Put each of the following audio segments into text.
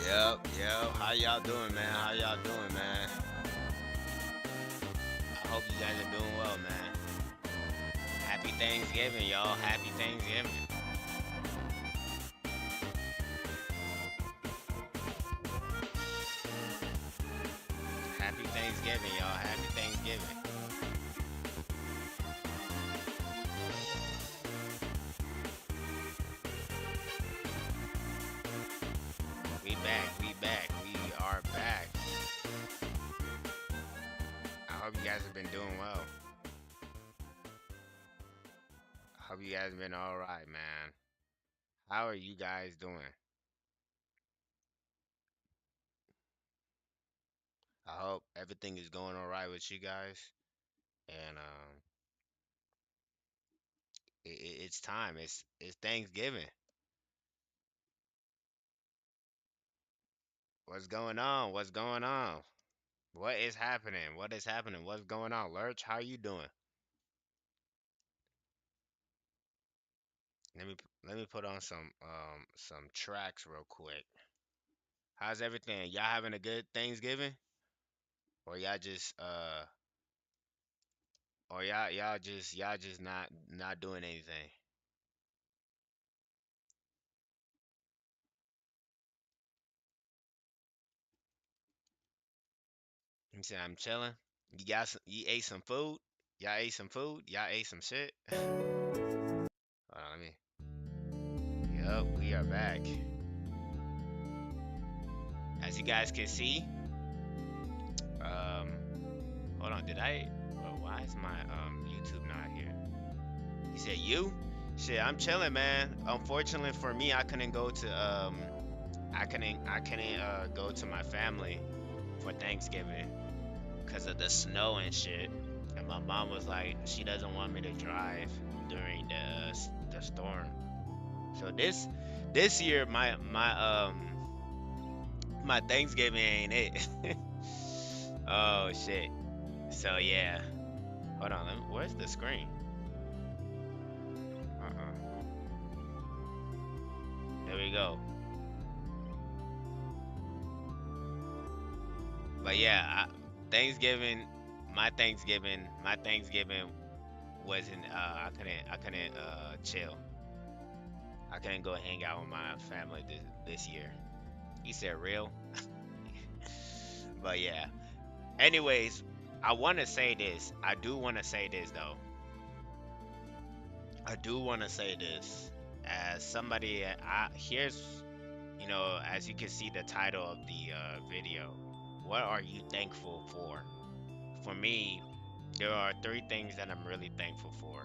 Yep. How y'all doing, man? How y'all doing, man? I hope you guys are doing well, man. Happy Thanksgiving, y'all. Happy Thanksgiving. Happy Thanksgiving, y'all. Happy Thanksgiving. We back. We back. We are back. I hope you guys have been doing well. I hope you guys have been all right, man. How are you guys doing? I hope everything is going all right with you guys. And it's time. It's Thanksgiving. What's going on? What's going on? What is happening? What is happening? What's going on? Lurch, how you doing? Let me put on some tracks real quick. How's everything? Y'all having a good Thanksgiving? Or y'all just not doing anything? You say I'm chilling. You ate some food? Y'all ate some food? Y'all ate some shit? Hold on, let me. Yup, we are back. As you guys can see, um, hold on, why is my YouTube not here? He said you? Shit, I'm chilling, man. Unfortunately for me, I couldn't go to my family for Thanksgiving because of the snow and shit. And my mom was like, she doesn't want me to drive during the storm. So this year my Thanksgiving ain't it. Oh shit. So yeah. Hold on, where's the screen? Uh-uh. There we go. But yeah, Thanksgiving, my Thanksgiving wasn't. I couldn't chill. I couldn't go hang out with my family this year. You said real, but yeah. Anyways, I want to say this. I do want to say this though. I do want to say this as somebody. Here's, as you can see the title of the video. What are you thankful for? For me, there are three things that I'm really thankful for.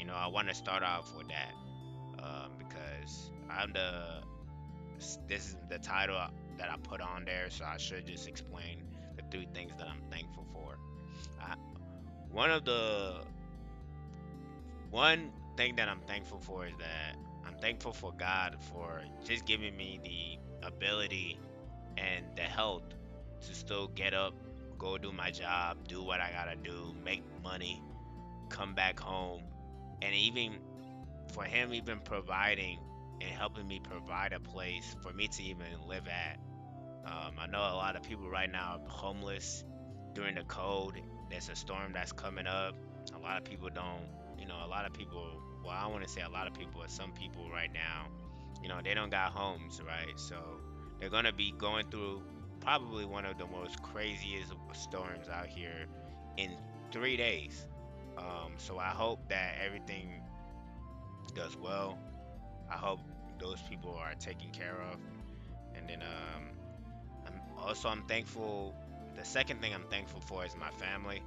And I want to start off with that because this is the title that I put on there, so I should just explain the three things that I'm thankful for. I, one of the one thing that I'm thankful for is that I'm thankful for God for just giving me the ability and the health to still get up, go do my job, do what I gotta do, make money, come back home, and even for him even providing and helping me provide a place for me to even live at. I know a lot of people right now are homeless during the cold. There's a storm that's coming up. A lot of people don't, a lot of people, well, I want to say a lot of people, but some people right now, they don't got homes, right? So they're going to be going through probably one of the most craziest storms out here in 3 days. So I hope that everything does well. I hope those people are taken care of. And then I'm thankful. The second thing I'm thankful for is my family.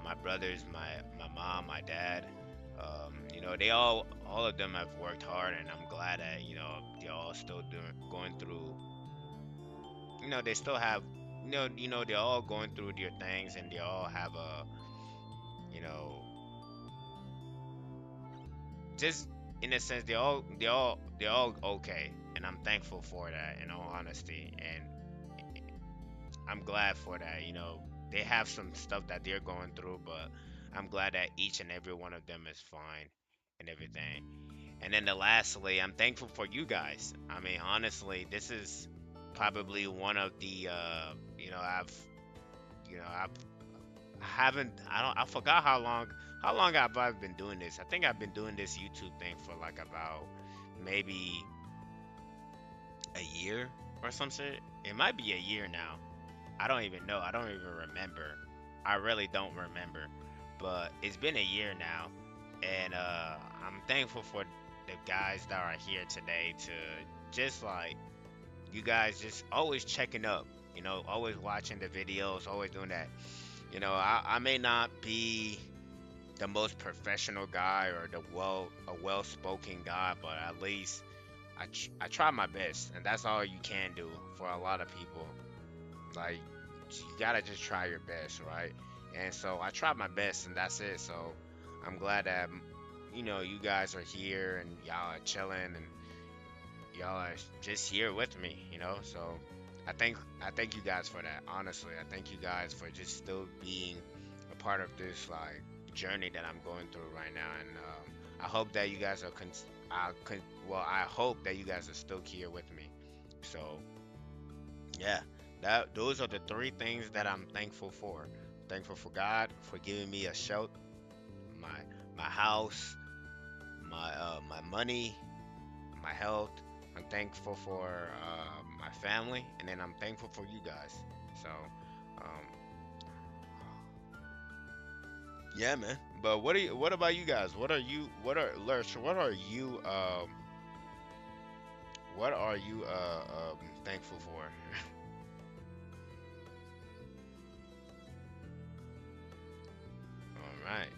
My brothers, my mom, my dad. All of them have worked hard, and I'm glad that they're all still going through. They still have, they're all going through their things, and they all have you know, just in a sense, they're all okay, and I'm thankful for that. In all honesty, and I'm glad for that. They have some stuff that they're going through, but I'm glad that each and every one of them is fine and everything. And then lastly, I'm thankful for you guys. I mean, honestly, this is probably one of the I've I haven't I don't I forgot how long have I been doing this. I think I've been doing this YouTube thing for like about maybe a year or some shit. It might be a year now. I don't even know. I don't even remember. I really don't remember. But it's been a year now, and I'm thankful for the guys that are here today to just like you guys just always checking up. Always watching the videos, always doing that. I may not be the most professional guy or a well-spoken guy, but at least I try my best, and that's all you can do for a lot of people. Like you gotta just try your best, right? And so I try my best, and that's it. So I'm glad that you guys are here and y'all are chilling and y'all are just here with me. So I thank you guys for that. Honestly, I thank you guys for just still being a part of this like journey that I'm going through right now, and I hope that you guys are I hope that you guys are still here with me. So yeah, those are the three things that I'm thankful for. Thankful for God for giving me a shelter, my my house, my money, my health. I'm thankful for my family, and then I'm thankful for you guys. So, um, yeah, man. But what about you guys? What are Lurch? What are you thankful for? All right.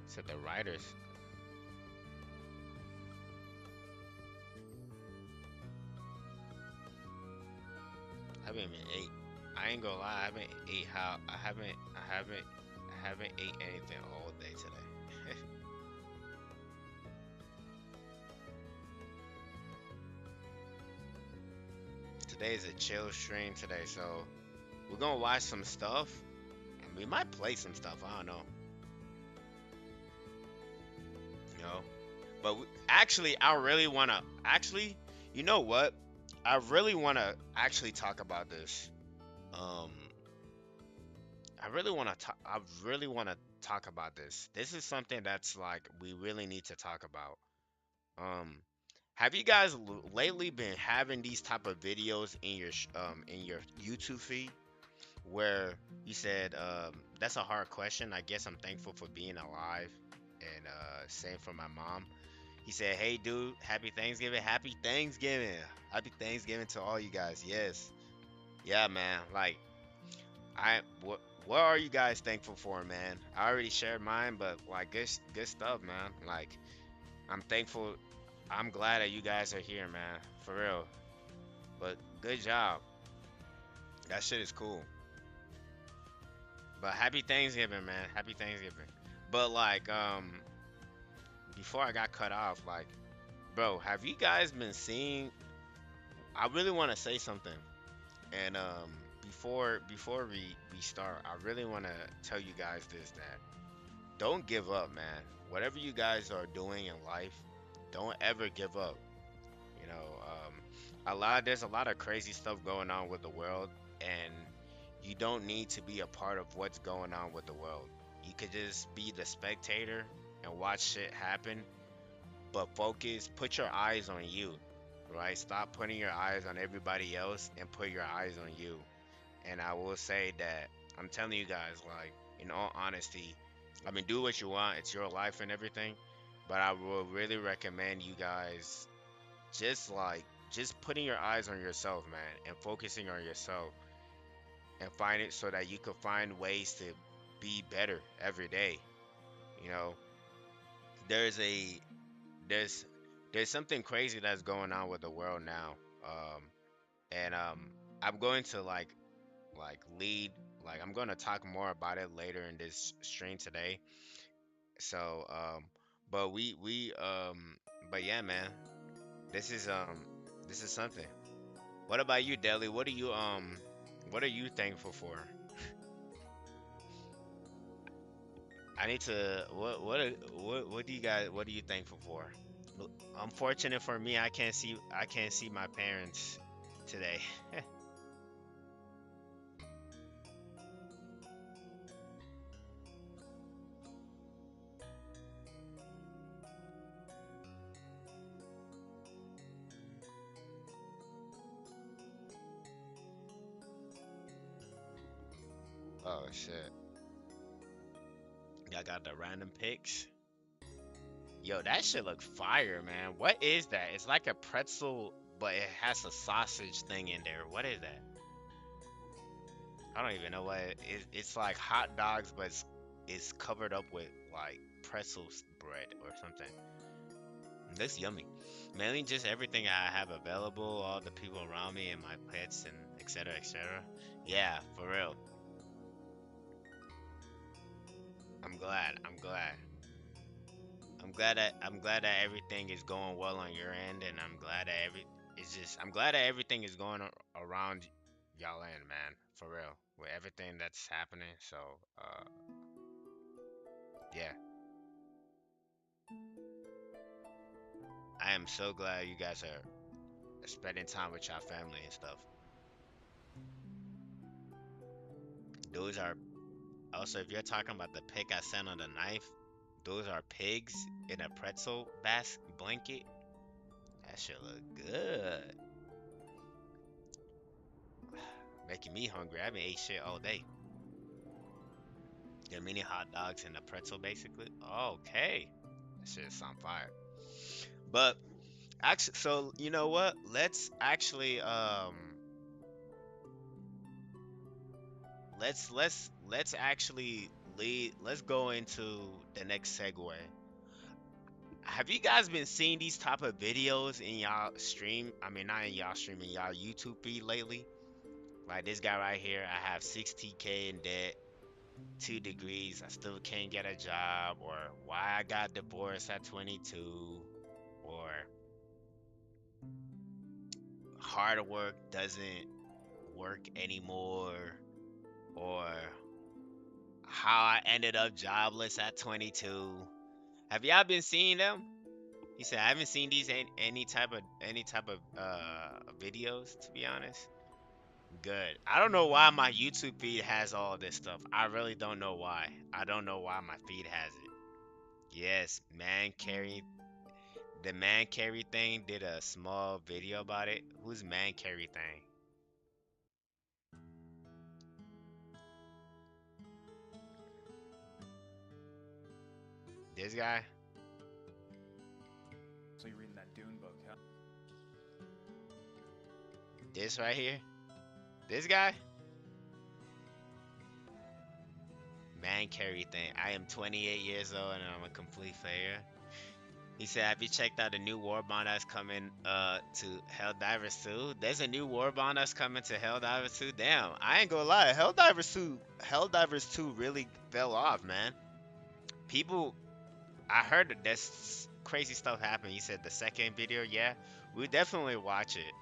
So the writers. I haven't even ate. I ain't gonna lie. I haven't ate anything all day today. Today is a chill stream today, so we're gonna watch some stuff, and we might play some stuff. I don't know, you know. But actually, I really wanna. Actually, you know what? I really wanna actually talk about this. Um, I really wanna talk. I really wanna talk about this. This is something that's like we really need to talk about. Um, have you guys lately been having these type of videos in your YouTube feed where you said that's a hard question. I guess I'm thankful for being alive, and same for my mom. He said, "Hey, dude, happy Thanksgiving, happy Thanksgiving to all you guys." Yes, yeah, man. Like, what are you guys thankful for, man? I already shared mine, but like, good stuff, man. Like, I'm thankful. I'm glad that you guys are here, man. For real. But good job. That shit is cool. But happy Thanksgiving, man. Happy Thanksgiving. But like, before I got cut off, like, bro, have you guys been seeing? I really want to say something, and before we start, I really want to tell you guys this that don't give up, man. Whatever you guys are doing in life, don't ever give up. You know, there's a lot of crazy stuff going on with the world, and you don't need to be a part of what's going on with the world. You could just be the spectator and watch shit happen, but put your eyes on you, right? Stop putting your eyes on everybody else and put your eyes on you. And I will say that I'm telling you guys, like, in all honesty, I mean, do what you want, it's your life and everything, but I will really recommend you guys just putting your eyes on yourself, man, and focusing on yourself and find it so that you can find ways to be better every day. You know, there's a there's there's something crazy that's going on with the world now. And I'm going to lead I'm going to talk more about it later in this stream today. So but we but yeah, man, this is this is something. What about you, Deli? What are you thankful for? I need to what do you guys what are you thankful for? Unfortunate for me, I can't see my parents today. Oh shit. Y'all got the random picks. Yo, that shit look fire, man. What is that? It's like a pretzel, but it has a sausage thing in there. What is that? I don't even know what it is. It's like hot dogs, but it's covered up with like pretzels bread or something. That's yummy. Mainly just everything I have available, all the people around me, and my pets, and etc. etc. Yeah, for real. I'm glad. I'm glad. I'm glad that everything is going well on your end, and I'm glad that everything is going around y'all end, man. For real, with everything that's happening. So, yeah, I am so glad you guys are spending time with your family and stuff. Those are also, if you're talking about the pig I sent on the knife, those are pigs in a pretzel blanket. That shit look good. Making me hungry. I haven't ate shit all day. There are mini hot dogs and a pretzel, basically. Okay, that shit sound fire. But actually, so you know what? Let's actually lead. Let's go into the next segue. Have you guys been seeing these type of videos in y'all stream? I mean, not in y'all stream, in y'all YouTube feed lately. Like this guy right here, I have 60K in debt, 2 degrees, I still can't get a job, or why I got divorced at 22, or hard work doesn't work anymore, or how I ended up jobless at 22. Have y'all been seeing them? He said I haven't seen these any type of videos, to be honest. Good. I don't know why my YouTube feed has all this stuff. I really don't know why. I don't know why my feed has it. Yes, man carry thing did a small video about it. Who's man carry thing? This guy? So you're reading that Dune book, huh? This right here? This guy? Man carry thing. I am 28 years old and I'm a complete failure. He said, have you checked out the new war bond that's coming to Helldivers 2? There's a new war bond that's coming to Helldivers 2. Damn, I ain't gonna lie. Helldivers 2 really fell off, man. People, I heard that this crazy stuff happened. He said the second video, yeah, we definitely watch it.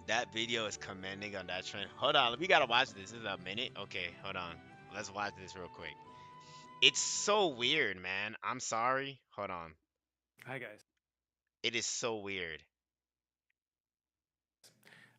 That video is commending on that trend. Hold on, we gotta watch this. This is a minute. Okay, hold on. Let's watch this real quick. It's so weird, man. I'm sorry. Hold on. Hi, guys. It is so weird.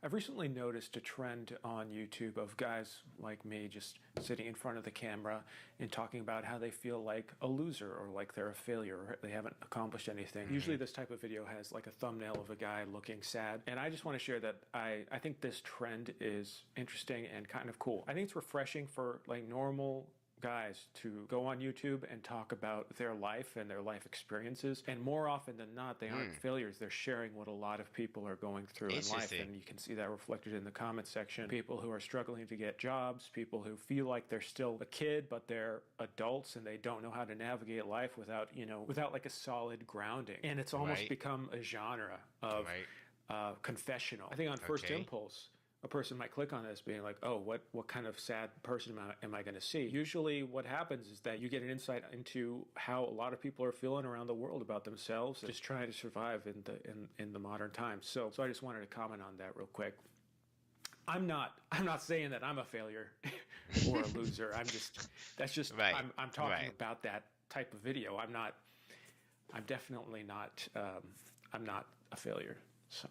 I've recently noticed a trend on YouTube of guys like me just sitting in front of the camera and talking about how they feel like a loser or like they're a failure or they haven't accomplished anything. Usually, Hmm. this type of video has like a thumbnail of a guy looking sad. And I just want to share that I think this trend is interesting and kind of cool. I think it's refreshing for like normal guys to go on YouTube and talk about their life and their life experiences. And more often than not, they aren't Hmm. failures. They're sharing what a lot of people are going through in life. Interesting. And you can see that reflected in the comment section. People who are struggling to get jobs, people who feel like they're still a kid, but they're adults and they don't know how to navigate life without, without like a solid grounding. And it's almost Right. become a genre of Right. confessional. I think on first Okay. impulse, a person might click on this being like, oh, what kind of sad person am I going to see? Usually what happens is that you get an insight into how a lot of people are feeling around the world about themselves, just trying to survive in the modern times. So I just wanted to comment on that real quick. I'm not saying that I'm a failure or a loser. That's just Right. I'm talking Right. about that type of video. I'm not I'm definitely not. I'm not a failure. So,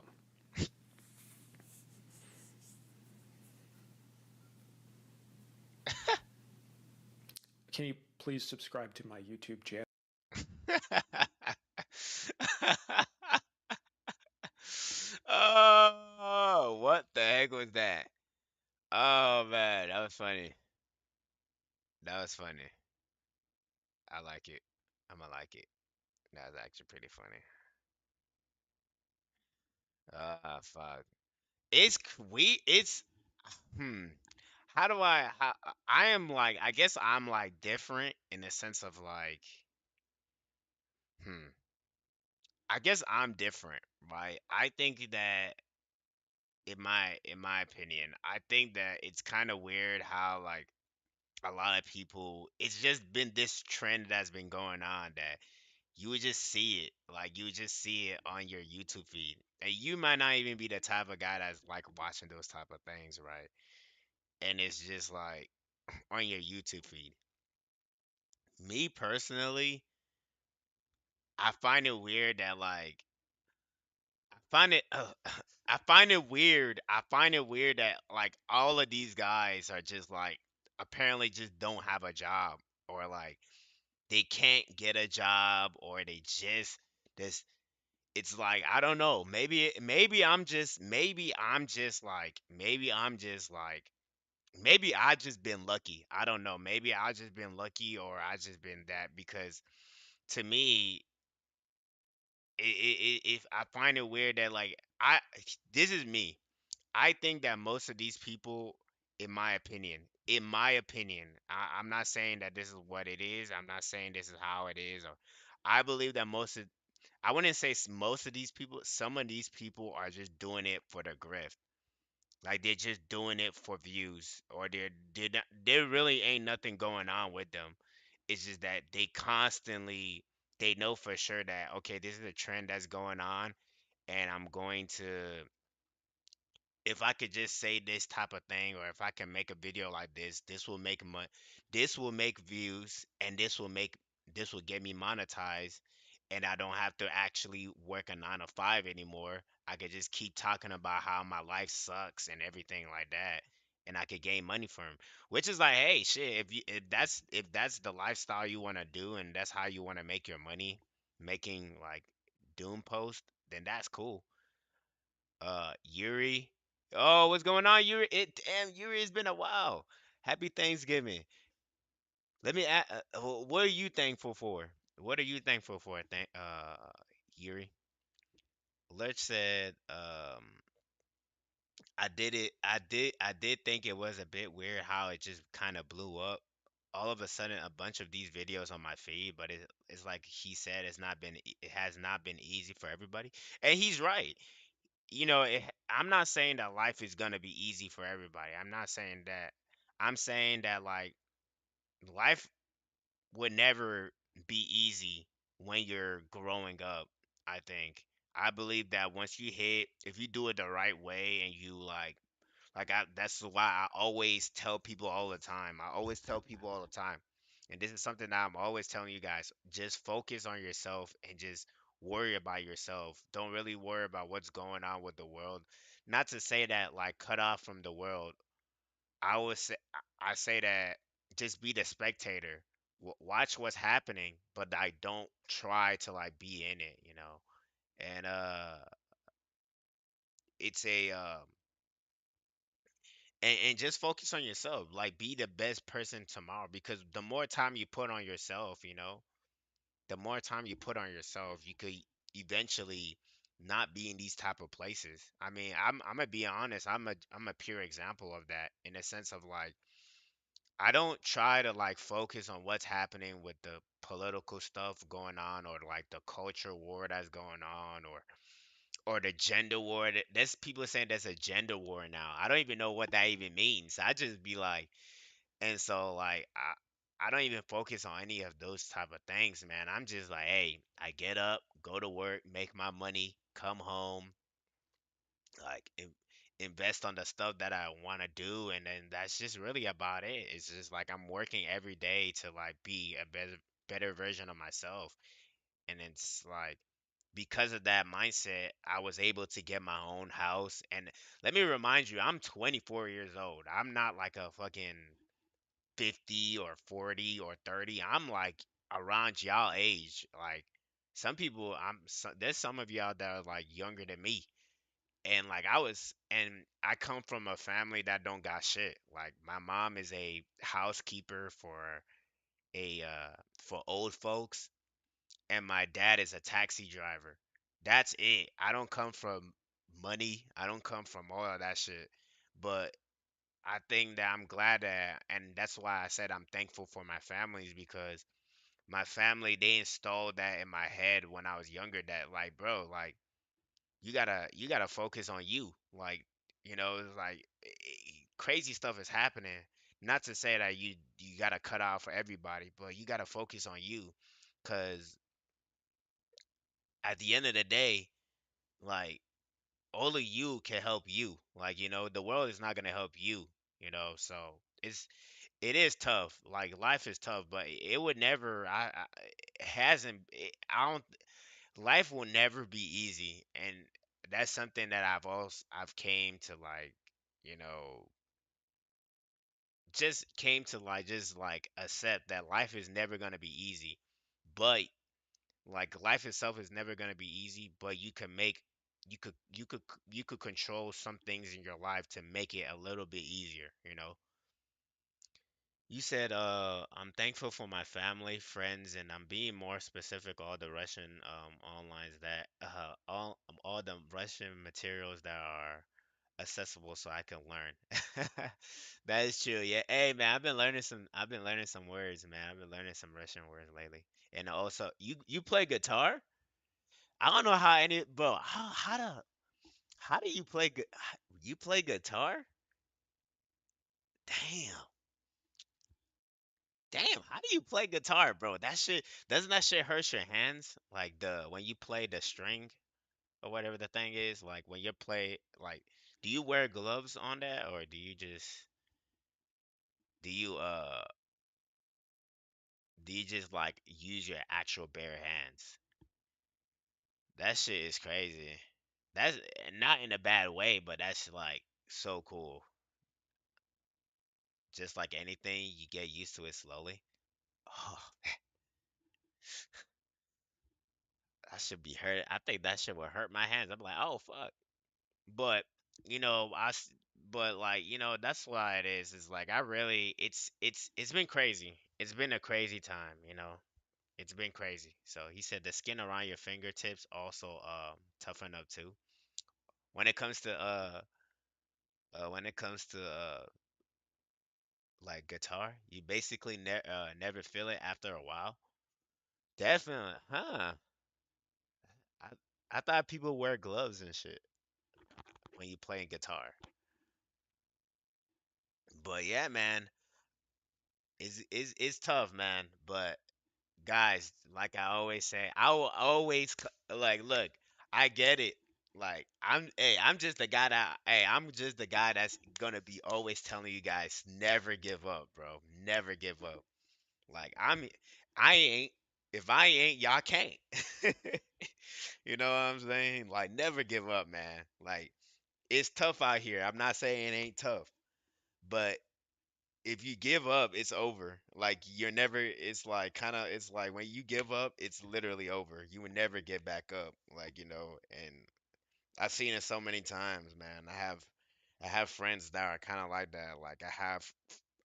can you please subscribe to my YouTube channel? Oh, what the heck was that? Oh man, that was funny. That was funny. I like it. I'ma like it. That was actually pretty funny. Fuck. It's hmm. How do I am like I guess I'm like different in the sense of like hmm. I guess I'm different, right? I think that in my opinion, I think that it's kind of weird how like a lot of people it's just been this trend that's been going on that you would just see it like you would just see it on your YouTube feed and you might not even be the type of guy that's like watching those type of things, right? And it's just like on your YouTube feed. Me personally, I find it weird that like I find it I find it weird. I find it weird that like all of these guys are just like apparently just don't have a job or like they can't get a job or they just this it's like I don't know. Maybe I just been lucky. I don't know. Maybe I just been lucky or I just been that because to me if I find it weird that like I this is me. I think that most of these people, in my opinion, I'm not saying that this is what it is. I'm not saying this is how it is. Or I believe that I wouldn't say most of these people. Some of these people are just doing it for the grift. Like they're just doing it for views, or there really ain't nothing going on with them. It's just that they know for sure that okay, this is a trend that's going on, and I'm going to if I could just say this type of thing, or if I can make a video like this will make money, this will make views, and this will get me monetized, and I don't have to actually work a 9 to 5 anymore. I could just keep talking about how my life sucks and everything like that, and I could gain money from, which is like, hey, shit, if that's the lifestyle you want to do, and that's how you want to make your money, making like doom post, then that's cool. Yuri. Oh, what's going on, Yuri? Damn, Yuri, it's been a while. Happy Thanksgiving. Let me ask, what are you thankful for? What are you thankful for? Yuri. Lurch said, I did think it was a bit weird how it just kind of blew up. All of a sudden, a bunch of these videos on my feed, but it's like he said, it has not been easy for everybody, and he's right. I'm not saying that life is gonna be easy for everybody. I'm not saying that. I'm saying that like life would never be easy when you're growing up. I think. I believe that once you hit, if you do it the right way and you that's why I always tell people all the time. I always tell people all the time. And this is something that I'm always telling you guys. Just focus on yourself and just worry about yourself. Don't really worry about what's going on with the world. Not to say that like cut off from the world. I say that just be the spectator. Watch what's happening, but I don't try to like be in it, you know. And it's a and just focus on yourself. Like be the best person tomorrow because the more time you put on yourself, the more time you put on yourself, you could eventually not be in these type of places. I mean, I'm gonna be honest. I'm a pure example of that in the sense of like I don't try to like focus on what's happening with the political stuff going on or like the culture war that's going on or the gender war. There's people saying there's a gender war now. I don't even know what that even means. I just be like, and so like I don't even focus on any of those type of things, man. I'm just like, hey, I get up, go to work, make my money, come home, like invest on the stuff that I want to do, and then that's just really about it. It's just like I'm working every day to like be a better version of myself, And it's like because of that mindset, I was able to get my own house. And let me remind you, I'm 24 years old. I'm not like a fucking 50 or 40 or 30. I'm like around y'all age. Like some people, there's some of y'all that are like younger than me. And like and I come from a family that don't got shit. Like my mom is a housekeeper for old folks, and my dad is a taxi driver. That's it. I don't come from money. I don't come from all of that shit. But I think that I'm glad that, and that's why I said I'm thankful for my families, because my family, they installed that in my head when I was younger, that like, bro, like you gotta focus on you. Like, it's like crazy stuff is happening. Not to say that you gotta cut out for everybody, but you gotta focus on you, cause at the end of the day, like all of you can help you. Like, the world is not gonna help you. So it is tough. Like life is tough, but it would never. It hasn't. I don't. Life will never be easy, and that's something that I've came to like, you know, just came to like just like accept that life is never gonna be easy, but like life itself is never gonna be easy, but you could control some things in your life to make it a little bit easier. You said, I'm thankful for my family, friends, and I'm being more specific, all the Russian online that all the Russian materials that are accessible so I can learn. That is true. Yeah. Hey man, I've been learning some words, man. I've been learning some Russian words lately. And also, you play guitar? I don't know how any bro, how do you play you play guitar? Damn. Damn, how do you play guitar, bro? That shit doesn't that shit hurt your hands? Like the when you play the string or whatever the thing is, like when you play like do you wear gloves on that, or do you uh do you just like use your actual bare hands? That shit is crazy. That's not in a bad way, but that's like so cool. Just like anything, you get used to it slowly. Oh, that should be hurt. I think that shit would hurt my hands. I'm like, oh fuck. But you know, but like that's why it is. Is like I really, it's been crazy. It's been a crazy time. It's been crazy. So he said the skin around your fingertips also toughen up too. When it comes to like guitar, you basically never feel it after a while. Definitely, huh? I I thought people wear gloves and shit when you playing guitar. But yeah, man, it's tough, man. But guys, like I always say, I will always like look. I get it. Like I'm just the guy I'm just the guy that's gonna be always telling you guys never give up, bro. Never give up. Like I ain't. If I ain't, y'all can't. You know what I'm saying? Like never give up, man. Like it's tough out here. I'm not saying it ain't tough, but if you give up, it's over. Like you're never. It's like kind of. It's like when you give up, it's literally over. You would never get back up. And I've seen it so many times, man. I have friends that are kind of like that. Like I have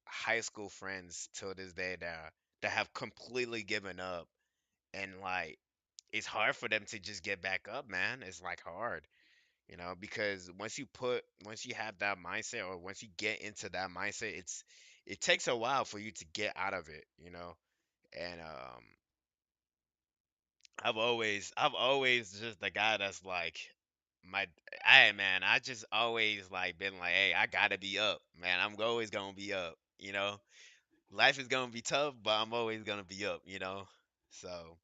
high school friends till this day that have completely given up, and like it's hard for them to just get back up, man. It's like hard. Because once you have that mindset, or once you get into that mindset, it takes a while for you to get out of it, And I've always just the guy that's like my hey man, I just always like been like, hey, I gotta be up, man. I'm always gonna be up, Life is gonna be tough, but I'm always gonna be up, So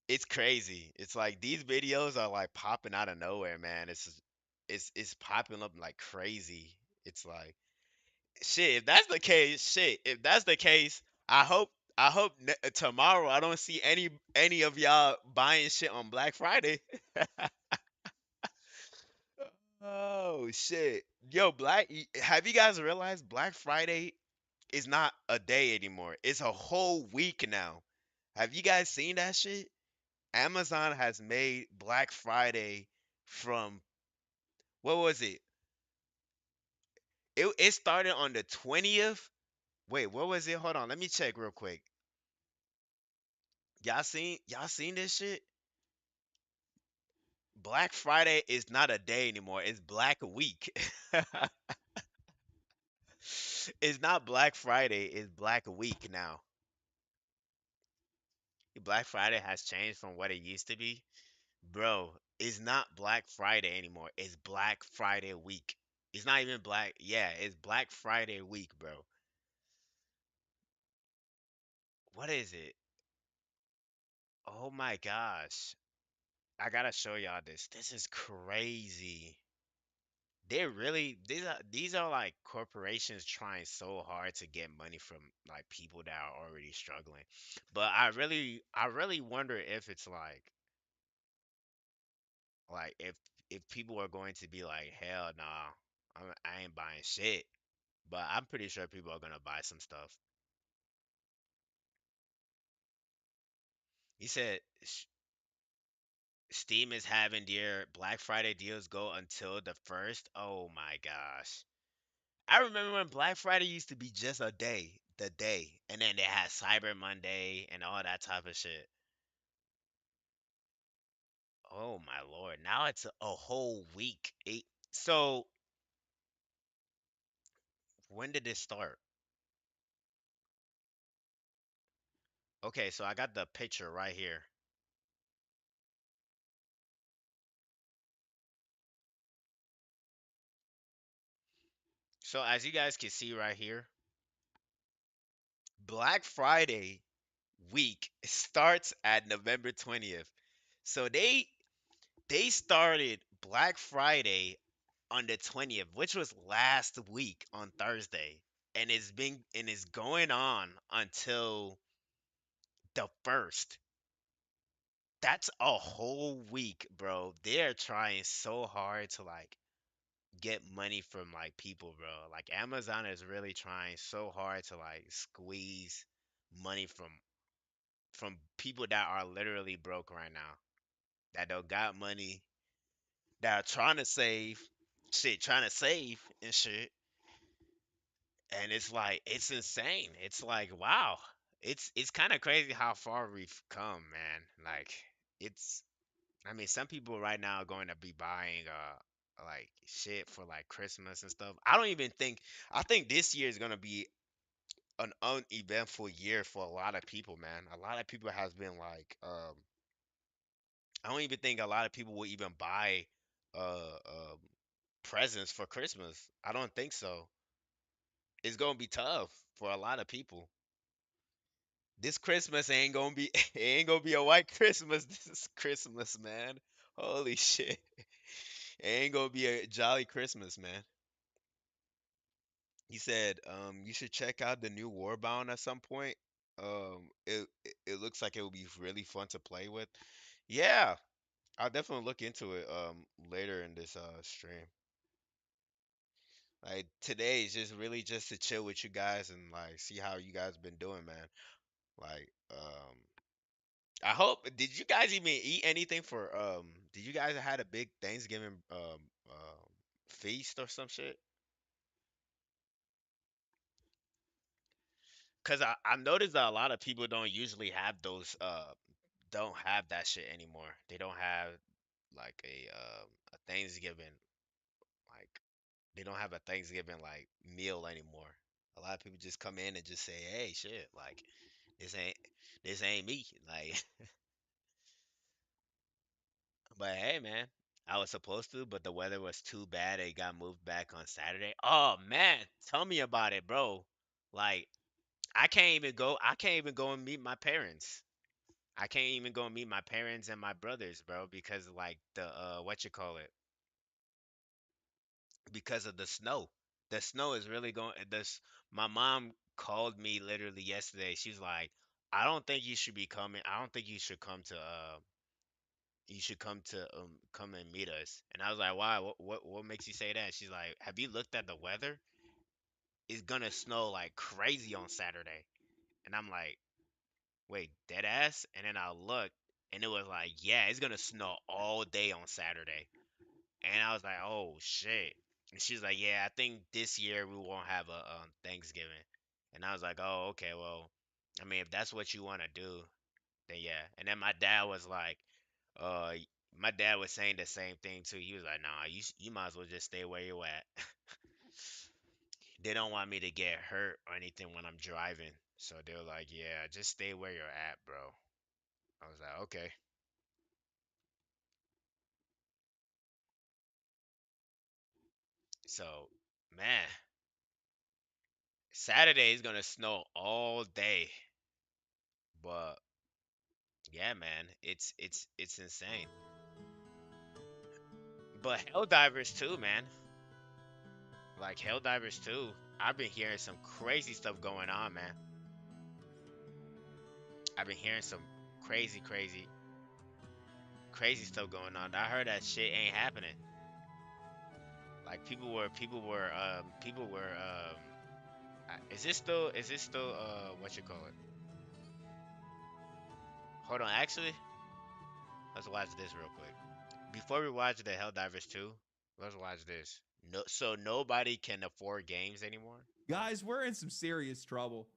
it's crazy. It's like these videos are like popping out of nowhere, man. It's popping up like crazy. It's like shit. If that's the case, I hope. I hope tomorrow I don't see any of y'all buying shit on Black Friday. Oh shit. Yo, have you guys realized Black Friday is not a day anymore? It's a whole week now. Have you guys seen that shit? Amazon has made Black Friday from, what was it? It started on the 20th. Wait, what was it? Hold on, let me check real quick. Y'all seen this shit? Black Friday is not a day anymore. It's Black Week. It's not Black Friday, it's Black Week now. Black Friday has changed from what it used to be. Bro, it's not Black Friday anymore. It's Black Friday week. It's not even black. Yeah, it's Black Friday week, bro. What is it? Oh my gosh. I gotta show y'all this. This is crazy. These are like corporations trying so hard to get money from like people that are already struggling. But I really wonder if it's like if people are going to be like, hell nah, I ain't buying shit. But I'm pretty sure people are gonna buy some stuff. He said Steam is having their Black Friday deals go until the first. Oh my gosh. I remember when Black Friday used to be just a day, the day, and then they had Cyber Monday and all that type of shit. Oh my lord! Now it's a whole week. So when did this start? Okay, so I got the picture right here. So as you guys can see right here, Black Friday week starts at November 20th. So they started Black Friday on the 20th, which was last week on Thursday, and it's going on until the 1st. That's a whole week, bro. They're trying so hard to like get money from like people, bro. Like Amazon is really trying so hard to like squeeze money from people that are literally broke right now, that don't got money, that are trying to save, shit, trying to save and shit. And it's like it's insane. It's like wow. It's kind of crazy how far we've come, man. Like it's I mean, some people right now are going to be buying like shit for like Christmas and stuff. I think this year is going to be an uneventful year for a lot of people, man. A lot of people has been like I don't even think a lot of people will even buy presents for Christmas. I don't think so. It's going to be tough for a lot of people. This Christmas ain't gonna be it ain't gonna be a white Christmas. This is Christmas, man. Holy shit. It ain't gonna be a jolly Christmas, man. He said, you should check out the new Warbound at some point. It looks like it will be really fun to play with. Yeah, I'll definitely look into it later in this stream. Like today is just really just to chill with you guys and like see how you guys been doing, man. Like I hope. Did you guys even eat anything for did you guys had a big Thanksgiving feast or some shit? Cause I noticed that a lot of people don't usually have those don't have that shit anymore. They don't have like a Thanksgiving like they don't have a Thanksgiving like meal anymore. A lot of people just come in and just say, "Hey, shit, like this ain't this ain't me." Like, but hey, man, I was supposed to, but the weather was too bad. It got moved back on Saturday. Oh man, tell me about it, bro. Like, I can't even go and meet my parents. I can't even go and meet my parents and my brothers, bro, because like the what you call it? Because of the snow. The snow is really going. My mom called me literally yesterday. She was like, I don't think you should be coming. I don't think you should come to you should come and meet us. And I was like, why? What makes you say that? She's like, have you looked at the weather? It's gonna snow like crazy on Saturday. And I'm like, wait, dead ass? And then I looked and it was like, yeah, it's gonna snow all day on Saturday. And I was like, oh shit. And she's like, yeah, I think this year we won't have a Thanksgiving. And I was like, oh, okay, well, I mean, if that's what you want to do, then yeah. And then my dad was like, uh, my dad was saying the same thing too. He was like, nah, you might as well just stay where you at. They don't want me to get hurt or anything when I'm driving. So they were like, yeah, just stay where you're at, bro. I was like, okay. So, man, Saturday is gonna snow all day. But yeah, man, it's insane. But Helldivers too, man. Like Helldivers too. I've been hearing some crazy stuff going on, man. I've been hearing some crazy, crazy stuff going on. I heard that shit ain't happening. Like people were is this still what you call it? Hold on, actually, let's watch this real quick. Before we watch the Helldivers 2, let's watch this. No, so nobody can afford games anymore. Guys, we're in some serious trouble.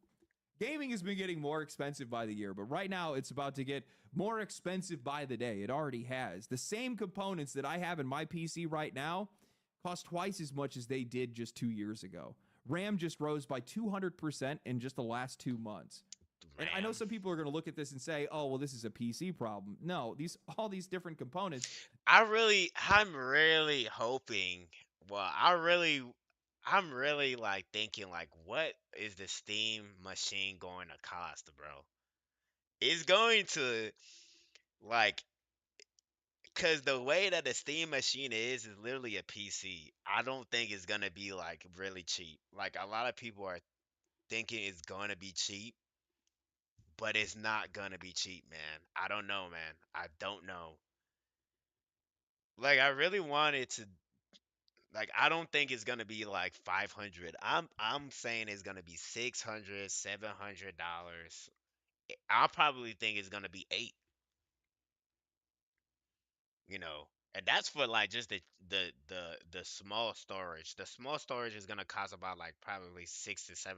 Gaming has been getting more expensive by the year, but right now it's about to get more expensive by the day. It already has. The same components that I have in my PC right now cost twice as much as they did just 2 years ago. RAM just rose by 200% in just the last 2 months. And I know RAM. some people are going to look at this and say, "Oh, well, this is a PC problem." No, these all these different components. I'm really hoping. Well, I'm really like thinking like, what is the Steam machine going to cost, bro? It's going to like, cause the way that the Steam machine is literally a PC. I don't think it's gonna be like really cheap. Like a lot of people are thinking it's gonna be cheap, but it's not gonna be cheap, man. I don't know, man. I don't know. Like I really wanted to. Like I don't think it's gonna be like 500. I'm saying it's gonna be 600, $700. I probably think it's gonna be eight, you know. And that's for like just the small storage. The small storage is gonna cost about like probably $600 to $700,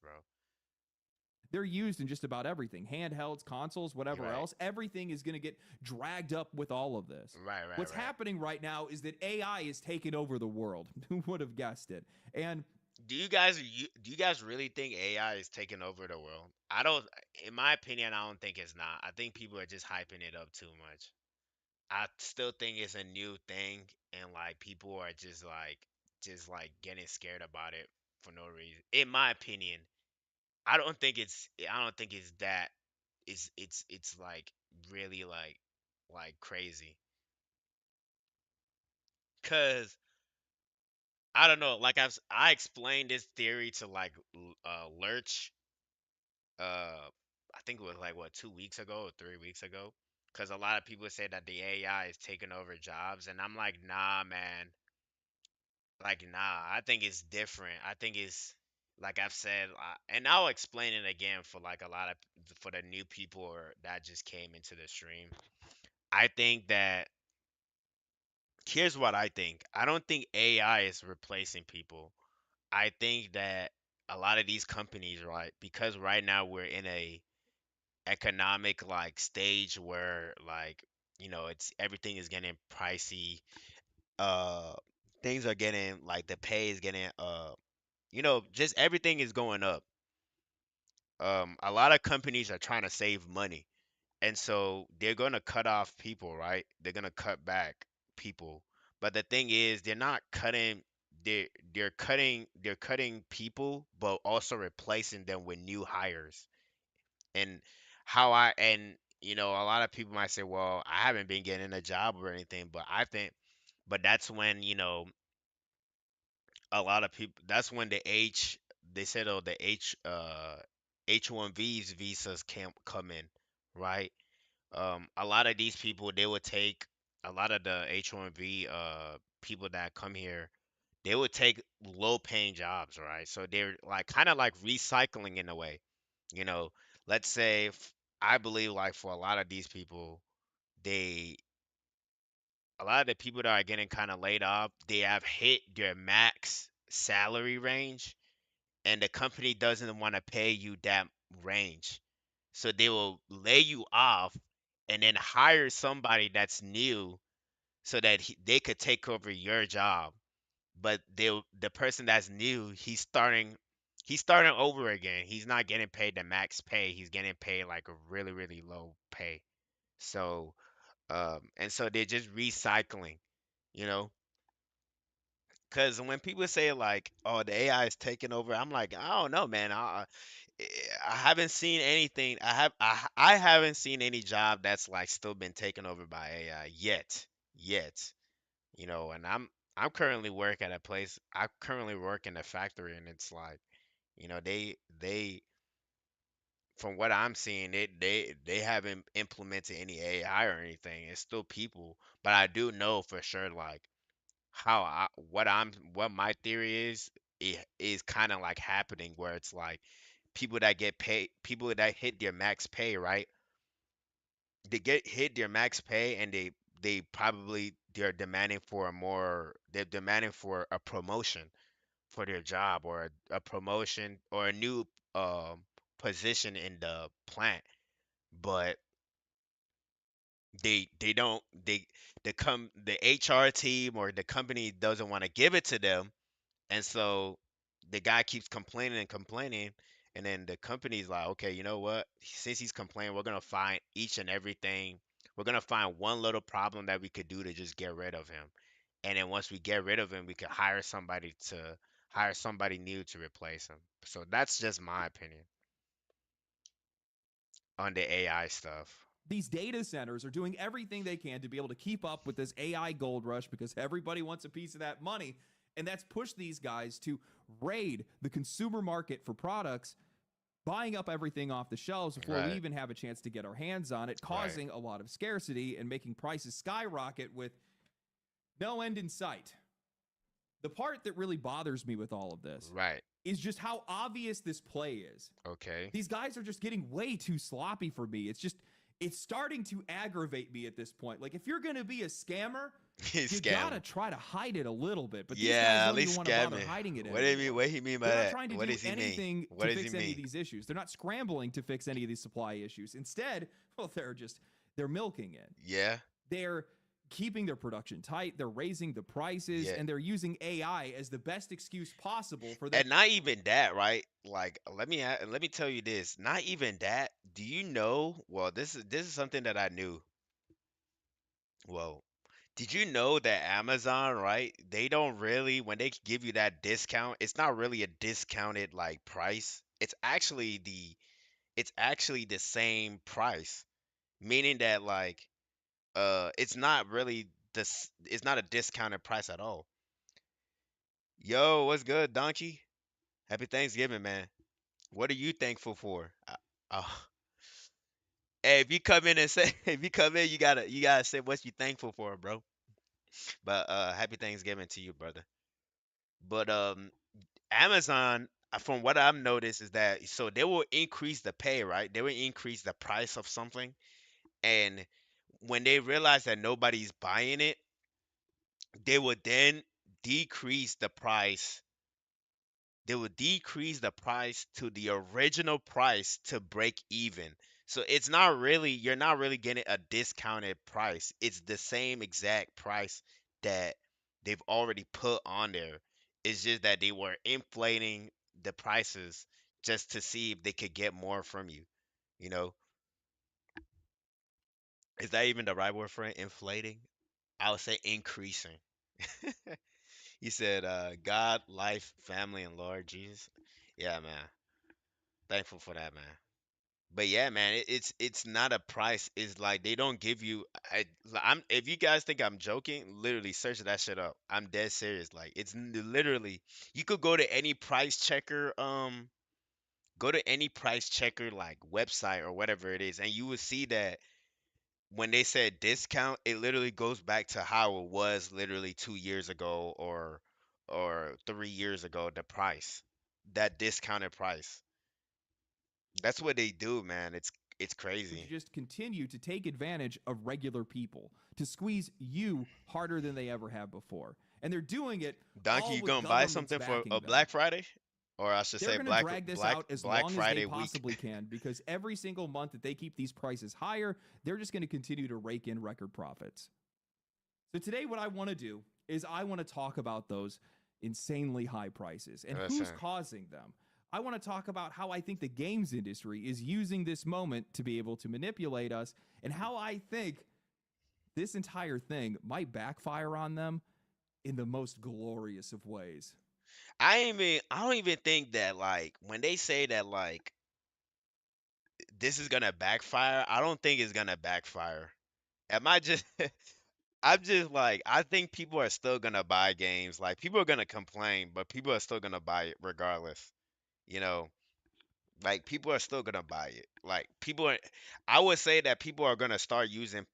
bro. They're used in just about everything, handhelds, consoles, You're whatever right. else. Everything is going to get dragged up with all of this. Right, right, What's right. happening right now is that AI is taking over the world. Who would have guessed it? And Do you guys really think AI is taking over the world? I don't. In my opinion, I don't think it's not. I think people are just hyping it up too much. I still think it's a new thing, and like people are just like getting scared about it for no reason. In my opinion, I don't think it's that. It's like really like crazy. Cause I don't know. Like I explained this theory to like Lurch. I think it was like what 2 weeks ago or 3 weeks ago. Cause a lot of people say that the AI is taking over jobs, and I'm like, nah, man. Like, nah, I think it's different. I think it's like I've said, and I'll explain it again for like a lot of for the new people or that just came into the stream. I think that here's what I think. I don't think AI is replacing people. I think that a lot of these companies, right, because right now we're in a economic like stage where like it's everything is getting pricey. Uh, things are getting like the pay is getting just everything is going up. A lot of companies are trying to save money, and so they're going to cut off people, right? They're going to cut back people. But the thing is, they're not cutting they're cutting people, but also replacing them with new hires. And a lot of people might say, "Well, I haven't been getting a job or anything," but that's when, a lot of people that's when the H they said, oh, the H H1Bs visas can come in, right? A lot of these people they would take a lot of the H1B people that come here, they would take low paying jobs, right? So they're like kind of like recycling in a way. You know, let's say I believe like for a lot of these people, they a lot of the people that are getting kind of laid off, they have hit their max salary range and the company doesn't want to pay you that range. So they will lay you off and then hire somebody that's new so that they could take over your job. But the person that's new, he's starting over again. He's not getting paid the max pay. He's getting paid like a really, really low pay. So and so they're just recycling, you know. Because when people say like, "Oh, the AI is taking over," I'm like, I don't know, man. Eh, I haven't seen anything. I haven't seen any job that's like still been taken over by AI yet. You know, and I'm currently work at a place. I currently work in a factory, and it's like, you know, they from what I'm seeing, they haven't implemented any AI or anything. It's still people, but I do know for sure like what my theory is it is kind of like happening where it's like people that get paid, people that hit their max pay, right? They get hit their max pay and they probably they're demanding for a promotion for their job or a promotion or a new um position in the plant. But they don't the HR team or the company doesn't want to give it to them. And so the guy keeps complaining and complaining. And then the company's like, okay, you know what? Since he's complaining, we're going to find each and everything. We're going to find one little problem that we could do to just get rid of him. And then once we get rid of him, we could hire somebody new to replace him. So that's just my opinion on the AI stuff. These data centers are doing everything they can to be able to keep up with this AI gold rush because everybody wants a piece of that money. And that's pushed these guys to raid the consumer market for products, buying up everything off the shelves before we Right, even have a chance to get our hands on it, right, causing a lot of scarcity and making prices skyrocket with no end in sight. The part that really bothers me with all of this right. is just how obvious this play is. Okay. These guys are just getting way too sloppy for me. It's starting to aggravate me at this point. Like if you're going to be a scammer, He's you got to scamming. try to hide it a little bit. But these guys Yeah, at don't even least want to bother scamming. hiding it What do you mean? anymore. What he mean by They're not that? trying to What do does he mean? anything What to does he fix any of mean? these issues. They're not scrambling to fix any of these supply issues. Instead, well, they're milking it. Yeah, They're keeping their production tight, they're raising the prices, yeah. and they're using AI as the best excuse possible for them. And not even that, right? Like, let me tell you this. Not even that. Do you know? Well, this is something that I knew. Well, did you know that Amazon, right? They don't really when they give you that discount, it's not really a discounted like price. It's actually the same price, meaning that like it's not a discounted price at all. Yo, what's good, Donkey? Happy Thanksgiving, man. What are you thankful for? Hey, if you come in and say, if you come in, you gotta say what you thankful for, bro. But happy Thanksgiving to you, brother. But Amazon, from what I've noticed, is that so they will increase the pay, right? They will increase the price of something, and when they realize that nobody's buying it, they would then decrease the price they will decrease the price to the original price to break even. So you're not really getting a discounted price. It's the same exact price that they've already put on there. It's just that they were inflating the prices just to see if they could get more from you. You know, is that even the right word for it? Inflating? I would say increasing. You said God, life, family, and Lord Jesus. Yeah, man. Thankful for that, man. But yeah, man, it's not a price. It's like they don't give you. I'm if you guys think I'm joking, literally search that shit up. I'm dead serious. Like literally, you could go to any price checker Go to any price checker like website or whatever it is, and you will see that when they said discount, it literally goes back to how it was literally 2 years ago or 3 years ago. The price, that discounted price. That's what they do, man. It's To crazy. just continue to take advantage of regular people, to squeeze you harder than they ever have before. And they're doing it Donkey, all you with gonna buy governments something for a backing them. Black Friday, or I should They're say going to drag this out as Black long as they Friday week? possibly can because every single month that they keep these prices higher, they're just going to continue to rake in record profits. So today, what I want to do is I want to talk about those insanely high prices and who's Listen, causing them. I want to talk about how I think the games industry is using this moment to be able to manipulate us and how I think this entire thing might backfire on them in the most glorious of ways. I don't even think that like when they say that like this is gonna backfire, I don't think it's gonna backfire. Am I just I'm just like I think people are still gonna buy games. Like people are gonna complain, but people are still gonna buy it regardless. You know, like people are still gonna buy it. Like people are, I would say that people are gonna start using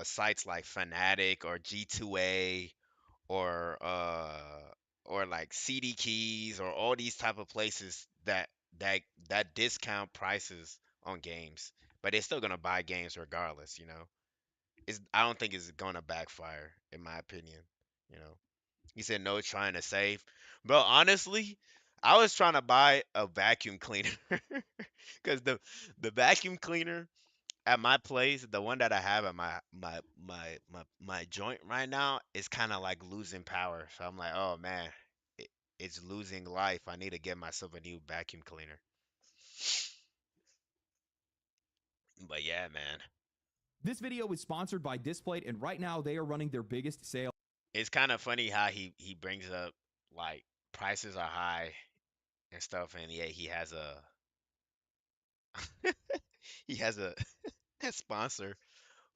sites like Fnatic or G2A or like CD Keys or all these type of places that that discount prices on games, but they're still gonna buy games regardless. I don't think it's gonna backfire in my opinion. You know, he said no trying to save, bro. Honestly, I was trying to buy a vacuum cleaner because the vacuum cleaner at my place, the one that I have at my joint right now is kind of like losing power. So I'm like, oh man, it, it's losing life. I need to get myself a new vacuum cleaner. But yeah, man, This video is sponsored by Displayed, and right now they are running their biggest sale it's kind of funny how he brings up like prices are high and stuff, and yet he has a, a sponsor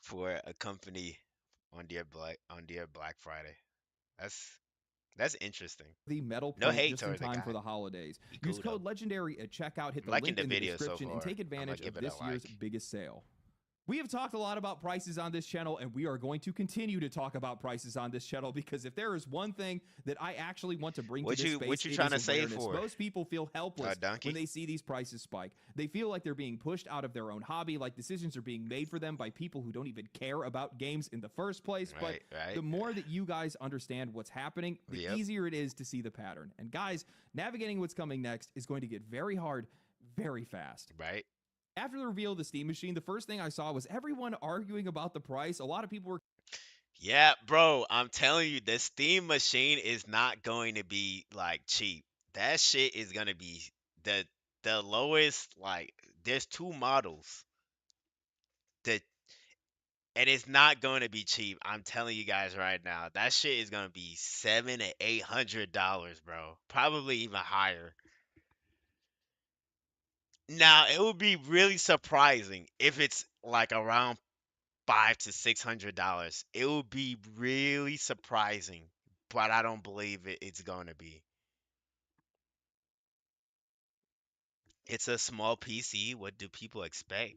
for a company on their Black Friday. That's that's interesting. the metal No plant hate just in towards the time for guy. the holidays. He Use cool though. code legendary at checkout, hit I'm the liking link the in the video so description, and far. take I'm gonna advantage give of it a this year's like. biggest sale. We have talked a lot about prices on this channel, and we are going to continue to talk about prices on this channel because if there is one thing that I actually want to bring to this space, What you it trying is to save awareness. for? Most people feel helpless when Donkey? they see these prices spike. They feel like they're being pushed out of their own hobby, like decisions are being made for them by people who don't even care about games in the first place. But Right. the more that you guys understand what's happening, the Yep. easier it is to see the pattern. And guys, navigating what's coming next is going to get very hard very fast. Right. After the reveal of the Steam Machine, the first thing I saw was everyone arguing about the price. A lot of people were Yeah, bro. I'm telling you, the Steam machine is not going to be like cheap. That shit is gonna be the the lowest. Like, there's two models that, and it's not going to be cheap. I'm telling you guys right now, that shit is gonna be $700 to $800, bro. Probably even higher. Now, it would be really surprising if it's like around $500 to $600. It would be really surprising, but I don't believe it's going to be. It's a small PC. What do people expect?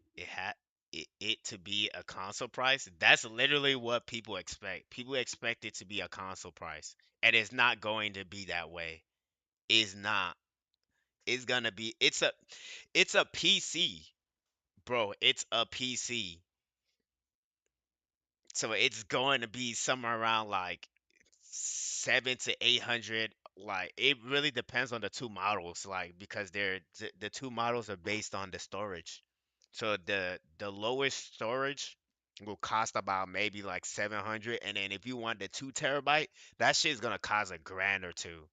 It to be a console price. That's literally what people expect. People expect it to be a console price, and it's not going to be that way. It's not. It's gonna be. It's a PC, bro. It's a PC. So it's going to be somewhere around like 700 to 800. Like it really depends on the two models, like because the two models are based on the storage. So the lowest storage will cost about maybe like 700, and then if you want the 2 terabyte, that shit's gonna cost a grand or two.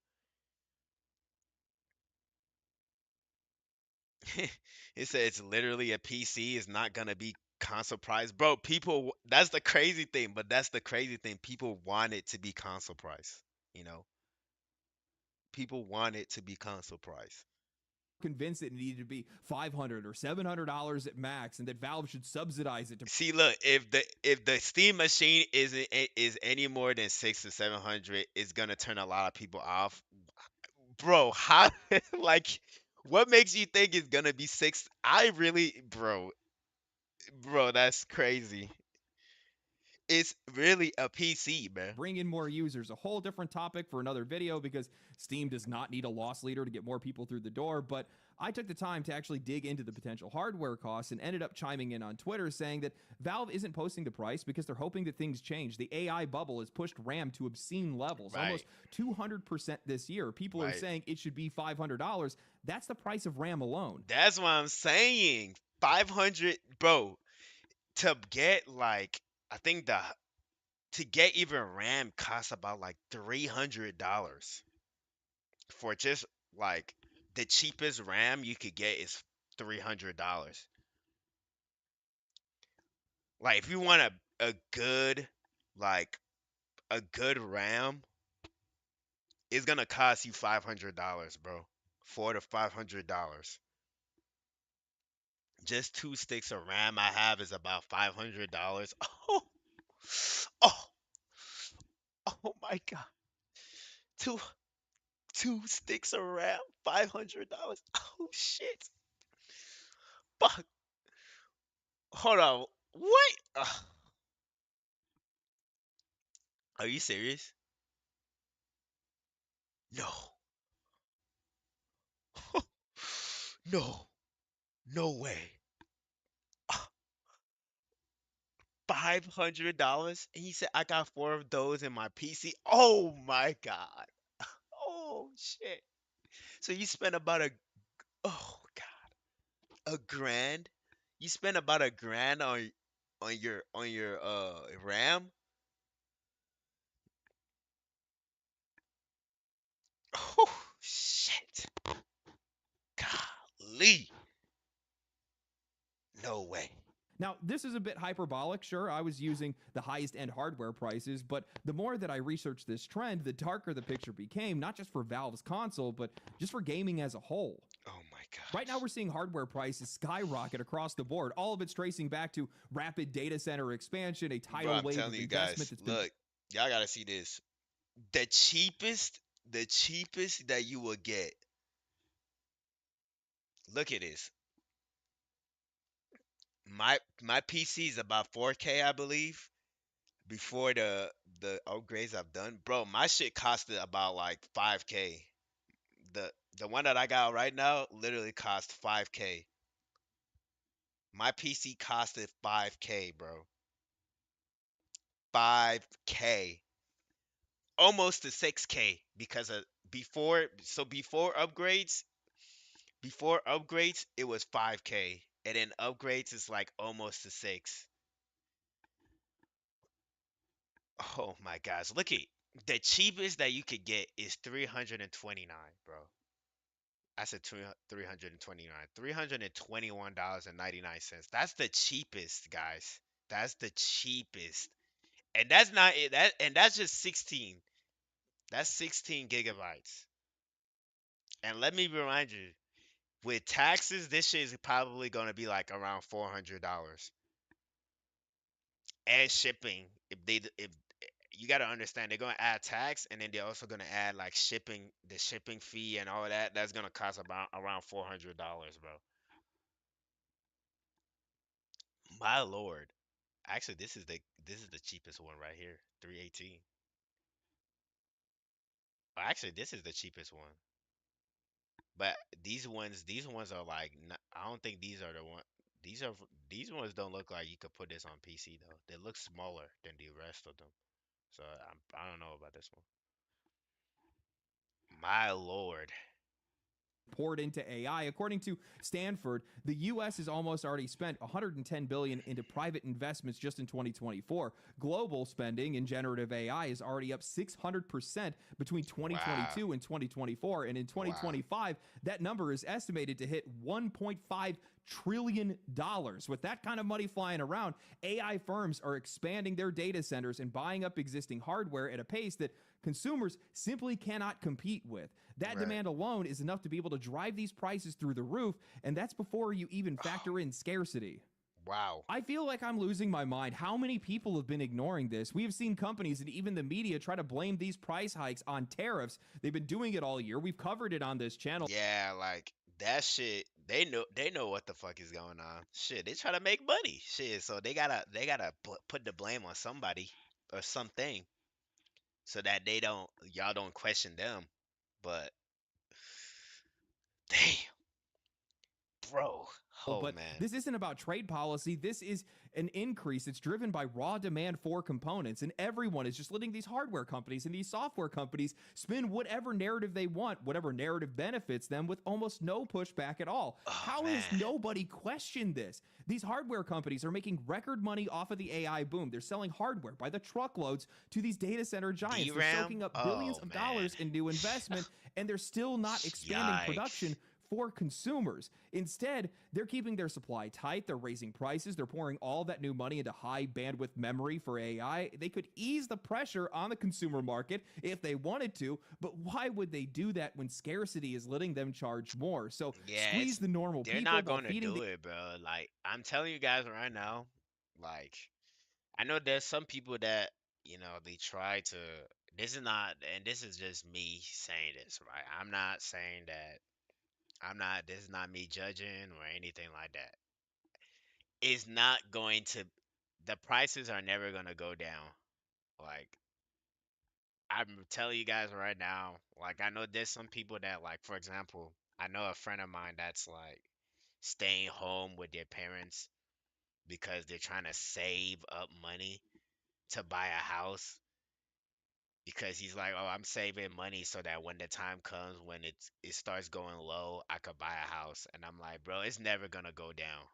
It said it's literally a PC. It's not gonna be console price, bro. That's the crazy thing, but that's the crazy thing. People want it to be console price. You know, people want it to be console price. convinced it needed to be $500 or $700 at max, and that Valve should subsidize it to See, look, if the Steam machine is any more than 600 to 700, it's gonna turn a lot of people off, bro. How like What makes you think it's gonna be six? I really, bro, that's crazy. It's really a PC, man. Bring in more users, a whole different topic for another video, because Steam does not need a loss leader to get more people through the door. But I took the time to actually dig into the potential hardware costs and ended up chiming in on Twitter saying that Valve isn't posting the price because they're hoping that things change. The AI bubble has pushed RAM to obscene levels, Right, almost 200% this year. People are right. saying it should be $500. That's the price of RAM alone. That's what I'm saying. 500, bro, to get like, I think to get even RAM costs about like $300 for just like the cheapest RAM you could get is $300. Like if you want a good like a good RAM, it's gonna cost you $500, bro. $400 to $500. Just two sticks of RAM I have is about $500. Oh, oh, oh my God. Two two sticks of RAM, $500. Oh shit. Fuck. Hold on. What? Are you serious? No. No. No way. $500? And he said I got four of those in my PC. Oh my God. Oh shit. So you spent about oh God, a grand? You spent about a grand on your RAM? Oh shit. Golly. No way. Now, this is a bit hyperbolic. Sure, I was using the highest end hardware prices, but the more that I researched this trend, the darker the picture became, not just for Valve's console, but just for gaming as a whole. Oh my Right now, gosh. we're seeing hardware prices skyrocket across the board. All of it's tracing back to rapid data center expansion, a Bro, tidal I'm wave telling of you investment guys, that's been. look, y'all gotta see this. The cheapest that you will get. Look at this. My PC is about 4K, I believe, before the upgrades I've done. Bro, my shit costed about like 5K. The one that I got right now literally cost 5K. My PC costed 5K, bro. 5K. Almost to 6K because of before upgrades it was 5K, and then upgrades is like almost to 6. Oh my gosh, look at the cheapest that you could get is 329, bro. I said 329. $321.99. That's the cheapest, guys. That's the cheapest. And that's not it. That's just 16. That's 16 gigabytes. And let me remind you, with taxes, this shit is probably gonna be like around $400 and shipping. If you gotta understand, they're gonna add tax, and then they're also gonna add like shipping, the shipping fee and all that. That's gonna cost about around $400, bro. My lord. Actually, this is the cheapest one right here, 318. Actually, this is the cheapest one. But these ones are like, I don't think these are the one. These are these ones don't look like you could put this on PC though. They look smaller than the rest of them. So I don't know about this one. My lord. Poured into AI. According to Stanford, the US has almost already spent 110 billion into private investments just in 2024. Global spending in generative AI is already up 600% between Wow. 2022 and 2024, and in Wow. 2025 that number is estimated to hit 1.5 trillion dollars. With that kind of money flying around, AI firms are expanding their data centers and buying up existing hardware at a pace that consumers simply cannot compete with. That Right. demand alone is enough to be able to drive these prices through the roof, and that's before you even factor in scarcity. Wow. I feel like I'm losing my mind. How many people have been ignoring this? We have seen companies and even the media try to blame these price hikes on tariffs. They've been doing it all year. We've covered it on this channel. Yeah, like that shit, they know what the fuck is going on. Shit, they try to make money. Shit, so they gotta put the blame on somebody or something so that y'all don't question them. But damn, bro. Oh But man. this isn't about trade policy. This is an increase. It's driven by raw demand for components. And everyone is just letting these hardware companies and these software companies spin whatever narrative they want, whatever narrative benefits them, with almost no pushback at all. Oh How has man. nobody questioned this? These hardware companies are making record money off of the AI boom. They're selling hardware by the truckloads to these data center giants. They're DRAM? soaking up billions Oh of man. dollars in new investment, and they're still not expanding production Yikes. for consumers. Instead, they're keeping their supply tight. They're raising prices. They're pouring all that new money into high bandwidth memory for AI. They could ease the pressure on the consumer market if they wanted to, but why would they do that when scarcity is letting them charge more? So Yeah, squeeze the normal they're people not while gonna feeding do the it, bro. Like I'm telling you guys right now, like I know there's some people that, they try to this is not and this is just me saying this, right? I'm not saying that this is not me judging or anything like that. It's not going to the prices are never gonna go down. Like I'm telling you guys right now, like I know there's some people that like for example, I know a friend of mine that's like staying home with their parents because they're trying to save up money to buy a house because he's like, "Oh, I'm saving money so that when the time comes when it starts going low, I could buy a house." And I'm like, "Bro, it's never going to go down."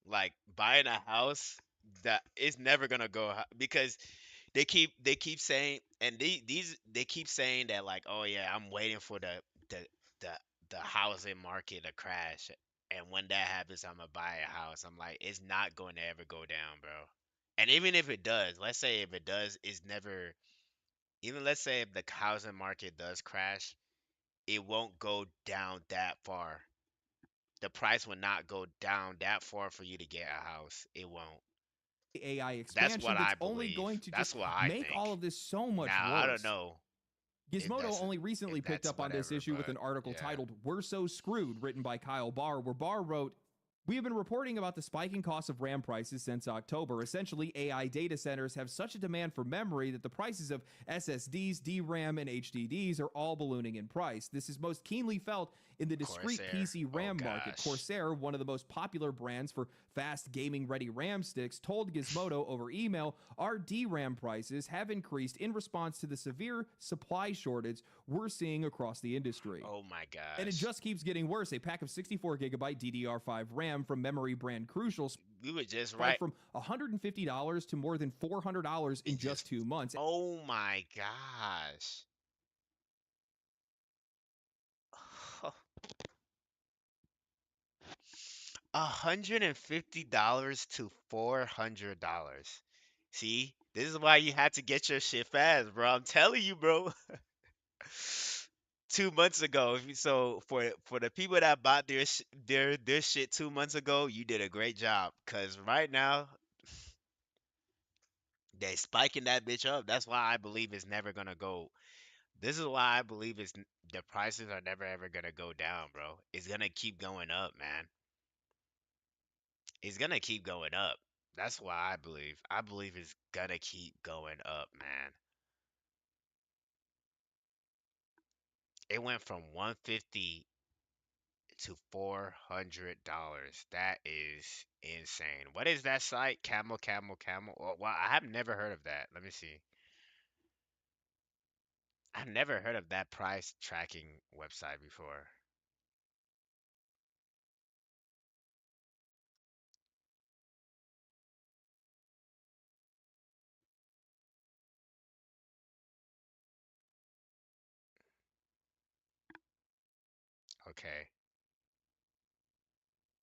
Like buying a house that is never going to because they keep saying and they keep saying that like, "Oh yeah, I'm waiting for the the the housing market to crash." And when that happens, I'm gonna buy a house. I'm like, it's not going to ever go down, bro. And even if it does, let's say if it does, it's never, even let's say if the housing market does crash, it won't go down that far. The price will not go down that far for you to get a house. It won't. AI That's expansion what that's I only believe. going to just That's what I make all think. of this so much Now, I don't worse. know if Gizmodo that's only recently if picked that's up on this whatever, issue with but an article yeah. titled We're So Screwed, written by Kyle Barr, where Barr wrote, "We have been reporting about the spiking cost of RAM prices since October. Essentially, AI data centers have such a demand for memory that the prices of SSDs, DRAM, and HDDs are all ballooning in price. This is most keenly felt in the discrete Corsair. PC Oh RAM market. gosh. Corsair, one of the most popular brands for fast gaming ready RAM sticks, told Gizmodo over email our DRAM prices have increased in response to the severe supply shortage we're seeing across the industry. Oh my And it gosh. just keeps getting worse. A pack of 64 gigabyte DDR5 RAM from memory brand Crucial We were just spiked right. from $150 to more than $400 in It just just 2 months. oh my gosh. $150 to $400. See, this is why you had to get your shit fast, bro. I'm telling you, bro. 2 months ago. So for the people that bought their shit 2 months ago, you did a great job. Cause right now they spiking that bitch up. That's why I believe it's never gonna go. This is why I believe the prices are never ever gonna go down, bro. It's gonna keep going up, man. It's gonna keep going up. That's why I believe. I believe it's gonna keep going up, man. It went from 150 to $400. That is insane. What is that site? Camel, camel, camel. Well, I have never heard of that. Let me see. I've never heard of that price tracking website before. Okay.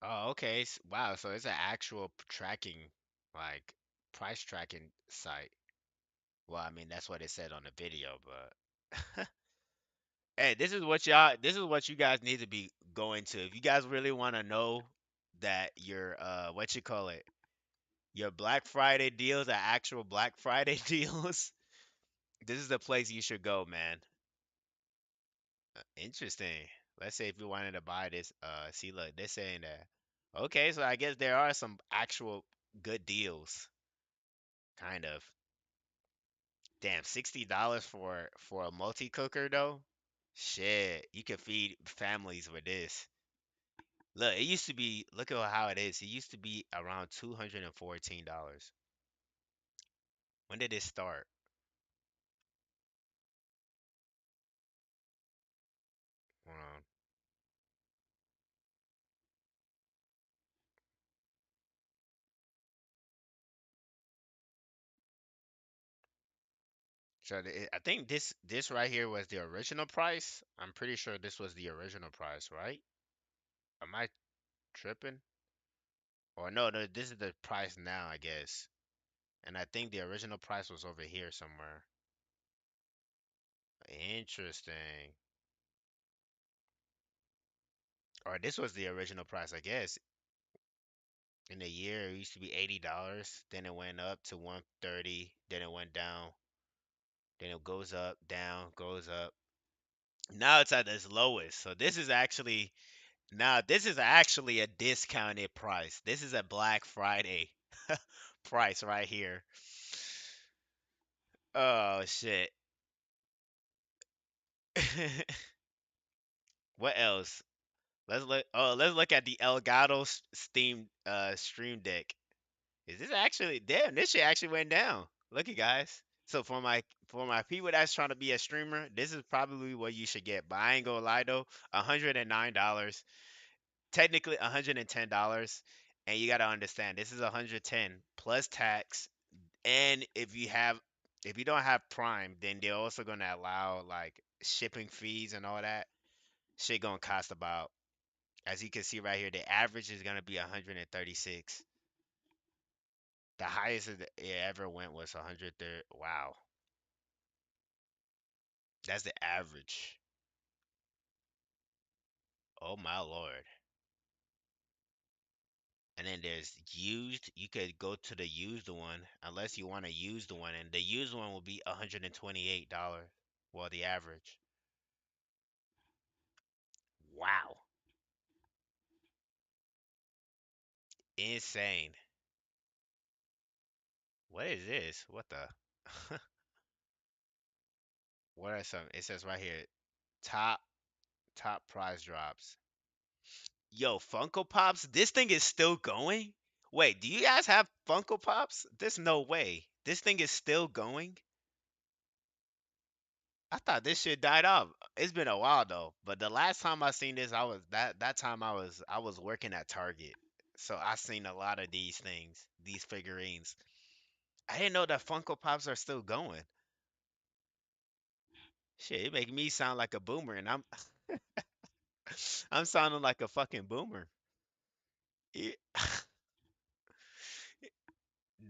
Oh, okay. Wow. So it's an actual tracking, like price tracking site. Well, I mean, that's what it said on the video, but hey, this is what you guys need to be going to. If you guys really want to know that your what you call it, your Black Friday deals are actual Black Friday deals, this is the place you should go, man. Interesting. Let's say if you wanted to buy this, see, look, they're saying that. Okay, so I guess there are some actual good deals, kind of. Damn, $60 for a multi cooker though. Shit, you can feed families with this. Look, it used to be. Look at how it is. It used to be around $214. When did it start? Hold on. So I think this right here was the original price. I'm pretty sure this was the original price, right? Am I tripping? Or no, no, this is the price now, I guess. And I think the original price was over here somewhere. Interesting. Or this was the original price, I guess. In a year, it used to be $80. Then it went up to 130. Then it went down. Then it goes up, down, goes up. Now it's at its lowest. So this is actually a discounted price. This is a Black Friday price right here. Oh shit. What else? Let's look at the Elgato Steam Stream Deck. Is this actually damn? This shit actually went down. Look at guys. So for my people that's trying to be a streamer, this is probably what you should get. But I ain't gonna lie though, $109, technically $110, and you gotta understand this is 110 plus tax. And if you don't have Prime, then they're also gonna allow like shipping fees and all that. Shit gonna cost about, as you can see right here, the average is gonna be 136. The highest it ever went was 130. Wow, that's the average. Oh my lord. And then there's used. You could go to the used one unless you want to use the one, and the used one will be $128. Well, the average. Wow, insane. What is this? What the? What are some? It says right here, top top prize drops. Yo, Funko Pops, this thing is still going? Wait, do you guys have Funko Pops? There's no way. This thing is still going? I thought this shit died off. It's been a while though. But the last time I seen this, I was that time I was working at Target. So I seen a lot of these things, these figurines. I didn't know that Funko Pops are still going. Shit, it make me sound like a boomer, and I'm sounding like a fucking boomer. Yeah.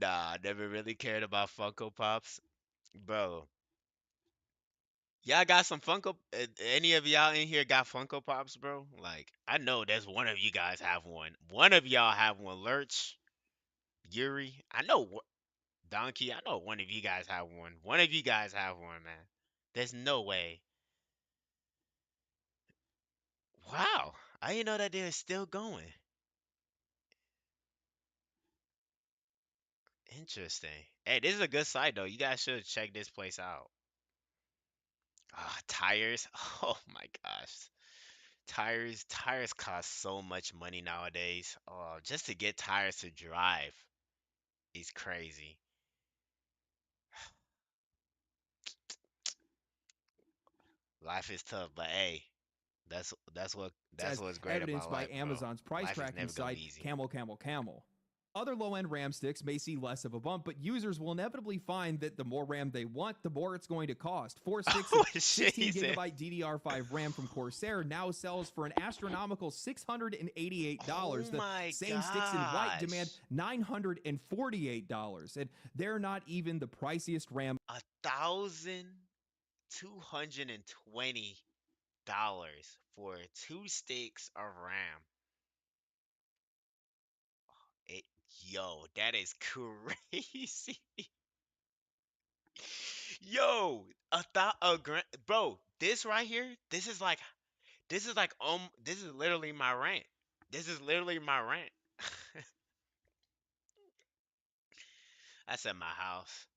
Nah, I never really cared about Funko Pops. Bro, y'all got some Funko? Any of y'all in here got Funko Pops, bro? Like, I know there's one of you guys have one. One of y'all have one. Lurch, Yuri. I know Donkey. I know one of you guys have one. One of you guys have one, man. There's no way. Wow, I didn't know that they're still going. Interesting. Hey, this is a good site though. You guys should check this place out. Ah, tires. Oh my gosh. Tires cost so much money nowadays. Oh, just to get tires to drive is crazy. Life is tough, but hey, that's As what's great about evidenced by life, bro. Amazon's price Life is tracking never gonna site be easy. Camel Camel Camel. Other low end RAM sticks may see less of a bump, but users will inevitably find that the more RAM they want, the more it's going to cost. Four sticks Oh of shit, 16 he said. gigabyte DDR5 RAM from Corsair now sells for an astronomical $688. Oh The my same sticks in white demand gosh. $948, and they're not even the priciest RAM. $1,220 for two sticks of RAM. It, yo, that is crazy. Yo, a grand, bro. this right here, this is literally my rent. This is literally my rent. I said my house,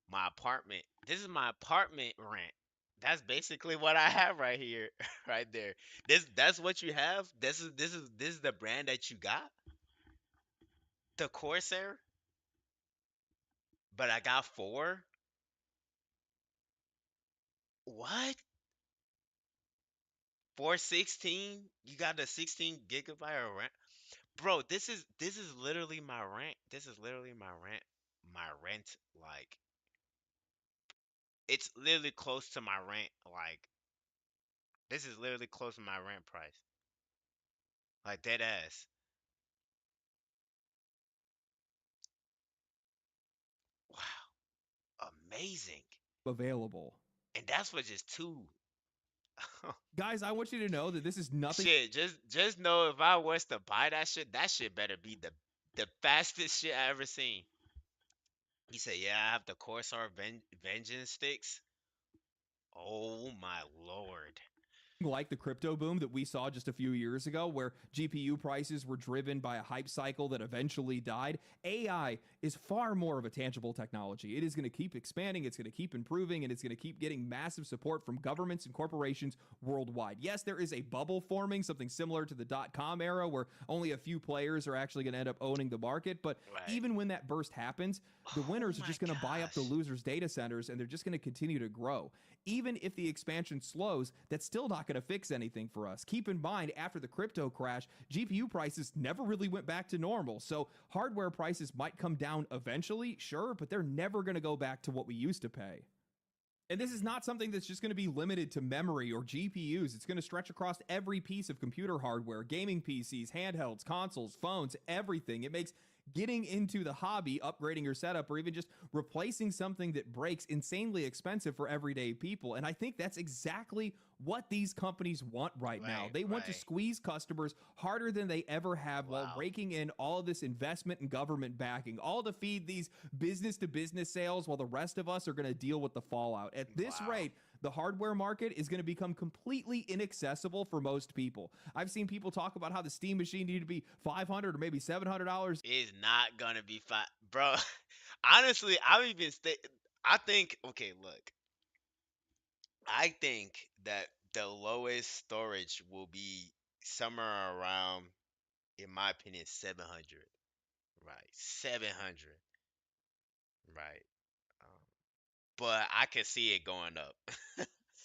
my apartment. This is my apartment rent. That's basically what I have right here, right there. That's what you have. This is the brand that you got, the Corsair. But I got four. What? 416? You got the 16 gigabyte of RAM? Bro, this is literally my rent. This is literally my rent. My rent, like it's literally close to my rent. Like this is literally close to my rent price. Like dead ass. Wow, amazing. Available. And that's for just two. Guys, I want you to know that this is nothing. Shit, just know if I was to buy that shit better be the fastest shit I ever seen. He said, "Yeah, I have the Corsair Vengeance sticks." Oh my lord! Like the crypto boom that we saw just a few years ago, where GPU prices were driven by a hype cycle that eventually died. AI is far more of a tangible technology. It is going to keep expanding, it's going to keep improving, and it's going to keep getting massive support from governments and corporations worldwide. Yes, there is a bubble forming, something similar to the .com era, where only a few players are actually going to end up owning the market. But Right? even when that burst happens, the Oh winners are my just going to buy up the gosh! losers' data centers, and they're just going to continue to grow. Even if the expansion slows, that's still not going to fix anything for us. Keep in mind, after the crypto crash, GPU prices never really went back to normal. So hardware prices might come down eventually, sure, but they're never going to go back to what we used to pay. And this is Mhm. not something that's just going to be limited to memory or GPUs. It's going to stretch across every piece of computer hardware, gaming PCs, handhelds, consoles, phones, everything. It makes getting into the hobby, upgrading your setup, or even just replacing something that breaks insanely expensive for everyday people. And I think that's exactly what these companies want right now. Right, They want to right. squeeze customers harder than they ever have while Wow. raking in all of this investment and government backing, all to feed these business to business sales while the rest of us are going to deal with the fallout. At this Wow. rate, the hardware market is going to become completely inaccessible for most people. I've seen people talk about how the Steam machine needed to be $500 or maybe $700. It's not gonna be fine, bro. Honestly, I don't even stay. I think. Okay, look. I think that the lowest storage will be somewhere around, in my opinion, 700. Right, 700. Right. Um, but I can see it going up.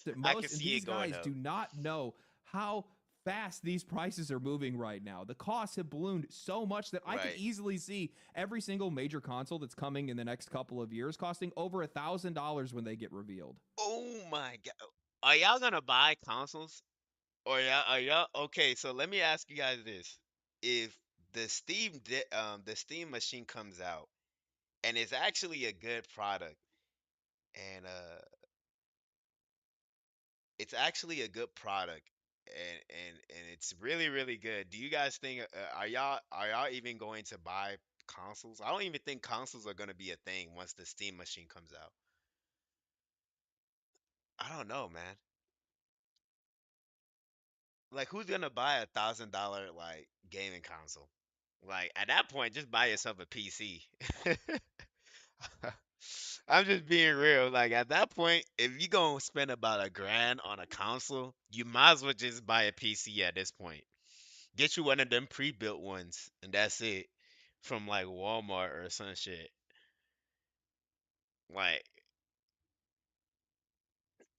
That I can most, and see it these going guys up. do not know how fast these prices are moving right now. The costs have ballooned so much that I could Right. easily see every single major console that's coming in the next couple of years costing over $1,000 when they get revealed. Oh my God. Are y'all gonna buy consoles? Or y'all are y'all okay, so let me ask you guys this. If the Steam machine comes out and it's actually a good product and it's actually a good product and it's really really good. Do you guys think are y'all even going to buy consoles? I don't even think consoles are going to be a thing once the Steam machine comes out. I don't know, man. Like who's going to buy $1,000 like gaming console? Like at that point just buy yourself a PC. I'm just being real. Like at that point, if you gonna spend about a grand on a console, you might as well just buy a PC at this point. Get you one of them pre-built ones, and that's it. From like Walmart or some shit. Like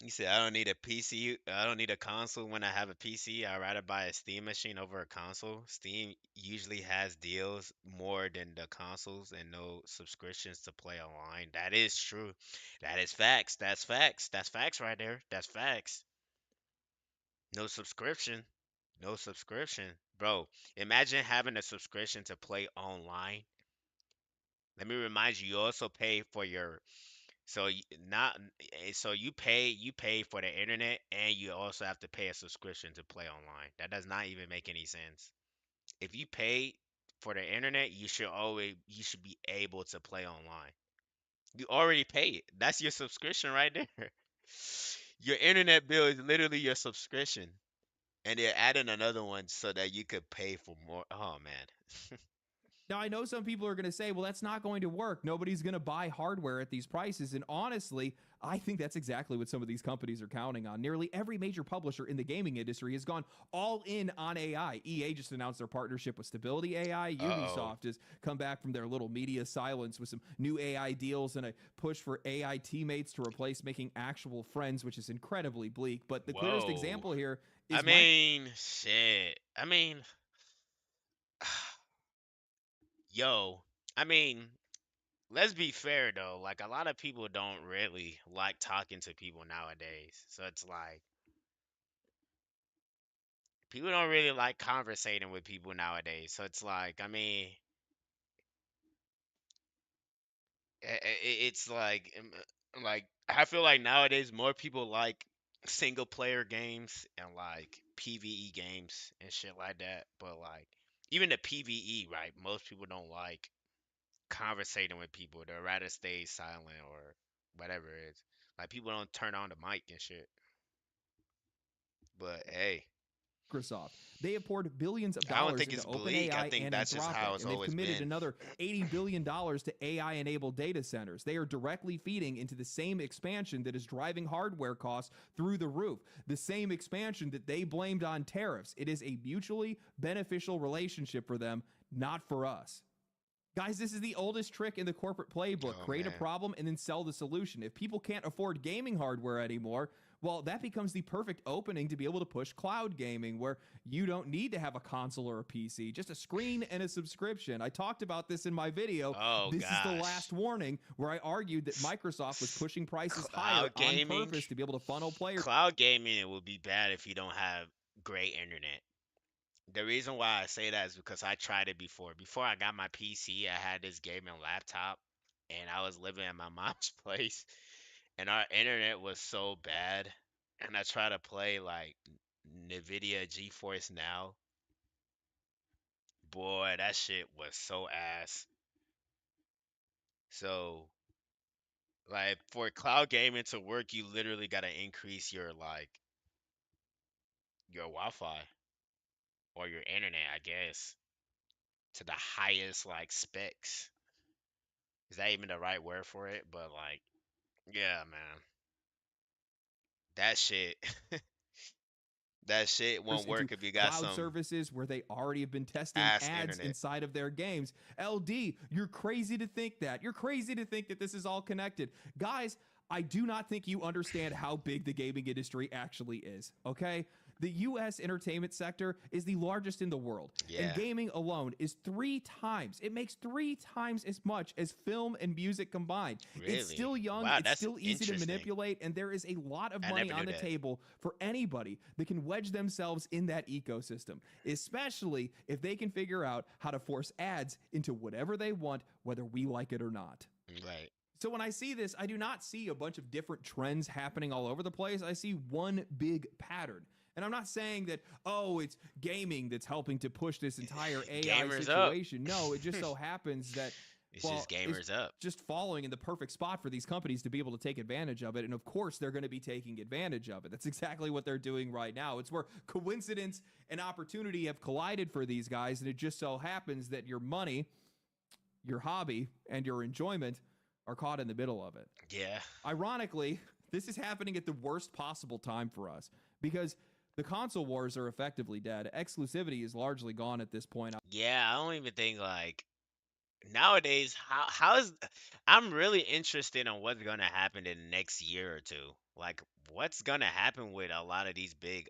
you said, I don't need a PC. I don't need a console when I have a PC. I'd rather buy a Steam machine over a console. Steam usually has deals more than the consoles and no subscriptions to play online. That is true. That is facts. That's facts. That's facts right there. That's facts. No subscription. No subscription. Bro, imagine having a subscription to play online. Let me remind you, you also pay for your so not so you pay for the internet and you also have to pay a subscription to play online. That does not even make any sense. If you pay for the internet, you should be able to play online. You already pay it. That's your subscription right there. Your internet bill is literally your subscription, and they're adding another one so that you could pay for more. Oh man. Now, I know some people are going to say, well, that's not going to work. Nobody's going to buy hardware at these prices. And honestly, I think that's exactly what some of these companies are counting on. Nearly every major publisher in the gaming industry has gone all in on AI. EA just announced their partnership with Stability AI. Uh-oh. Ubisoft has come back from their little media silence with some new AI deals and a push for AI teammates to replace making actual friends, which is incredibly bleak. But the clearest Whoa. example here I is Microsoft. mean, shit. I mean, yo. I mean, let's be fair though. Like a lot of people don't really like talking to people nowadays. So it's like people don't really like conversating with people nowadays. So it's like, I mean, it's like I feel like nowadays more people like single player games and like PvE games and shit like that. But like even the PvE, right? Most people don't like conversating with people. They'd rather stay silent or whatever it is. Like people don't turn on the mic and shit. But hey, Microsoft. They have poured billions of I don't dollars think into it's bleak. I OpenAI think and that's just how Anthropic, it's and they've always committed been. another $80 billion to AI enabled data centers. They are directly feeding into the same expansion that is driving hardware costs through the roof, the same expansion that they blamed on tariffs. It is a mutually beneficial relationship for them, not for us. Guys, this is the oldest trick in the corporate playbook. Oh Create a man. problem and then sell the solution. If people can't afford gaming hardware anymore, well, that becomes the perfect opening to be able to push cloud gaming where you don't need to have a console or a PC, just a screen and a subscription. I talked about this in my video. Oh This is the last gosh. warning where I argued that Microsoft was pushing prices higher Cloud on gaming. purpose to be able to funnel players. Cloud gaming it would be bad if you don't have great internet. The reason why I say that is because I tried it before. Before I got my PC, I had this gaming laptop and I was living at my mom's place and our internet was so bad and I tried to play like Nvidia GeForce Now. Boy, that shit was so ass. So, like for cloud gaming to work, you literally got to increase your like your Wi-Fi or your internet, I guess, to the highest like specs. Is that even the right word for it? But like, yeah, man, that shit, that shit won't Into work if you got cloud some services where they already have been testing ass ads internet. inside of their games. LD, you're crazy to think that. You're crazy to think that this is all connected. Guys, I do not think you understand how big the gaming industry actually is, okay? The US entertainment sector is the largest in the world, and Yeah, gaming alone is 3 times. It makes 3 times as much as film and music combined. It's really? still young, Wow, it's that's still easy to interesting. manipulate, and there is a lot of I money never on knew the that. table for anybody that can wedge themselves in that ecosystem, especially if they can figure out how to force ads into whatever they want, whether we like it or not. Right. So when I see this, I do not see a bunch of different trends happening all over the place. I see one big pattern. And I'm not saying that, oh, it's gaming that's helping to push this entire AI Gamers up. situation. No, it just so happens that, It's just well, it's gamers up. just falling in the perfect spot for these companies to be able to take advantage of it. And of course, they're going to be taking advantage of it. That's exactly what they're doing right now. It's where coincidence and opportunity have collided for these guys. And it just so happens that your money, your hobby, and your enjoyment are caught in the middle of it. Yeah. Ironically, this is happening at the worst possible time for us because the console wars are effectively dead. Exclusivity is largely gone at this point. Yeah, I don't even think like nowadays how's I'm really interested in what's gonna happen in the next year or two. Like what's gonna happen with a lot of these big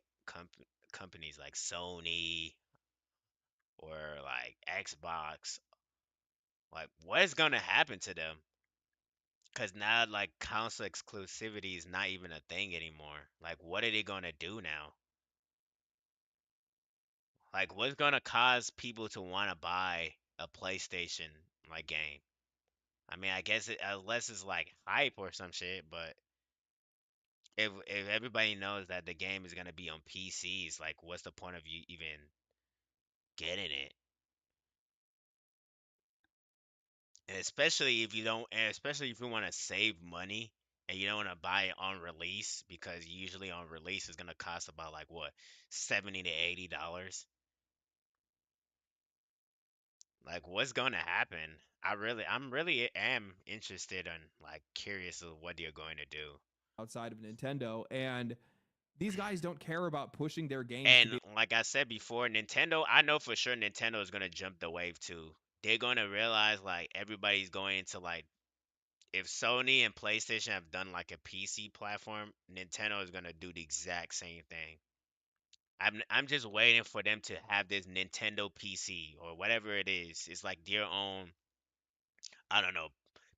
companies like Sony or like Xbox. Like what is gonna happen to them? Cause now like console exclusivity is not even a thing anymore. Like what are they gonna do now? Like what's gonna cause people to wanna buy a PlayStation like game? I mean, I guess unless it's like hype or some shit, but if everybody knows that the game is gonna be on PCs, like what's the point of you even getting it? And especially if you don't, and especially if you want to save money and you don't want to buy it on release because usually on release it's gonna cost about like what, $70 to $80. Like what's gonna happen? I'm really am interested and like curious of what you're going to do. outside of Nintendo, and these guys don't care about pushing their games to And be like I said before, Nintendo, I know for sure Nintendo is gonna jump the wave too. They're gonna realize like everybody's going into like, if Sony and PlayStation have done like a PC platform, Nintendo is gonna do the exact same thing. I'm just waiting for them to have this Nintendo PC or whatever it is. It's like their own, I don't know,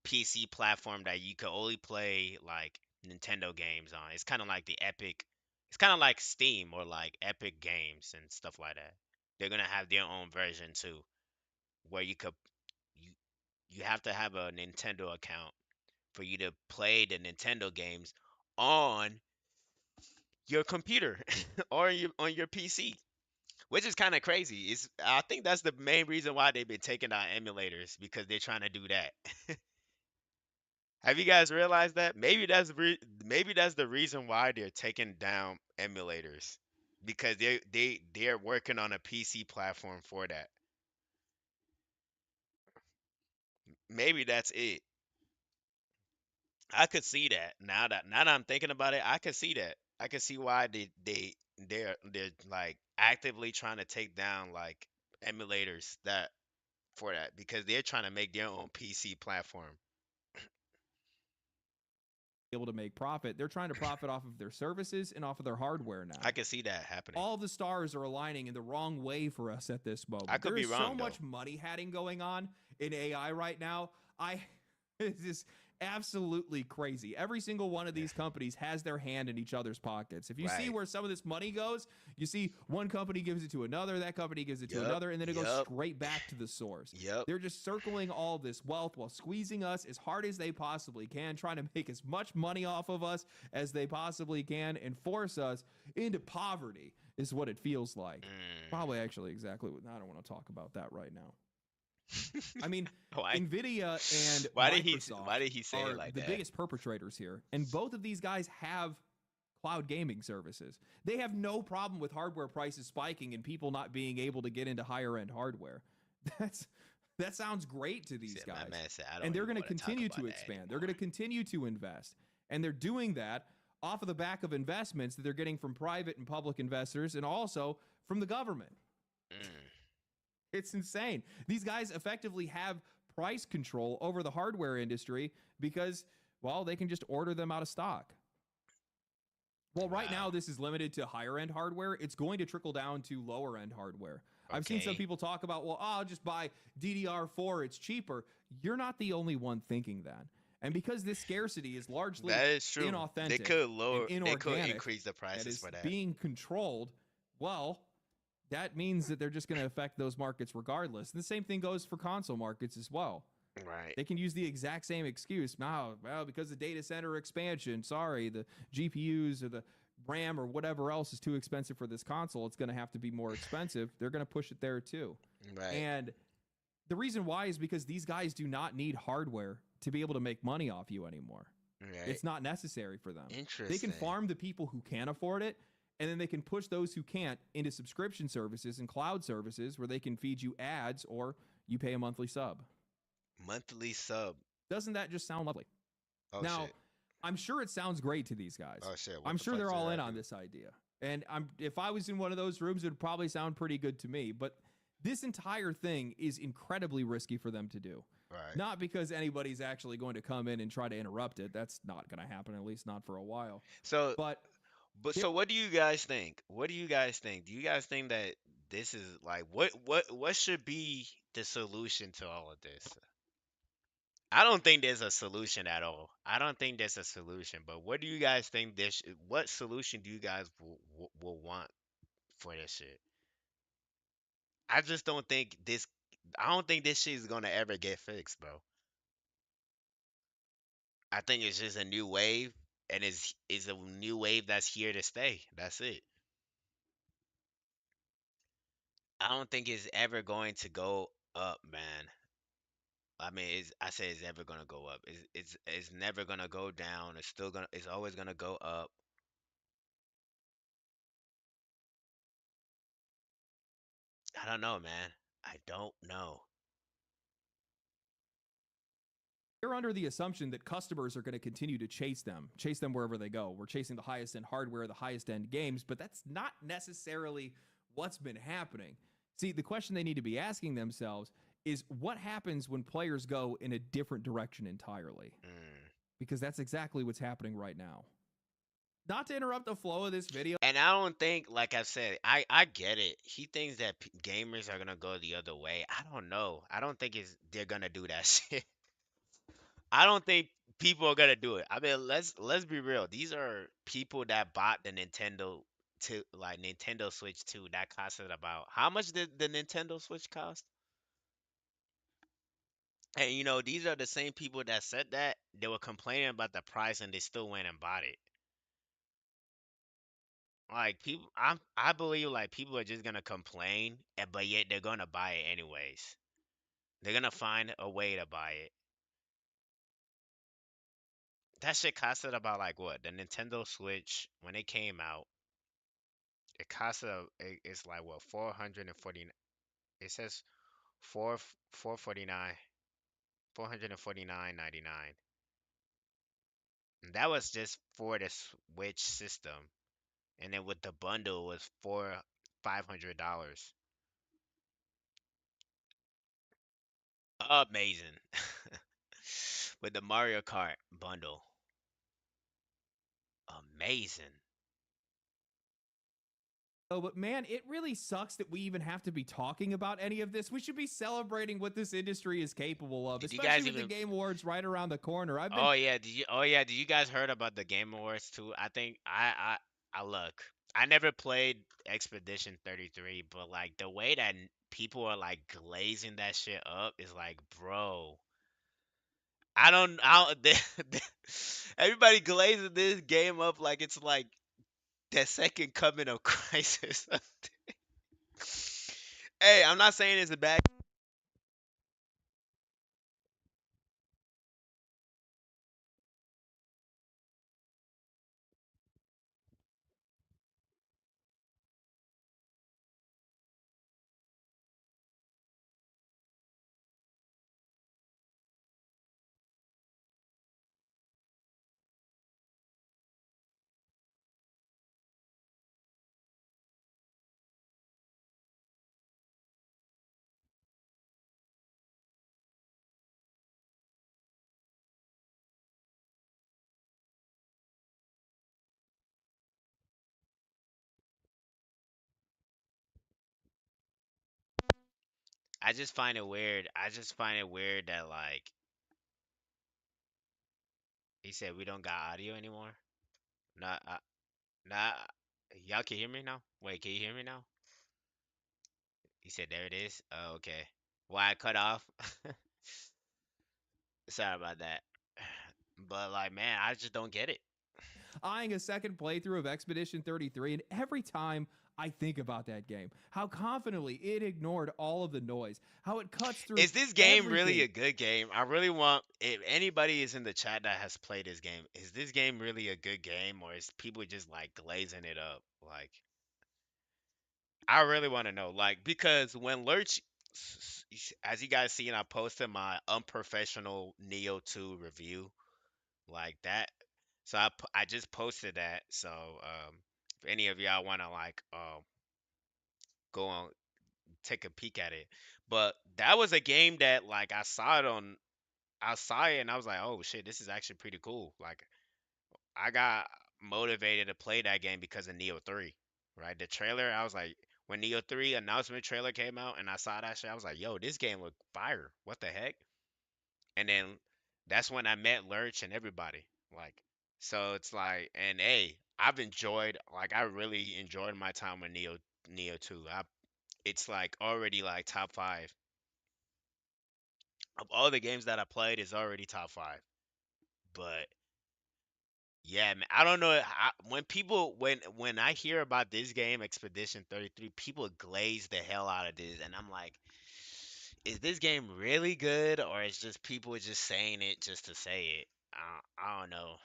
PC platform that you can only play like Nintendo games on. It's kind of like the Epic. It's kind of like Steam or like Epic Games and stuff like that. They're gonna have their own version too, where you you have to have a Nintendo account for you to play the Nintendo games on your computer or on your PC, which is kind of crazy. I think that's the main reason why they've been taking out emulators, because they're trying to do that. Have you guys realized that? Maybe that's the reason why they're taking down emulators, because they're working on a PC platform for that. Maybe that's it. I could see that. Now that I'm thinking about it, I could see that. I could see why they're like actively trying to take down like emulators that for that, because they're trying to make their own PC platform. able to make profit. They're trying to profit off of their services and off of their hardware now. I could see that happening. All the stars are aligning in the wrong way for us at this I moment. could There be is so wrong though. much money hatting going on in AI right now. It's just absolutely crazy. Every single one of Yeah. these companies has their hand in each other's pockets. If you see Right. where some of this money goes, you see one company gives it to another, that company gives it to Yup. another, and then it goes Yup. straight back to the source. Yep. They're just circling all this wealth while squeezing us as hard as they possibly can, trying to make as much money off of us as they possibly can and force us into poverty, is what it feels like. Mm. Probably actually exactly what I don't want to talk about that right now. I mean, Why? Nvidia and Why Microsoft did he say it are like the that? biggest perpetrators here, and both of these guys have cloud gaming services. They have no problem with hardware prices spiking and people not being able to get into higher end hardware. That's that sounds great to these Said my guys. man said I don't And they're even going to want to talk continue about to that expand. They're anymore. going to continue to invest. And they're doing that off of the back of investments that they're getting from private and public investors and also from the government. Mm. It's insane. These guys effectively have price control over the hardware industry because, well, they can just order them out of stock. Well, right now, Wow. this is limited to higher end hardware. It's going to trickle down to lower end hardware. I've seen some Okay. people talk about, well, I'll just buy DDR4, it's cheaper. You're not the only one thinking that. And because this scarcity is largely That is true. inauthentic and They could inorganic, increase the that prices is for that. being controlled, well, that means that they're just going to affect those markets regardless. And the same thing goes for console markets as well. Right. They can use the exact same excuse. No, well, because the data center expansion, sorry, the GPUs or the RAM or whatever else is too expensive for this console. It's going to have to be more expensive. They're going to push it there too. Right. And the reason why is because these guys do not need hardware to be able to make money off you anymore. Right. It's not necessary for them. Interesting. They can farm the people who can afford it, and then they can push those who can't into subscription services and cloud services where they can feed you ads or you pay a monthly sub. Monthly sub. Doesn't that just sound lovely? Oh Now, shit. I'm sure it sounds great to these guys. Oh shit. What I'm the sure fuck they're did all I in on do? this idea. And if I was in one of those rooms, it would probably sound pretty good to me. But this entire thing is incredibly risky for them to do. Right. Not because anybody's actually going to come in and try to interrupt it. That's not going to happen, at least not for a while. So, But so what do you guys think? What do you guys think? Do you guys think that this is like what should be the solution to all of this? I don't think there's a solution at all. I don't think there's a solution. But what do you guys think what solution do you guys will want for this shit? I just don't think this. I don't think this shit is gonna ever get fixed, bro. I think it's just a new wave, and it's a new wave that's here to stay. That's it. I don't think it's ever going to go up, man. I mean, I say it's never gonna go up. It's never gonna go down. It's always gonna go up. I don't know, man. I don't know. You're under the assumption that customers are going to continue to chase them wherever they go. We're chasing the highest end hardware, the highest end games, but that's not necessarily what's been happening. See, the question they need to be asking themselves is what happens when players go in a different direction entirely? Mm. Because that's exactly what's happening right now. Not to interrupt the flow of this video. And I don't think, like I said, I get it. He thinks that gamers are gonna go the other way. I don't know. I don't think they're gonna do that shit. I don't think people are gonna do it. I mean, let's be real. These are people that bought the Nintendo to like Nintendo Switch 2 that costed about how much did the Nintendo Switch cost? And these are the same people that said that they were complaining about the price and they still went and bought it. Like people, I believe like people are just gonna complain, but yet they're gonna buy it anyways. They're gonna find a way to buy it. That shit costed about like what? The Nintendo Switch when it came out, it costed it's like what 440. It says 449, 449.99. And that was just for the Switch system, and then with the bundle was for $500. Amazing. With the Mario Kart bundle. Amazing. Oh, but man, it really sucks that we even have to be talking about any of this. We should be celebrating what this industry is capable of, Did you especially guys with the even Game Awards right around the corner. I've been Oh yeah, did you guys heard about the Game Awards too? I think I look. I never played Expedition 33, but like the way that people are like glazing that shit up is like, bro. I don't everybody glazing this game up like it's like the second coming of Christ or something. Hey, I'm not saying it's a bad. I just find it weird. I just find it weird that like he said we don't got audio anymore. Not not y'all can hear me now? Wait, can you hear me now? He said there it is. Oh, okay. Why I cut off? Sorry about that. But like man, I just don't get it. eyeing a second playthrough of Expedition 33, and every time I think about that game, how confidently it ignored all of the noise, how it cuts through Is this game really everything. a good game? I really want if anybody is in the chat that has played this game, is this game really a good game or is people just like glazing it up? Like I really want to know, like, because when Lurch, as you guys seen, I posted my unprofessional Neo 2 review, like that. So I just posted that. So if any of y'all want to like go on take a peek at it, but that was a game that like I saw it and I was like, oh shit, this is actually pretty cool. Like I got motivated to play that game because of Neo 3, right? The trailer, I was like, when Neo 3 announcement trailer came out and I saw that shit, I was like, yo, this game look fire. What the heck? And then that's when I met Lurch and everybody. Like, so it's like, and hey, I really enjoyed my time with Neo 2. It's like already like top five of all the games that I played. Is already top five. But yeah, man. I don't know. When I hear about this game, Expedition 33, people glaze the hell out of this, and I'm like, is this game really good, or is just people just saying it just to say it? I don't know.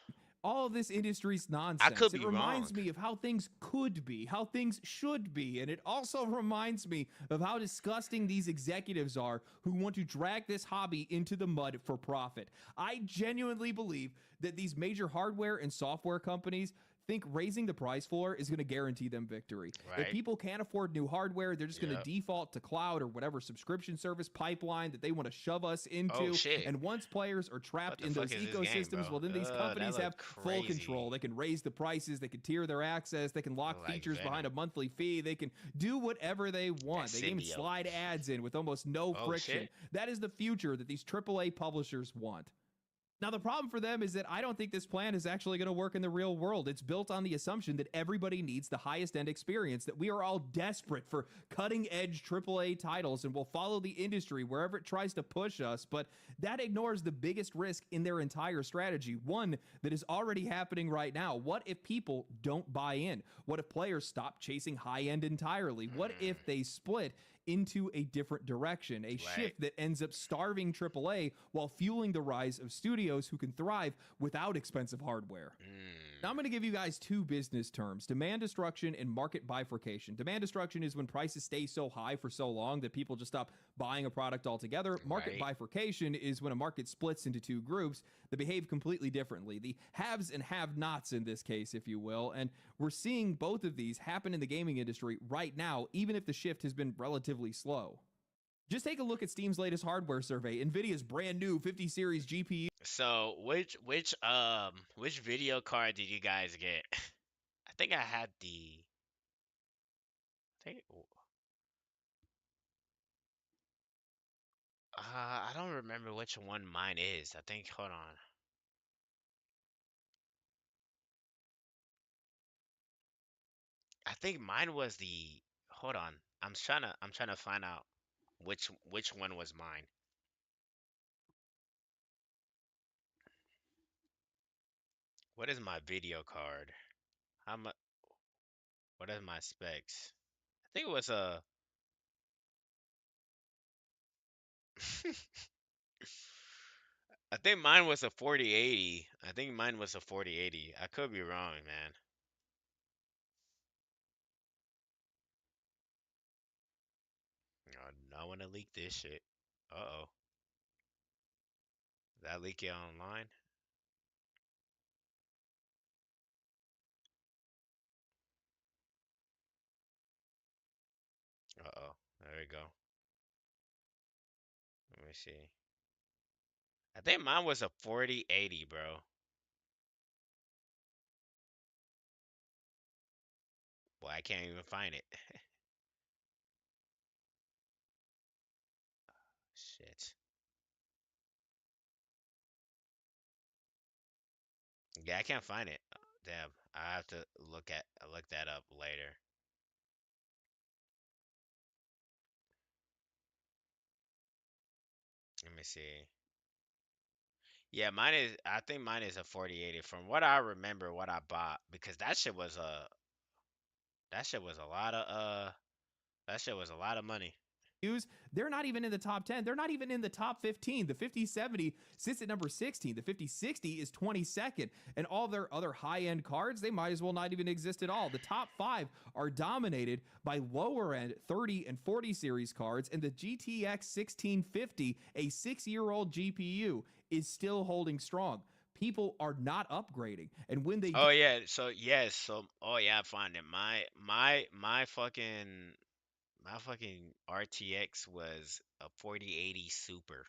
All of this industry's I could nonsense. It be reminds wrong. me of how things could be, how things should be, and it also reminds me of how disgusting these executives are who want to drag this hobby into the mud for profit. I genuinely believe that these major hardware and software companies think raising the price floor is going to guarantee them victory. If Right? people can't afford new hardware, they're just going to Yep. default to cloud or whatever subscription service pipeline that they want to shove us Oh into. shit. And once players are What trapped the in fuck those is this game, ecosystems, bro? well, then these That companies look have full control. crazy. They can raise the prices, they can tier their access, they can lock Look like features behind a Venom. monthly fee, they can do whatever they That want. They can even symbiote. slide ads in with almost no Oh friction. shit. That is the future that these AAA publishers want. Now, the problem for them is that I don't think this plan is actually going to work in the real world. It's built on the assumption that everybody needs the highest end experience, that we are all desperate for cutting edge AAA titles and will follow the industry wherever it tries to push us. But that ignores the biggest risk in their entire strategy, one that is already happening right now. What if people don't buy in? What if players stop chasing high end entirely? What if they split into a different direction, a Right. shift that ends up starving AAA while fueling the rise of studios who can thrive without expensive hardware? Now, I'm going to give you guys two business terms: demand destruction and market bifurcation. Demand destruction is when prices stay so high for so long that people just stop buying a product altogether. Market Right. bifurcation is when a market splits into two groups that behave completely differently. The haves and have nots in this case, if you will. And we're seeing both of these happen in the gaming industry right now, even if the shift has been relatively slow. Just take a look at Steam's latest hardware survey. NVIDIA's brand new 50 series GPU So which video card did you guys get? I think I had the I think I don't remember which one mine is. I think hold on. I think mine was the hold on. I'm trying to find out which one was mine. What is my video card? How much what are my specs? I think it was a I think mine was a 4080. I think mine was a 4080. I could be wrong, man. I want to leak this shit. Uh-oh. Did I leak it online? Uh-oh. There we go. Let me see. I think mine was a 4080, bro. Boy, I can't even find it. Shit. Yeah, I can't find it. Damn. I have to look that up later. Let me see. Yeah, I think mine is a 4080 from what I remember what I bought because that shit was a lot of that shit was a lot of money. they're not even in the top 10. They're not even in the top 15. The 5070 sits at number 16. The 5060 is 22nd. And all their other high end cards, they might as well not even exist at all. The top five are dominated by lower end 30 and 40 series cards. And the GTX 1650, a 6-year-old GPU, is still holding strong. People are not upgrading. And when they Oh yeah, so yes, so oh yeah, I found it. My fucking RTX was a 4080 Super.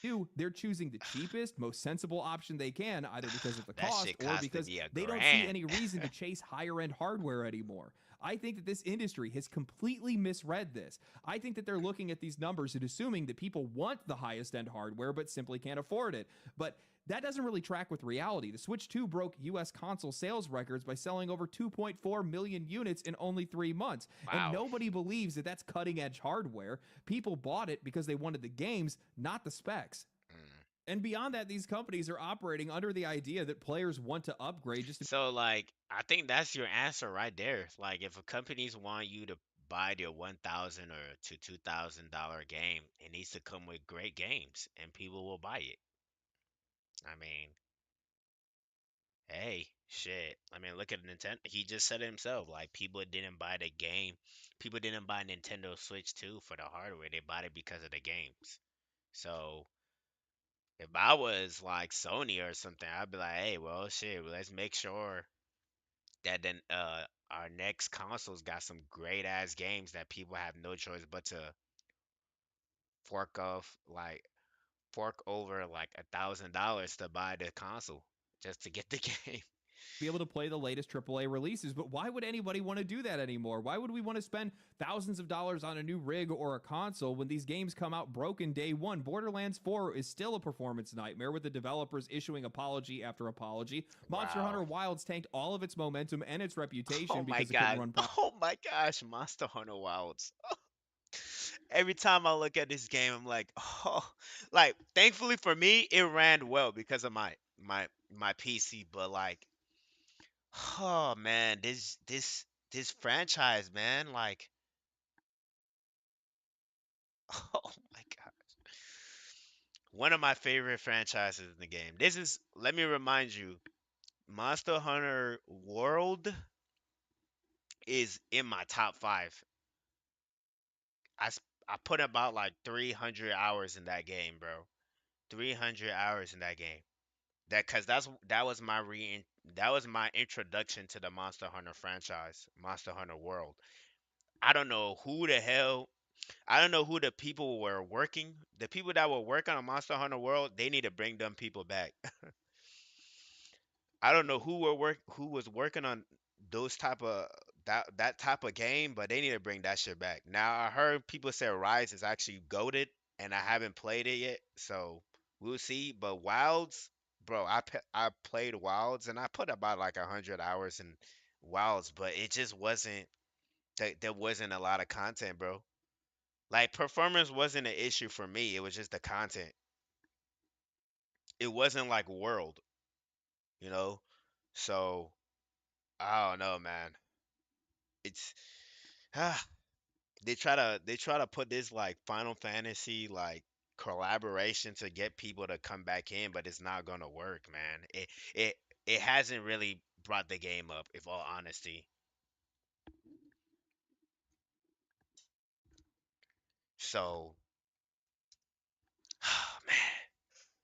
do, they're choosing the cheapest, most sensible option they can, either because of the That cost shit or cost to because be a they don't see grand. any reason to chase higher end hardware anymore. I think that this industry has completely misread this. I think that they're looking at these numbers and assuming that people want the highest end hardware but simply can't afford it. But that doesn't really track with reality. The Switch 2 broke US console sales records by selling over 2.4 million units in only 3 months. And Wow. nobody believes that that's cutting edge hardware. People bought it because they wanted the games, not the specs. Mm. And beyond that, these companies are operating under the idea that players want to upgrade just to So like I think that's your answer right there. Like if a companies want you to buy their $1,000 to $2,000 game, it needs to come with great games, and people will buy it. I mean, hey, shit. I mean, look at Nintendo. He just said it himself. Like, people didn't buy the game. People didn't buy Nintendo Switch 2 for the hardware. They bought it because of the games. So, if I was like Sony or something, I'd be like, hey, well, shit, let's make sure that then our next console's got some great ass games that people have no choice but to fork off like fork over like $1,000 to buy the console just to get the game. Be able to play the latest AAA releases. But why would anybody want to do that anymore? Why would we want to spend thousands of dollars on a new rig or a console when these games come out broken day one? Borderlands 4 is still a performance nightmare with the developers issuing apology after apology. Monster Wow. Hunter Wilds tanked all of its momentum and its Oh reputation my because it couldn't god. run Oh my gosh, Monster Hunter Wilds. Every time I look at this game, I'm like, oh, like thankfully for me, it ran well because of my PC. But like, oh man, this franchise, man, like, oh my god, one of my favorite franchises in the game. This is, let me remind you, Monster Hunter World is in my top five. I put about like 300 hours in that game, bro. 300 hours in that game. That was my introduction to the Monster Hunter franchise, Monster Hunter World. I don't know who the hell I don't know who the people were working. The people that were working on Monster Hunter World, they need to bring them people back. I don't know who was working on those type of that type of game, but they need to bring that shit back. Now I heard people say Rise is actually goaded, and I haven't played it yet, so we'll see. But Wilds, bro, I played Wilds, and I put about like 100 hours in Wilds, but it just wasn't there wasn't a lot of content, bro. Like, performance wasn't an issue for me. It was just the content. It wasn't like World, you know. So I don't know, man. It's they try to put this like Final Fantasy like collaboration to get people to come back in, but it's not gonna work, man. It it hasn't really brought the game up, if all honesty. So, man,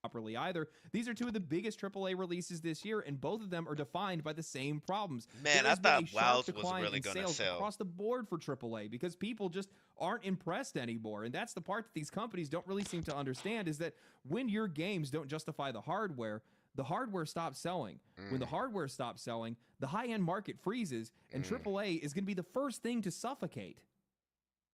properly either. These are two of the biggest AAA releases this year, and both of them are defined by the same problems. man, There I has been a thought sharp WoW's was decline really in gonna sales sell. across the board for AAA because people just aren't impressed anymore. And that's the part that these companies don't really seem to understand is that when your games don't justify the hardware stops selling. When the Mm, hardware stops selling, the high end market freezes, and mm, AAA is going to be the first thing to suffocate.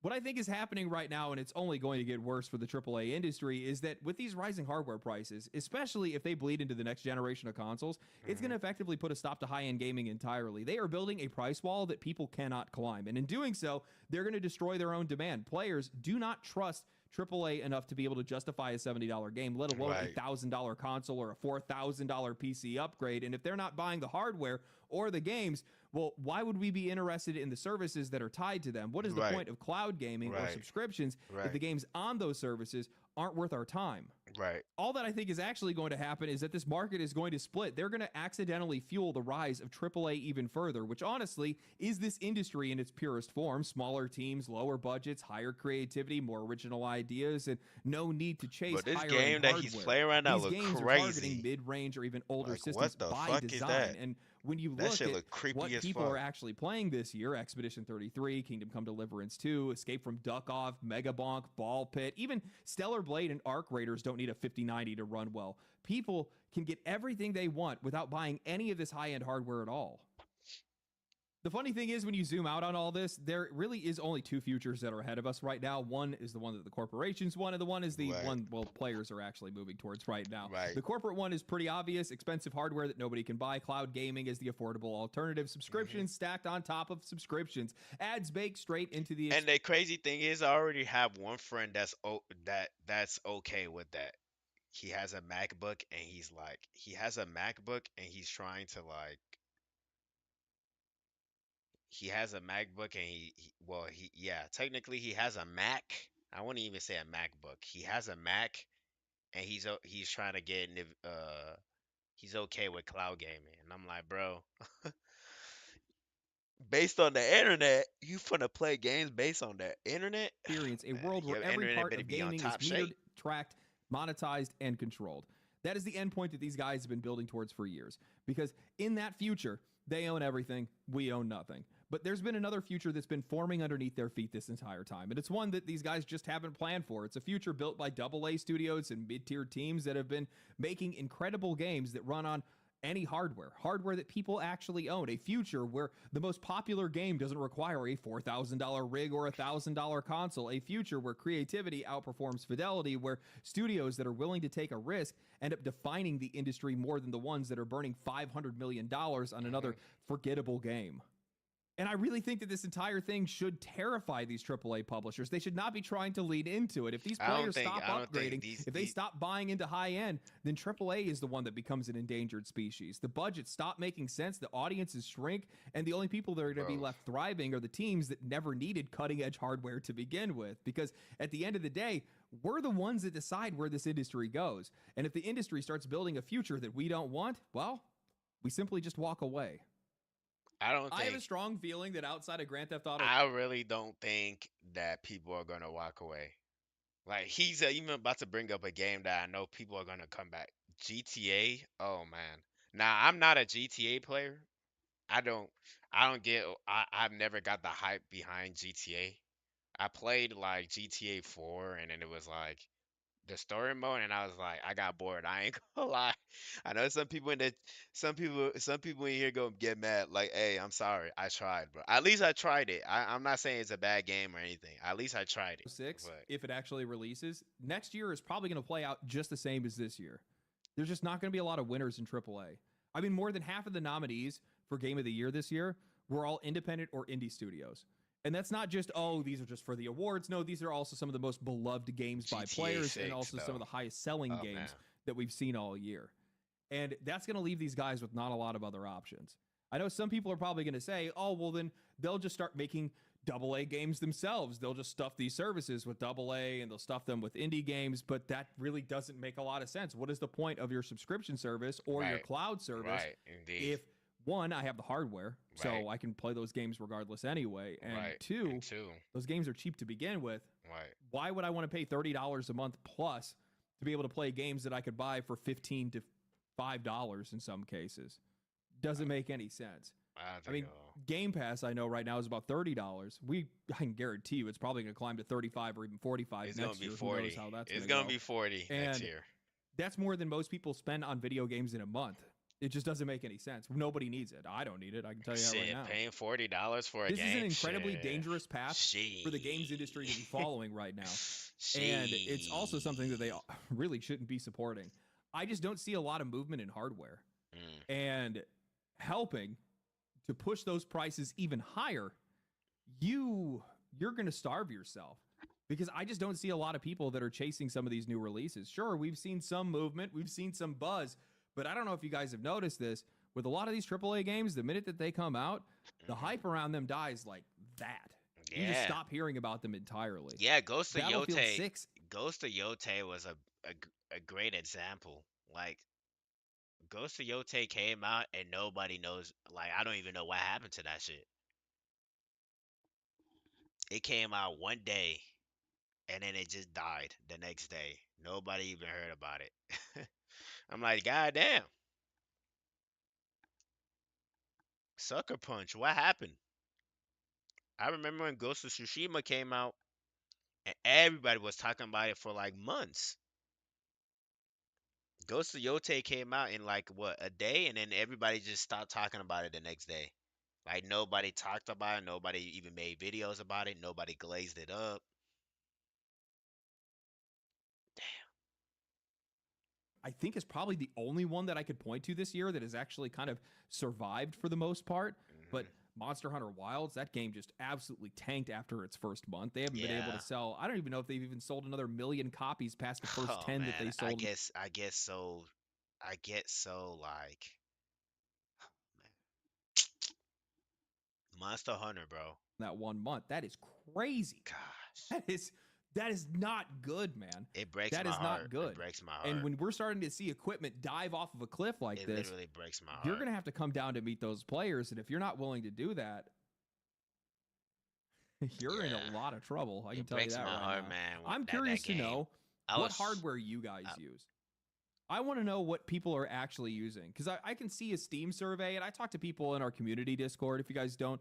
What I think is happening right now, and it's only going to get worse for the AAA industry, is that with these rising hardware prices, especially if they bleed into the next generation of consoles, it's going mhm. to effectively put a stop to high end gaming entirely. They are building a price wall that people cannot climb. And in doing so, they're going to destroy their own demand. Players do not trust AAA enough to be able to justify a $70 game, let alone a Right, $1,000 console or a $4,000 PC upgrade. And if they're not buying the hardware or the games, well, why would we be interested in the services that are tied to them? What is the right, point of cloud gaming or right, subscriptions if the right, games on those services aren't worth our time? right. All that I think is actually going to happen is that this market is going to split. They're going to accidentally fuel the rise of AAA even further, which honestly is this industry in its purest form. Smaller teams, lower budgets, higher creativity, more original ideas, and no need to chase But this higher end game that he's hardware. playing right now These look games are targeting crazy. mid range or even older Like, systems what the by fuck is design. that? And when you That look shit at look creepy what as people are fuck. actually playing this year, Expedition 33, Kingdom Come Deliverance 2, Escape from Duckov, Mega Bonk, Ball Pit, even Stellar Blade and Arc Raiders don't need a 5090 to run well. People can get everything they want without buying any of this high end hardware at all. The funny thing is, when you zoom out on all this, there really is only two futures that are ahead of us right now. One is the one that the corporations want, and the one is the Right, one, well, players are actually moving towards right now. right. The corporate one is pretty obvious expensive hardware that nobody can buy. Cloud gaming is the affordable alternative. Hmm. Subscriptions stacked on top of subscriptions. Ads baked straight into the And the crazy thing is, I already have one friend that's okay with that. He has a MacBook, and he has a MacBook, and he's trying to like he has a MacBook and well yeah, technically he has a Mac. I wouldn't even say a MacBook. He has a Mac and he's trying to get he's okay with cloud gaming. And I'm like, bro, based on the internet, you finna play games based on the internet? Experience a Man, world where your every internet part better of be on gaming is top metered, shape. tracked, monetized, and controlled. That is the endpoint that these guys have been building towards for years. Because in that future, they own everything, we own nothing. But there's been another future that's been forming underneath their feet this entire time. And it's one that these guys just haven't planned for. It's a future built by AA studios and mid-tier teams that have been making incredible games that run on any hardware that people actually own, a future where the most popular game doesn't require a $4,000 rig or a $1,000 console, a future where creativity outperforms fidelity, where studios that are willing to take a risk end up defining the industry more than the ones that are burning $500 million on another forgettable game. And I really think that this entire thing should terrify these AAA publishers. They should not be trying to lean into it. If these players stop I don't think upgrading, if they stop buying into high end, then AAA is the one that becomes an endangered species. The budgets stop making sense, the audiences shrink, and the only people that are going to be left thriving are the teams that never needed cutting edge hardware to begin with. Because at the end of the day, we're the ones that decide where this industry goes. And if the industry starts building a future that we don't want, well, we simply just walk away. I have a strong feeling that outside of Grand Theft Auto, I really don't think that people are gonna walk away. Like he's even about to bring up a game that I know people are gonna come back. GTA. Oh man. Now I'm not a GTA player. I don't. I don't get. I've never got the hype behind GTA. I played like GTA 4, and then it was like the story mode, and I was like, I got bored. I ain't gonna lie. I know some people in here gonna get mad. Like, hey, I'm sorry, I tried, but at least I tried it. I'm not saying it's a bad game or anything. At least I tried it. 6, But if it actually releases, next year is probably going to play out just the same as this year. There's just not going to be a lot of winners in AAA. I mean, more than half of the nominees for Game of the Year this year were all independent or indie studios. And that's not just, oh, these are just for the awards. No, these are also some of the most beloved games by GTA players 6, and also though. some of the highest selling Oh games man. that we've seen all year. And that's going to leave these guys with not a lot of other options. I know some people are probably going to say, oh, well, then they'll just start making AA games themselves. They'll just stuff these services with AA and they'll stuff them with indie games, but that really doesn't make a lot of sense. What is the point of your subscription service or your Right. cloud service Right. Indeed. if one, I have the hardware, so Right. I can play those games regardless anyway, and Right. two, And two. those games are cheap to begin with. Right. Why would I want to pay $30 a month plus to be able to play games that I could buy for $15 to $5 in some cases? Doesn't make any sense. I mean, Game Pass, I know right now is about $30. I can guarantee you it's probably going to climb to 35 or even 45 it's next gonna be year. 40. Who knows how that's It's gonna gonna go. be 40 next And year. That's more than most people spend on video games in a month. It just doesn't make any sense. Nobody needs it. I don't need it. I can tell you that right Shit, now. paying $40 for a This game. is an incredibly Shit. dangerous path for the games industry to be following right now. And it's also something that they really shouldn't be supporting. I just don't see a lot of movement in hardware. And helping to push those prices even higher, you're going to starve yourself. Because I just don't see a lot of people that are chasing some of these new releases. Sure, we've seen some movement, we've seen some buzz, but I don't know if you guys have noticed this. With a lot of these AAA games, the minute that they come out, the hype around them dies like that. You just stop hearing about them entirely. Yeah, Ghost of Battlefield Yote. 6, Ghost of Yote was a great example. Like Ghost of Yote came out and nobody knows. Like I don't even know what happened to that shit. It came out one day and then it just died the next day. Nobody even heard about it. I'm like, God damn. Sucker Punch, what happened? I remember when Ghost of Tsushima came out and everybody was talking about it for like months. Ghost of Yote came out in like what, a day, and then everybody just stopped talking about it the next day. Like nobody talked about it, nobody even made videos about it, nobody glazed it up. I think is probably the only one that I could point to this year that has actually kind of survived for the most part. But Monster Hunter Wilds, that game just absolutely tanked after its first month. They haven't been able to sell. I don't even know if they've even sold another 1,000,000 copies past the first 10 that they sold. I guess so. I get so like Monster Hunter, bro. that 1 month. That is crazy. Gosh, That is not good, man. it breaks That my is heart. not good. It breaks my heart. And when we're starting to see equipment dive off of a cliff like it this, literally breaks my heart. you're going to have to come down to meet those players. And if you're not willing to do that, you're in a lot of trouble. I can tell you breaks that my right heart, now. man. I'm that curious to game. know what hardware you guys use. I want to know what people are actually using, because I can see a Steam survey, and I talk to people in our community Discord. If you guys don't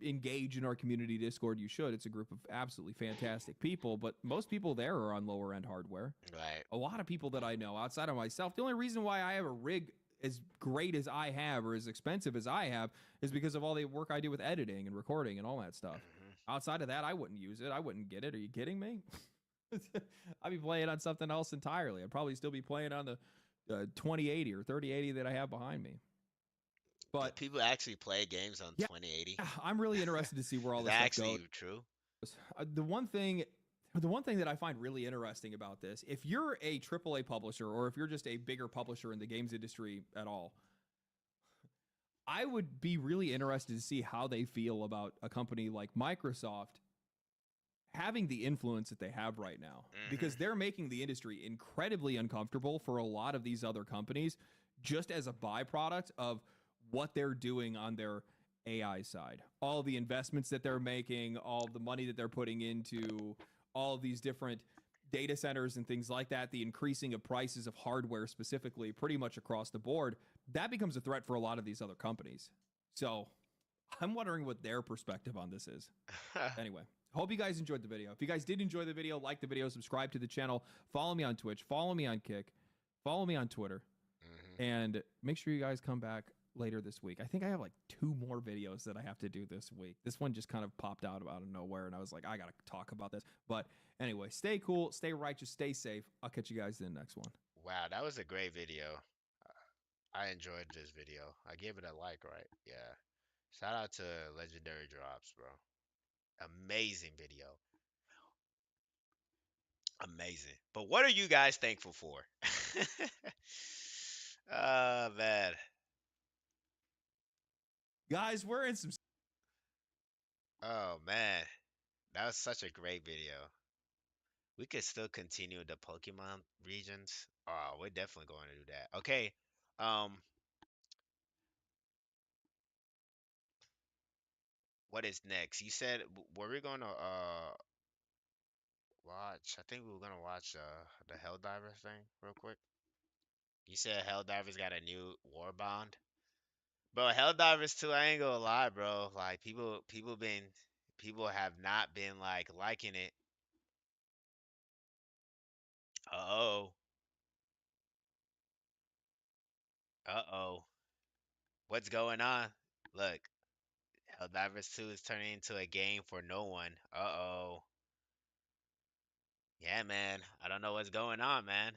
engage in our community Discord, you should. It's a group of absolutely fantastic people, but most people there are on lower end hardware. Right. A lot of people that I know outside of myself, the only reason why I have a rig as great as I have or as expensive as I have is because of all the work I do with editing and recording and all that stuff. Outside of that, I wouldn't use it. I wouldn't get it. Are you kidding me? I'd be playing on something else entirely. I'd probably still be playing on the 2080 or 3080 that I have behind me. But people actually play games on 2080. I'm really interested to see where all this That's stuff goes. actually true. The one thing that I find really interesting about this, if you're a AAA publisher or if you're just a bigger publisher in the games industry at all, I would be really interested to see how they feel about a company like Microsoft having the influence that they have right now, because they're making the industry incredibly uncomfortable for a lot of these other companies just as a byproduct of what they're doing on their AI side. All the investments that they're making, all the money that they're putting into all these different data centers and things like that, the increasing of prices of hardware specifically pretty much across the board, that becomes a threat for a lot of these other companies. So I'm wondering what their perspective on this is. Anyway, hope you guys enjoyed the video. If you guys did enjoy the video, like the video, subscribe to the channel, follow me on Twitch, follow me on Kick, follow me on Twitter, and make sure you guys come back later this week. I think I have like 2 more videos that I have to do this week. This one just kind of popped out of nowhere, and I was like, I gotta talk about this. But anyway, stay cool, stay righteous, stay safe. I'll catch you guys in the next one. Wow, that was a great video. I enjoyed this video. I gave it a like, right? Yeah. Shout out to Legendary Drops, bro. Amazing video. Amazing. But what are you guys thankful for? Oh, man. Guys, we're in some... Oh, man. That was such a great video. We could still continue the Pokemon regions. Oh, we're definitely going to do that. Okay. What is next? You said were we going to watch? I think we were going to watch the Helldivers thing real quick. You said Helldivers got a new Warbond. Bro, Helldivers 2, I ain't gonna lie, bro. Like people have not been like liking it. Uh-oh. Uh-oh. What's going on? Look, Helldivers 2 is turning into a game for no one. Uh-oh. Yeah, man. I don't know what's going on, man.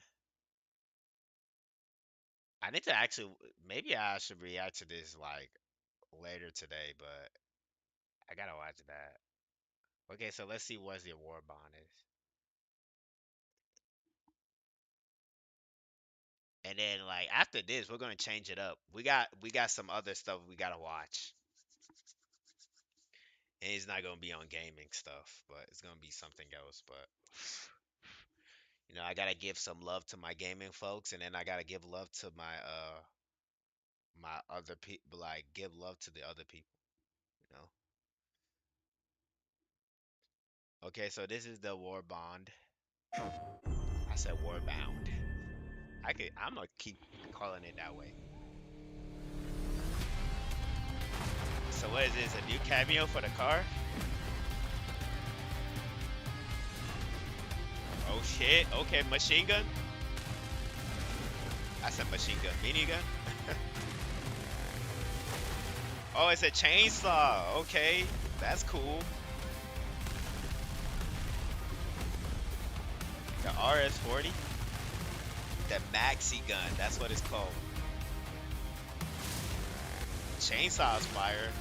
I need to actually, maybe I should react to this like later today, but I gotta watch that. Okay, so let's see what the Warbond is. And then like after this, we're gonna change it up. We got some other stuff we gotta watch. And it's not gonna be on gaming stuff, but it's gonna be something else. But you know, I gotta give some love to my gaming folks, and then I gotta give love to my my other people. Like give love to the other people. You know. Okay, so this is the Warbond. I said Warbound. I'm gonna keep calling it that way. So what is this? A new cameo for the car? Oh shit! Okay, machine gun. I said machine gun, minigun. Oh, it's a chainsaw. Okay, that's cool. The RS-40. The maxi gun, that's what it's called. Chainsaw's fire.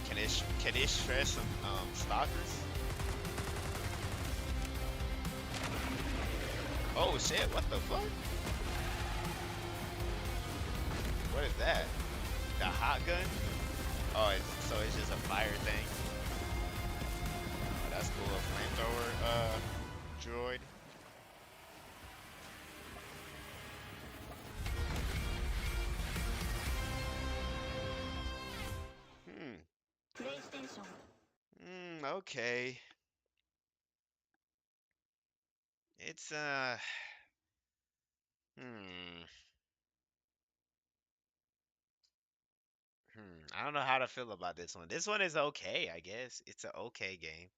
Can it shred some stalkers? Oh shit, what the fuck? What is that? The hot gun? Oh, so it's just a fire thing. Oh, that's cool. A flamethrower droid. Hmm. Okay. It's hmm. I don't know how to feel about this one. This one is okay, I guess. It's an okay game.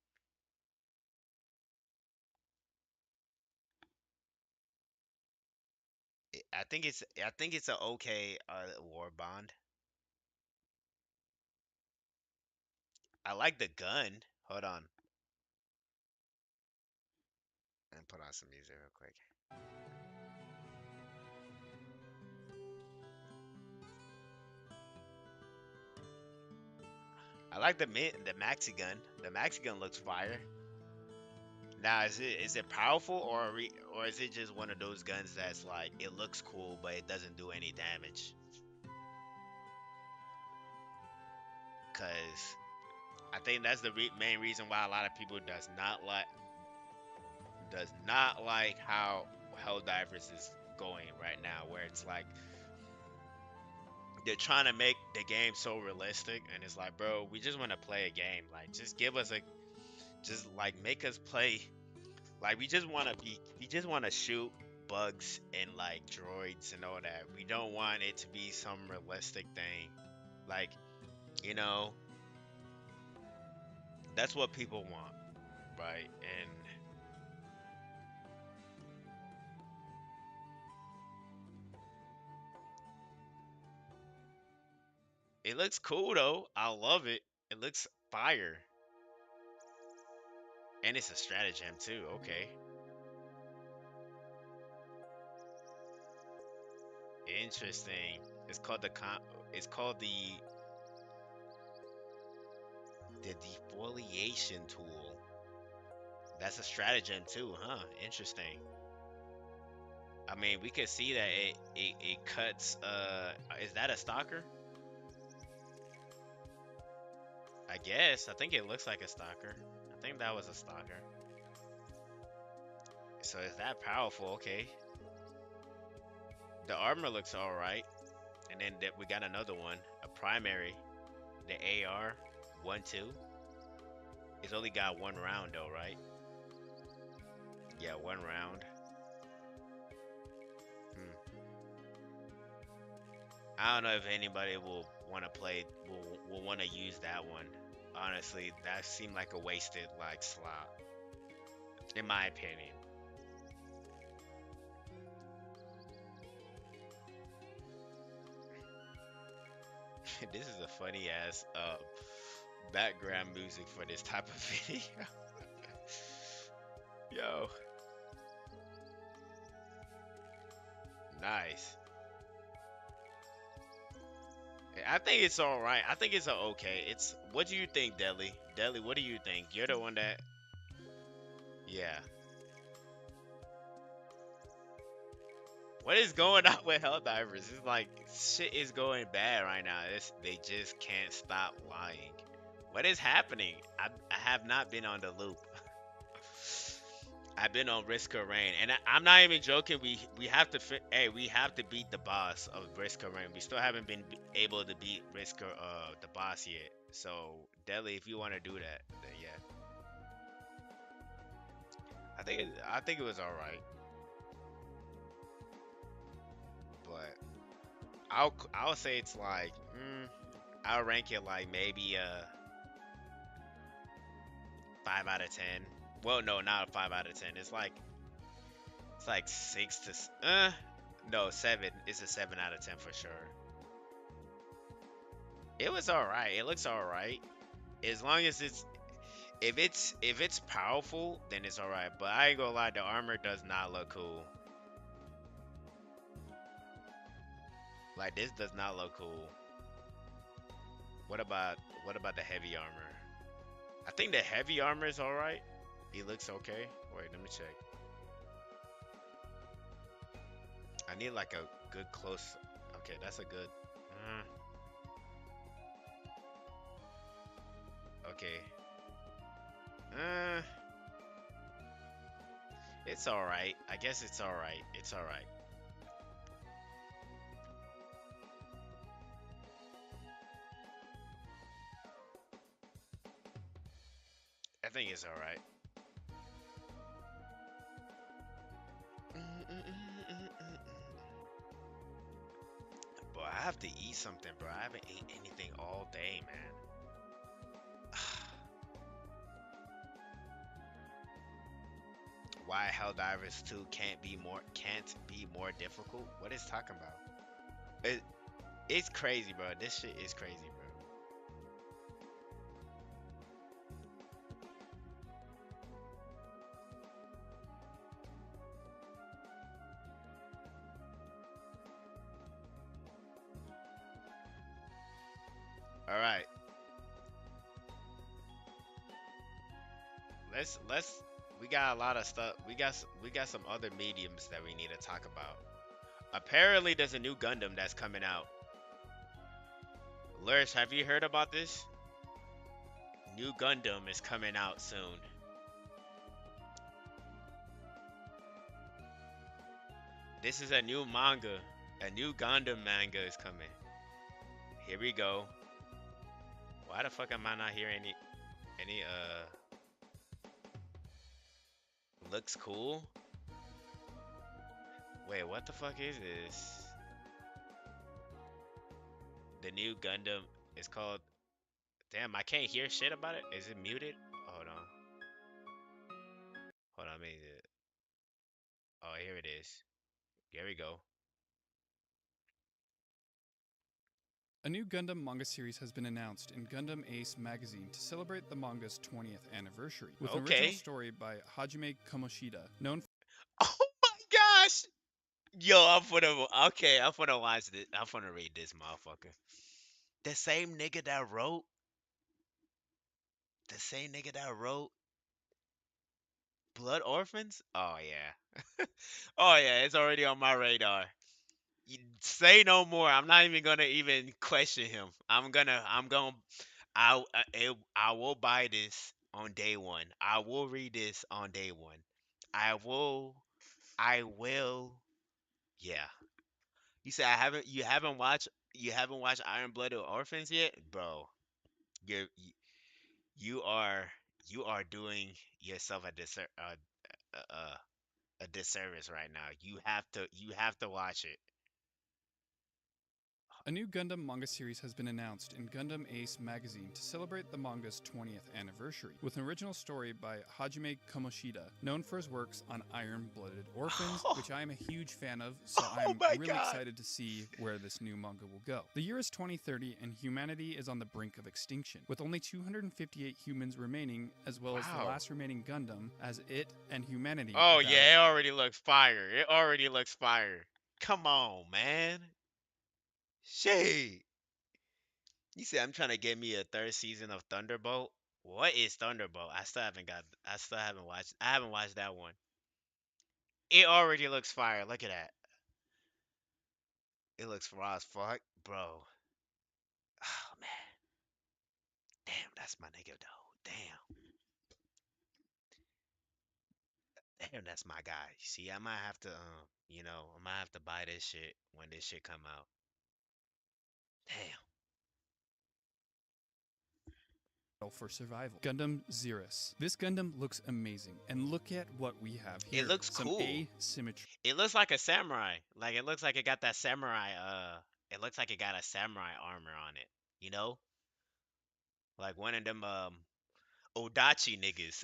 I think it's a okay war bond. I like the gun. Hold on. And put on some music real quick. I like the maxi gun. The maxi gun looks fire. Now, is it powerful or is it just one of those guns that's like it looks cool but it doesn't do any damage? Cause I think that's the main reason why a lot of people does not like how Helldivers is going right now, where it's like they're trying to make the game so realistic, and it's like, bro, we just want to play a game. Like, just give us just like make us play. Like, we just want to shoot bugs and like droids and all that. We don't want it to be some realistic thing. Like, you know, that's what people want, right? And it looks cool though. I love it. It looks fire. And it's a stratagem too. Okay. Interesting. It's called it's called the defoliation tool. That's a stratagem too, huh? Interesting. I mean, we could see that it cuts is that a stalker? I guess. I think it looks like a stalker. I think that was a stalker. So is that powerful? Okay. The armor looks all right. And then we got another one, a primary, the AR 1-2. It's only got one round though, right? Yeah, one round. Hmm. I don't know if anybody will want to play, will want to use that one. Honestly, that seemed like a wasted like slot, in my opinion. This is a funny ass background music for this type of video. Yo, nice. I think it's all right. I think it's a okay. It's what do you think, Deli? Deli, what do you think? You're the one that, yeah. What is going on with Helldivers? It's like shit is going bad right now. They just can't stop lying. What is happening? I have not been on the loop. I've been on Risk of Rain, and I'm not even joking. We have to hey, we have to beat the boss of Risk of Rain. We still haven't been able to beat the boss yet. So Deli, if you want to do that, then yeah, I think it was all right, but I'll say it's like I'll rank it like maybe 5 out of 10. Well, no, not a 5 out of 10. It's like no 7. It's a 7 out of 10 for sure. It was all right. It looks all right. As long as if it's powerful, then it's all right. But I ain't gonna lie, the armor does not look cool. Like this does not look cool. What about the heavy armor? I think the heavy armor is all right. It looks okay. Wait, let me check. I need like a good close. Okay, that's a good. Mm, okay. Uh, it's all right. I guess it's all right. It's all right. I think it's all right. Bro, I have to eat something, bro. I haven't ate anything all day, man. Why Helldivers 2 can't be more difficult? What is talking about? It, it's crazy, bro. This shit is crazy, bro. All right, let's. We got a lot of stuff. We got some other mediums that we need to talk about. Apparently, there's a new Gundam that's coming out. Lurch, have you heard about this? New Gundam is coming out soon. This is a new manga. A new Gundam manga is coming. Here we go. Why the fuck am I not hearing any looks cool? Wait, what the fuck is this? The new Gundam is called. Damn, I can't hear shit about it. Is it muted? Hold on. Hold on, oh, here it is. Here we go. A new Gundam manga series has been announced in Gundam Ace magazine to celebrate the manga's 20th anniversary, with an original Okay. story by Hajime Kamoshida, known Oh my gosh! Yo, I'm gonna watch this. I'm gonna read this motherfucker. The same nigga that wrote, the same nigga that wrote Blood Orphans? Oh yeah. Oh yeah, it's already on my radar. You say no more. I'm not even gonna even question him. I will buy this on day one. I will read this on day one. I will, I will, yeah. You say you haven't watched Iron Blooded Orphans yet? Bro, you're, you, you are, you are doing yourself a disservice right now. You have to watch it. A new Gundam manga series has been announced in Gundam Ace magazine to celebrate the manga's 20th anniversary, with an original story by Hajime Kamoshida, known for his works on Iron-Blooded Orphans, which I am a huge fan of, so Oh I'm my really God. excited to see where this new manga will go. The year is 2030 and humanity is on the brink of extinction, with only 258 humans remaining, as well as the Wow. last remaining Gundam, as it and humanity Oh battle. yeah, it already looks fire. It already looks fire. Come on, man. Shit. You said I'm trying to get me a third season of Thunderbolt. What is Thunderbolt? I still haven't watched. I haven't watched that one. It already looks fire. Look at that. It looks raw as fuck, bro. Oh man, damn, that's my nigga though. Damn, that's my guy. See, I might have to, I might have to buy this shit when this shit come out. Damn. For survival. Gundam Xerus. This Gundam looks amazing, and look at what we have here. It looks Some cool. asymmetry. It looks like a samurai. Like it looks like it got that samurai. It looks like it got a samurai armor on it. You know, like one of them Odachi niggas.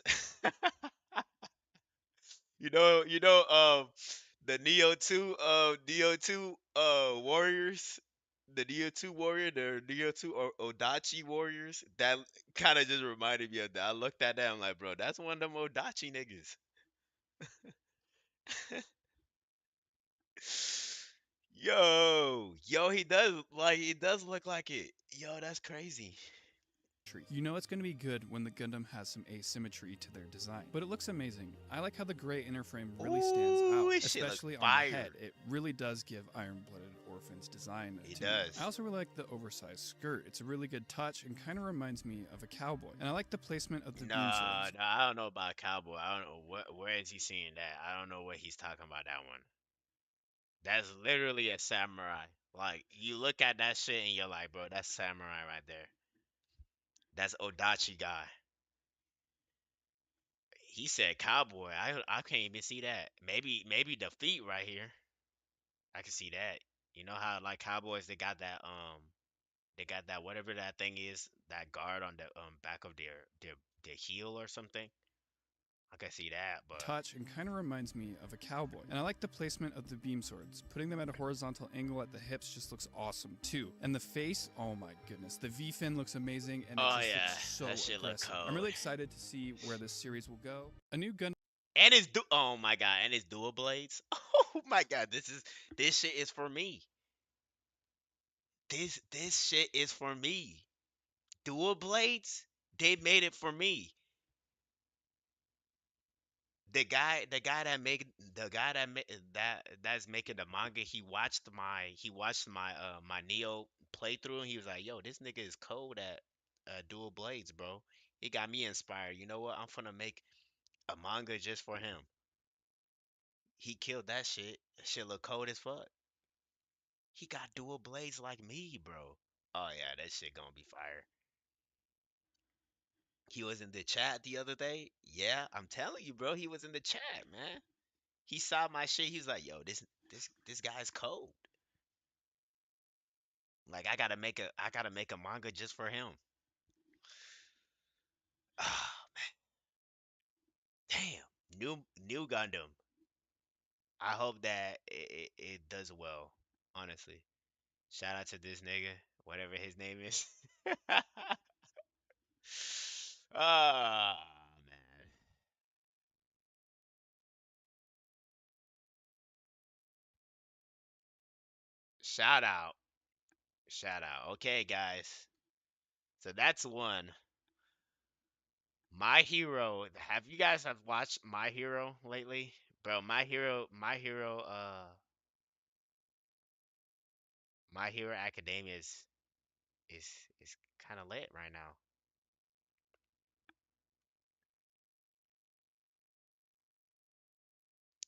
The Neo 2 warriors, the Neo 2 warrior, the Neo 2 Odachi warriors. That kind of just reminded me of that. I looked at that, I'm like, bro, that's one of them Odachi niggas. Yo, he does look like it. Yo, that's crazy. You know it's going to be good when the Gundam has some asymmetry to their design, but it looks amazing. I like how the gray inner frame really stands Ooh, out, this shit look especially on fire. the head. It really does give Iron-Blooded orphans design. He to me. does. I also really like the oversized skirt. It's a really good touch and kind of reminds me of a cowboy. And I like the placement of the beam Nah, swords. nah, I don't know about Cowboy. I don't know where is he seeing that. I don't know what he's talking about that one. That's literally a samurai. Like you look at that shit and you're like, bro, that's samurai right there. That's Odachi guy. He said cowboy. I can't even see that. Maybe the feet right here. I can see that. You know how like cowboys they got that whatever that thing is, that guard on the back of their heel or something. I can see that, but Touch and kind of reminds me of a cowboy. And I like the placement of the beam swords. Putting them at a horizontal angle at the hips just looks awesome too. And the face, oh my goodness, the V fin looks amazing and it oh just yeah, looks so that shit look aggressive. cold. I'm really excited to see where this series will go. A new gun And oh my god, and it's dual blades. Oh my god, this shit is for me. This shit is for me. Dual blades, they made it for me. The guy that make the guy that that's making the manga, he watched my my Neo playthrough and he was like, "Yo, this nigga is cold at dual blades, bro." He got me inspired. You know what? I'm gonna make a manga just for him. He killed that shit. That shit look cold as fuck. He got dual blades like me, bro. Oh yeah, that shit gonna be fire. He was in the chat the other day. Yeah, I'm telling you, bro. He was in the chat, man. He saw my shit. He was like, "Yo, this guy's cold. Like I gotta make a manga just for him." Ah, damn. New Gundam. I hope that it does well. Honestly, shout out to this nigga, whatever his name is. Ah, man. Shout out. Shout out. Okay, guys. So that's one. My Hero. Have you guys have watched My Hero lately? Bro, My Hero Academia is is kind of lit right now.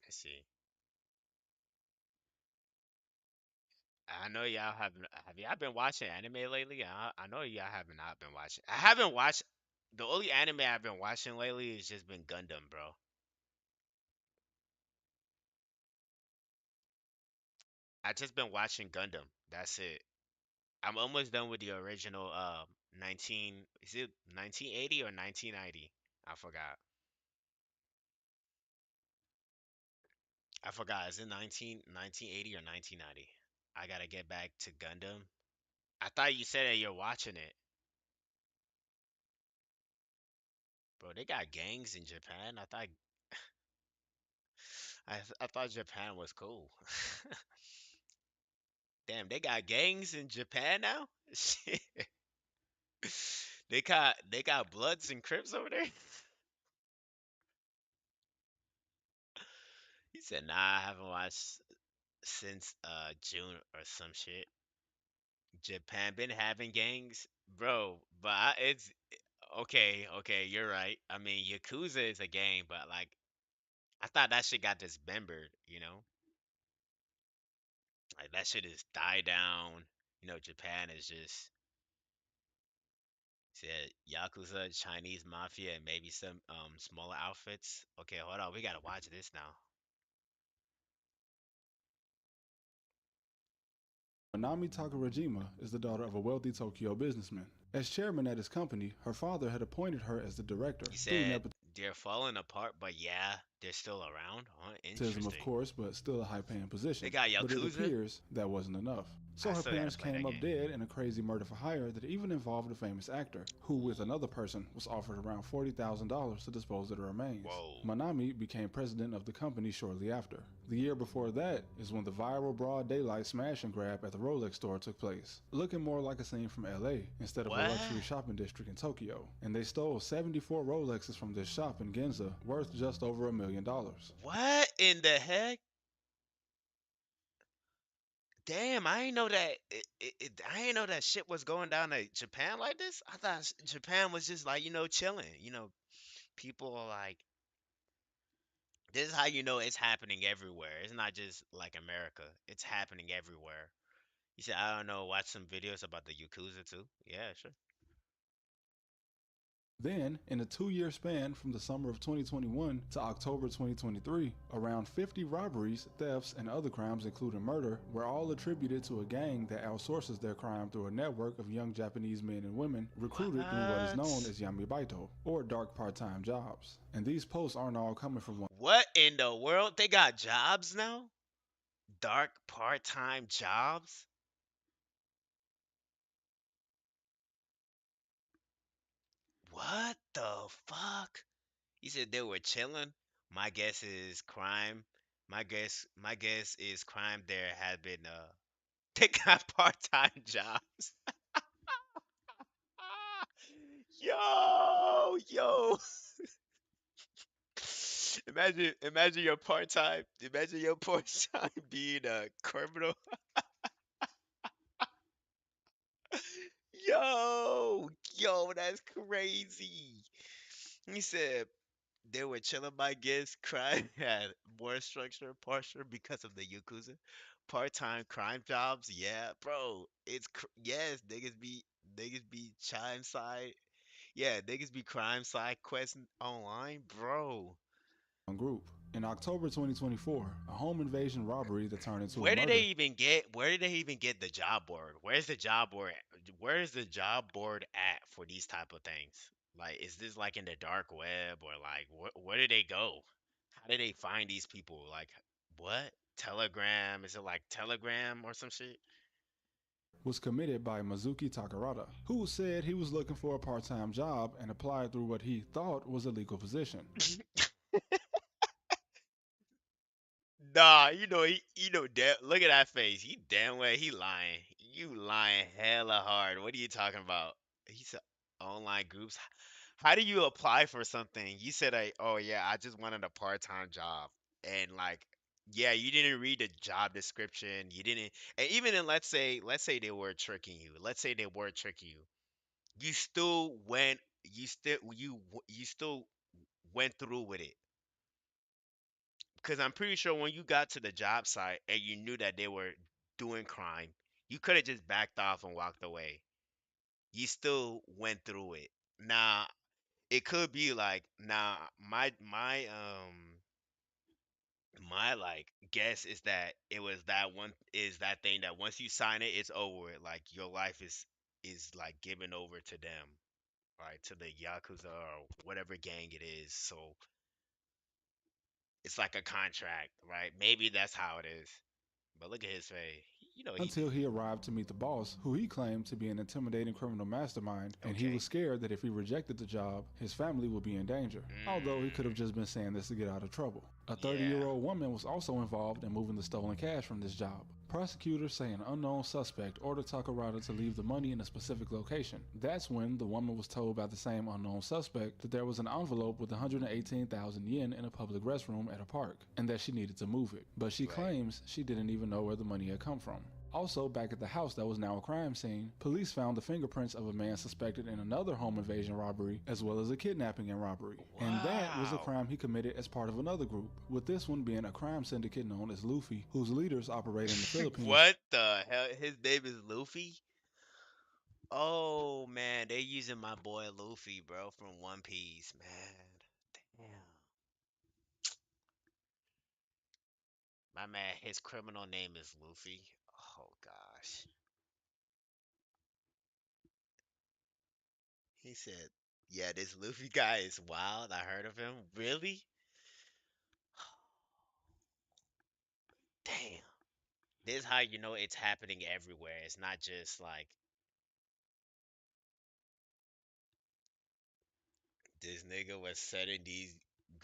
Let's see. I know y'all have y'all been watching anime lately? I know y'all have not been watching. I haven't watched the only anime I've been watching lately has just been Gundam, bro. I just been watching Gundam. That's it. I'm almost done with the original 19 is it 1980 or 1990? I forgot. I forgot. Is it 1980 or 1990? I gotta get back to Gundam. I thought you said that you're watching it. Bro, they got gangs in Japan. I thought Japan was cool. Damn, they got gangs in Japan now? Shit. They got Bloods and Crips over there? He said, "Nah, I haven't watched since June or some shit." Japan been having gangs, bro, but it's okay. Okay, you're right. I mean, Yakuza is a gang, but like I thought that shit got dismembered. Like that shit is died down. Japan is just said Yakuza, Chinese mafia, and maybe some smaller outfits. Okay, hold on, we gotta watch this now. Manami Takarajima is the daughter of a wealthy Tokyo businessman. As chairman at his company, her father had appointed her as the director He through said they're falling apart, but yeah, they're still around. Huh? nepotism, of Interesting. course, but still a high-paying position. They got But it Yakuza. appears that wasn't enough. So I her still gotta parents play that came up game. dead in a crazy murder for hire that even involved a famous actor, who with another person was offered around $40,000 to dispose of the remains. Whoa. Manami became president of the company shortly after. The year before that is when the viral broad daylight smash and grab at the Rolex store took place, looking more like a scene from LA instead of What? a luxury shopping district in Tokyo. And they stole 74 Rolexes from this shop in Ginza, worth just over $1 million. What in the heck? Damn, I ain't know that. I ain't know that shit was going down to Japan like this. I thought Japan was just like chilling. People are like, this is how you know it's happening everywhere. It's not just like America. It's happening everywhere. You said I don't know. Watch some videos about the Yakuza too. Yeah, sure. Then, in a 2 year span from the summer of 2021 to October 2023, around 50 robberies, thefts, and other crimes, including murder, were all attributed to a gang that outsources their crime through a network of young Japanese men and women recruited through what is known What? as Yamibaito, or dark part time jobs. And these posts aren't all coming from one What in the world? They got jobs now? Dark part-time jobs? What the fuck? You said they were chilling. My guess is crime. My guess is crime there had been they got part-time jobs. Yo. Imagine your part-time being a criminal. Yo, that's crazy. He said they were chilling my guess. Crime had more structure, partial because of the Yakuza. Part-time crime jobs, yeah, bro. Yes, niggas be chime side. Yeah, niggas be crime side questing online, bro. group. In October 2024, a home invasion robbery that turned into a Where did they murder even get where did they even get the job board? Where is the job board at for these type of things? Like, is this like in the dark web, or like where did they go? How did they find these people? Like, what? Telegram? Is it like Telegram or some shit? was committed by Mizuki Takarada, who said he was looking for a part time job and applied through what he thought was a legal position. Nah, look at that face. He damn well he lying. You lying hella hard. What are you talking about? He said online groups. How do you apply for something? You said, oh yeah, I just wanted a part-time job. And like, yeah, you didn't read the job description. You didn't, and even in, let's say they were tricking you. Let's say they were tricking you. You still went, you still went through with it. Because I'm pretty sure when you got to the job site and you knew that they were doing crime, you could have just backed off and walked away. You still went through it. Now, it could be like, now my like guess is that it was that thing that once you sign it, it's over with. Like, your life is like given over to them, right? To the Yakuza or whatever gang it is. So it's like a contract, right? Maybe that's how it is. But look at his face. He Until he arrived to meet the boss, who he claimed to be an intimidating criminal mastermind, and he was okay. scared that if he rejected the job, his family would be in danger. Although he could have Mm, just been saying this to get out of trouble. A 30-year yeah. old woman was also involved in moving the stolen cash from this job. Prosecutors say an unknown suspect ordered Takarada to leave the money in a specific location. That's when the woman was told by the same unknown suspect that there was an envelope with 118,000 yen in a public restroom at a park, and that she needed to move it. But she Right. claims she didn't even know where the money had come from. Also, back at the house that was now a crime scene, police found the fingerprints of a man suspected in another home invasion robbery, as well as a kidnapping and robbery. And that was a Wow. crime he committed as part of another group, with this one being a crime syndicate known as Luffy, whose leaders operate in the Philippines. What the hell? His name is Luffy? Oh man, they using my boy Luffy, bro, from One Piece, man. Damn. My man, his criminal name is Luffy. Oh gosh. He said, yeah, this Luffy guy is wild. I heard of him. Really? Damn. This is how you know it's happening everywhere. It's not just like this nigga was setting these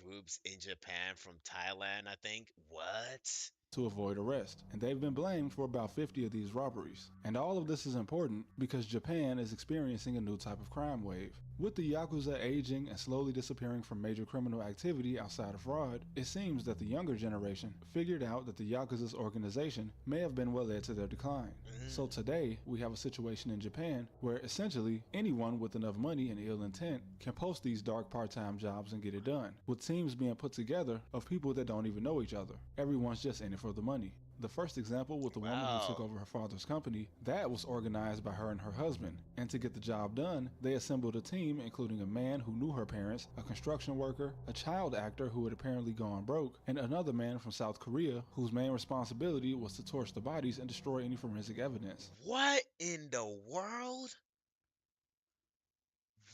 groups in Japan from Thailand, I think. What? to avoid arrest, and they've been blamed for about 50 of these robberies. And all of this is important because Japan is experiencing a new type of crime wave. With the Yakuza aging and slowly disappearing from major criminal activity outside of fraud, it seems that the younger generation figured out that the Yakuza's organization may have been what led to their decline. So today, we have a situation in Japan where essentially anyone with enough money and ill intent can post these dark part-time jobs and get it done, with teams being put together of people that don't even know each other. Everyone's just in it for the money. The first example with the woman who took Wow. over her father's company, that was organized by her and her husband. And to get the job done, they assembled a team including a man who knew her parents, a construction worker, a child actor who had apparently gone broke, and another man from South Korea whose main responsibility was to torch the bodies and destroy any forensic evidence. What in the world?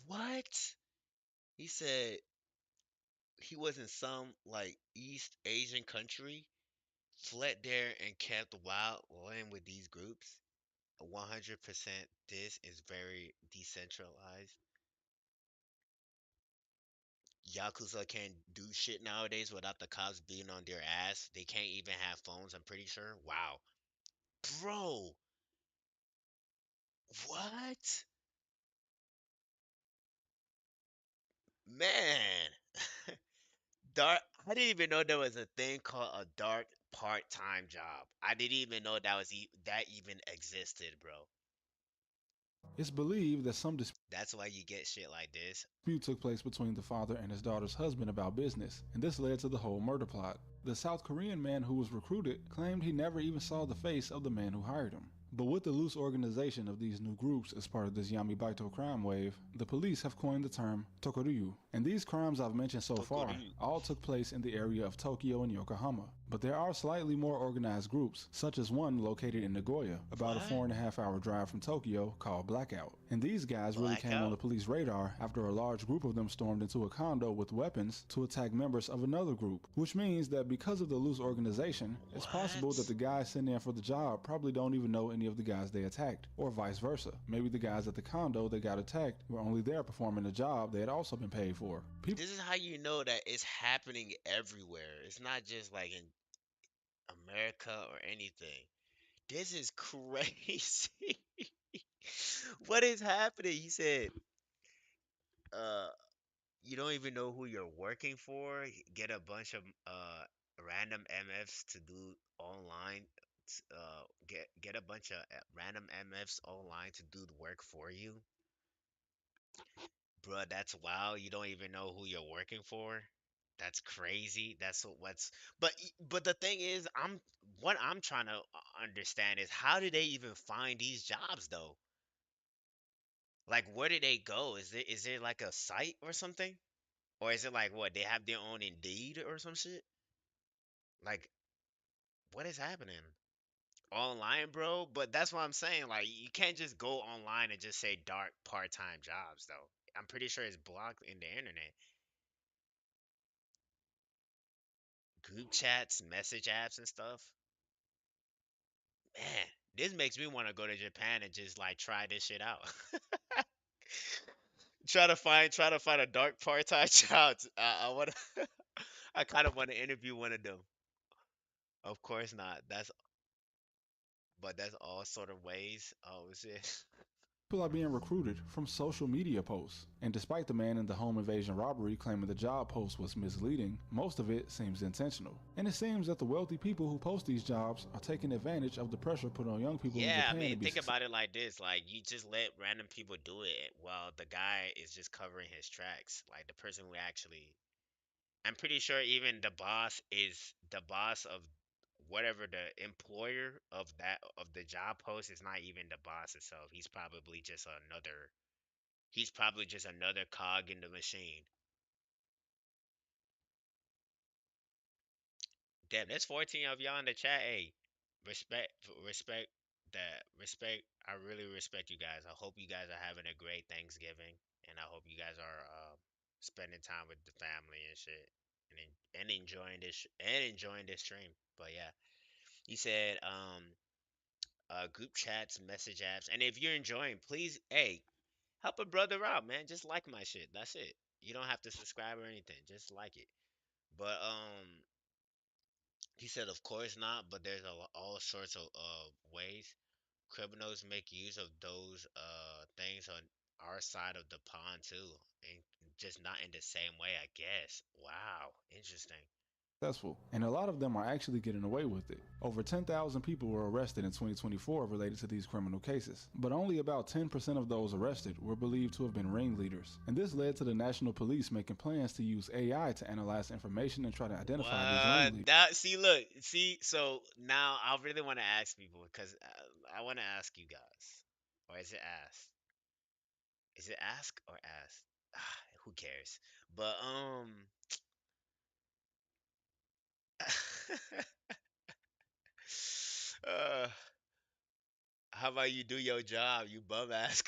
What? He said he was in some like East Asian country, fled there and kept wild land with these groups. 100% this is very decentralized. Yakuza can't do shit nowadays without the cops being on their ass. They can't even have phones, I'm pretty sure. Wow. Bro, what? Man. Dark. I didn't even know there was a thing called a dark part-time job. I didn't even know that even existed, bro. It's believed that some That's why you get shit like this. dispute took place between the father and his daughter's husband about business, and this led to the whole murder plot. The South Korean man who was recruited claimed he never even saw the face of the man who hired him. But with the loose organization of these new groups as part of this Yamibaito crime wave, the police have coined the term Tokoryu. And these crimes I've mentioned so far Tokoryu. all took place in the area of Tokyo and Yokohama. But there are slightly more organized groups, such as one located in Nagoya, about a What? 4.5 hour drive from Tokyo, called Blackout. And these guys really came on the Blackout? police radar after a large group of them stormed into a condo with weapons to attack members of another group, which means that because of the loose organization, it's possible that What? the guys sent in for the job probably don't even know any of the guys they attacked, or vice versa. Maybe the guys at the condo that got attacked were only there performing a job they had also been paid for. People This is how you know that it's happening everywhere. It's not just like in America or anything. This is crazy. What is happening? He said, uh, you don't even know who you're working for. Get a bunch of random MFs to do online. Get a bunch of random MFs online to do the work for you. Bruh, that's wild. You don't even know who you're working for. That's crazy. But the thing is, what I'm trying to understand is how do they even find these jobs though? Like where did they go? Is there like a site or something? Or is it like what they have their own Indeed or some shit? Like what is happening? Online, bro? But that's what I'm saying. Like you can't just go online and just say dark part-time jobs though. I'm pretty sure it's blocked in the internet. Group chats, message apps and stuff. Man, this makes me want to go to Japan and just like try this shit out. Try to find a dark part-time job. I want to I kind of want to interview one of them. Of course not. That's all sort of ways. Oh shit. are being recruited from social media posts. And despite the man in the home invasion robbery claiming the job post was misleading, most of it seems intentional. And it seems that the wealthy people who post these jobs are taking advantage of the pressure put on young people in Yeah, I Japan to mean, be think successful. about it like this. Like, you just let random people do it while the guy is just covering his tracks. Like, the person who actually, I'm pretty sure even the boss is the boss of whatever the employer of the job post is not even the boss itself. He's probably just another cog in the machine. Damn, there's 14 of y'all in the chat. Hey, respect, respect respect. I really respect you guys. I hope you guys are having a great Thanksgiving, and I hope you guys are spending time with the family and shit, and enjoying this stream. But yeah, he said group chats, message apps, and if you're enjoying, please, hey, help a brother out, man. Just like my shit. That's it. You don't have to subscribe or anything. Just like it. But He said, of course not, but there's all sorts of ways criminals make use of those things on our side of the pond too, and just not in the same way, I guess. Wow, interesting. Successful, and a lot of them are actually getting away with it. Over 10,000 people were arrested in 2024 related to these criminal cases, but only about 10% of those arrested were believed to have been ringleaders. And this led to the national police making plans to use AI to analyze information and try to identify these What? ringleaders. That see, look, see. So now I really want to ask people because I want to ask you guys, or is it ask? Is it ask or ask? Ah, who cares? But uh, how about you do your job, you bum ass,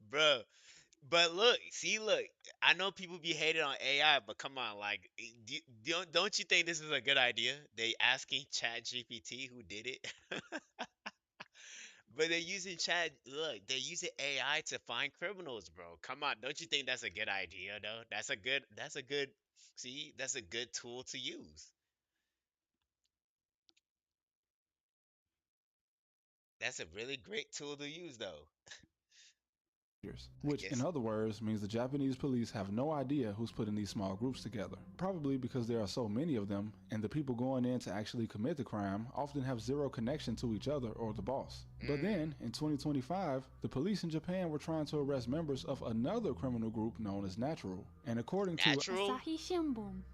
bro? But look, see, look. I know people be hating on AI, but come on, like, don't you think this is a good idea? They asking Chat GPT who did it, but they're using Chat. Look, they're using AI to find criminals, bro. Come on, don't you think that's a good idea, though? That's a good. That's a good. See, that's a good tool to use. That's a really great tool to use, though. I Which, in guess. other words, means the Japanese police have no idea who's putting these small groups together. Probably because there are so many of them, and the people going in to actually commit the crime often have zero connection to each other or the boss. But Mm, then, in 2025, the police in Japan were trying to arrest members of another criminal group known as Natural. And according to natural.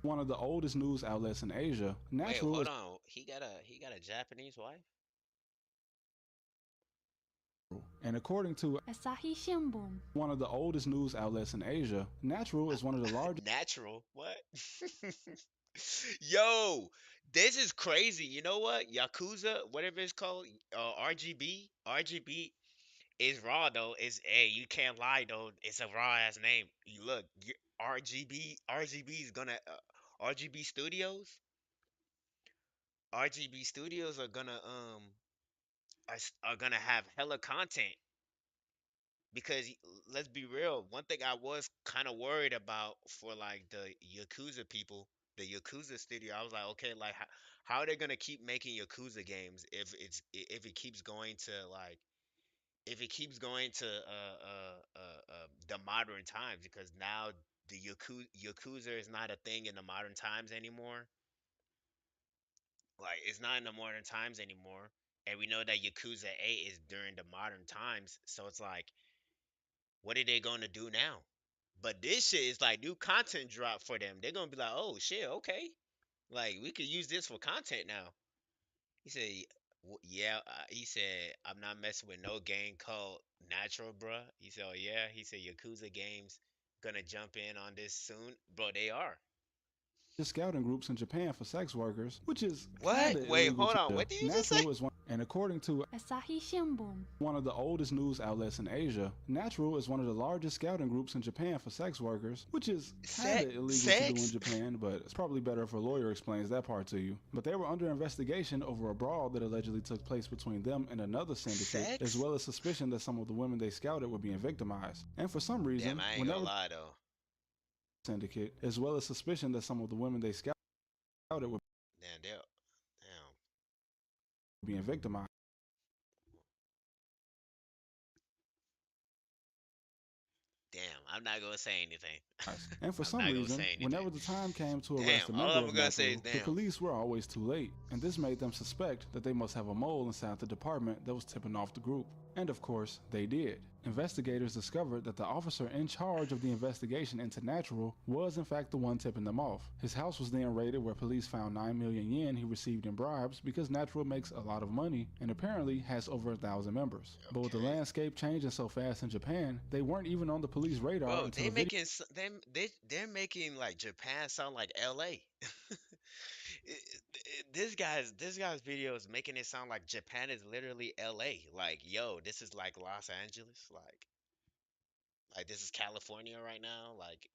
one of the oldest news outlets in Asia, Wait, Natural hold is on. He got a Japanese wife. and according to one of the oldest news outlets in Asia, Natural is one of the largest Natural. What? Yo, this is crazy. You know what? Yakuza, whatever it's called, RGB. RGB is raw though. It's hey, you can't lie though. It's a raw ass name. You look, RGB is gonna RGB Studios. RGB Studios are gonna are gonna have hella content because let's be real. One thing I was kind of worried about for like the Yakuza people, the Yakuza studio, I was like, okay, like how are they gonna keep making Yakuza games if it keeps going to like if it keeps going to the modern times because now the Yakuza is not a thing in the modern times anymore. Like it's not in the modern times anymore, and we know that Yakuza 8 is during the modern times, so it's like what are they gonna do now? But this shit is like new content drop for them. They're gonna be like, oh shit, okay, like we could use this for content now. He said, yeah. He said, I'm not messing with no game called Natural, bruh. He said, oh yeah. He said, Yakuza games gonna jump in on this soon, bro. They are. scouting groups in Japan for sex workers, which is What? kind of Wait, illegal hold to on. do. What did you just say? Natural is one, and according to one of the oldest news outlets in Asia, Natural is one of the largest scouting groups in Japan for sex workers, which is kind of illegal to do in Sex? Japan, but it's probably better if a lawyer explains that part to you. But they were under investigation over a brawl that allegedly took place between them and another syndicate, as Sex? well as suspicion that some of the women they scouted were being victimized. And for some Damn, reason, I ain't gonna whenever the lie though. syndicate, as well as suspicion that some of the women they scouted were Damn, damn. being victimized. Damn, I'm not gonna say anything. And for I'm some not gonna reason, say anything. whenever the time came to Damn, arrest a all member I'm of gonna say is Natural, the damn. police were always too late, and this made them suspect that they must have a mole inside the department that was tipping off the group. And of course, they did. Investigators discovered that the officer in charge of the investigation into Natural was in fact the one tipping them off. His house was then raided where police found 9 million yen he received in bribes because Natural makes a lot of money and apparently has over 1,000 members. But with the Okay. landscape changing so fast in Japan, they weren't even on the police radar Bro, until a video they're making like Japan sound like LA. This guy's video is making it sound like Japan is literally LA. Like, yo, this is like Los Angeles. Like this is California right now. Like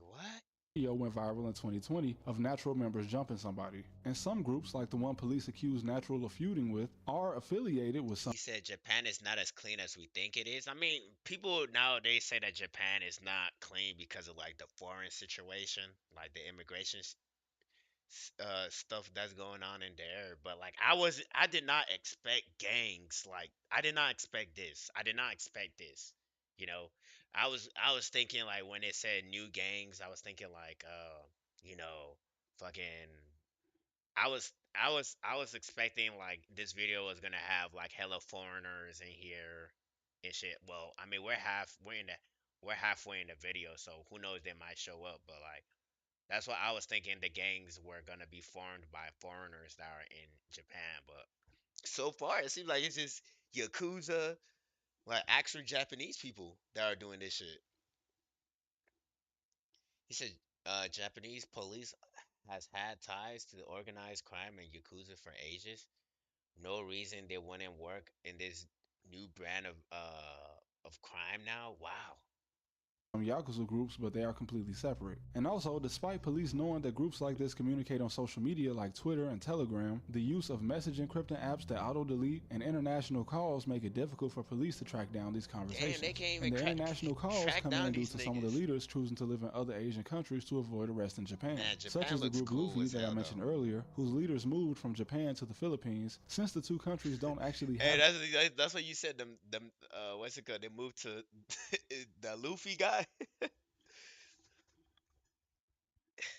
what? Video went viral in 2020 of Natural members jumping somebody. And some groups, like the one police accused Natural of feuding with, are affiliated with some He said Japan is not as clean as we think it is. I mean, people nowadays say that Japan is not clean because of like the foreign situation, like the immigration stuff that's going on in there. But like I did not expect gangs. Like I did not expect this. I did not expect this. You know, I was thinking like when it said new gangs, I was thinking like you know, fucking. I was expecting like this video was gonna have like hella foreigners in here and shit. Well, I mean we're halfway in the video, so who knows, they might show up. But like that's what I was thinking, the gangs were gonna be formed by foreigners that are in Japan. But so far it seems like it's just Yakuza, like actual Japanese people that are doing this shit. He said Japanese police has had ties to the organized crime and Yakuza for ages. No reason they wouldn't work in this new brand of crime now. Wow. Yakuza groups, but they are completely separate. And also, despite police knowing that groups like this communicate on social media like Twitter and Telegram, the use of message encrypting apps that auto-delete and international calls make it difficult for police to track down these Damn, conversations. they can't And even the international calls track come down in due these to some of the niggas. leaders choosing to live in other Asian countries to avoid arrest in Japan, Man, such Japan as the looks group cool Luffy as that I hell mentioned though. earlier, whose leaders moved from Japan to the Philippines since the two countries don't actually Hey, have that's what you said. Them what's it called? They moved to the Luffy guy.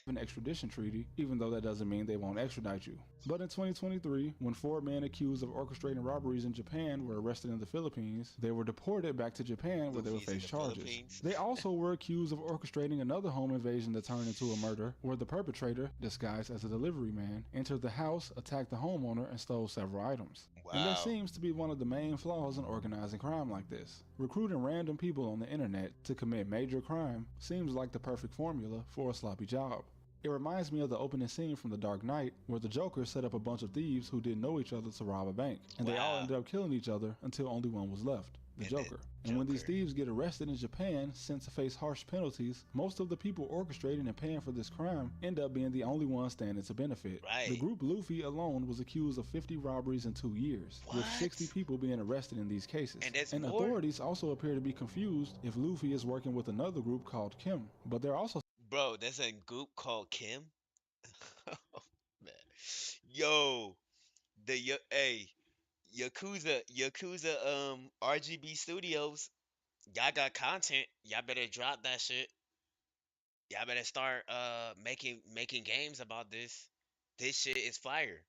an extradition treaty, even though that doesn't mean they won't extradite you. But in 2023, when four men accused of orchestrating robberies in Japan were arrested in the Philippines, they were deported back to Japan where they would Luffy's in face the charges. Philippines. They also were accused of orchestrating another home invasion that turned into a murder, where the perpetrator, disguised as a delivery man, entered the house, attacked the homeowner, and stole several items. And that Wow. seems to be one of the main flaws in organizing crime like this. Recruiting random people on the internet to commit major crime seems like the perfect formula for a sloppy job. It reminds me of the opening scene from The Dark Knight, where the Joker set up a bunch of thieves who didn't know each other to rob a bank, and they all Wow. ended up killing each other until only one was left, the And the Joker. And when these Joker. thieves get arrested in Japan, sent to face harsh penalties, most of the people orchestrating and paying for this crime end up being the only ones standing to benefit. The Right. group Luffy alone was accused of 50 robberies in 2 years, with 60 What? people being arrested in these cases. And there's And more? authorities also appear to be confused if Luffy is working with another group called Kim, but they're also Bro, there's a group called Kim. Man. Yo, hey, Yakuza RGB Studios, y'all got content. Y'all better drop that shit. Y'all better start making games about this. This shit is fire.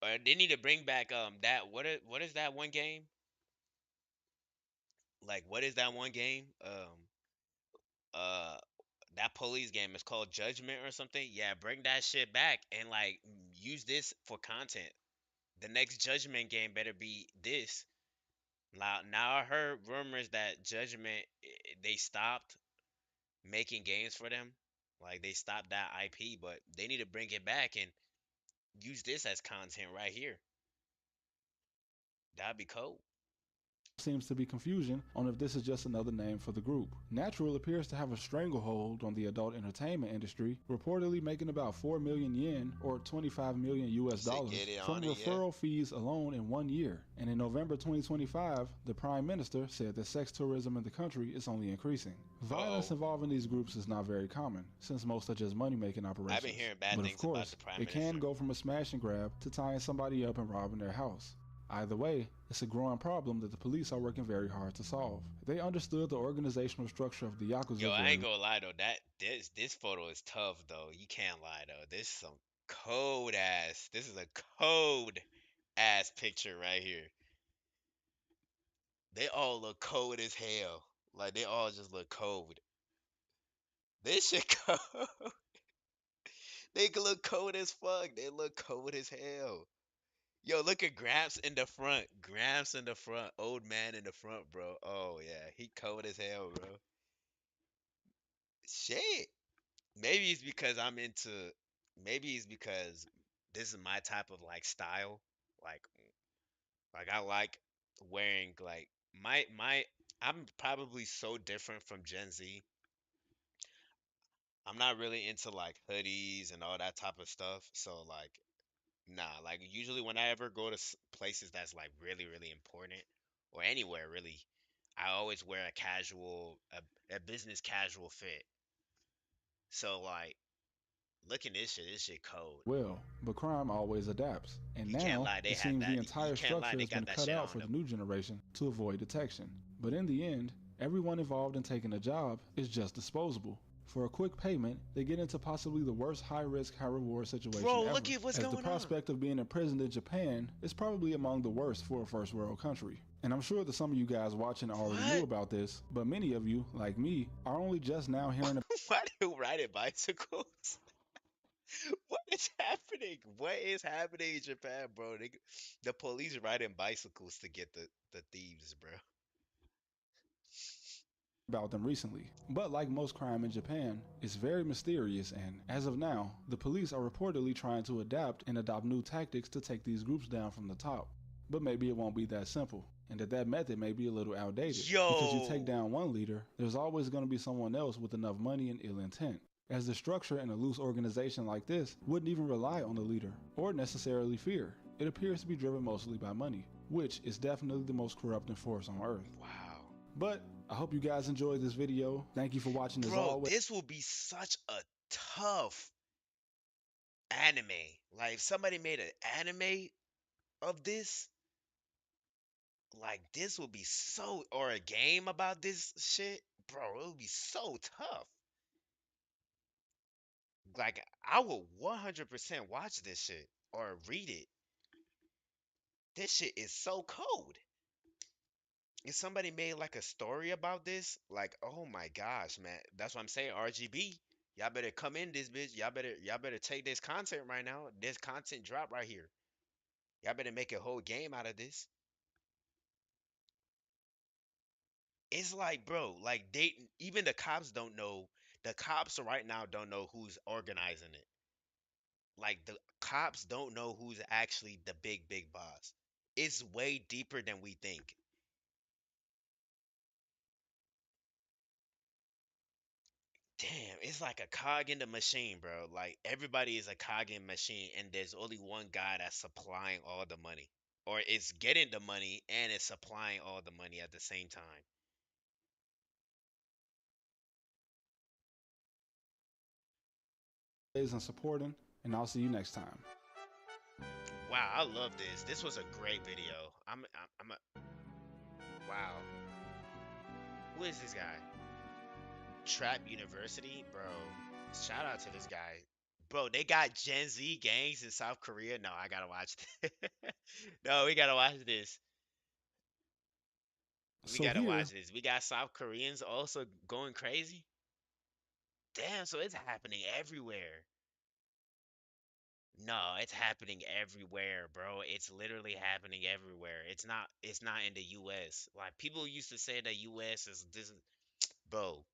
Or they need to bring back that what is that one game? Like what is that one game? Uh that police game is called Judgment or something. Yeah, bring that shit back and like use this for content. The next Judgment game better be this. Now I heard rumors that Judgment they stopped making games for them. Like they stopped that IP, but they need to bring it back and use this as content right here. That'd be cool. seems to be confusion on if this is just another name for the group. Natural appears to have a stranglehold on the adult entertainment industry, reportedly making about 4 million yen or 25 million US Said dollars get it from on it, yeah. referral fees alone in 1 year. And in November 2025, the Prime Minister said that sex tourism in the country is only increasing. Violence Uh-oh. involving these groups is not very common, since most are just money-making operations. I've been hearing bad But of things about course, the Prime it can Minister. go from a smash and grab to tying somebody up and robbing their house. Either way, it's a growing problem that the police are working very hard to solve. They understood the organizational structure of the Yakuza Yo, I very ain't gonna lie though. This photo is tough though. You can't lie though. This is some cold ass. This is a cold ass picture right here. They all look cold as hell. Like they all just look cold. This shit cold. They can look cold as fuck. They look cold as hell. Yo, look at Gramps in the front. Gramps in the front. Old man in the front, bro. Oh yeah, he cold as hell, bro. Shit. Maybe it's because I'm into. Maybe it's because this is my type of like style. Like, like I like wearing like my. I'm probably so different from Gen Z. I'm not really into like hoodies and all that type of stuff. So like, nah. Like usually when I ever go to places that's like really really important or anywhere really, I always wear a a business casual fit. So like, look at this shit cold. Well, but crime always adapts, and You can't now lie, they it had seems the that. You entire can't lie, structure they has got been that cut shit out on for the them. new generation to avoid detection. But in the end, everyone involved in taking a job is just disposable. For a quick payment, they get into possibly the worst high risk, high reward situation Bro, ever, look at what's as the going on. prospect of being imprisoned in Japan is probably among the worst for a first world country. And I'm sure that some of you guys watching already knew What? about this, but many of you, like me, are only just now hearing Why they riding bicycles? What is happening? What is happening in Japan, bro? The police riding bicycles to get the thieves, bro. about them recently. But like most crime in Japan, it's very mysterious, and as of now, the police are reportedly trying to adapt and adopt new tactics to take these groups down from the top. But maybe it won't be that simple, and that method may be a little outdated. Because you take Yo, down one leader, there's always going to be someone else with enough money and ill intent. As the structure in a loose organization like this wouldn't even rely on the leader, or necessarily fear. It appears to be driven mostly by money, which is definitely the most corrupting force on earth. wow. But I hope you guys enjoyed this video. Thank you for watching as Bro, always. this will be such a tough anime. Like if somebody made an anime of this, like this would be so, or a game about this shit, bro, it would be so tough. Like I would 100% watch this shit or read it. This shit is so cold. If somebody made like a story about this, like oh my gosh, man, that's what I'm saying. RGB, y'all better come in this bitch. Y'all better take this content right now. This content drop right here. Y'all better make a whole game out of this. It's like, bro, like they even the cops don't know. The cops right now don't know who's organizing it. Like the cops don't know who's actually the big boss. It's way deeper than we think. Damn, it's like a cog in the machine, bro. Like everybody is a cog in machine, and there's only one guy that's supplying all the money, or it's getting the money and it's supplying all the money at the same time. And supporting, and I'll see you next time. Wow, I love this. This was a great video. I'm a wow. Who is this guy? Trap University, bro. Shout out to this guy. Bro, they got Gen Z gangs in South Korea. No, I gotta watch this. No, we gotta watch this. We So gotta here, watch this. We got South Koreans also going crazy. Damn, so it's happening everywhere. No, it's happening everywhere, bro. It's literally happening everywhere. It's not in the US. Like people used to say the US is this, bro.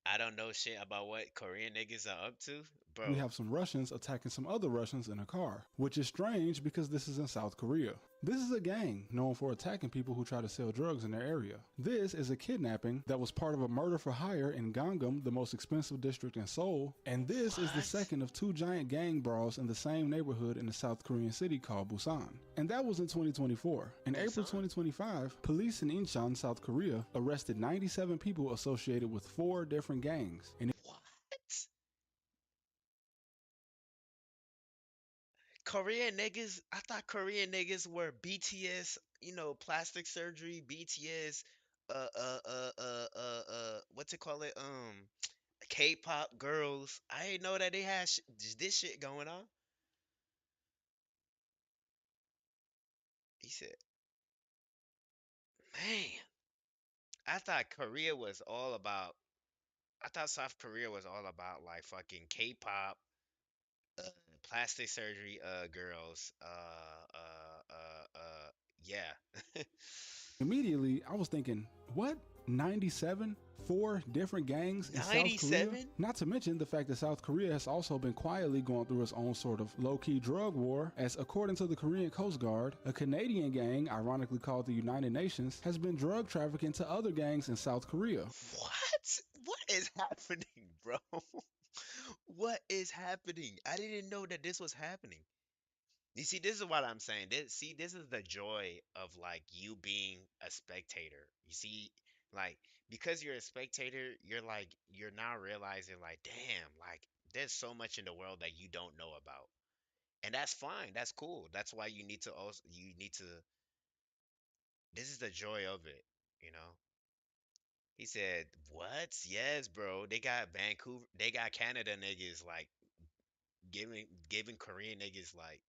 I don't know shit about what Korean niggas are up to, we bro. have some Russians attacking some other Russians in a car, which is strange because this is in South Korea. This is a gang known for attacking people who try to sell drugs in their area. This is a kidnapping that was part of a murder for hire in Gangnam, the most expensive district in Seoul, and this is the What? second of two giant gang brawls in the same neighborhood in the South Korean city called Busan. And that was in 2024. In April Busan? 2025, police in Incheon, South Korea, arrested 97 people associated with 4 different gangs. And What? Korean niggas? I thought Korean niggas were BTS, plastic surgery, BTS, what's it call it? K-pop girls. I didn't know that they had this shit going on. He said, man, I thought Korea was all about, I thought South Korea was all about like fucking K-pop, uh, plastic surgery, girls, yeah. immediately, I was thinking, what? 97? Four different gangs in South Korea? 97? Not to mention the fact that South Korea has also been quietly going through its own sort of low-key drug war, as according to the Korean Coast Guard, a Canadian gang, ironically called the United Nations, has been drug trafficking to other gangs in South Korea. What? What is happening, bro? What is happening? I didn't know that this was happening. You see, this is what I'm saying. This is the joy of like you being a spectator. You see, like because you're a spectator, you're now realizing like, damn, like there's so much in the world that you don't know about. And that's fine. That's cool. That's why you need to this is the joy of it, you know. He said, "What? Yes, bro. They got Canada niggas like giving Korean niggas like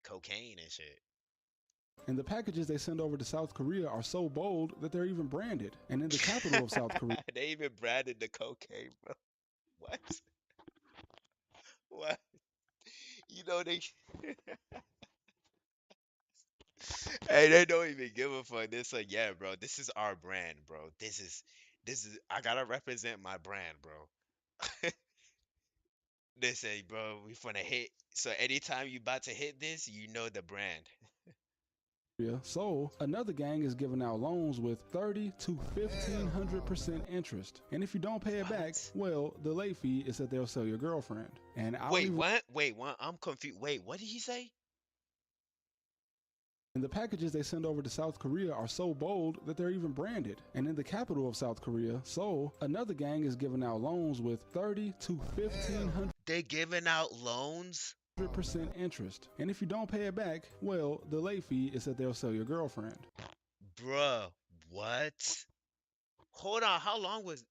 cocaine and shit." And the packages they send over to South Korea are so bold that they're even branded. And in the capital of South Korea, They even branded the cocaine, bro. What? What? You know they Hey, they don't even give a fuck. They're like, yeah, bro, this is our brand, bro. This is I gotta represent my brand, bro. They say, bro, we finna hit. So anytime you about to hit this, you know the brand. So another gang is giving out loans with 30 to 1500% interest. And if you don't pay it back, What? well, the late fee is that they'll sell your girlfriend. And I don't Wait, even what? Wait, what? I'm confused. Wait, what did he say? And the packages they send over to South Korea are so bold that they're even branded. And in the capital of South Korea, Seoul, another gang is giving out loans with 30 to 1500% They giving out loans? interest. And if you don't pay it back, well, the late fee is that they'll sell your girlfriend. Bruh, what? Hold on, how long was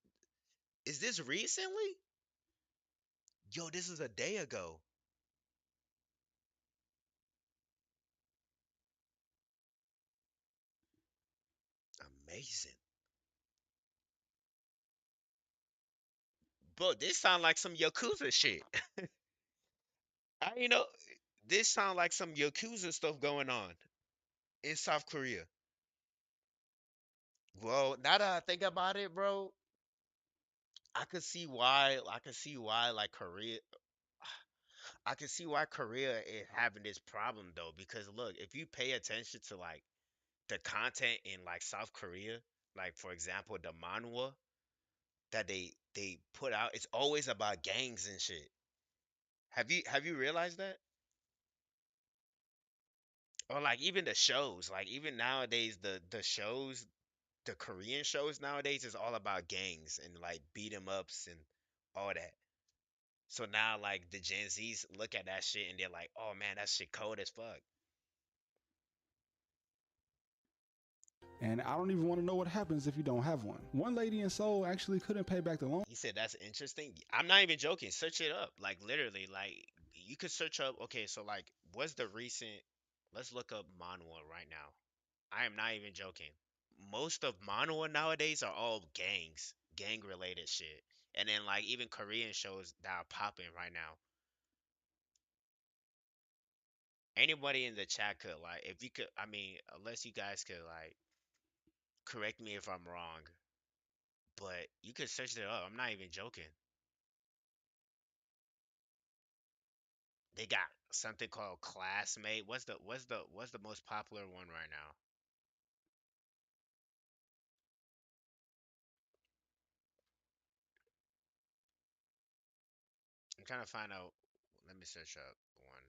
is this recently? Yo, this is a day ago. Amazing. Bro, this sound like some Yakuza shit. You know, this sound like some Yakuza stuff going on in South Korea. Well, now that I think about it, bro, I could see why like Korea I can see why Korea is having this problem though, because look, if you pay attention to like the content in like South Korea, like for example, the manhwa that they put out, it's always about gangs and shit. Have you realized that? Or like even the shows, like even nowadays the shows, the Korean shows nowadays is all about gangs and like beat 'em ups and all that. So now like the Gen Zs look at that shit and they're like, "Oh man, that shit cold as fuck." And I don't even want to know what happens if you don't have one. One lady in Seoul actually couldn't pay back the loan. He said that's interesting. I'm not even joking. Search it up. Like literally, like you could search up. Okay, so like, what's the recent? Let's look up manhwa right now. I am not even joking. Most of manhwa nowadays are all gangs, gang related shit. And then like even Korean shows that are popping right now. Anybody in the chat could like, if you could, I mean, unless you guys could like correct me if I'm wrong, but you could search it up. I'm not even joking. They got something called Classmate. What's the most popular one right now? I'm trying to find out. Let me search up one.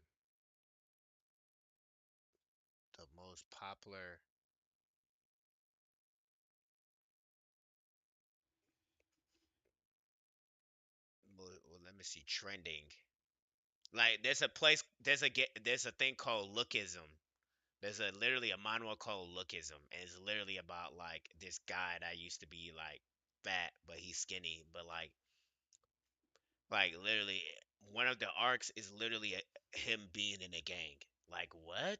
The most popular. Well, let me see. Trending. Like there's a place. There's a thing called Lookism. There's a literally a manual called Lookism, and it's literally about like this guy that used to be like fat, but he's skinny, but like literally one of the arcs is literally him being in a gang. Like what?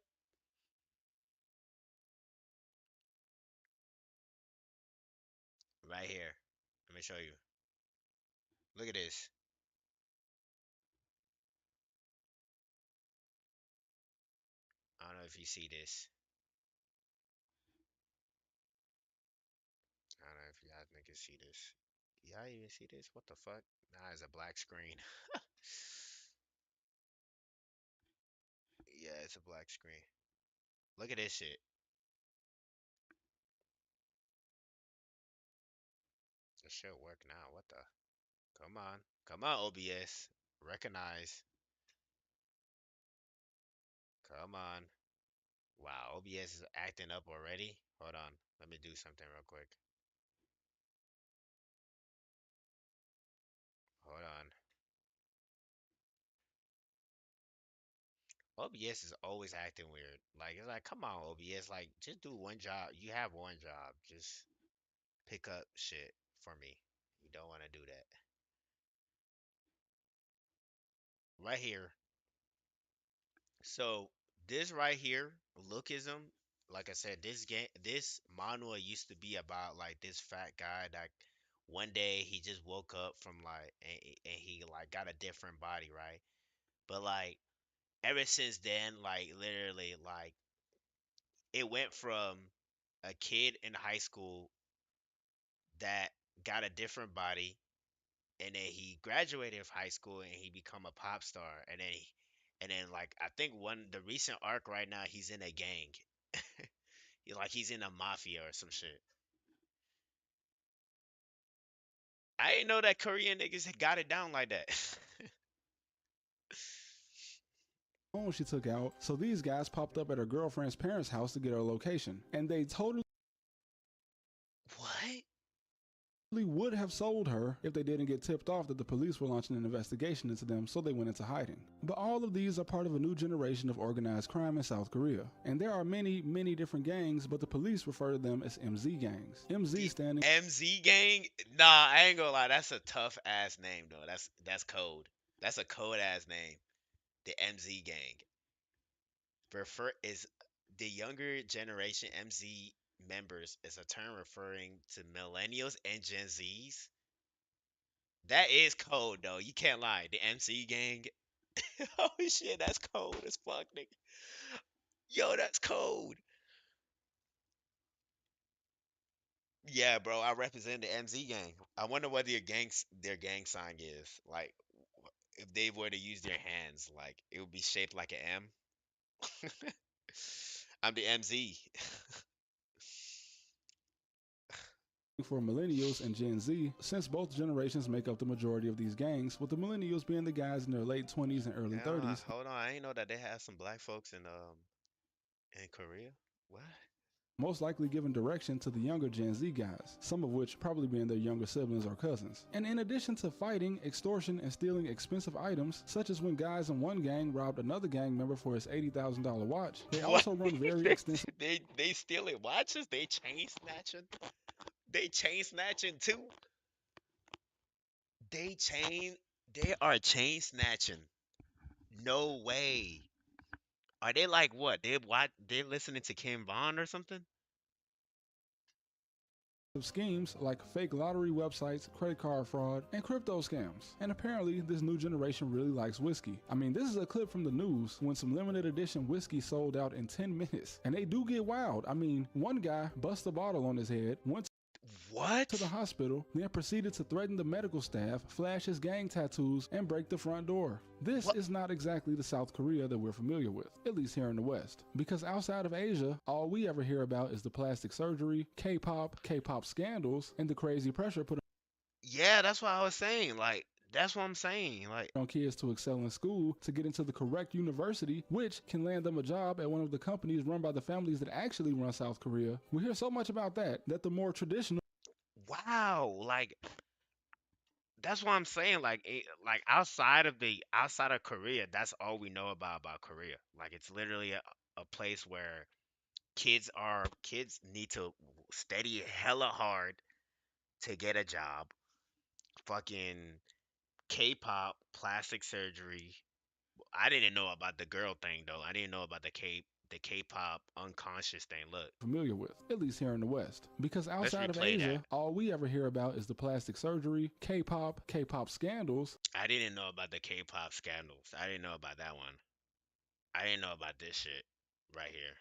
Right here. Let me show you. Look at this. I don't know if you see this. can see this. Y'all even see this? What the fuck? Nah, it's a black screen. Yeah, it's a black screen. Look at this shit. It should work now. What the? Come on. Come on, OBS. Recognize. Come on. Wow, OBS is acting up already. Hold on. Let me do something real quick. Hold on. OBS is always acting weird. Like, it's like, come on, OBS. Like, just do one job. You have one job. Just pick up shit for me. You don't want to do that. Right here. So, this right here, lookism, like I said, this manhwa used to be about like this fat guy that one day he just woke up from like, and he like got a different body, right? But like, ever since then, like literally, like it went from a kid in high school that got a different body, and then he graduated from high school and he become a pop star, and then like I think one the recent arc right now he's in a gang. Like he's in a mafia or some shit. I didn't know that Korean niggas had got it down like that. Phone she took out, so these guys popped up at her girlfriend's parents' house to get her location, and they totally What? would have sold her if they didn't get tipped off that the police were launching an investigation into them, so they went into hiding. But all of these are part of a new generation of organized crime in South Korea, and there are many, many different gangs, but the police refer to them as MZ gangs. MZ standing MZ gang? Nah, I ain't gonna lie. That's a tough ass name though. That's code. That's a code ass name. The MZ gang. Refer is the younger generation MZ members is a term referring to millennials and Gen Zs. That is code though. You can't lie. The MC gang. Oh shit, that's cold as fuck, nigga. Yo, that's cold. Yeah, bro, I represent the MZ gang. I wonder what their gang sign is. Like, if they were to use their hands, like it would be shaped like an M. I'm the MZ. for millennials and Gen Z, since both generations make up the majority of these gangs, with the millennials being the guys in their late 20s and early 30s. Hold on, I ain't know that they have some black folks in Korea. What? Most likely giving direction to the younger Gen Z guys, some of which probably being their younger siblings or cousins. And in addition to fighting, extortion, and stealing expensive items, such as when guys in one gang robbed another gang member for his $80,000 watch, they What? also run very extensive They stealing watches? They chain snatching? They chain snatching too? They chain they are chain snatching. No way. Are they like what? They listening to Kim Bond or something? schemes like fake lottery websites, credit card fraud, and crypto scams. And apparently, this new generation really likes whiskey. I mean, this is a clip from the news when some limited edition whiskey sold out in 10 minutes. And they do get wild. I mean, one guy bust a bottle on his head, went What? to the hospital, then proceeded to threaten the medical staff, flash his gang tattoos, and break the front door. This What? is not exactly the South Korea that we're familiar with, at least here in the West. Because outside of Asia, all we ever hear about is the plastic surgery, K-pop scandals, and the crazy pressure put Yeah, that's what I was saying. Like, that's what I'm saying. Like, on kids to excel in school, to get into the correct university, which can land them a job at one of the companies run by the families that actually run South Korea. We hear so much about that the more traditional wow. Like, that's what I'm saying. Like, like outside of Korea, that's all we know about Korea. Like, it's literally a place where kids need to study hella hard to get a job. Fucking K-pop, plastic surgery. I didn't know about the girl thing though. I didn't know about the K-pop unconscious thing. Look, familiar with, at least here in the West. Because let's outside of replay Asia, that. all we ever hear about is the plastic surgery, K-pop scandals, I didn't know about the K-pop scandals. I didn't know about that one. I didn't know about this shit right here.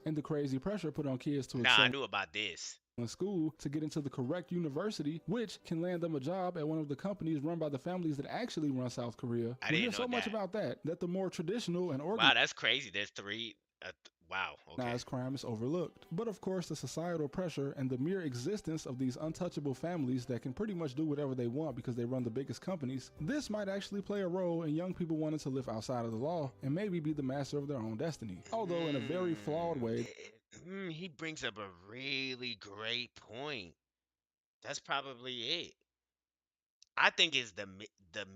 and the crazy pressure put on kids to Nah, I excel knew about this. in school to get into the correct university, which can land them a job at one of the companies run by the families that actually run South Korea. I We hear didn't know so much that. about that the more traditional and Wow, organized that's crazy. There's three. Wow. Okay. crime is overlooked. But of course, the societal pressure and the mere existence of these untouchable families that can pretty much do whatever they want because they run the biggest companies, this might actually play a role in young people wanting to live outside of the law and maybe be the master of their own destiny. Although in a very flawed way. He brings up a really great point. That's probably it. I think it's the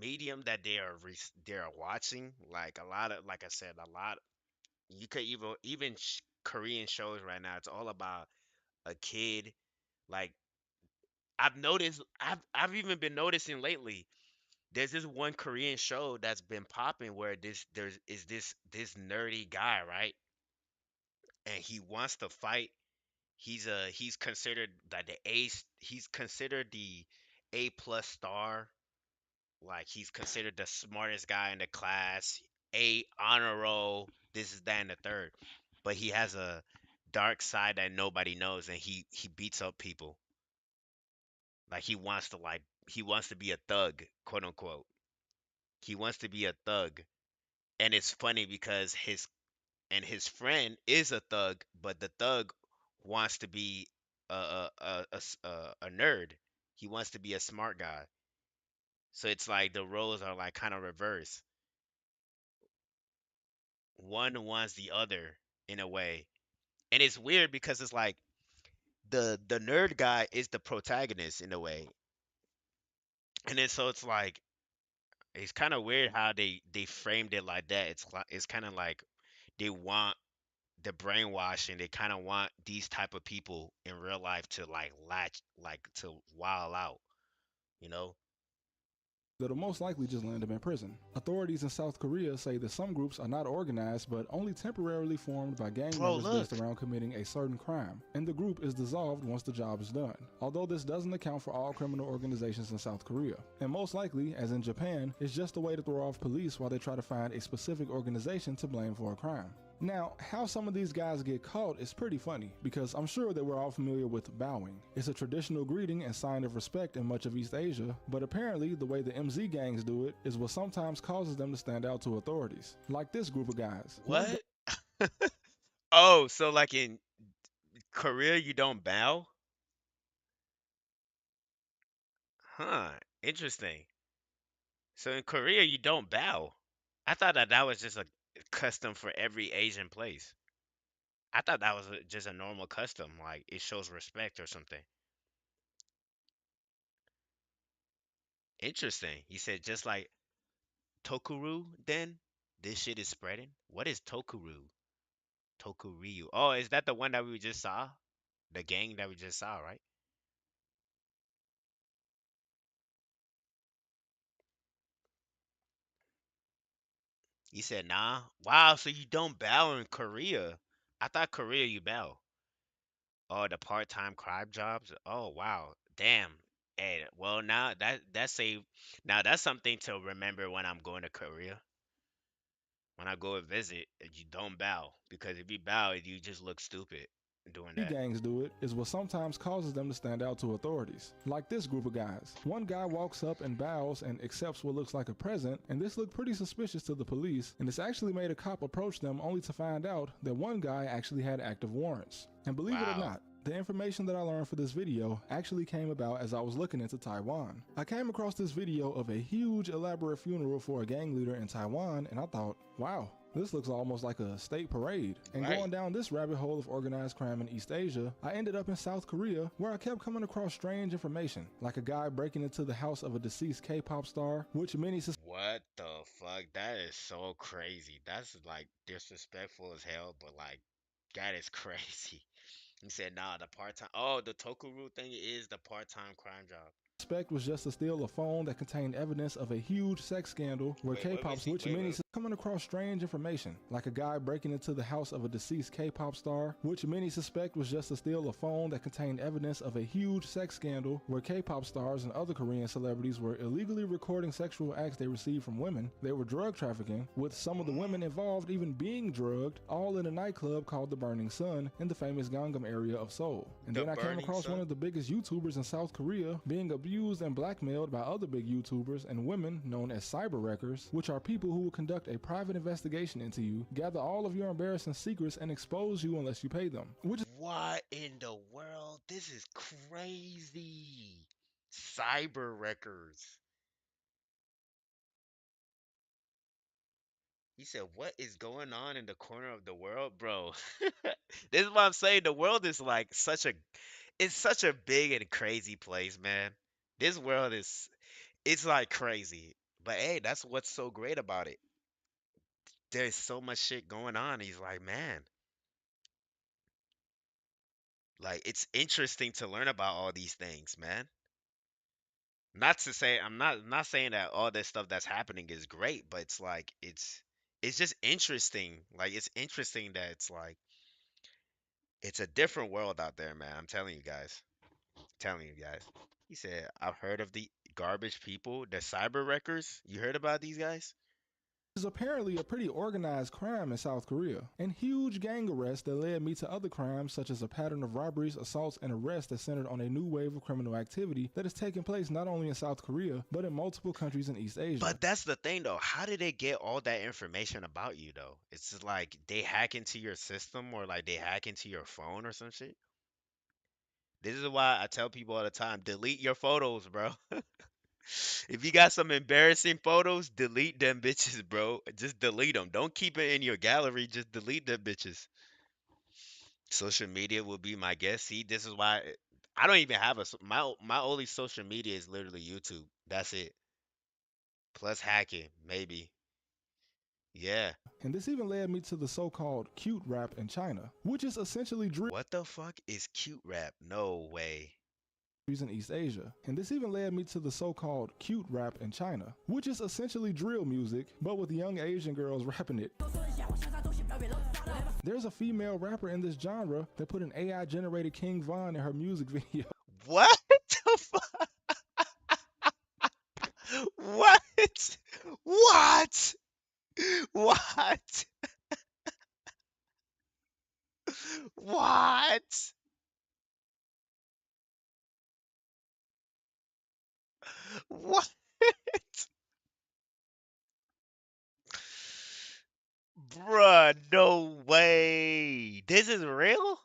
medium that they are watching. Like a lot of, like I said, a lot. You could even Korean shows right now. It's all about a kid. Like I've noticed, I've even been noticing lately. There's this one Korean show that's been popping where this nerdy guy, right? And he wants to fight. He's considered like he's considered the A plus star. Like he's considered the smartest guy in the class, A honor roll, this is that and the third. But he has a dark side that nobody knows, and he beats up people. He wants to be a thug, quote unquote. He wants to be a thug. And it's funny because his friend is a thug, but the thug wants to be a nerd. He wants to be a smart guy. So it's like the roles are like kind of reversed. One wants the other in a way. And it's weird because it's like the nerd guy is the protagonist in a way. And then so it's like it's kind of weird how they framed it like that. It's kind of like they want the brainwashing. They kind of want these type of people in real life to like latch, like to wild out, you know? That'll most likely just land them in prison. Authorities in South Korea say that some groups are not organized but only temporarily formed by gang Bro, members look. based around committing a certain crime, and the group is dissolved once the job is done. Although this doesn't account for all criminal organizations in South Korea. And most likely, as in Japan, it's just a way to throw off police while they try to find a specific organization to blame for a crime. Now, how some of these guys get caught is pretty funny, because I'm sure that we're all familiar with bowing. It's a traditional greeting and sign of respect in much of East Asia, but apparently the way the MZ gangs do it is what sometimes causes them to stand out to authorities. Like this group of guys. What? Oh, so like in Korea you don't bow? Huh, interesting. So in Korea you don't bow. I thought that was just a custom for every Asian place. I thought that was just a normal custom, like it shows respect or something. Interesting. You said just like Tokuru, then this shit is spreading. What is Tokuru? Tokuryu. Oh, is that the one that we just saw? The gang that we just saw, right? You said nah. Wow, so you don't bow in Korea. I thought Korea you bow. Oh, the part-time crime jobs. Oh, wow. Damn. Hey, well now that's something to remember when I'm going to Korea. When I go and visit, you don't bow because if you bow, you just look stupid doing that. Gangs do it is what sometimes causes them to stand out to authorities. Like this group of guys. One guy walks up and bows and accepts what looks like a present, and this looked pretty suspicious to the police, and this actually made a cop approach them only to find out that one guy actually had active warrants. And believe it or Wow. not, the information that I learned for this video actually came about as I was looking into Taiwan. I came across this video of a huge elaborate funeral for a gang leader in Taiwan, and I thought, wow, this looks almost like a state parade. And Right. going down this rabbit hole of organized crime in East Asia, I ended up in South Korea, where I kept coming across strange information, like a guy breaking into the house of a deceased K-pop star, which many What the fuck? That is so crazy. That's like disrespectful as hell, but like that is crazy. He said, nah, the part-time. Oh, the Tokuru thing is the part-time crime job. suspect was just to steal a phone that contained evidence of a huge sex scandal where Wait, let me K-pop's see. which Wait, many wait. coming across strange information, like a guy breaking into the house of a deceased K-pop star, which many suspect was just to steal a phone that contained evidence of a huge sex scandal where K-pop stars and other Korean celebrities were illegally recording sexual acts they received from women. They were drug trafficking, with some of the women involved even being drugged, all in a nightclub called the Burning Sun in the famous Gangnam area of Seoul. And The then I came Burning across one Sun? of the biggest YouTubers in South Korea being abused and blackmailed by other big YouTubers and women known as cyber wreckers, which are people who will conduct a private investigation into you, gather all of your embarrassing secrets, and expose you unless you pay them. Which is What in the world? This is crazy. Cyber wreckers. He said, "What is going on in the corner of the world, bro?" This is what I'm saying. The world is like it's such a big and crazy place, man. This world is, it's like crazy. But hey, that's what's so great about it. There's so much shit going on. He's like, man, like it's interesting to learn about all these things, man. Not to say I'm not saying that all this stuff that's happening is great, but it's like it's just interesting. Like it's interesting that it's like it's a different world out there, man. I'm telling you guys. Telling you guys. He said, I've heard of the garbage people, the cyber wreckers. You heard about these guys? is apparently a pretty organized crime in South Korea, and huge gang arrests that led me to other crimes such as a pattern of robberies, assaults, and arrests that centered on a new wave of criminal activity that is taking place not only in South Korea, but in multiple countries in East Asia. But that's the thing though. How did they get all that information about you though? It's just like they hack into your system or like they hack into your phone or some shit. This is why I tell people all the time, delete your photos, bro. If you got some embarrassing photos, delete them bitches, bro. Just delete them. Don't keep it in your gallery. Just delete them bitches. Social media will be my guess. See, this is why I don't even have my only social media is literally YouTube. That's it. Plus hacking, maybe. Yeah. And this even led me to the so-called cute rap in China, which is essentially drill What the fuck is cute rap? No way. in East Asia. And this even led me to the so-called cute rap in China, which is essentially drill music, but with young Asian girls rapping it. There's a female rapper in this genre that put an AI-generated King Von in her music video. What the fuck? What? What? What? What? What? Bruh, no way. This is real?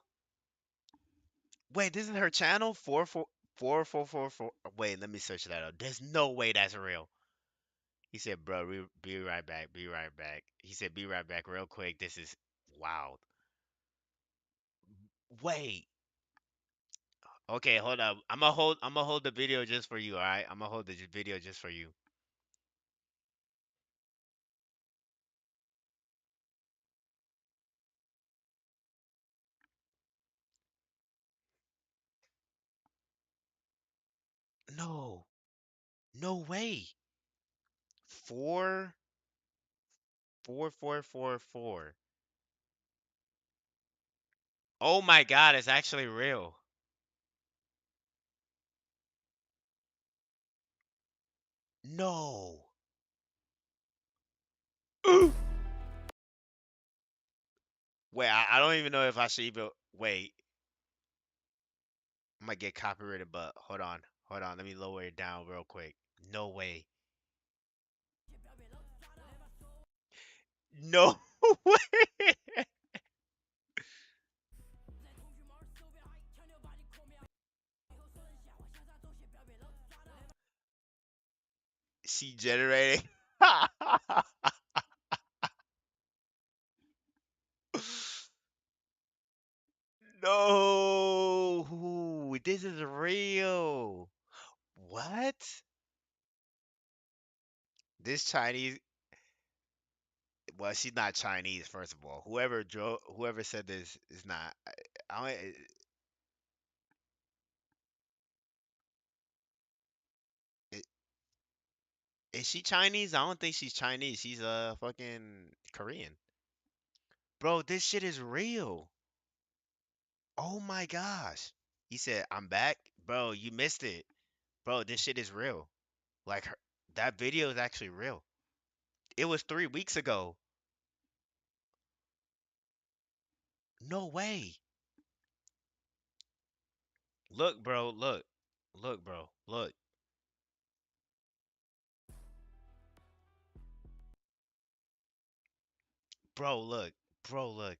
Wait, this is her channel? 444444. Wait, let me search that up. There's no way that's real. He said, bro, be right back. Be right back. He said, be right back real quick. This is wild. Wait. Okay, hold up. I'm gonna hold the video just for you, all right? I'm gonna hold the video just for you. No. No way. 44444. Oh my God, it's actually real. No. Wait, I don't even know if I should even wait. I might get copyrighted, but hold on. Hold on. Let me lower it down real quick. No way. No way. She generating. No. This is real. What? This Chinese, well, she's not Chinese, first of all. Whoever said this is not. I it, Is she Chinese? I don't think she's Chinese. She's fucking Korean. Bro, this shit is real. Oh my gosh. He said, "I'm back." Bro, you missed it. Bro, this shit is real. Like that video is actually real. It was 3 weeks ago. No way. Look, bro, look. Look, bro. Look. Bro, look. Bro, look.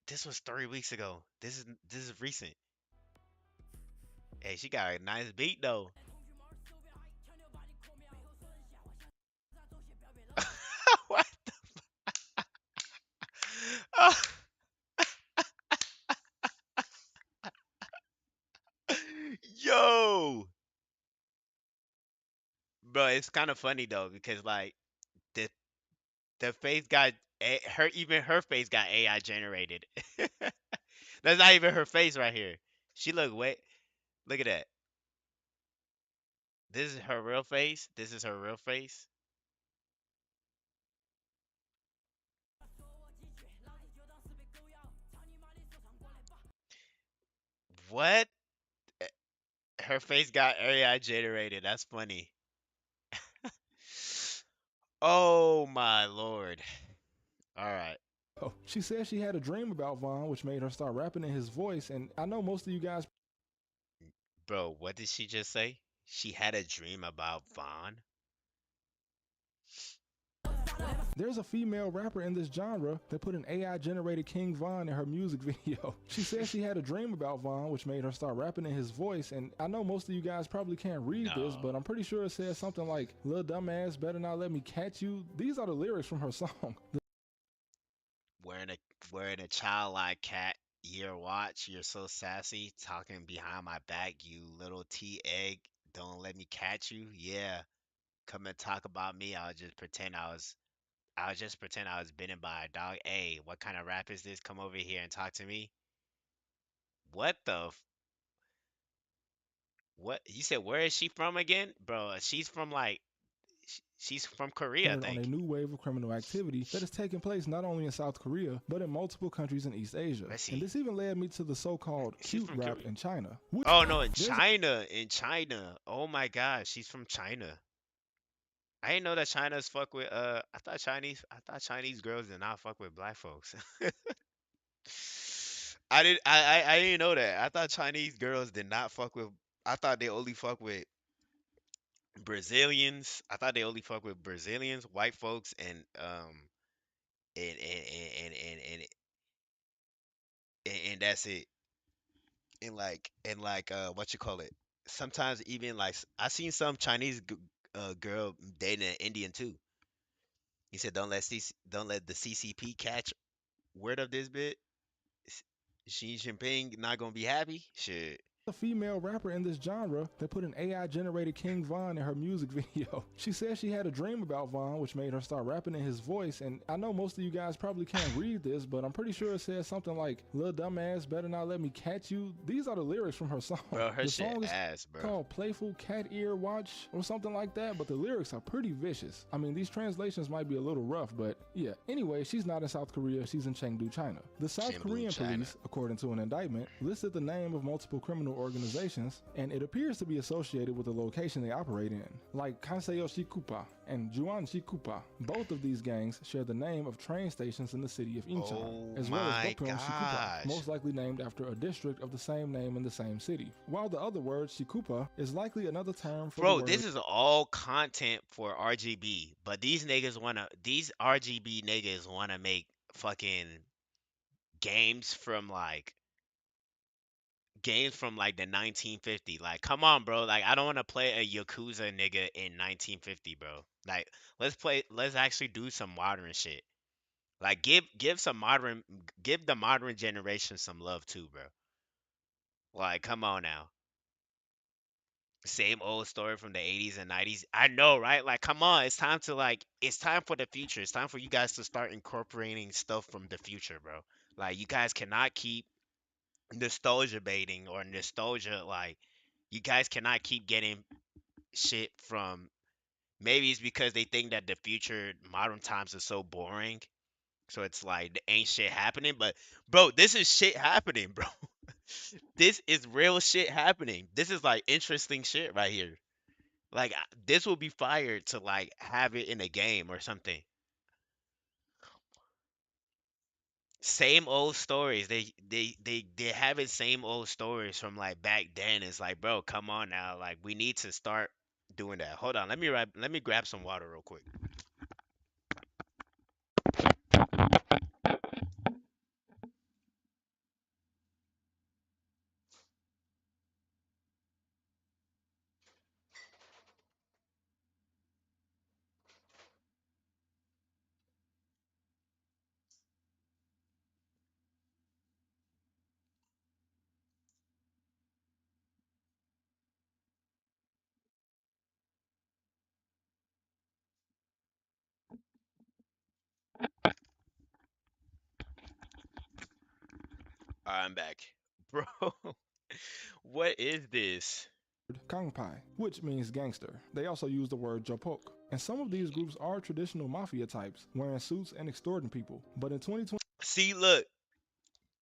This was 3 weeks ago. This is recent. Hey, she got a nice beat though. What? Oh, yo, bro, it's kind of funny though because like the the face got her even her face got AI generated. That's not even her face right here. She look way. Look at that. This is her real face. This is her real face. What? Eh, Her face got AI generated. That's funny. Oh my lord. All right. Oh, she said she had a dream about Vaughn, which made her start rapping in his voice. And I know most of you guys Bro, what did she just say? She had a dream about Vaughn? There's a female rapper in this genre that put an AI generated King Von in her music video. She said she had a dream about Von, which made her start rapping in his voice. And I know most of you guys probably can't read this, No. but I'm pretty sure it says something like, "Little dumbass, better not let me catch you." These are the lyrics from her song. Wearing a wearing a childlike cat ear watch. You're so sassy, talking behind my back, you little tea egg. Don't let me catch you. Yeah. Come and talk about me. I'll just pretend I was bitten by a dog. Hey, what kind of rap is this? Come over here and talk to me. What the what? You said where is she from again? Bro, she's from like she's from Korea, I On a think. new wave of criminal activity that is taking place not only in South Korea, but in multiple countries in East Asia. Let's And see. this even led me to the so-called She's cute from rap Korea. in China. Which Oh no, in there's China, in China. Oh my gosh, she's from China. I didn't know that China's fuck with I thought Chinese girls did not fuck with black folks. I didn't know that. I thought Chinese girls did not fuck with I thought they only fuck with Brazilians. I thought they only fuck with Brazilians, white folks, and that's it. And what you call it? Sometimes even like I seen some Chinese girl dating an Indian too. He said, don't let the CCP catch word of this bit. S- Xi Jinping not gonna be happy. Shit. a female rapper in this genre that put an AI generated King Von in her music video. She said she had a dream about Von, which made her start rapping in his voice. And I know most of you guys probably can't read this, but I'm pretty sure it says something like, "Little dumbass, better not let me catch you." These are the lyrics from her song. Bro, her The shit song is ass, bro. called Playful Cat Ear Watch or something like that, but the lyrics are pretty vicious. I mean, these translations might be a little rough, but yeah. Anyway, she's not in South Korea, she's in Chengdu, China. The South Chengdu, Korean China. police, according to an indictment, listed the name of multiple criminal organizations, and it appears to be associated with the location they operate in, like Kanseyo Shikupa and Juan Shikupa. Both of these gangs share the name of train stations in the city of Incheon, Oh as well as my Gopyeong Shikupa, gosh. most likely named after a district of the same name in the same city. While the other word, Shikupa, is likely another term for Bro, the this word is all content for RGB, but these RGB niggas wanna make fucking games from like the 1950. Like, come on, bro. Like, I don't want to play a Yakuza nigga in 1950, bro. Like, let's actually do some modern shit. Like, give the modern generation some love too, bro. Like, come on now. Same old story from the 80s and 90s. I know, right? Like, come on. It's time for the future. It's time for you guys to start incorporating stuff from the future, bro. Like, you guys cannot keep nostalgia baiting or nostalgia, like, you guys cannot keep getting shit from, maybe it's because they think that the future modern times are so boring. So it's like there ain't shit happening. But bro, this is shit happening, bro. This is real shit happening. This is like interesting shit right here. Like this will be fired to like have it in a game or something. Same old stories. They having same old stories from like back then. It's like, bro, come on now. Like we need to start doing that. Hold on, let me grab some water real quick. I'm back. Bro, what is this? Kangpai, which means gangster. They also use the word Jopok. And some of these groups are traditional mafia types, wearing suits and extorting people. But in 2020, See, look.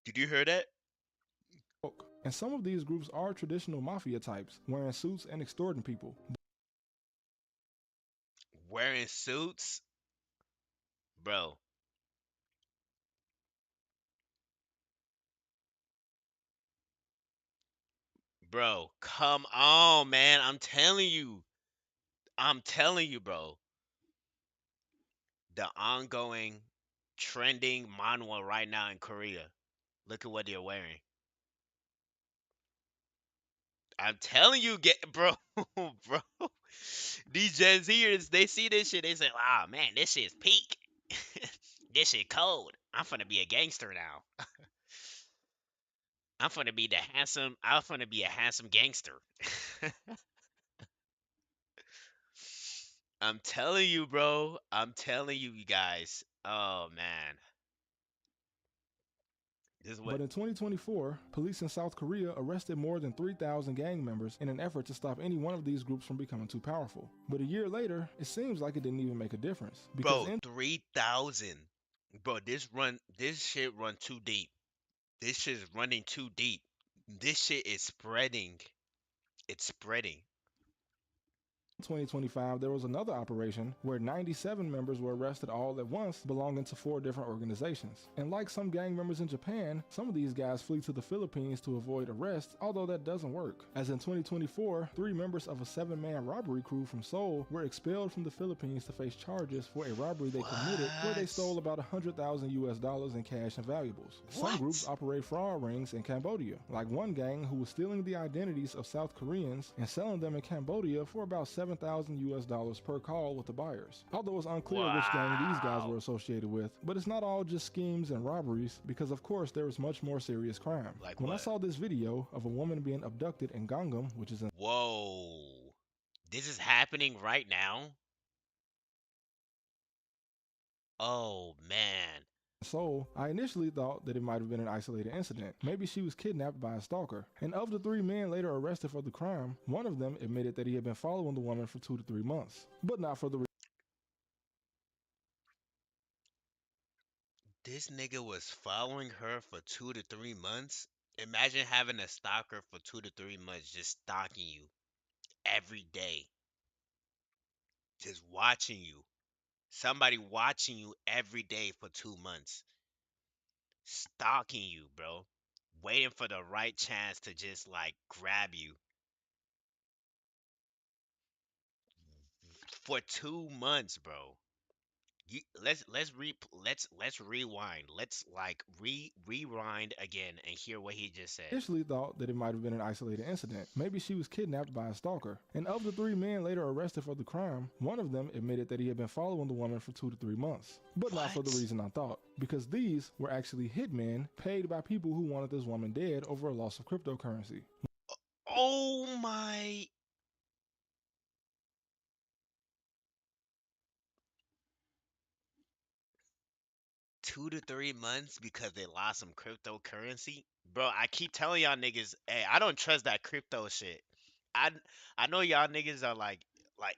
Did you hear that? and some of these groups are traditional mafia types, wearing suits and extorting people. Wearing suits? Bro, bro, come on, man. I'm telling you. I'm telling you, bro. The ongoing trending manhwa right now in Korea. Look at what they're wearing. I'm telling you, get bro, bro. These Gen Zers, they see this shit, they say, "Wow, man, this shit's peak. This shit cold. I'm finna be a gangster now. I'm finna be a handsome gangster." I'm telling you, bro. I'm telling you, you guys. Oh man, this is what. But in 2024, police in South Korea arrested more than 3,000 gang members in an effort to stop any one of these groups from becoming too powerful. But a year later, it seems like it didn't even make a difference. Because Bro, in 3,000. Bro, this shit run too deep. This shit is running too deep. This shit is spreading. It's spreading. 2025, there was another operation where 97 members were arrested all at once, belonging to 4 different organizations. And like some gang members in Japan, some of these guys flee to the Philippines to avoid arrest, although that doesn't work. As in 2024, 3 members of a 7-man robbery crew from Seoul were expelled from the Philippines to face charges for a robbery they committed where they What? stole about 100,000 US dollars in cash and valuables. Some groups What? operate fraud rings in Cambodia, like one gang who was stealing the identities of South Koreans and selling them in Cambodia for about 7,000 US dollars per call with the buyers. Although it's unclear which gang these guys were Wow. associated with, but it's not all just schemes and robberies, because of course there is much more serious crime. Like When I what? saw this video of a woman being abducted in Gangnam, which is in Whoa. This is happening right now? Oh man. Seoul, I initially thought that it might have been an isolated incident. Maybe she was kidnapped by a stalker. And of the 3 men later arrested for the crime, one of them admitted that he had been following the woman for 2 to 3 months, but not for the This nigga was following her for 2 to 3 months. Imagine having a stalker for 2 to 3 months just stalking you every day, just watching you. Somebody watching you every day for 2 months, stalking you, bro. Waiting for the right chance to just like grab you for 2 months, bro. Let's rewind. Let's like rewind again and hear what he just said. initially thought that it might have been an isolated incident. Maybe she was kidnapped by a stalker. And of the 3 men later arrested for the crime, one of them admitted that he had been following the woman for 2 to 3 months. But not for the What? reason I thought, because these were actually hitmen paid by people who wanted this woman dead over a loss of cryptocurrency. Oh my. 2 to 3 months because they lost some cryptocurrency? Bro, I keep telling y'all niggas, hey, I don't trust that crypto shit. I I know y'all niggas are like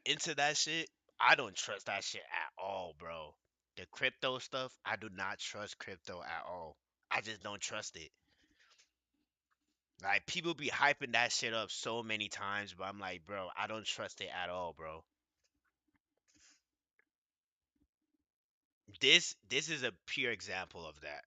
into that shit. I don't trust that shit at all, bro. The crypto stuff, I do not trust crypto at all. I just don't trust it. Like people be hyping that shit up so many times, but I'm like, bro, I don't trust it at all, bro. This is a pure example of that.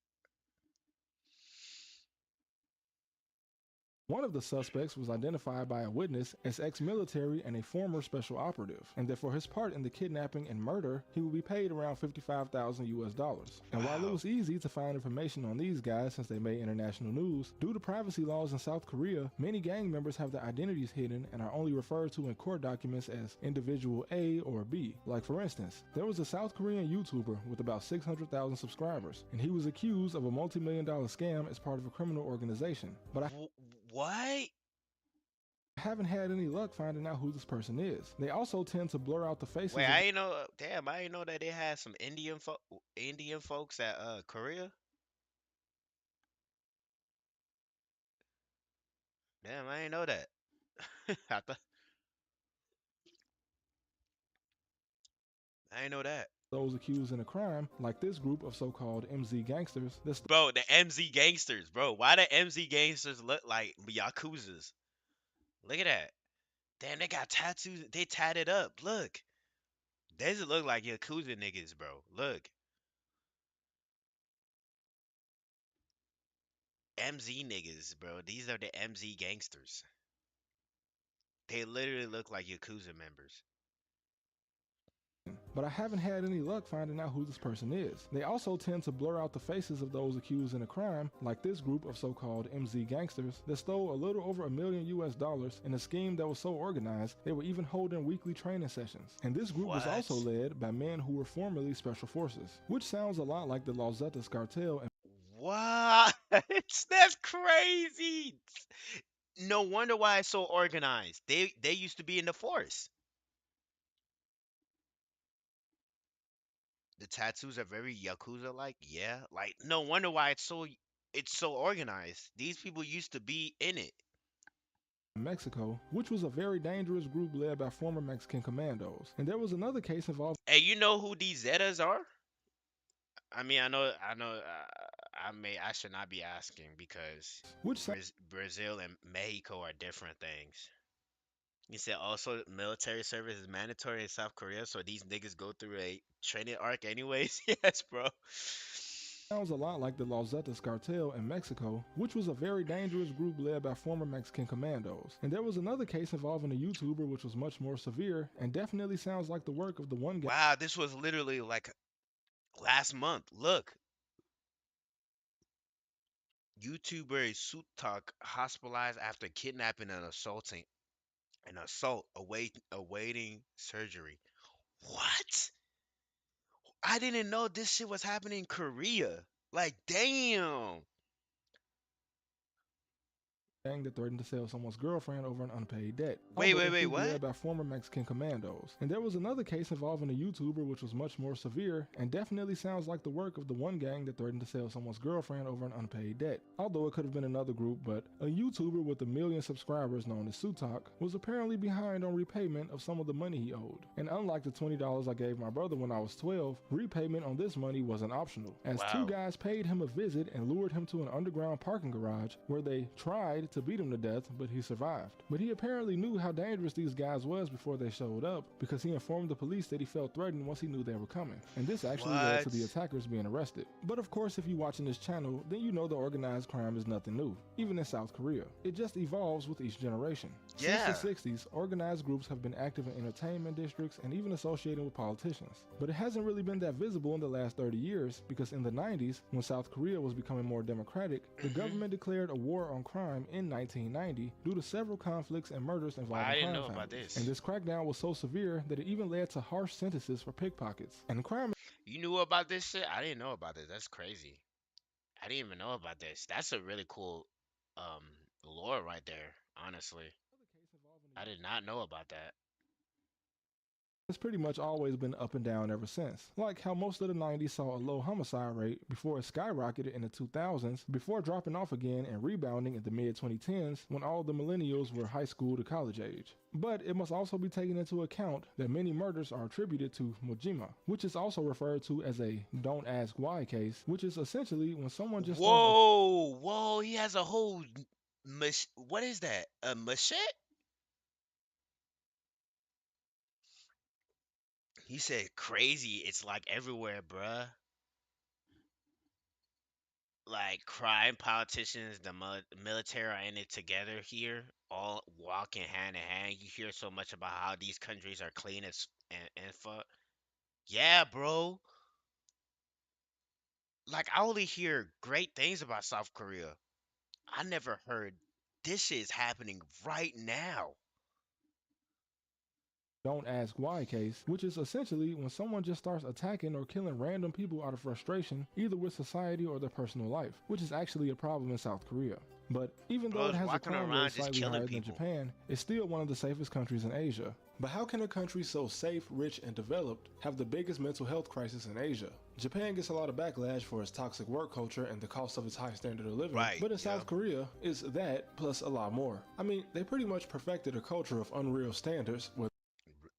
One of the suspects was identified by a witness as ex-military and a former special operative, and that for his part in the kidnapping and murder, he would be paid around 55,000 US dollars. And while it Wow. was easy to find information on these guys since they made international news, due to privacy laws in South Korea, many gang members have their identities hidden and are only referred to in court documents as individual A or B. Like for instance, there was a South Korean YouTuber with about 600,000 subscribers, and he was accused of a multi-million-dollar scam as part of a criminal organization. But I What? haven't had any luck finding out who this person is. They also tend to blur out the faces Wait, of I ain't know. Damn, I ain't know that they had some Indian folks at Korea. Damn, I ain't know that. I thought I ain't know that. those accused in a crime, like this group of so-called MZ gangsters that Bro, the MZ gangsters, bro. Why the MZ gangsters look like Yakuzas? Look at that. Damn, they got tattoos. They tatted up. Look. They just look like Yakuza niggas, bro. Look. MZ niggas, bro. These are the MZ gangsters. They literally look like Yakuza members. but I haven't had any luck finding out who this person is. They also tend to blur out the faces of those accused in a crime, like this group of so-called MZ gangsters that stole a little over $1 million US in a scheme that was so organized they were even holding weekly training sessions. And this group was also What? led by men who were formerly special forces, which sounds a lot like the Los Zetas cartel and What? That's crazy. No wonder why it's so organized. They used to be in the force. The tattoos are very Yakuza like. Yeah. Like no wonder why it's so organized. These people used to be in it. Mexico, which was a very dangerous group led by former Mexican commandos. And there was another case involving Hey, you know who these Zetas are? I mean, I know. I should not be asking because which Brazil and Mexico are different things. You said also military service is mandatory in South Korea, so these niggas go through a training arc anyways. Yes, bro. sounds a lot like the Los Zetas cartel in Mexico, which was a very dangerous group led by former Mexican commandos. And there was another case involving a YouTuber which was much more severe and definitely sounds like the work of the one guy Wow, this was literally like last month. Look, YouTuber Sutak hospitalized after kidnapping and assaulting an assault awaiting surgery. What? I didn't know this shit was happening in Korea. Like, damn. gang that threatened to sell someone's girlfriend over an unpaid debt. Wait, Although wait, the wait, group what? led by former Mexican commandos. And there was another case involving a YouTuber which was much more severe and definitely sounds like the work of the one gang that threatened to sell someone's girlfriend over an unpaid debt. Although it could have been another group, but a YouTuber with 1 million subscribers known as Sutak was apparently behind on repayment of some of the money he owed. And unlike the $20 I gave my brother when I was 12, repayment on this money wasn't optional, as two Wow. guys paid him a visit and lured him to an underground parking garage where they tried to beat him to death, but he survived. But he apparently knew how dangerous these guys was before they showed up, because he informed the police that he felt threatened once he knew they were coming. And this actually led to What? the attackers being arrested. But of course, if you're watching this channel, then you know the organized crime is nothing new, even in South Korea. It just evolves with each generation. Yeah. Since the 60s, organized groups have been active in entertainment districts and even associated with politicians. But it hasn't really been that visible in the last 30 years, because in the 90s, when South Korea was becoming more democratic, the government declared a war on crime in 1990 due to several conflicts and murders Wow, involving I didn't crime know about families. this. And this crackdown was so severe that it even led to harsh sentences for pickpockets. And crime You knew about this shit? I didn't know about this. That's crazy. I didn't even know about this. That's a really cool um lore right there, honestly. I did not know about that. It's pretty much always been up and down ever since. Like how most of the 90s saw a low homicide rate before it skyrocketed in the 2000s, before dropping off again and rebounding in the mid 2010s when all the millennials were high school to college age. But it must also be taken into account that many murders are attributed to Mojima, which is also referred to as a don't ask why case, which is essentially when someone just starts. Whoa, whoa, he has a whole what is that? A machete? He said crazy. It's like everywhere, bruh. Like crime, politicians, the military are in it together here, all walking hand in hand. You hear so much about how these countries are clean as and fuck. Yeah, bro. Like I only hear great things about South Korea. I never heard this shit is happening right now. Don't ask why case, which is essentially when someone just starts attacking or killing random people out of frustration, either with society or their personal life, which is actually a problem in South Korea. But even though it Bro's has a walking crime rate around just slightly killing higher than people. Japan, it's still one of the safest countries in Asia. But how can a country so safe, rich, and developed have the biggest mental health crisis in Asia? Japan gets a lot of backlash for its toxic work culture and the cost of its high standard of living, Right, but in yeah. South Korea, it's that plus a lot more. I mean, they pretty much perfected a culture of unreal standards where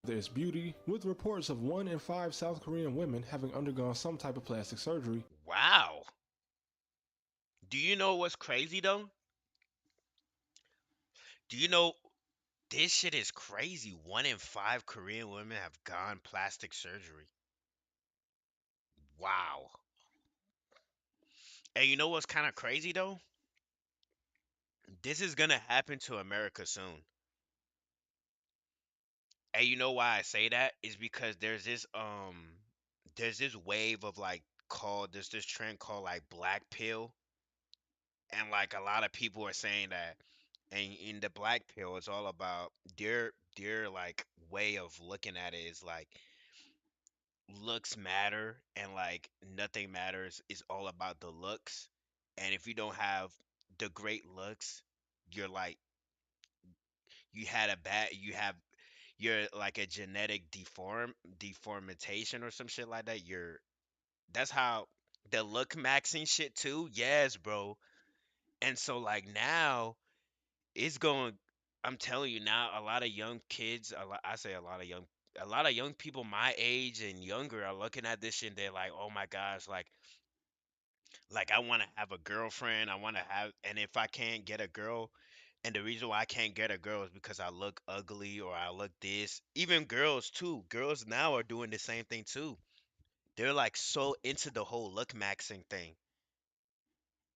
there's beauty, with reports of 1 in 5 South Korean women having undergone some type of plastic surgery. Wow. Do you know what's crazy though? Do you know this shit is crazy? 1 in 5 Korean women have gone plastic surgery. Wow. And you know what's kind of crazy though? This is gonna happen to America soon. And you know why I say that is because there's this wave of like called there's this trend called like black pill, and like a lot of people are saying that, and in the black pill it's all about their like way of looking at it is like looks matter, and like nothing matters, is all about the looks. And if you don't have the great looks, you're like you had a bad you have you're like a genetic deformation or some shit like that. That's how the look maxing shit too. Yes, bro. And so like now it's going. I'm telling you now, a lot of young kids. I say a lot of young people my age and younger are looking at this shit. And they're like, oh my gosh, like I want to have a girlfriend. I want to have, and if I can't get a girl, and the reason why I can't get a girl is because I look ugly or I look this. Even girls too. Girls now are doing the same thing too. They're like so into the whole look maxing thing.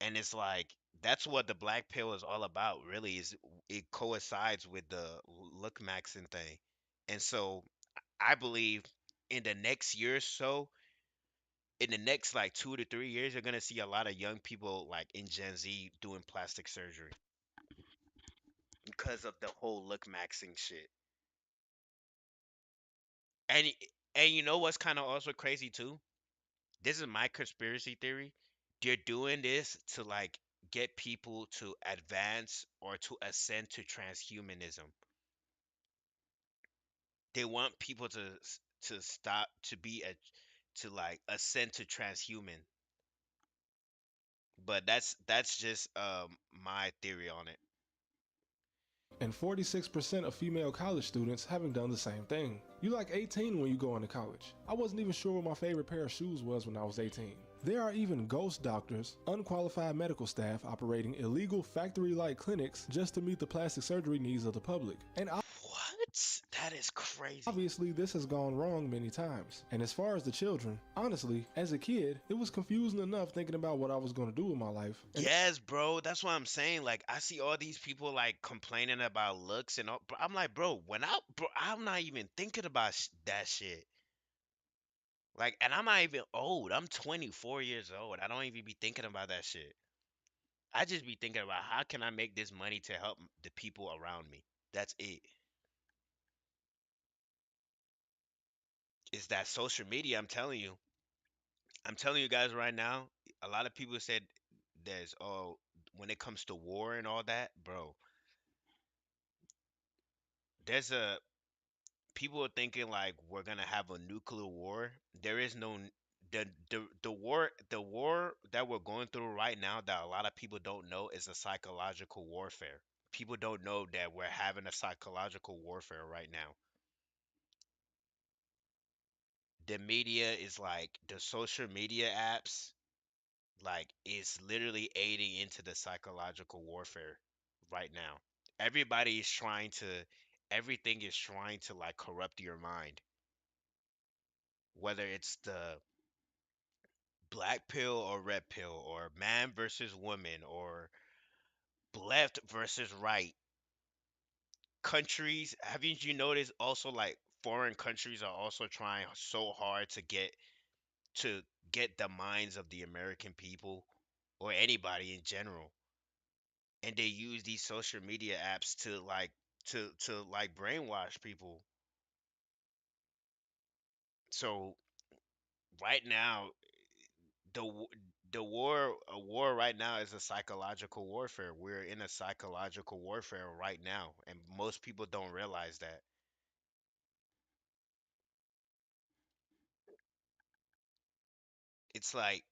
And it's like that's what the black pill is all about, really, is it coincides with the look maxing thing. And so I believe in the next year or so, in the next like 2 to 3 years, you're gonna see a lot of young people like in Gen Z doing plastic surgery because of the whole look maxing shit. And and you know what's kind of also crazy too? This is my conspiracy theory. They're doing this to like get people to advance or to ascend to transhumanism. They want people to stop to be a to like ascend to transhuman. But that's just my theory on it. And 46% of female college students having done the same thing. You like 18 when you go into college. I wasn't even sure what my favorite pair of shoes was when I was 18. There are even ghost doctors, unqualified medical staff operating illegal factory-like clinics just to meet the plastic surgery needs of the public. And What? That is crazy. obviously, this has gone wrong many times. And as far as the children, honestly, as a kid, it was confusing enough thinking about what I was going to do with my life. And Yes, bro. That's what I'm saying. Like, I see all these people like complaining about looks and all. But I'm like, bro, I'm not even thinking about that shit. Like, and I'm not even old. I'm 24 years old. I don't even be thinking about that shit. I just be thinking about how can I make this money to help the people around me. That's it. It's that social media. I'm telling you. I'm telling you guys right now. A lot of people said there's when it comes to war and all that, bro. There's a people are thinking like we're gonna have a nuclear war. There is no the war that we're going through right now that a lot of people don't know is a psychological warfare. People don't know that we're having a psychological warfare right now. The media is like the social media apps, like is literally aiding into the psychological warfare right now. Everybody is trying to, everything is trying to like corrupt your mind, whether it's the black pill or red pill or man versus woman or left versus right. Countries, haven't you noticed also like foreign countries are also trying so hard to get the minds of the American people or anybody in general, and they use these social media apps to like brainwash people. So right now, the w- the war a war right now is a psychological warfare. We're in a psychological warfare right now, and most people don't realize that. It's like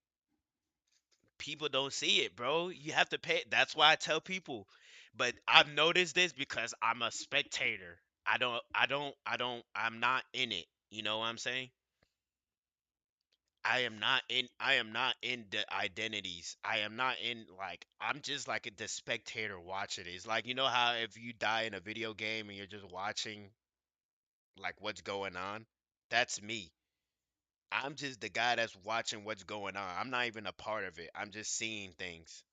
people don't see it, bro. You have to pay. That's why I tell people. But I've noticed this because I'm a spectator. I'm not in it. You know what I'm saying? I am not in the identities. I am not in, like, I'm just like the spectator watching it. It's like, you know how if you die in a video game and you're just watching like what's going on? That's me. I'm just the guy that's watching what's going on. I'm not even a part of it. I'm just seeing things.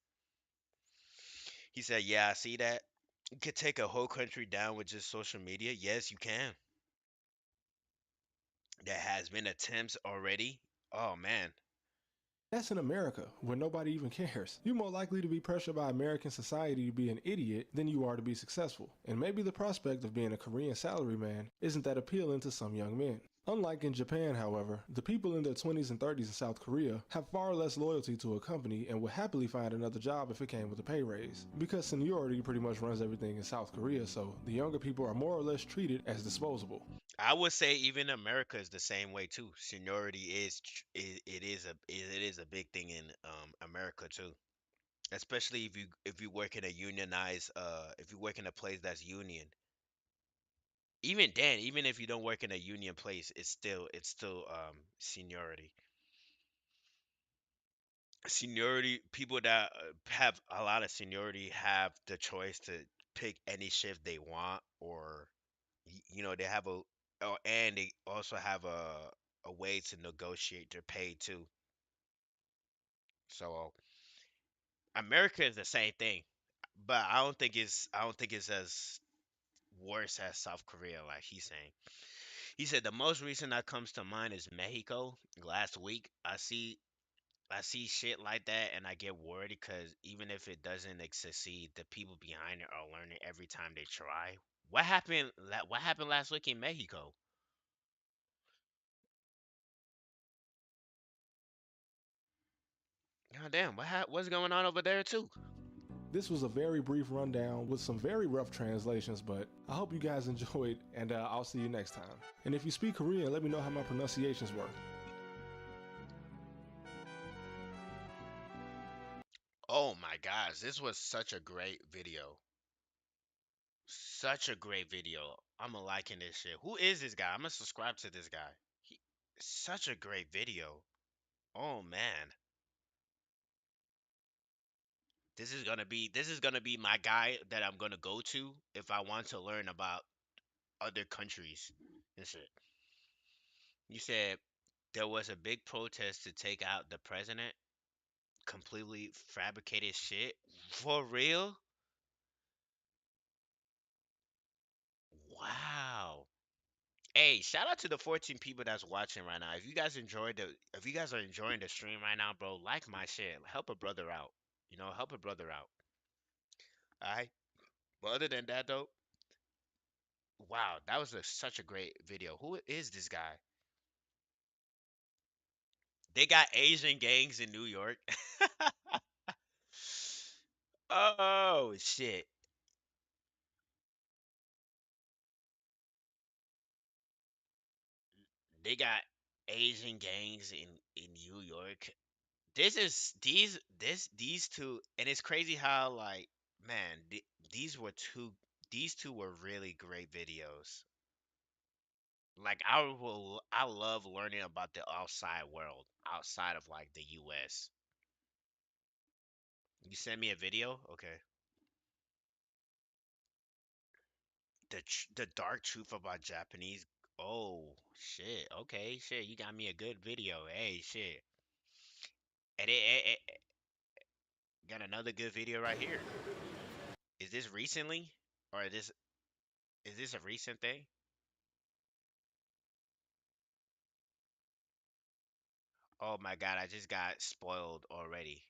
He said, "Yeah, I see that. You could take a whole country down with just social media." Yes, you can. There has been attempts already. Oh man. That's in America, where nobody even cares. You're more likely to be pressured by American society to be an idiot than you are to be successful. And maybe the prospect of being a Korean salaryman isn't that appealing to some young men. Unlike in Japan, however, the people in their 20s and 30s in South Korea have far less loyalty to a company and would happily find another job if it came with a pay raise. Because seniority pretty much runs everything in South Korea, so the younger people are more or less treated as disposable. I would say even America is the same way too. Seniority it is a big thing in America too. Especially if you work in a unionized if you work in a place that's union. Even then, even if you don't work in a union place, it's still seniority. Seniority, people that have a lot of seniority have the choice to pick any shift they want, or they have and they also have a way to negotiate their pay too. So America is the same thing, but I don't think it's as worse as South Korea, like he's saying. He said the most recent that comes to mind is Mexico. Last week, I see shit like that, and I get worried because even if it doesn't succeed, the people behind it are learning every time they try. What happened last week in Mexico? God damn, what's going on over there too? This was a very brief rundown with some very rough translations, but I hope you guys enjoyed, and I'll see you next time. And if you speak Korean, let me know how my pronunciations were. Oh my gosh, this was such a great video. Such a great video. I'm a liking this shit. Who is this guy? I'm gonna subscribe to this guy. He, such a great video. Oh man, this is gonna be my guy that I'm gonna go to if I want to learn about other countries and shit. You said there was a big protest to take out the president. Completely fabricated shit. For real? Wow. Hey, shout out to the 14 people that's watching right now. If you guys are enjoying the stream right now, bro, like my shit. Help a brother out. Help a brother out. Alright? But other than that though, wow, that was such a great video. Who is this guy? They got Asian gangs in New York. Oh shit. They got Asian gangs in New York. This is these two, and it's crazy how like man, these were two these two were really great videos. Like I love learning about the outside world outside of like the US. You send me a video? Okay. The dark truth about Japanese. Oh shit. Okay, shit. You got me a good video. Hey, shit. And it got another good video right here. Is this recently, or is this a recent thing? Oh my God, I just got spoiled already.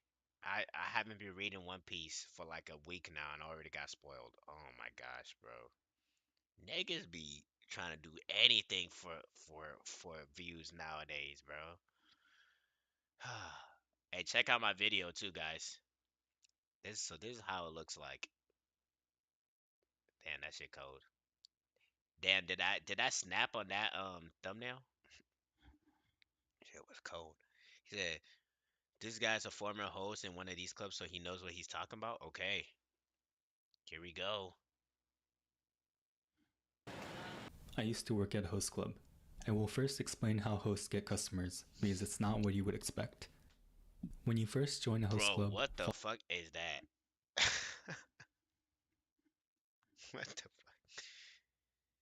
I haven't been reading One Piece for like a week now and I already got spoiled. Oh my gosh, bro. Niggas be trying to do anything for views nowadays, bro. Hey, check out my video too, guys. This is how it looks like. Damn, that shit cold. Damn, did I snap on that thumbnail? Shit was cold. He said, "This guy's a former host in one of these clubs, so he knows what he's talking about." Okay, here we go. I used to work at a host club. I will first explain how hosts get customers because it's not what you would expect. When you first join a host Bro, club, what the fuck is that? What the fuck?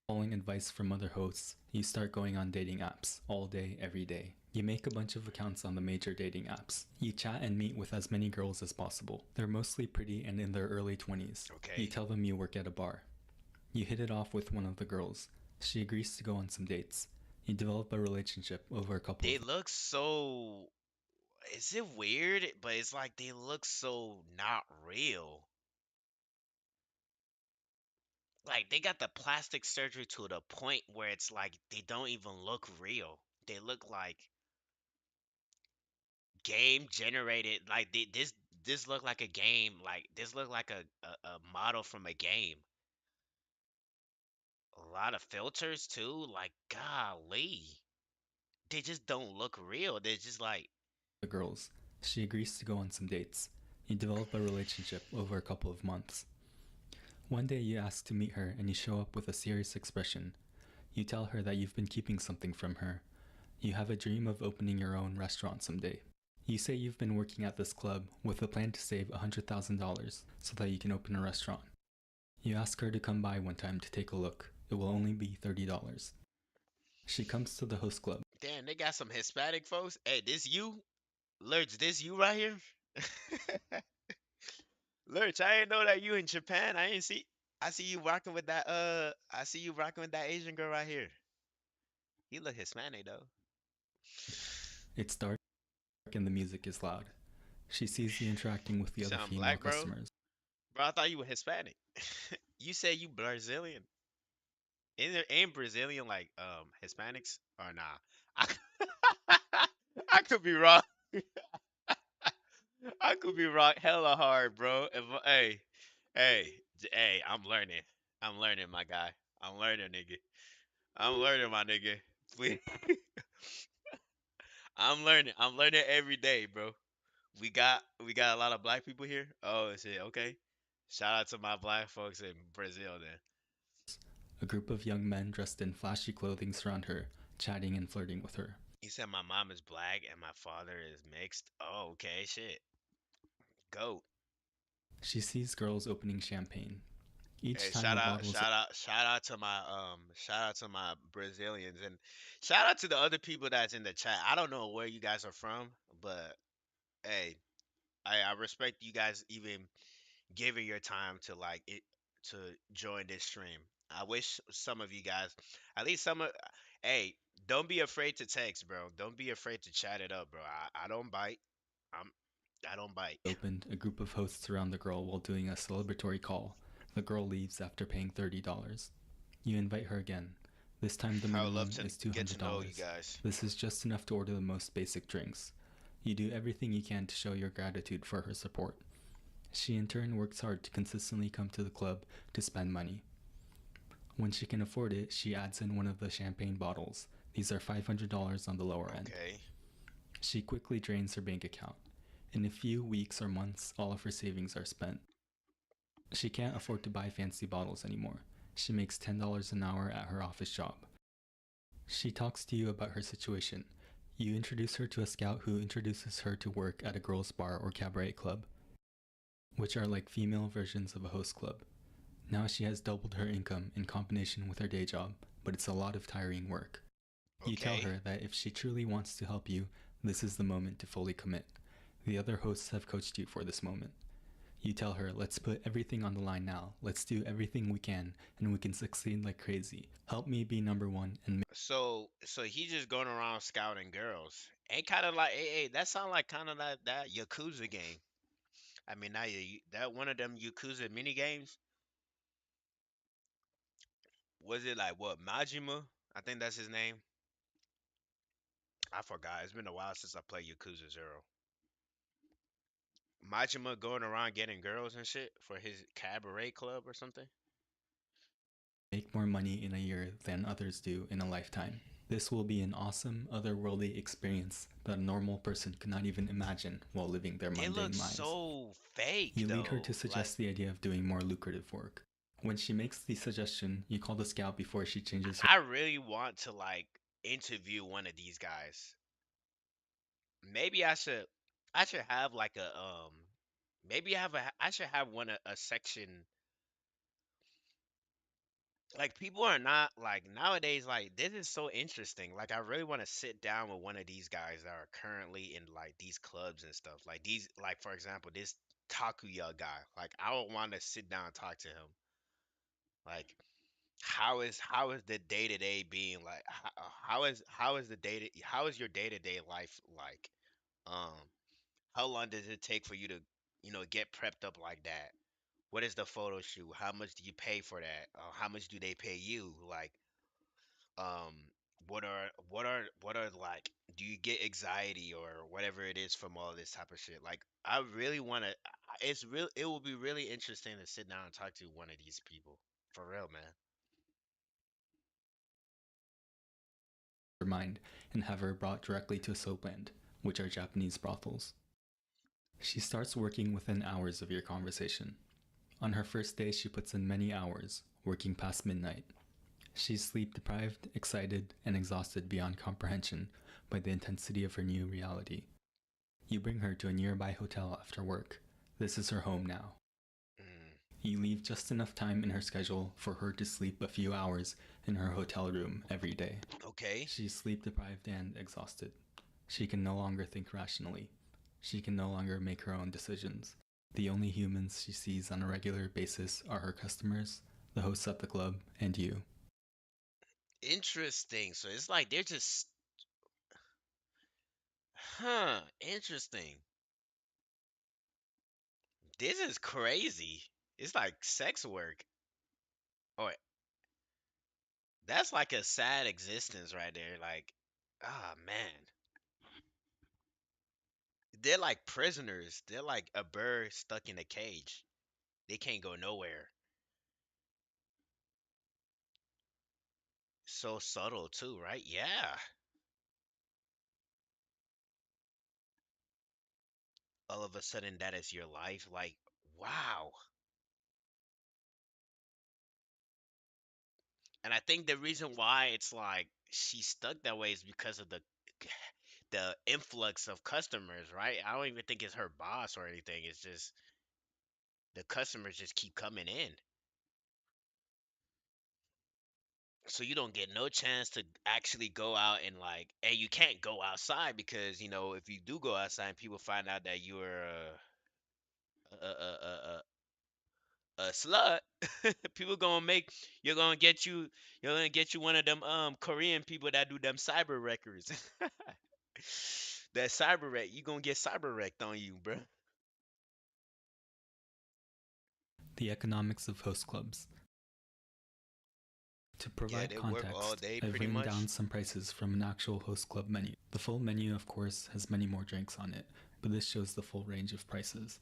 following advice from other hosts, you start going on dating apps all day, every day. You make a bunch of accounts on the major dating apps. You chat and meet with as many girls as possible. They're mostly pretty and in their early 20s. Okay. You tell them you work at a bar. You hit it off with one of the girls. She agrees to go on some dates. You develop a relationship over a couple They of look so. Is it weird? But it's like they look so not real. Like they got the plastic surgery to the point where it's like they don't even look real. They look like game generated. Like this look like a game. Like this look like a model from a game. A lot of filters too. Like golly, they just don't look real. They're just like the girls. She agrees to go on some dates. You develop a relationship over a couple of months. One day you ask to meet her and you show up with a serious expression. You tell her that you've been keeping something from her. You have a dream of opening your own restaurant someday. You say you've been working at this club with a plan to save $100,000 so that you can open a restaurant. You ask her to come by one time to take a look. It will only be $30. She comes to the host club. damn. They got some Hispanic folks. Hey, this you, Lurch? This you right here? Lurch, I didn't know that you in Japan. I ain't see. I see you rocking with that. I see you rocking with that Asian girl right here. He look Hispanic though. It's dark and the music is loud. She sees you interacting with the You other sound female black, bro? customers. Bro, I thought you were Hispanic. You said you Brazilian. Ain't Brazilian like Hispanics or nah? I could be wrong. I could be wrong. Hella hard, bro. Hey, I'm learning. I'm learning, my guy. I'm learning, nigga. I'm learning, my nigga. Please. I'm learning. I'm learning every day, bro. We got a lot of black people here. Oh shit, okay. Shout out to my black folks in Brazil then. A group of young men dressed in flashy clothing surround her, chatting and flirting with her. You said my mom is black and my father is mixed. Oh, okay, shit. Goat. She sees girls opening champagne. Each Hey, time a bottle is shout out to my Brazilians and shout out to the other people that's in the chat. I don't know where you guys are from, but hey, I respect you guys even giving your time to like it to join this stream. I wish some of you guys, at least some of, hey, don't be afraid to text, bro. Don't be afraid to chat it up, bro. I don't bite. I'm I don't bite. opened, a group of hosts surround the girl while doing a celebratory call. The girl leaves after paying $30. You invite her again. This time the I would minimum love to is get to know you $200. guys. This is just enough to order the most basic drinks. You do everything you can to show your gratitude for her support. She in turn works hard to consistently come to the club to spend money. When she can afford it, she adds in one of the champagne bottles. These are $500 on the lower end. Okay. She quickly drains her bank account. In a few weeks or months, all of her savings are spent. She can't afford to buy fancy bottles anymore. She makes $10 an hour at her office job. She talks to you about her situation. You introduce her to a scout who introduces her to work at a girls' bar or cabaret club, which are like female versions of a host club. Now she has doubled her income in combination with her day job, but it's a lot of tiring work. You tell Okay. her that if she truly wants to help you, this is the moment to fully commit. The other hosts have coached you for this moment. You tell her, let's put everything on the line now. Let's do everything we can, and we can succeed like crazy. Help me be number one and So he just going around scouting girls. Ain't kind of like, hey, that sound like kind of like that Yakuza game. I mean, now that one of them Yakuza mini games. Was it like what Majima? I think that's his name. I forgot. It's been a while since I played Yakuza Zero. Majima going around getting girls and shit for his cabaret club or something. make more money in a year than others do in a lifetime. This will be an awesome, otherworldly experience that a normal person could not even imagine while living their It mundane looks lives. so fake You lead her though. to suggest the idea of doing more lucrative work. When she makes the suggestion, you call the scout before she changes her I really want to like interview one of these guys. Maybe I should have like maybe I should have a section. Like people are not like nowadays, like this is so interesting. Like I really want to sit down with one of these guys that are currently in like these clubs and stuff. Like these, like for example, this Takuya guy. Like I would want to sit down and talk to him. Like how is the day to day being like? How is the day to how is your day to day life like? Um, how long does it take for you to get prepped up like that? What is the photo shoot? How much do you pay for that? How much do they pay you? Like um what are like, do you get anxiety or whatever it is from all this type of shit? Like I really want to, it will be really interesting to sit down and talk to one of these people for real, man. mind and have her brought directly to Soapland, which are Japanese brothels. She starts working within hours of your conversation. On her first day, she puts in many hours, working past midnight. She's sleep deprived, excited, and exhausted beyond comprehension by the intensity of her new reality. You bring her to a nearby hotel after work. This is her home now. Mm, You leave just enough time in her schedule for her to sleep a few hours in her hotel room every day. okay. She's sleep deprived and exhausted. She can no longer think rationally. She can no longer make her own decisions. The only humans she sees on a regular basis are her customers, the hosts at the club, and you. Interesting. So it's like they're just, huh, interesting. This is crazy. It's like sex work. Oh, that's like a sad existence right there. Like, ah, man. They're like prisoners. They're like a bird stuck in a cage. They can't go nowhere. So subtle too, right? Yeah. All of a sudden that is your life. Like, wow. And I think the reason why it's like she's stuck that way is because of the influx of customers, right? I don't even think it's her boss or anything. It's just the customers just keep coming in. So you don't get no chance to actually go out and like, and you can't go outside because if you do go outside and people find out that you're a slut, people gonna make you're gonna get you one of them Korean people that do them cyber records. That cyber wreck, you gonna get cyber wrecked on you, bruh. The economics of host clubs. To Yeah, provide they work all context, day I've pretty written much. down some prices from an actual host club menu. The full menu, of course, has many more drinks on it, but this shows the full range of prices.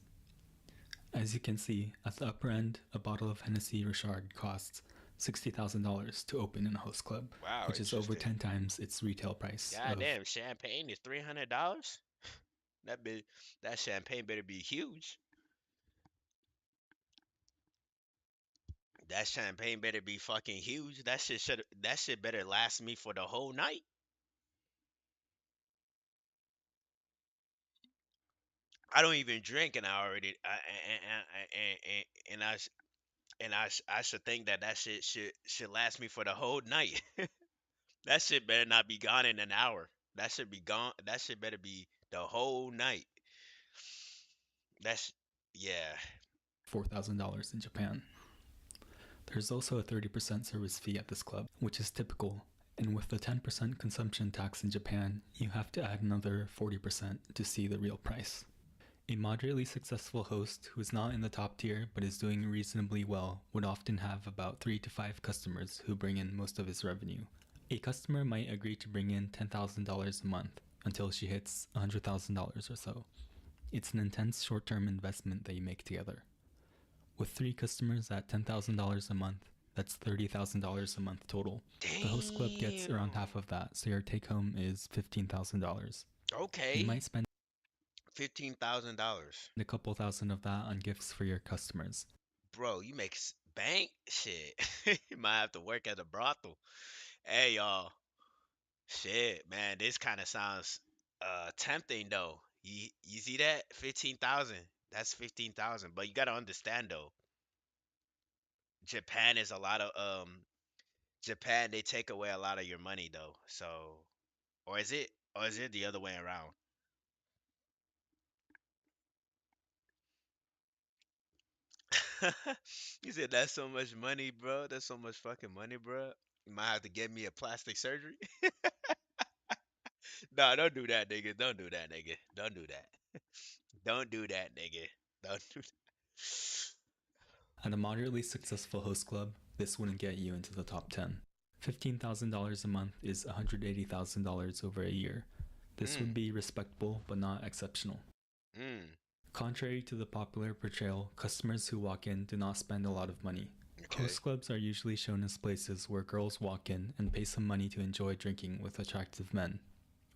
As you can see, at the upper end, a bottle of Hennessy Richard costs $60,000 to open in a host club, Wow, which is over interesting. 10 times its retail price God of damn, champagne is $300. That be that champagne better be huge. That champagne better be fucking huge. That shit better last me for the whole night. I don't even drink, and I already and I should think that that shit should last me for the whole night. That shit better not be gone in an hour. That should be gone. That shit better be the whole night. That's yeah. $4,000 in Japan. There's also a 30% service fee at this club, which is typical, and with the 10% consumption tax in Japan, you have to add another 40% to see the real price. A moderately successful host who is not in the top tier but is doing reasonably well would often have about 3 to 5 customers who bring in most of his revenue. A customer might agree to bring in $10,000 a month until she hits $100,000 or so. It's an intense short-term investment that you make together. With 3 customers at $10,000 a month, that's $30,000 a month total. The host club gets around half of that, so your take home is $15,000. Okay. You might spend $15,000. a couple thousand of that on gifts for your customers. Bro, you make bank shit. You might have to work at a brothel. Hey y'all. Shit, man, this kind of sounds tempting though. You see that? 15,000. That's 15,000. But you got to understand though. Japan is a lot of Japan they take away a lot of your money though. So, or is it the other way around? You said that's so much money, bro. That's so much fucking money, bro. You might have to get me a plastic surgery. No, don't do that, nigga. Don't do that, nigga. Don't do that. Don't do that, nigga. Don't do At a moderately successful host club, this wouldn't get you into the top 10. $15,000 a month is $180,000 over a year. This would be respectable but not exceptional. Mm. Contrary to the popular portrayal, customers who walk in do not spend a lot of money. Okay. Host clubs are usually shown as places where girls walk in and pay some money to enjoy drinking with attractive men.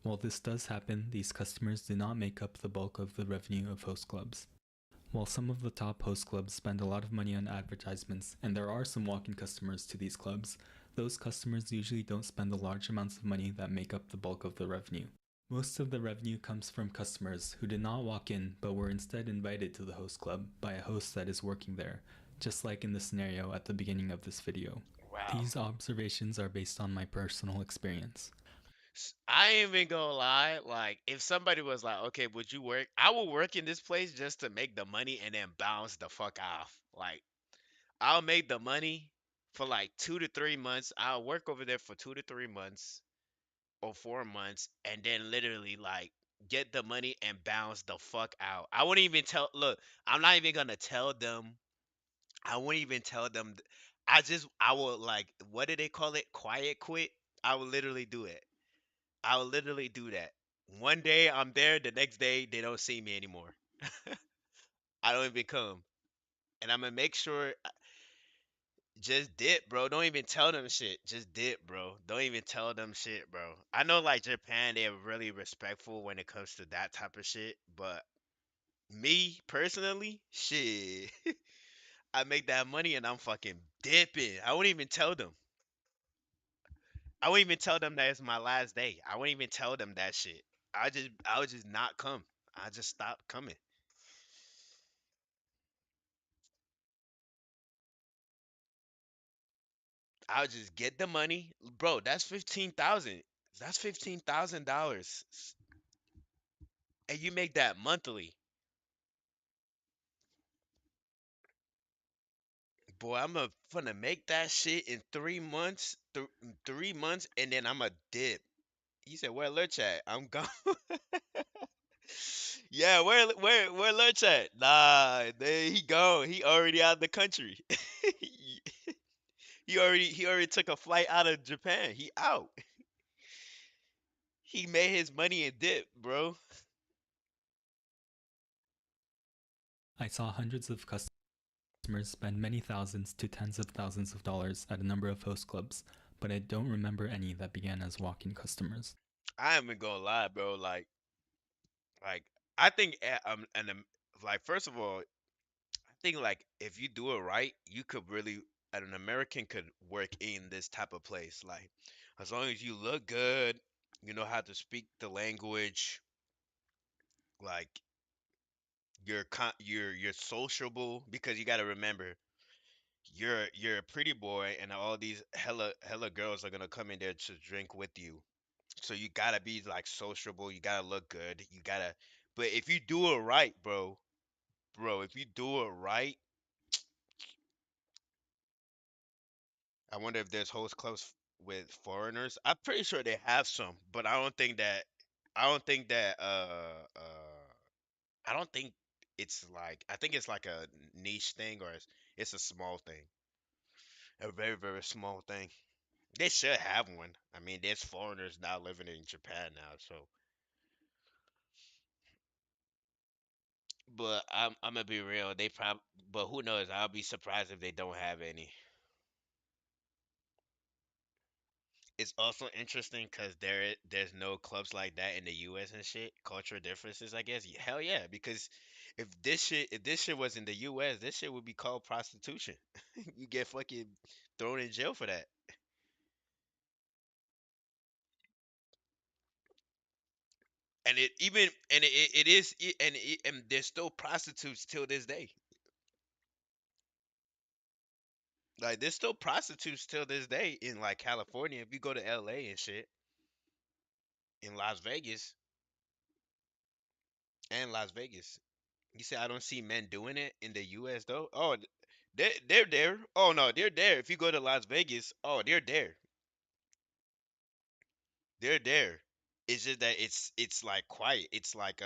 While this does happen, these customers do not make up the bulk of the revenue of host clubs. While some of the top host clubs spend a lot of money on advertisements, and there are some walk-in customers to these clubs, those customers usually don't spend the large amounts of money that make up the bulk of the revenue. Most of the revenue comes from customers who did not walk in but were instead invited to the host club by a host that is working there, just like in the scenario at the beginning of this video. Wow. These observations are based on my personal experience. I ain't even gonna lie. Like, if somebody was like, "Okay, would you work?" I will work in this place just to make the money and then bounce the fuck off. Like, I'll make the money for like 2 to 3 months. I'll work over there for 2 to 3 months or 4 months, and then literally like get the money and bounce the fuck out. I wouldn't even tell. Look, I'm not even gonna tell them. I wouldn't even tell them. I will like, what do they call it? Quiet quit. I will literally do it. I will literally do that. One day I'm there, the next day they don't see me anymore. I don't even come. And I'm gonna make sure just dip, bro. Don't even tell them shit. Just dip, bro. Don't even tell them shit, bro. I know like Japan, they're really respectful when it comes to that type of shit, but me personally, shit. I make that money and I'm fucking dipping. I wouldn't even tell them. I wouldn't even tell them that it's my last day. I wouldn't even tell them that shit. I would just not come. I just stop coming. I'll just get the money, bro. That's 15,000. That's $15,000, and you make that monthly, boy. I'm a finna make that shit in 3 months, 3 months, and then I'm a dip. He said, "Where Lurch at?" I'm gone. Yeah, where Lurch at? Nah, there he gone. He already out of the country. He already took a flight out of Japan. He out. He made his money and dip, bro. I saw hundreds of customers Customers spend many thousands to tens of thousands of dollars at a number of host clubs, but I don't remember any that began as walk-in customers. I ain't even gonna lie, bro. Like I think like first of all, I think like if you do it right, you could really an American could work in this type of place. Like as long as you look good, you know how to speak the language, like you're sociable because you got to remember you're a pretty boy and all these hella girls are gonna come in there to drink with you. So you gotta be like sociable. You gotta look good. You gotta. But if you do it right, bro, if you do it right, I wonder if there's host clubs with foreigners. I'm pretty sure they have some, but I don't think that. I don't think that. I don't think it's like. I think it's like a niche thing, or it's a small thing, a very small thing. They should have one. I mean, there's foreigners now living in Japan now, so. But I'm gonna be real. But who knows? I'll be surprised if they don't have any. It's also interesting because there's no clubs like that in the U.S. and shit. Cultural differences, I guess. Hell yeah, because if this shit was in the U.S., this shit would be called prostitution. You get fucking thrown in jail for that. And it even and it is and there's still prostitutes till this day. Like there's still prostitutes till this day in like California. If you go to L.A. and shit, in Las Vegas and Las Vegas. You say I don't see men doing it in the U.S. though. Oh, they're there. Oh no, they're there. If you go to Las Vegas, oh they're there. They're there. It's just that it's like quiet. It's like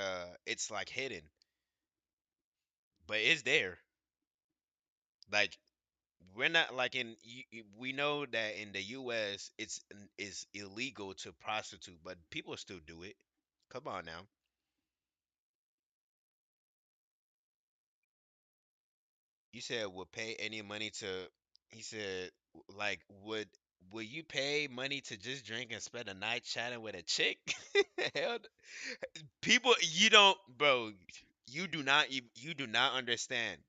hidden, but it's there. Like we're not like we know that in the U.S. is illegal to prostitute, but people still do it. Come on now. You said would pay any money to. He said like would you pay money to just drink and spend a night chatting with a chick? Hell, people you don't, bro. You do not understand.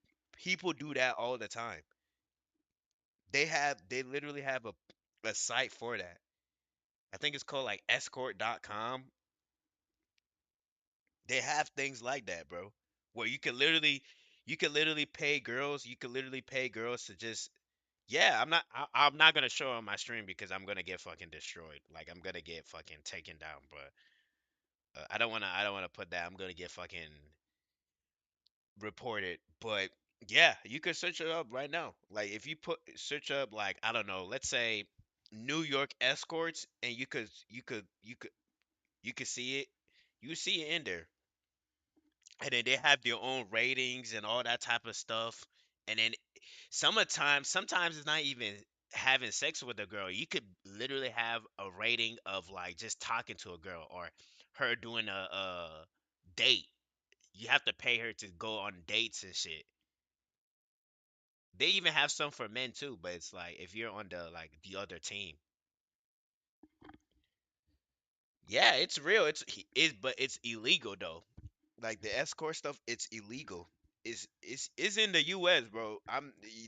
People do that all the time. They literally have a site for that. I think it's called like escort.com. They have things like that, bro. Where you can literally pay girls. You can literally pay girls to just. Yeah, I'm not gonna show on my stream because I'm gonna get fucking destroyed. Like I'm gonna get fucking taken down. But I don't wanna put that. I'm gonna get fucking reported. But yeah, you could search it up right now. Like if you put search up like I don't know, let's say New York escorts, and you could see it. You see it in there, and then they have their own ratings and all that type of stuff. And then sometimes it's not even having sex with a girl. You could literally have a rating of like just talking to a girl or her doing a date. You have to pay her to go on dates and shit. They even have some for men too, but it's like if you're on the other team. Yeah, it's real. But it's illegal though. Like the escort stuff, it's illegal. It's in the U.S., bro.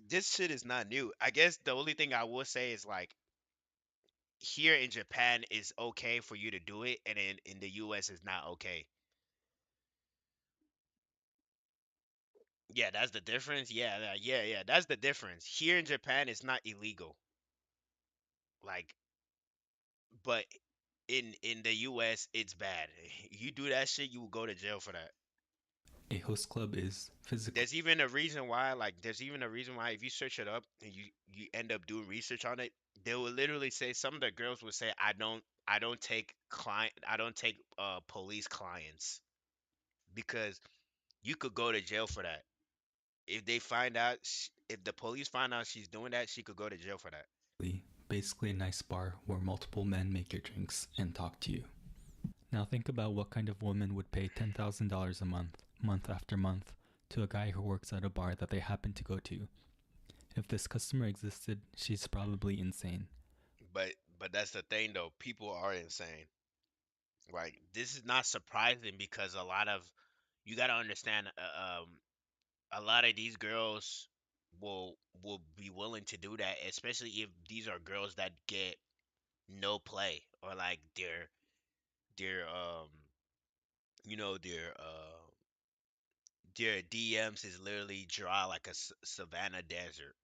This shit is not new. I guess the only thing I will say is like here in Japan is okay for you to do it, and in the U.S. is not okay. Yeah, that's the difference. Yeah. That's the difference. Here in Japan, it's not illegal. Like, but in the U.S., it's bad. You do that shit, you will go to jail for that. A host club is physically There's even a reason why if you search it up and you end up doing research on it, they will literally say some of the girls will say I don't take police clients because you could go to jail for that. If the police find out she's doing that, she could go to jail for that. basically a nice bar where multiple men make your drinks and talk to you. Now think about what kind of woman would pay $10,000 a month, month after month, to a guy who works at a bar that they happen to go to. If this customer existed, she's probably insane. But that's the thing though. People are insane. Like this is not surprising because a lot of you got to understand. A lot of these girls will be willing to do that, especially if these are girls that get no play or like their their DMs is literally dry like a savannah desert.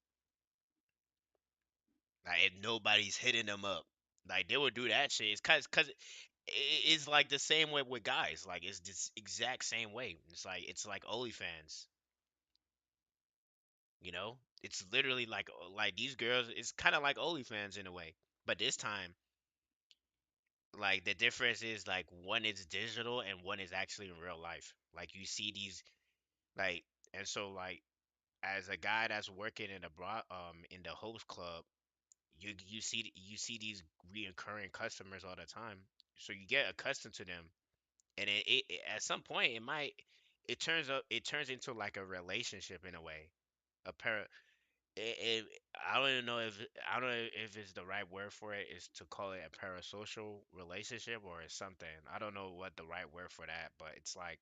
Like if nobody's hitting them up, like they would do that shit. It's cause it's like the same way with guys. Like it's this exact same way. It's like OnlyFans. You know, it's literally like these girls. It's kind of like OnlyFans in a way, but this time, like the difference is like one is digital and one is actually in real life. Like you see these like, and so like as a guy that's working in the host club, you see these reoccurring customers all the time. So you get accustomed to them, and it at some point it turns into like a relationship in a way. A pair it, I don't even know if I don't know if it's the right word for it is to call it a parasocial relationship or it's something. I don't know what the right word for that, but it's like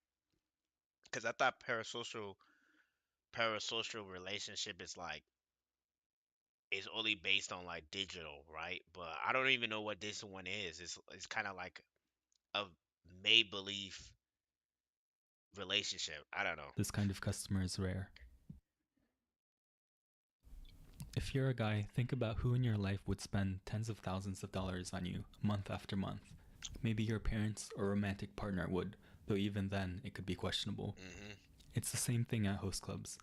because I thought parasocial relationship is only based on like digital, right? But I don't even know what this one is. It's kind of like a make believe relationship. I don't know. This kind of customer is rare. If you're a guy, think about who in your life would spend tens of thousands of dollars on you month after month. Maybe your parents or romantic partner would, though even then it could be questionable. Hmm. It's the same thing at host clubs.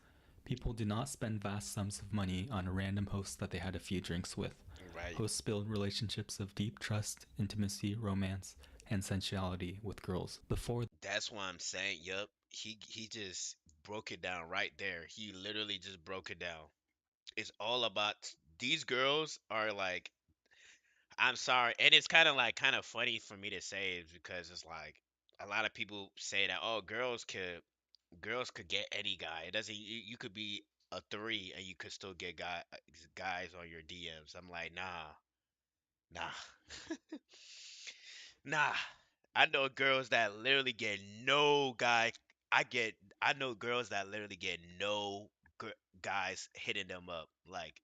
People do not spend vast sums of money on a random host that they had a few drinks with. Right. Hosts build relationships of deep trust, intimacy, romance, and sensuality with girls before That's why I'm saying, yup. He just broke it down right there. He literally just broke it down. It's all about these girls are like I'm sorry, and it's kind of funny for me to say is because it's like a lot of people say that oh girls could get any guy. It doesn't you could be a three and you could still get guys on your DMs. I'm like nah nah. I know girls that literally get no guy. I get I know girls that literally get no guys hitting them up like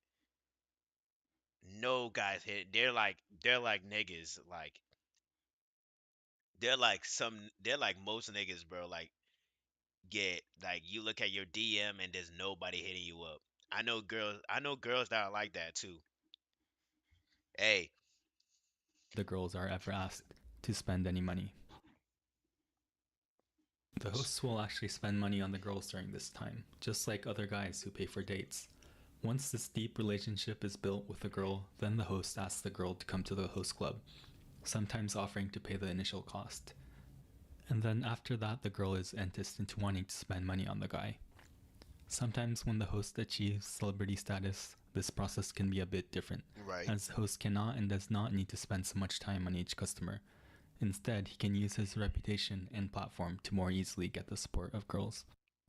no guys hit. They're like niggas. Like they're like most niggas, bro. Like get like you look at your DM and there's nobody hitting you up. I know girls that are like that too. Hey, the girls are ever asked to spend any money. The hosts will actually spend money on the girls during this time, just like other guys who pay for dates. Once this deep relationship is built with the girl, then the host asks the girl to come to the host club, sometimes offering to pay the initial cost. And then after that, the girl is enticed into wanting to spend money on the guy. Sometimes when the host achieves celebrity status, this process can be a bit different, right. as the host cannot and does not need to spend so much time on each customer. Instead, he can use his reputation and platform to more easily get the support of girls.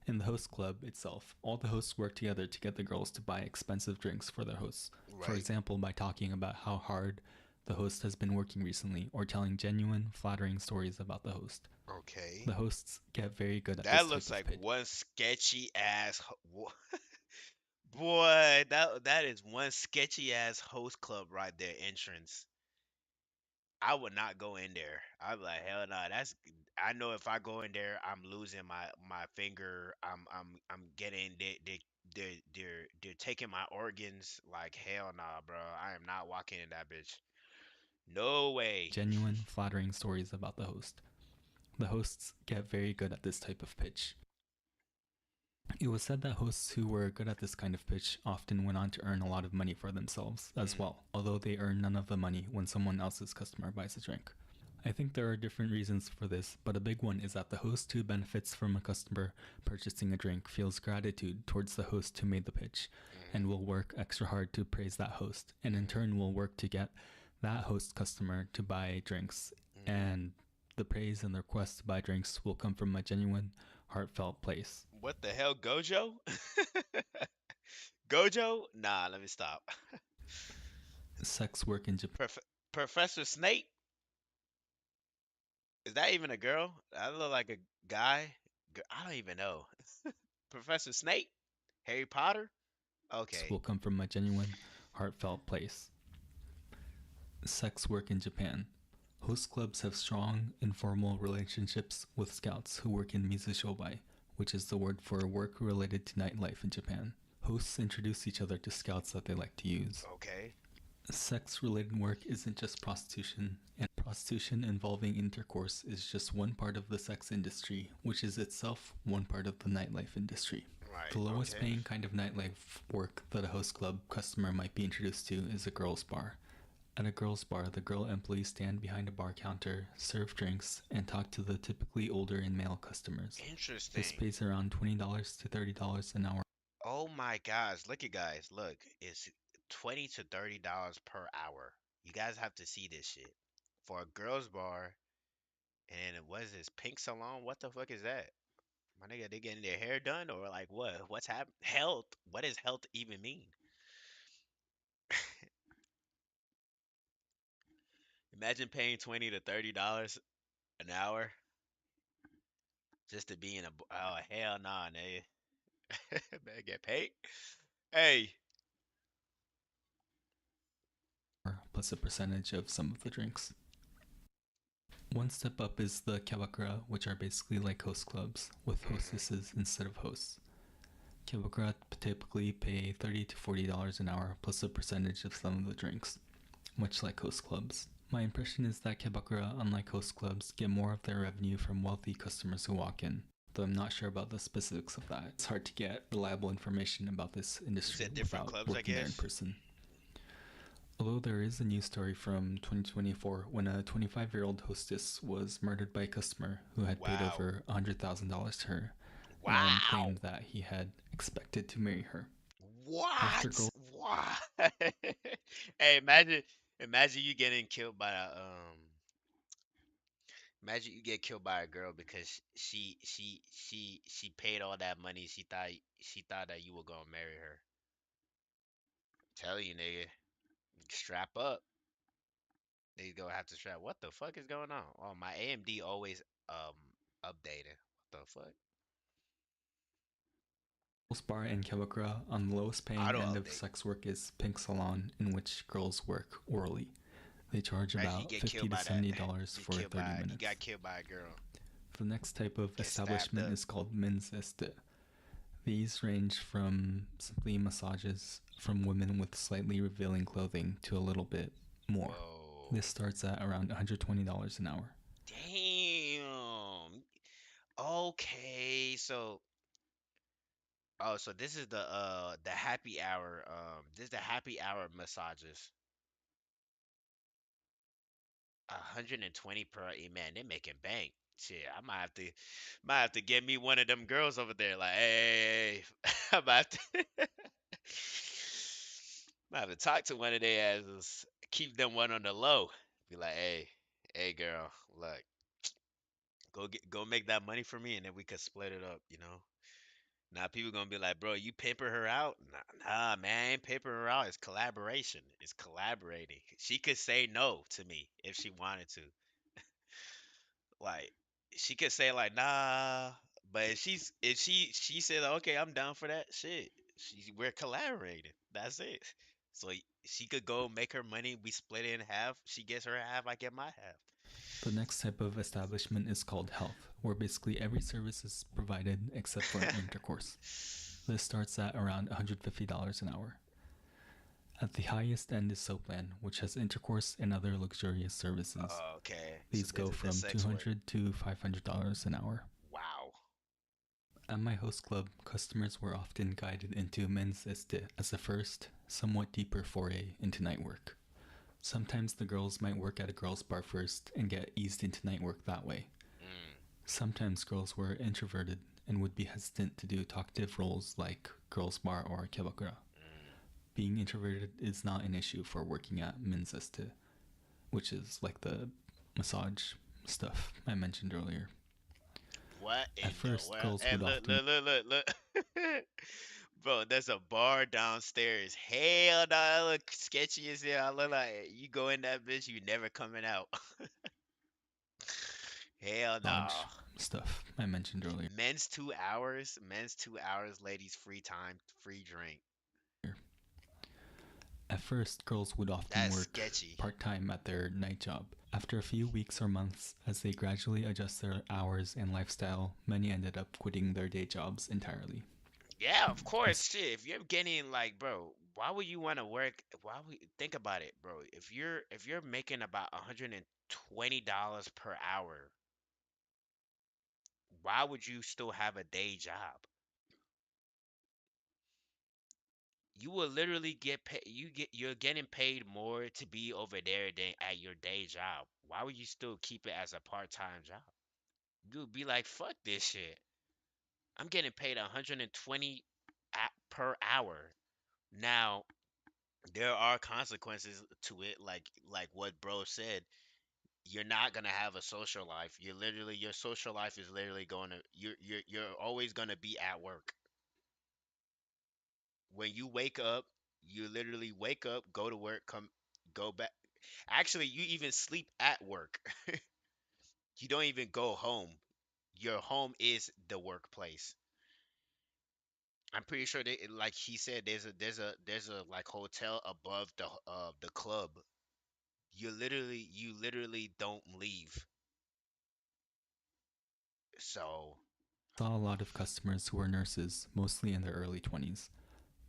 In the host club itself, all the hosts work together to get the girls to buy expensive drinks for their hosts. For Right. example, by talking about how hard the host has been working recently or telling genuine, flattering stories about the host. Okay. The hosts get very good at That this looks type like of pitch. one sketchy ass boy. That is one sketchy ass host club right there. Entrance. I would not go in there. I'm like hell no. I know if I go in there, I'm losing my finger. I'm getting they're taking my organs. Like hell nah, bro. I am not walking in that bitch. No way. Genuine, flattering stories about the host. The hosts get very good at this type of pitch. It was said that hosts who were good at this kind of pitch often went on to earn a lot of money for themselves as well, although they earn none of the money when someone else's customer buys a drink. I think there are different reasons for this, but a big one is that the host who benefits from a customer purchasing a drink feels gratitude towards the host who made the pitch and will work extra hard to praise that host, and in turn will work to get that host customer to buy drinks, and the praise and the request to buy drinks will come from a genuine, heartfelt place. What the hell, Gojo? Gojo? Nah, let me stop. Sex work in Japan. Prof- Professor Snape? Is that even a girl? I look like a guy. I don't even know. Professor Snape? Harry Potter? Okay. Will come from a genuine, heartfelt place. Sex work in Japan. Host clubs have strong, informal relationships with scouts who work in Mizushobai, which is the word for work related to nightlife in Japan. Hosts introduce each other to scouts that they like to use. Okay. Sex related work isn't just prostitution, and prostitution involving intercourse is just one part of the sex industry, which is itself one part of the nightlife industry. Right. The lowest okay. paying kind of nightlife work that a host club customer might be introduced to is a girls' bar. At a girls' bar, the girl employees stand behind a bar counter, serve drinks, and talk to the typically older and male customers. Interesting. This pays around $20 to $30 an hour. Oh my gosh. Look at guys. Look. It's $20 to $30 per hour. You guys have to see this shit. For a girls bar, and what is this? Pink salon? What the fuck is that? My nigga, they getting their hair done or like what? What's happening? Health? What does health even mean? Imagine paying $20 to $30 an hour just to be in a. Oh hell nah, nigga. Better get paid. Hey, Plus a percentage of some of the drinks. One step up is the kyabakura, which are basically like host clubs, with hostesses instead of hosts. Kyabakura typically pay $30 to $40 an hour plus a percentage of some of the drinks, much like host clubs. My impression is that kyabakura, unlike host clubs, get more of their revenue from wealthy customers who walk in, though I'm not sure about the specifics of that. It's hard to get reliable information about this industry different without clubs, I working there in guess? person. Although there is a news story from 2024 when a 25-year-old hostess was murdered by a customer who had paid Wow. over $100,000 to her, Wow. and claimed that he had expected to marry her. What? girl- What? Hey, imagine you getting killed by a imagine you get killed by a girl because she paid all that money. She thought that you were gonna marry her. Tell you, nigga, strap up. They gonna have to strap. What the fuck is going on? Oh, my AMD always updating. What the fuck? Girls bar and kyabakura on the lowest paying Auto end of update. sex work is pink salon, in which girls work orally. They charge Imagine you about get $50 killed to by that. $70 You for killed 30 by- minutes. You got killed by a girl. The next type of Get stabbed establishment up. is called men's este. These range from simply massages from women with slightly revealing clothing to a little bit more. Whoa. This starts at around $120 an hour. Damn. Okay, so so this is the happy hour. This is the happy hour massages. 120 per man, they making bank. Shit, I might have to get me one of them girls over there. Like, hey, I'm about to, might have to talk to one of their asses. Keep them one on the low. Be like, hey, girl, look, go make that money for me, and then we could split it up. Now people gonna be like, bro, you pimping her out? Nah, man, I ain't pimping her out. It's collaboration. It's collaborating. She could say no to me if she wanted to. Like, she could say like, nah, but if she said okay, I'm down for that shit. We're collaborating. That's it. So she could go make her money. We split it in half. She gets her half. I get my half. The next type of establishment is called health, where basically every service is provided except for intercourse. This starts at around $150 an hour. At the highest end is Soapland, which has intercourse and other luxurious services. Okay. These So go this is the from sex work. $200 to $500 an hour. Wow. At my host club, customers were often guided into men's este as a first, somewhat deeper foray into night work. Sometimes the girls might work at a girls' bar first and get eased into night work that way. Sometimes girls were introverted and would be hesitant to do talkative roles like girls' bar or kyabakura. Being introverted is not an issue for working at men's este, which is like the massage stuff I mentioned earlier. What in At the first, world? girls Hey, would often look. Bro, there's a bar downstairs. Hell no, that look sketchy as hell. I look like you go in that bitch, you never coming out. Hell no. dodge stuff I mentioned earlier. Men's 2 hours, ladies free time, free drink. At first, girls would often That's work sketchy. part-time at their night job. After a few weeks or months, as they gradually adjust their hours and lifestyle, many ended up quitting their day jobs entirely. Yeah, of course. As Shit, if you're getting like, bro, why would you want to work? Why would think about it, bro? If you're making about $120 per hour, why would you still have a day job? You will literally get paid. You're getting paid more to be over there than at your day job. Why would you still keep it as a part-time job? You would be like, fuck this shit. I'm getting paid 120 per hour. Now, there are consequences to it, like what bro said. You're not gonna have a social life. Your social life is literally going to you're always gonna be at work. When you wake up, you literally wake up, go to work, go back. Actually, you even sleep at work. You don't even go home. Your home is the workplace. I'm pretty sure they, like he said, there's a like hotel above the club. You literally don't leave. So saw a lot of customers who were nurses, mostly in their early 20s.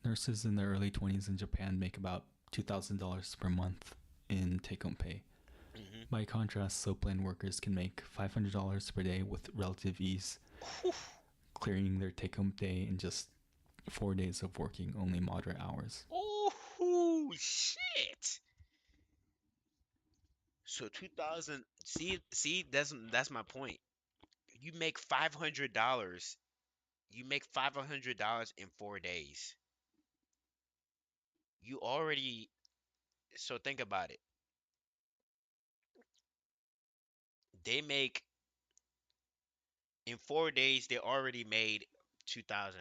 Nurses in their early 20s in Japan make about $2,000 per month in take-home pay. mhm. By contrast, soap line workers can make $500 per day with relative ease, Whew. clearing their take-home day in just 4 days of working only moderate hours. Oh shit. So 2000, see that's my point. You make $500. You make $500 in 4 days. You already So think about it. They make In 4 days they already made 2000.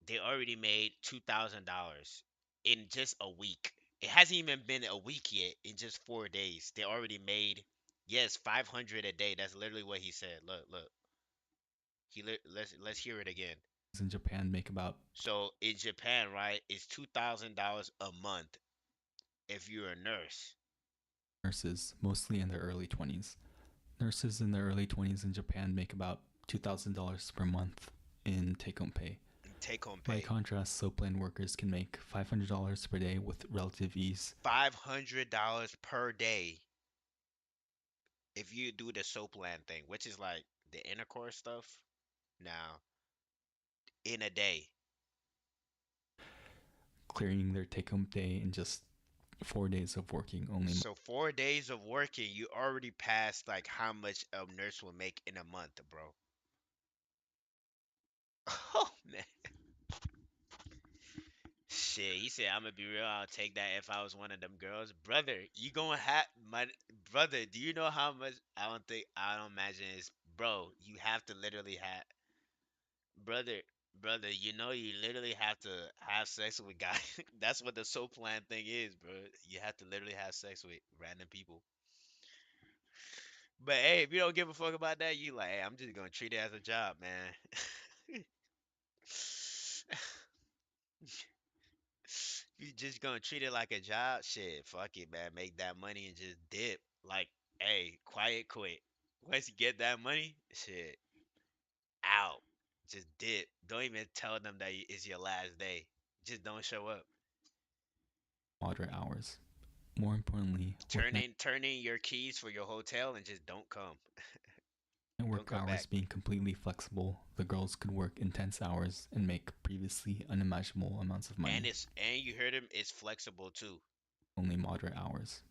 They already made $2,000 in just a week. It hasn't even been a week yet. In just 4 days, they already made, yes, 500 a day. That's literally what he said. Look. Let's hear it again. In Japan make about So in Japan, right, it's $2,000 a month if you're a nurse. nurses, mostly in their early 20s. Nurses in their early 20s in Japan make about $2,000 per month in take-home pay. Take home By pay. contrast, soap line workers can make $500 per day with relative ease. $500 per day if you do the soap land thing, which is like the intercourse stuff. Now, in a day. Clearing their take-home day in just 4 days of working only. So 4 days of working, you already passed like how much a nurse will make in a month, bro. Oh man. Shit, he said I'm gonna be real, I'll take that if I was one of them girls. Brother, you gonna have my brother, do you know how much I don't imagine it's bro, you have to literally have brother brother, you literally have to have sex with guys. That's what the soap plan thing is, bro. You have to literally have sex with random people. But hey, if you don't give a fuck about that, you like, hey, I'm just gonna treat it as a job, man. You just gonna treat it like a job? Shit, fuck it, man. Make that money and just dip. Like, hey, quiet quit. Once you get that money, shit, out. Just dip. Don't even tell them that it's your last day. Just don't show up. Moderate hours. More importantly, Turn in your keys for your hotel and just don't come. Don't network come hours back. being completely flexible, the girls could work intense hours and make previously unimaginable amounts of And money, you heard him, it's flexible too. only moderate hours.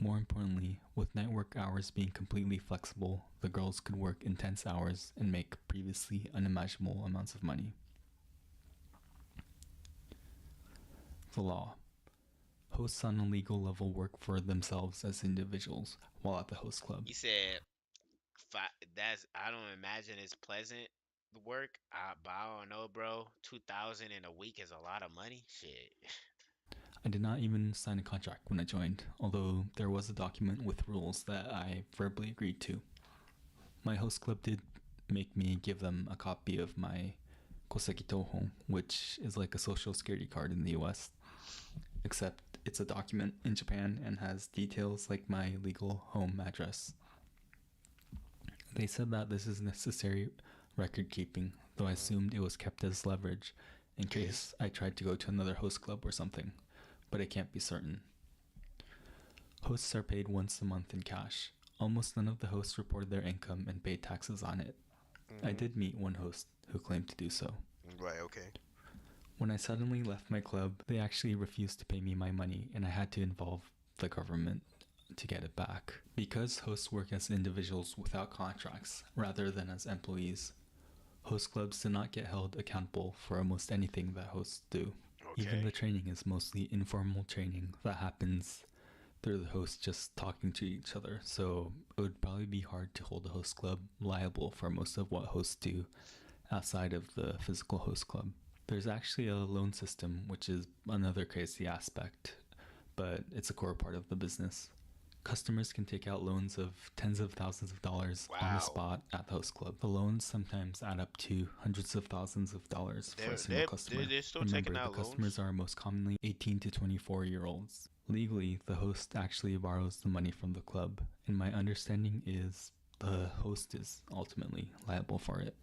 More importantly, with network hours being completely flexible, the girls could work intense hours and make previously unimaginable amounts of money. The law. Hosts on a legal level work for themselves as individuals while at the host club. He said That's I don't imagine it's pleasant work. But I don't know, bro. 2,000 in a week is a lot of money. Shit. I did not even sign a contract when I joined, although there was a document with rules that I verbally agreed to. My host club did make me give them a copy of my Koseki Toho, which is like a social security card in the US, except it's a document in Japan and has details like my legal home address. They said that this is necessary record keeping, though I assumed it was kept as leverage in case I tried to go to another host club or something, but I can't be certain. Hosts are paid once a month in cash. Almost none of the hosts reported their income and paid taxes on it. I did meet one host who claimed to do so. Right. Okay. When I suddenly left my club, they actually refused to pay me my money, and I had to involve the government to get it back. Because hosts work as individuals without contracts rather than as employees, host clubs do not get held accountable for almost anything that hosts do. Even the training is mostly informal training that happens through the hosts just talking to each other, so it would probably be hard to hold a host club liable for most of what hosts do outside of the physical host club. There's actually a loan system, which is another crazy aspect, but it's a core part of the business. Customers can take out loans of tens of thousands of dollars on the Wow. spot at the host club. The loans sometimes add up to hundreds of thousands of dollars for a single customer. They're still Remember, taking the out customers loans. are most commonly 18 to 24-year-olds. Legally, the host actually borrows the money from the club, and my understanding is the host is ultimately liable for it.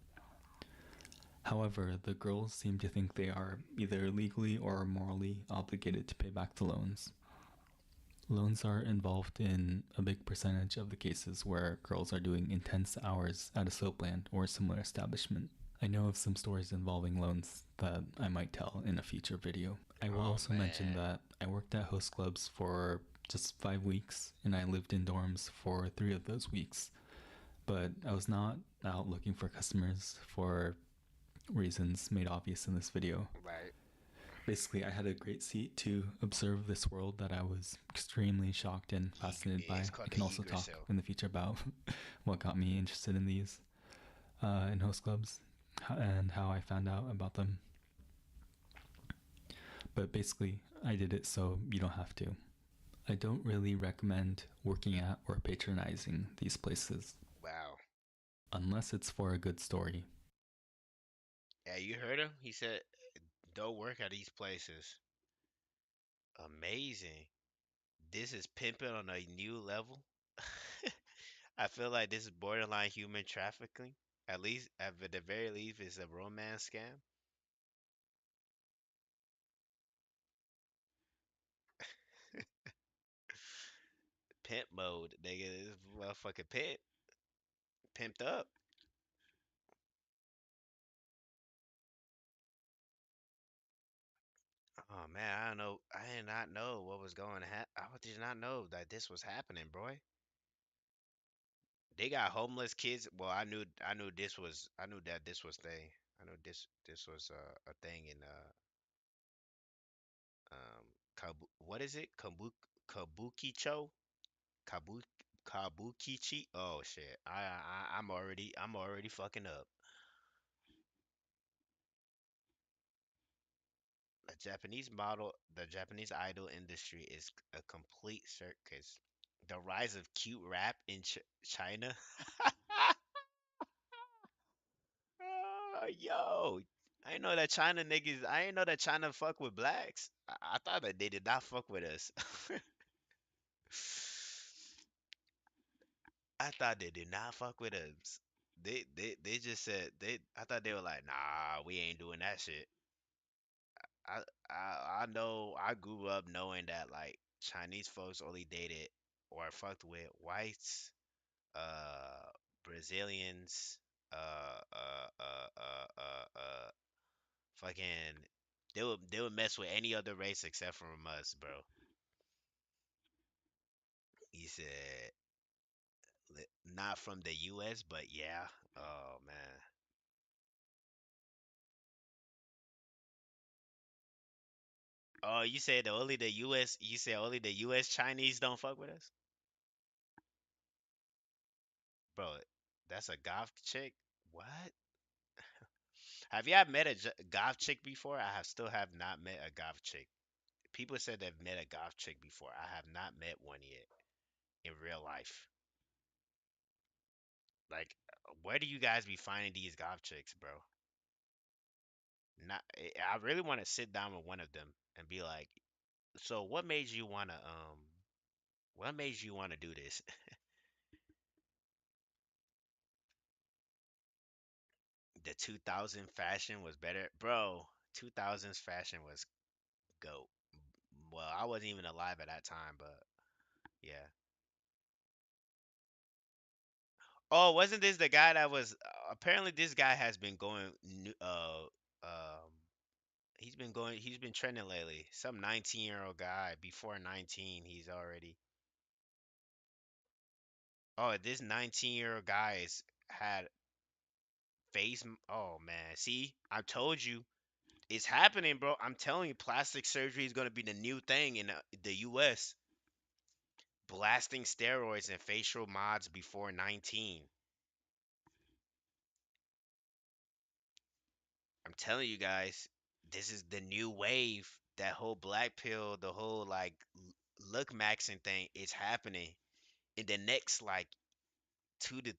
However, the girls seem to think they are either legally or morally obligated to pay back the loans. Loans are involved in a big percentage of the cases where girls are doing intense hours at a soapland or a similar establishment. I know of some stories involving loans that I might tell in a future video. I will Oh, also mention man. that I worked at host clubs for just 5 weeks and I lived in dorms for 3 of those weeks. But I was not out looking for customers for reasons made obvious in this video. Right. Basically, I had a great seat to observe this world that I was extremely shocked and fascinated by. It's I called can the also eager talk cell. in the future about what got me interested in these in host clubs and how I found out about them. But basically, I did it so you don't have to. I don't really recommend working at or patronizing these places Wow. unless it's for a good story. Yeah, you heard him. He said, "Don't work at these places." Amazing. This is pimping on a new level. I feel like this is borderline human trafficking. At least, at the very least, it's a romance scam. Pimp mode, nigga. This motherfucking pimped up. Oh man, I don't know. I did not know what was going to happen. I did not know that this was happening, bro. They got homeless kids. Well, I knew this was, I knew that this was thing. I knew this was a thing in what is it? Kabukicho? Kabu Kabukichi? Oh shit. I'm already fucking up. The Japanese idol industry is a complete circus. The rise of cute rap in China. Yo, I didn't know that China niggas. I didn't know that China fuck with blacks. I thought that they did not fuck with us. I thought they did not fuck with us. They just said they. I thought they were like, nah, we ain't doing that shit. I I know I grew up knowing that like Chinese folks only dated or fucked with whites, uh, Brazilians, uh, uh, uh, uh, fucking. They would mess with any other race except from us, bro. He said not from the U.S., but yeah. Oh man. Oh, you said only the U.S. You said only the U.S. Chinese don't fuck with us, bro. That's a goth chick. What? Have y'all met a goth chick before? I have still have not met a goth chick. People said they've met a goth chick before. I have not met one yet in real life. Like, where do you guys be finding these goth chicks, bro? Not, I really want to sit down with one of them and be like, so what made you want to do this? The 2000 fashion was better, bro. 2000s fashion was goat. Well, I wasn't even alive at that time, but yeah. Oh, wasn't this the guy that was apparently this guy has been going um he's been trending lately. Some 19-year-old guy before 19, he's already. Oh, this 19-year-old guy is had oh man, see? I told you it's happening, bro. I'm telling you plastic surgery is going to be the new thing in the US. Blasting steroids and facial mods before 19. I'm telling you guys, this is the new wave. That whole black pill, the whole like look maxing thing is happening in the next like two to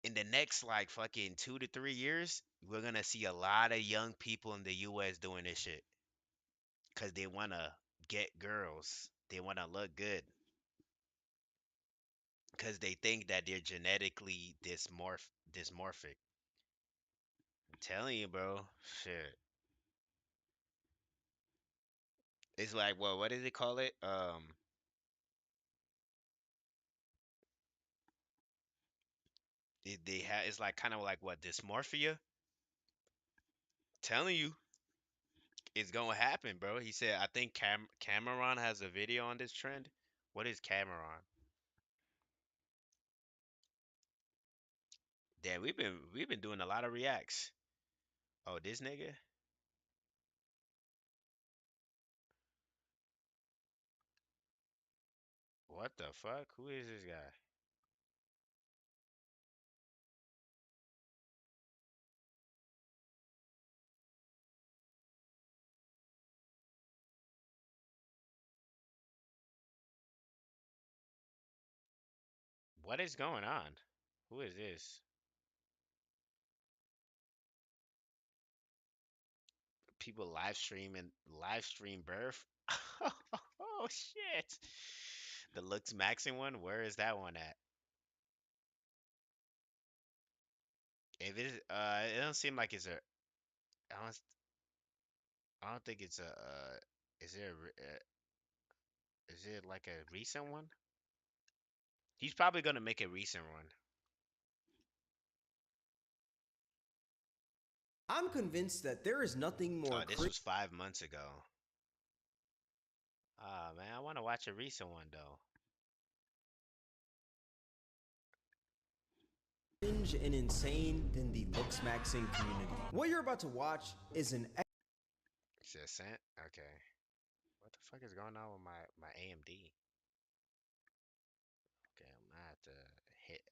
in the next like fucking 2 to 3 years. We're gonna see a lot of young people in the US doing this shit because they wanna get girls. They wanna look good because they think that they're genetically dysmorphic. I'm telling you, bro. Shit. It's like, well, what did they call it? They have it's like kind of like what dysmorphia. Telling you, it's gonna happen, bro. He said, I think Cameron has a video on this trend. What is Cameron? Yeah, we've been doing a lot of reacts. Oh, this nigga. What the fuck? Who is this guy? What is going on? Who is this? People live stream birth. Oh shit. The looks maxing one. Where is that one at? If it it don't seem like it's a. I don't. I don't think it's a. Is there? Is it like a recent one? He's probably gonna make a recent one. I'm convinced that there is nothing more Oh, this was 5 months ago. Ah man, I want to watch a recent one though. cringe and insane than the looks maxing community. What you're about to watch is an It's a cent. Okay. What the fuck is going on with my AMD? Okay,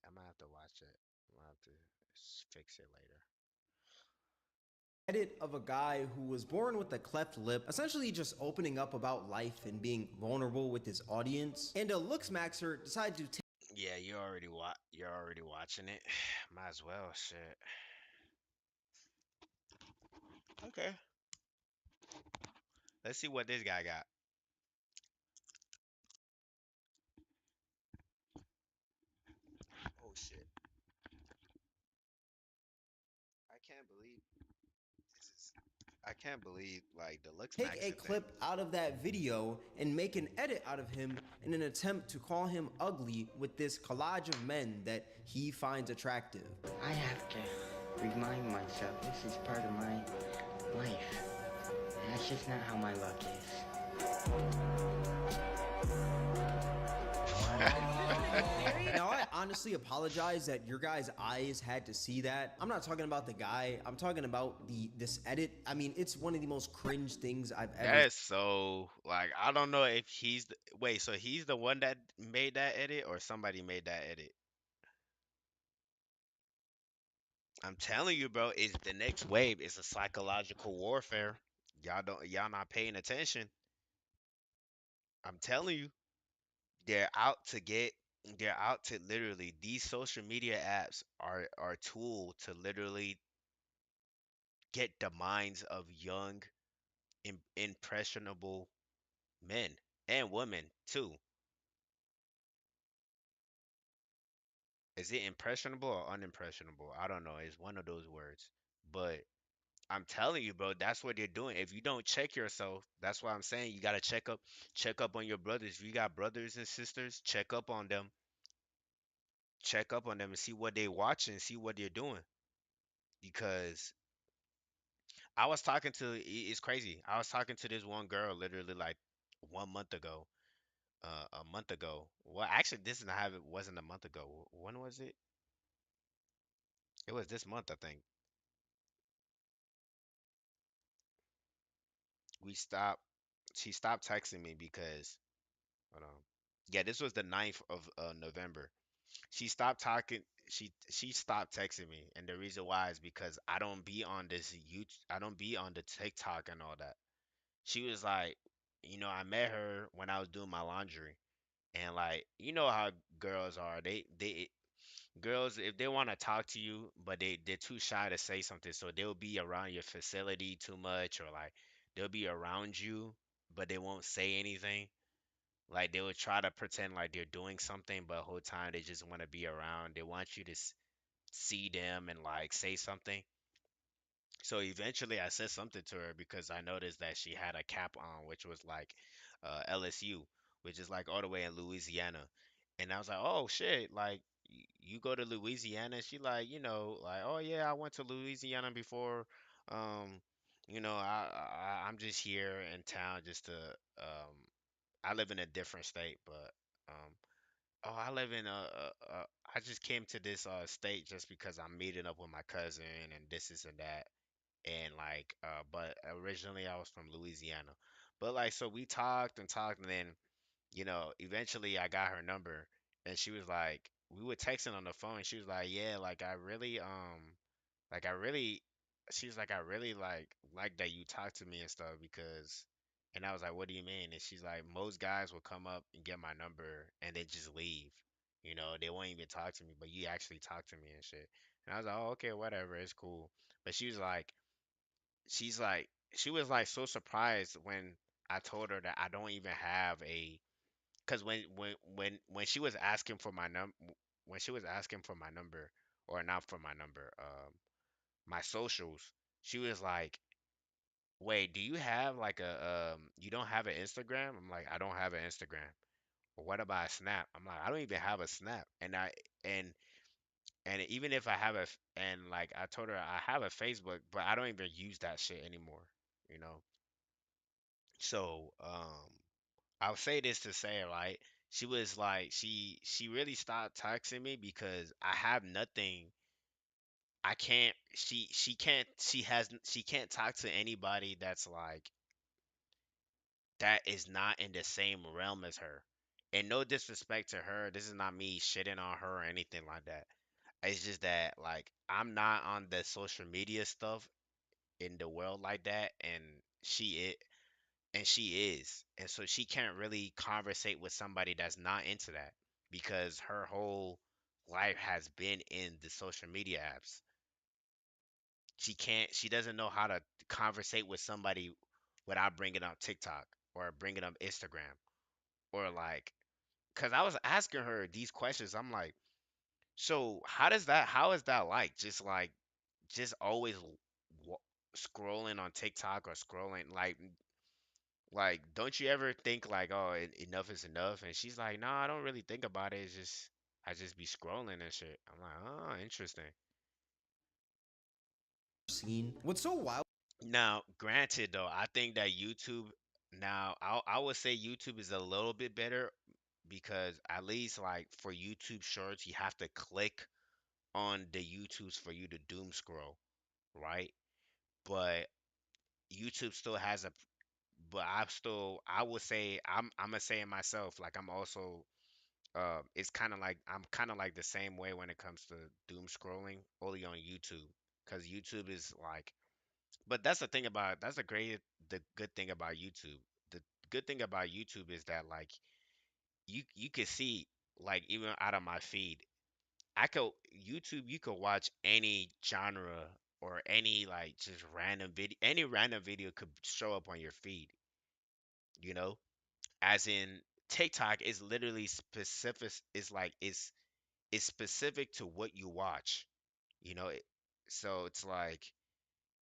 I'm gonna have to watch it. I'm gonna have to fix it later. edit of a guy who was born with a cleft lip, essentially just opening up about life and being vulnerable with his audience. And a looks maxer decided to take Yeah, you're already watching it. Might as well, shit. Okay. Let's see what this guy got. Oh shit. I can't believe this is I can't believe like the looks take a maxing thing. clip out of that video and make an edit out of him in an attempt to call him ugly with this collage of men that he finds attractive. I have to remind myself this is part of my life. And that's just not how my luck is. Now, I honestly apologize that your guys' eyes had to see that. I'm not talking about the guy. I'm talking about this edit. I mean, it's one of the most cringe things I've ever. That is so like I don't know if wait, so he's the one that made that edit or somebody made that edit. I'm telling you, bro, it's the next wave. It's a psychological warfare. Y'all not paying attention. I'm telling you, they're out to get they're out to literally these social media apps are a tool to literally get the minds of young impressionable men and women too. Is it impressionable or unimpressionable? I don't know. It's one of those words. But I'm telling you, bro, that's what they're doing. If you don't check yourself, that's why I'm saying you gotta check up on your brothers. If you got brothers and sisters, check up on them and see what they watching, see what they're doing. Because I was talking to, it's crazy. I was talking to this one girl literally like 1 month ago. A month ago. Well, actually, this is not have it wasn't a month ago. When was it? It was this month, I think. We stopped. She stopped texting me because hold on. Yeah, this was the 9th of November. She stopped talking. She stopped texting me, and the reason why is because I don't be on this YouTube. I don't be on the TikTok and all that. She was like, I met her when I was doing my laundry, and like, you know how girls are. They girls if they want to talk to you, but they're too shy to say something, so they'll be around your facility too much, or like they'll be around you, but they won't say anything. Like they would try to pretend like they're doing something, but the whole time they just want to be around. They want you to see them and like say something. So eventually I said something to her because I noticed that she had a cap on, which was like LSU, which is like all the way in Louisiana. And I was like, oh shit, like you go to Louisiana? She like, like, oh yeah, I went to Louisiana before. Um, I'm just here in town just to I live in a different state, but um, oh, I live in I just came to this state just because I'm meeting up with my cousin and this is and that and like but originally I was from Louisiana. But like so we talked and talked and then eventually I got her number and she was like we were texting on the phone. She was like, "Yeah, like I really she was like I really like that you talk to me and stuff because." And I was like, "What do you mean?" And she's like, "Most guys will come up and get my number and then just leave. They won't even talk to me, but you actually talk to me and shit." And I was like, "Oh, okay, whatever, it's cool." But she was like so surprised when I told her that I don't even have because when she was asking for when she was asking for my number or not for my number, my socials, she was like, "Wait, do you have like you don't have an Instagram?" I'm like, "I don't have an Instagram." Well, what about a Snap? I'm like, "I don't even have a Snap." And and even if I have and like I told her I have a Facebook, but I don't even use that shit anymore, you know. So, I'll say this to say, right? She was like, she really stopped texting me because I have nothing. I can't. She can't. She can't talk to anybody that's like that is not in the same realm as her. And no disrespect to her, this is not me shitting on her or anything like that. It's just that like I'm not on the social media stuff in the world like that, and she she is. And so she can't really conversate with somebody that's not into that because her whole life has been in the social media apps. She doesn't know how to conversate with somebody without bringing up TikTok or bringing up Instagram or like cuz I was asking her these questions. I'm like, "So, how is that like? Just always w- scrolling on TikTok or scrolling like, don't you ever think like, oh, enough is enough? And she's like, no, I don't really think about it. It's just I just be scrolling and shit. I'm like, oh, interesting. Scene. What's so wild? Now, granted though, I think that YouTube now I would say YouTube is a little bit better because at least like for YouTube Shorts, you have to click on the YouTubes for you to doom scroll, right? But YouTube still has a but I would say I'm gonna say it myself like I'm also it's kind of like I'm kind of like the same way when it comes to doom scrolling, only on YouTube, because YouTube is like. But that's the thing about the good thing about YouTube. The good thing about YouTube is that like you can see like even out of my feed, I could YouTube you could watch any genre or any like just random video, any random video could show up on your feed, you know? As in TikTok is literally specific, is like it's specific to what you watch, you know? So it's like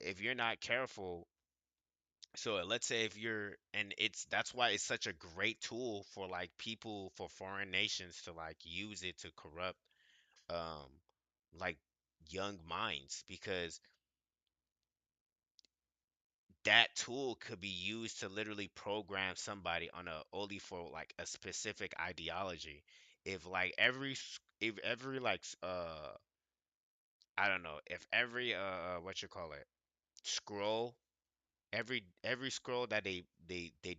if you're not careful, so let's say if you're, and it's that's why it's such a great tool for like people, for foreign nations to like use it to corrupt um like young minds, because that tool could be used to literally program somebody on a only for like a specific ideology. If like if every like I don't know, if every what you call it, scroll, every scroll that they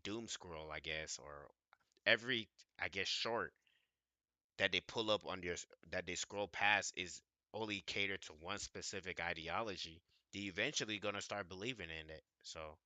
doom scroll, I guess, or every, I guess, short that they pull up on your that they scroll past is only catered to one specific ideology, they eventually gonna start believing in it. So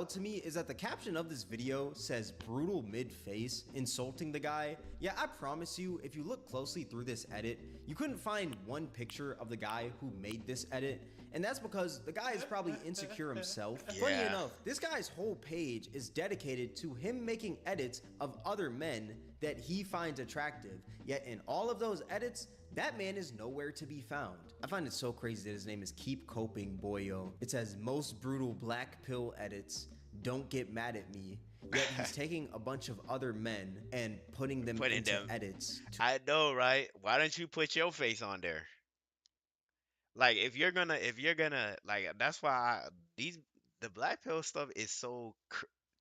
To me is that the caption of this video says brutal mid-face, insulting the guy. Yeah, I promise you, if you look closely through this edit, you couldn't find one picture of the guy who made this edit, and that's because the guy is probably insecure himself. Funny yeah. enough, this guy's whole page is dedicated to him making edits of other men that he finds attractive, yet in all of those edits, that man is nowhere to be found. I find it so crazy that his name is Keep Coping Boyo. It says most brutal black pill edits. Don't get mad at me. Yet he's taking a bunch of other men and putting them Putting into them, edits. I know, right? Why don't you put your face on there? Like if you're gonna like that's why these the black pill stuff is so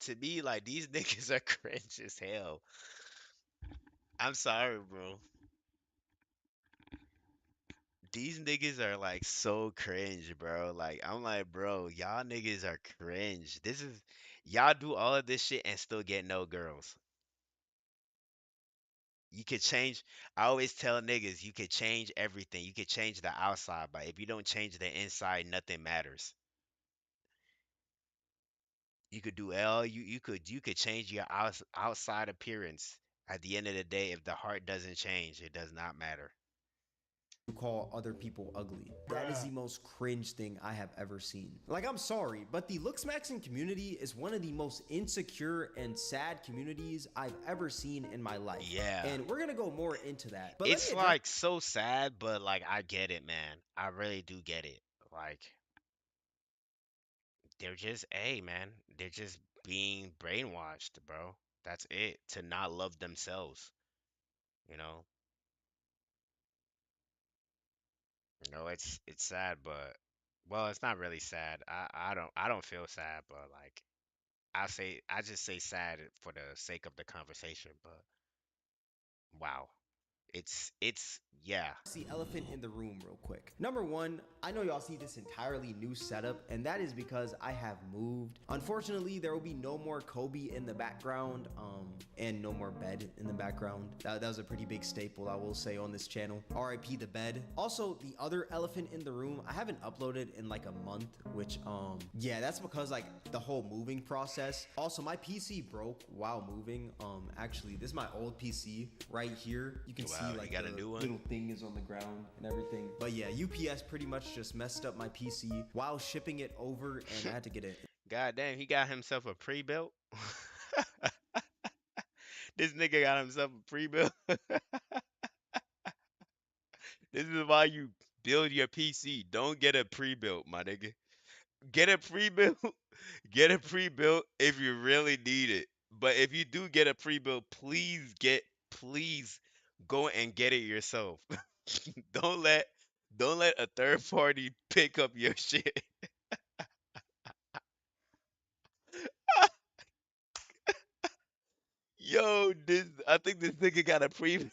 to me, like these niggas are cringe as hell. I'm sorry, bro. These niggas are like so cringe, bro. Like I'm like, bro, y'all niggas are cringe. This is y'all do all of this shit and still get no girls. You could change. I always tell niggas you could change everything. You could change the outside, but if you don't change the inside, nothing matters. You could do all you could change your outside appearance. At the end of the day, if the heart doesn't change, it does not matter. To call other people ugly. That is the most cringe thing I have ever seen. Like, I'm sorry, but the Looks Maxing community is one of the most insecure and sad communities I've ever seen in my life. Yeah. And we're gonna go more into that. But It's like so sad, but like I get it, man. I really do get it. Like they're just, hey, man, they're just being brainwashed, bro. That's it. To not love themselves, you know. It's sad, but well, it's not really sad. I don't feel sad, but like I just say sad for the sake of the conversation, but wow. It's yeah. the elephant in the room real quick. Number one, I know y'all see this entirely new setup, and that is because I have moved. Unfortunately, there will be no more Kobe in the background, and no more bed in the background. That was a pretty big staple, I will say, on this channel. RIP the bed. Also, the other elephant in the room, I haven't uploaded in like a month, which, yeah, that's because like the whole moving process. Also, my PC broke while moving. Actually, this is my old PC right here. You can Wow, see you like got a the new one? little thing is on the ground and everything. But yeah, UPS pretty much just messed up my PC while shipping it over, and I had to get it. God damn, he got himself a pre-built. This nigga got himself a pre-built. This is why you build your PC. Don't get a pre-built, my nigga. Get a pre-built. Get a pre-built if you really need it. But if you do get a pre-built, please go and get it yourself. Don't let don't let a third party pick up your shit. Yo, this I think this nigga got a pre.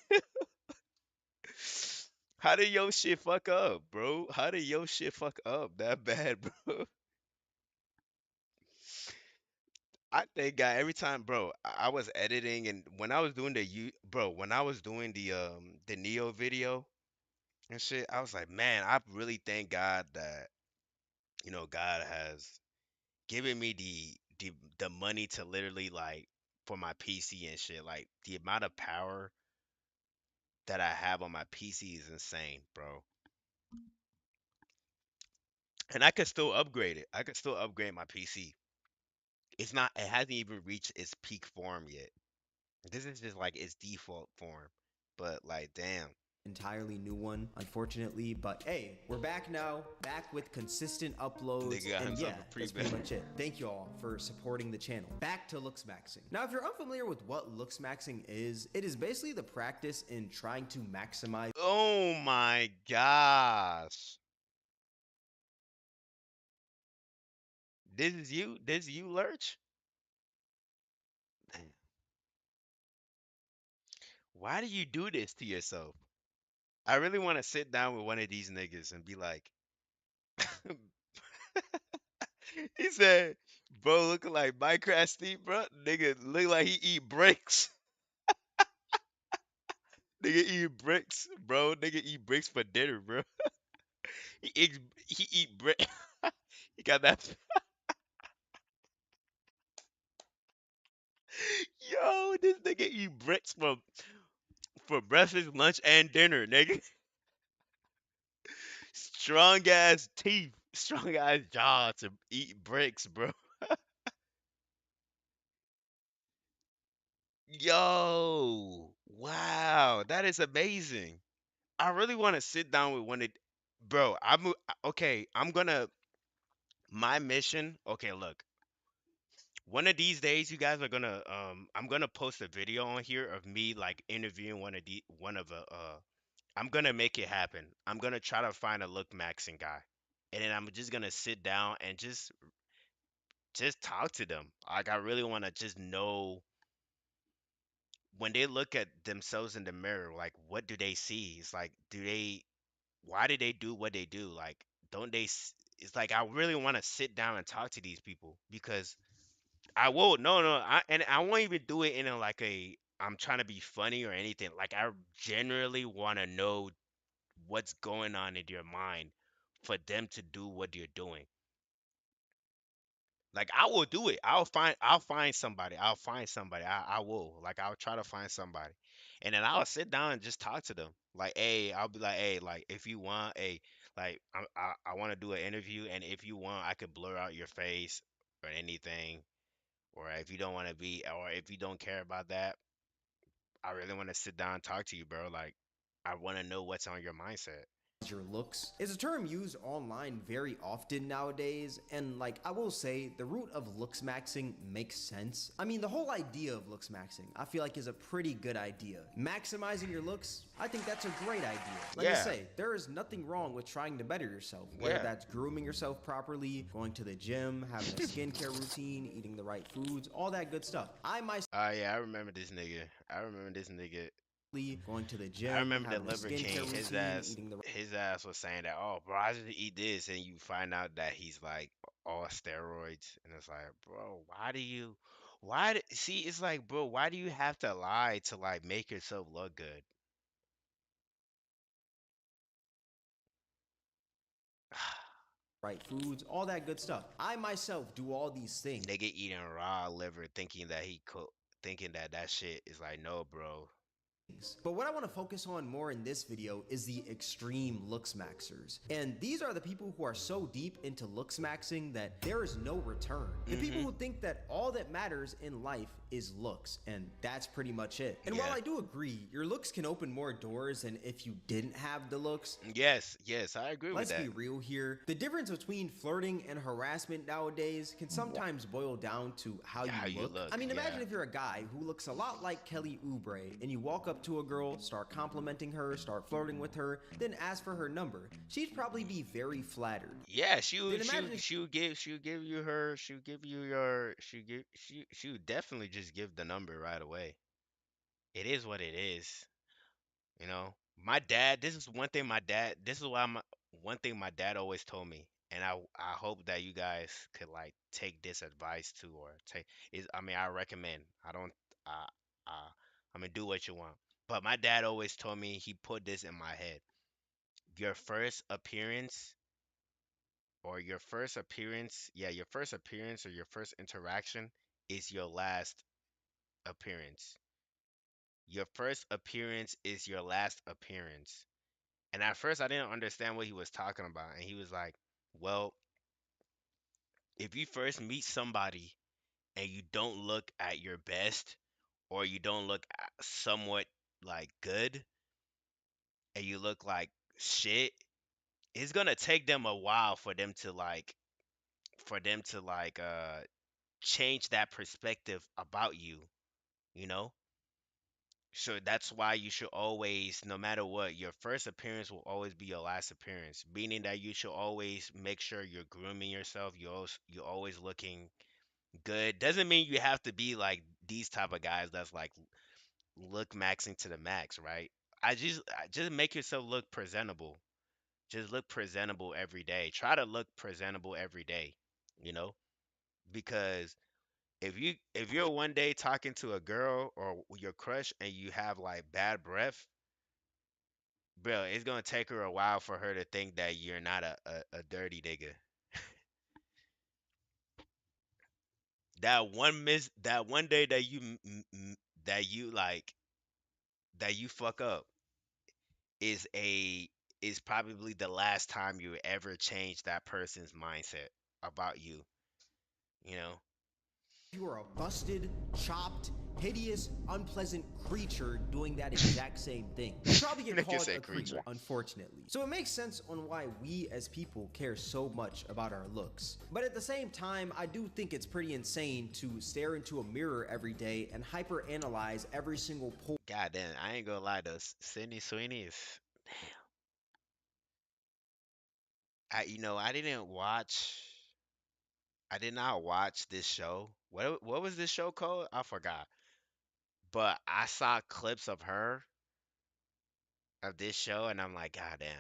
How did your shit fuck up, bro? How did your shit fuck up that bad, bro? I thank God every time, bro. I was editing, and when I was doing when I was doing the Neo video and shit, I was like, man, I really thank God that God has given me the money to literally like for my PC and shit. Like the amount of power that I have on my PC is insane, bro. And I could still upgrade it. I could still upgrade my PC. It hasn't even reached its peak form yet. This is just like its default form. But like, damn. entirely new one, unfortunately. But hey, we're back now, back with consistent uploads. Nigga got And himself yeah, a that's pre-ban. pretty much it. Thank you all for supporting the channel. Back to looks maxing. Now, if you're unfamiliar with what looks maxing is, it is basically the practice in trying to maximize Oh my gosh. This is you? This you, Lurch? Damn. Why do you do this to yourself? I really want to sit down with one of these niggas and be like, he said, bro, looking like Minecraft Steve, bro. Nigga look like he eat bricks. Nigga eat bricks, bro. Nigga eat bricks for dinner, bro. He eat brick. He got that. Yo, this nigga eat bricks for breakfast, lunch, and dinner, nigga. Strong ass teeth, strong ass jaw to eat bricks, bro. Yo, wow, that is amazing. I really want to sit down with one of, bro. Okay. My mission. Okay, look. One of these days, you guys are gonna I'm gonna post a video on here of me like interviewing one of I'm gonna make it happen. I'm gonna try to find a look maxing guy, and then I'm just gonna sit down and just talk to them. Like I really want to just know when they look at themselves in the mirror, like what do they see? It's like why do they do what they do? Like don't they it's like I really want to sit down and talk to these people because I will no, I won't even do it in a like a I'm trying to be funny or anything. Like I generally want to know what's going on in your mind for them to do what you're doing. Like I will do it. I'll find somebody. I'll find somebody. I will. Like I'll try to find somebody. And then I'll sit down and just talk to them. Like, hey, I'll be like, hey, like if you want, hey, like I want to do an interview and if you want, I could blur out your face or anything. Or if you don't want to be or if you don't care about that, I really want to sit down and talk to you, bro. Like I want to know what's on your mindset. your looks is a term used online very often nowadays, and like I will say the root of looks maxing makes sense. I mean, the whole idea of looks maxing I feel like is a pretty good idea. Maximizing your looks, I think that's a great idea. Let me Yeah. say, there is nothing wrong with trying to better yourself, whether Yeah. that's grooming yourself properly, going to the gym, having a skincare routine, eating the right foods, all that good stuff. I myself Oh yeah, I remember this nigga. I remember this nigga. going to the I gym, remember that having a Liver King, skincare routine, eating the his ass was saying that, oh, bro, I just eat this, and you find out that he's like all steroids, and it's like, bro, see, it's like, bro, why do you have to lie to like make yourself look good? right foods, all that good stuff. I myself do all these things. Nigga eating raw liver, thinking that that shit is like, no, bro. But what I want to focus on more in this video is the extreme looks maxers. And these are the people who are so deep into looks maxing that there is no return. The people who think that all that matters in life is looks, and that's pretty much it. And while Yeah. I do agree, your looks can open more doors than if you didn't have the looks. Yes, yes, I agree with Let's be that. real here. The difference between flirting and harassment nowadays can sometimes boil down to how How you you look. look, I mean, imagine yeah. if you're a guy who looks a lot like Kelly Oubre and you walk up to a girl, start complimenting her, start flirting with her, then ask for her number. She'd probably be very flattered. Yeah, Then imagine if she would definitely just give the number right away. It is what it is, you know. My dad, this is one thing my dad, this is why my one thing my dad always told me, and I hope that you guys could like take this advice too, or take is I mean I recommend. I don't uh uh I mean do what you want. But my dad always told me he put this in my head. Your first appearance your first appearance or your first interaction is your last appearance. Your first appearance is your last appearance. And at first I didn't understand what he was talking about. And he was like, well, if you first meet somebody and you don't look at your best or you don't look somewhat like good and you look like shit, it's gonna take them a while for them to change that perspective about you, you know? So that's why you should always, no matter what, your first appearance will always be your last appearance. Meaning that you should always make sure you're grooming yourself. You're always looking good. Doesn't mean you have to be like these type of guys that's like look maxing to the max, right? I just make yourself look presentable. Just look presentable every day. Try to look presentable every day, you know? Because if you're one day talking to a girl or your crush and you have like bad breath, bro, it's gonna take her a while for her to think that you're not a dirty nigga. That one day that that you like that you fuck up is a is probably the last time you ever change that person's mindset about you, you know? You are a busted, chopped, hideous, unpleasant creature doing that exact same thing. You probably get Nigga called say a creep, creature. unfortunately. So it makes sense on why we as people care so much about our looks. But at the same time, I do think it's pretty insane to stare into a mirror every day and hyperanalyze every single pore. God damn, I ain't gonna lie though. Sydney Sweeney is I didn't watch I did not watch this show. What was this show called? I forgot. But I saw clips of this show and I'm like, God damn.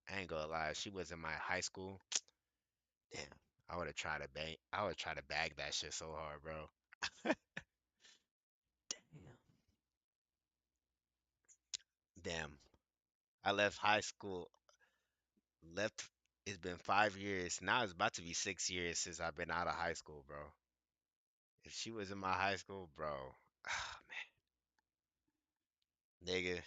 I ain't gonna lie. She was in my high school. Damn. I would try to bag that shit so hard, bro. Damn. I left high school. Left It's been 5 years. Now it's about to be 6 years since I've been out of high school, bro. If she was in my high school, bro. Nigga.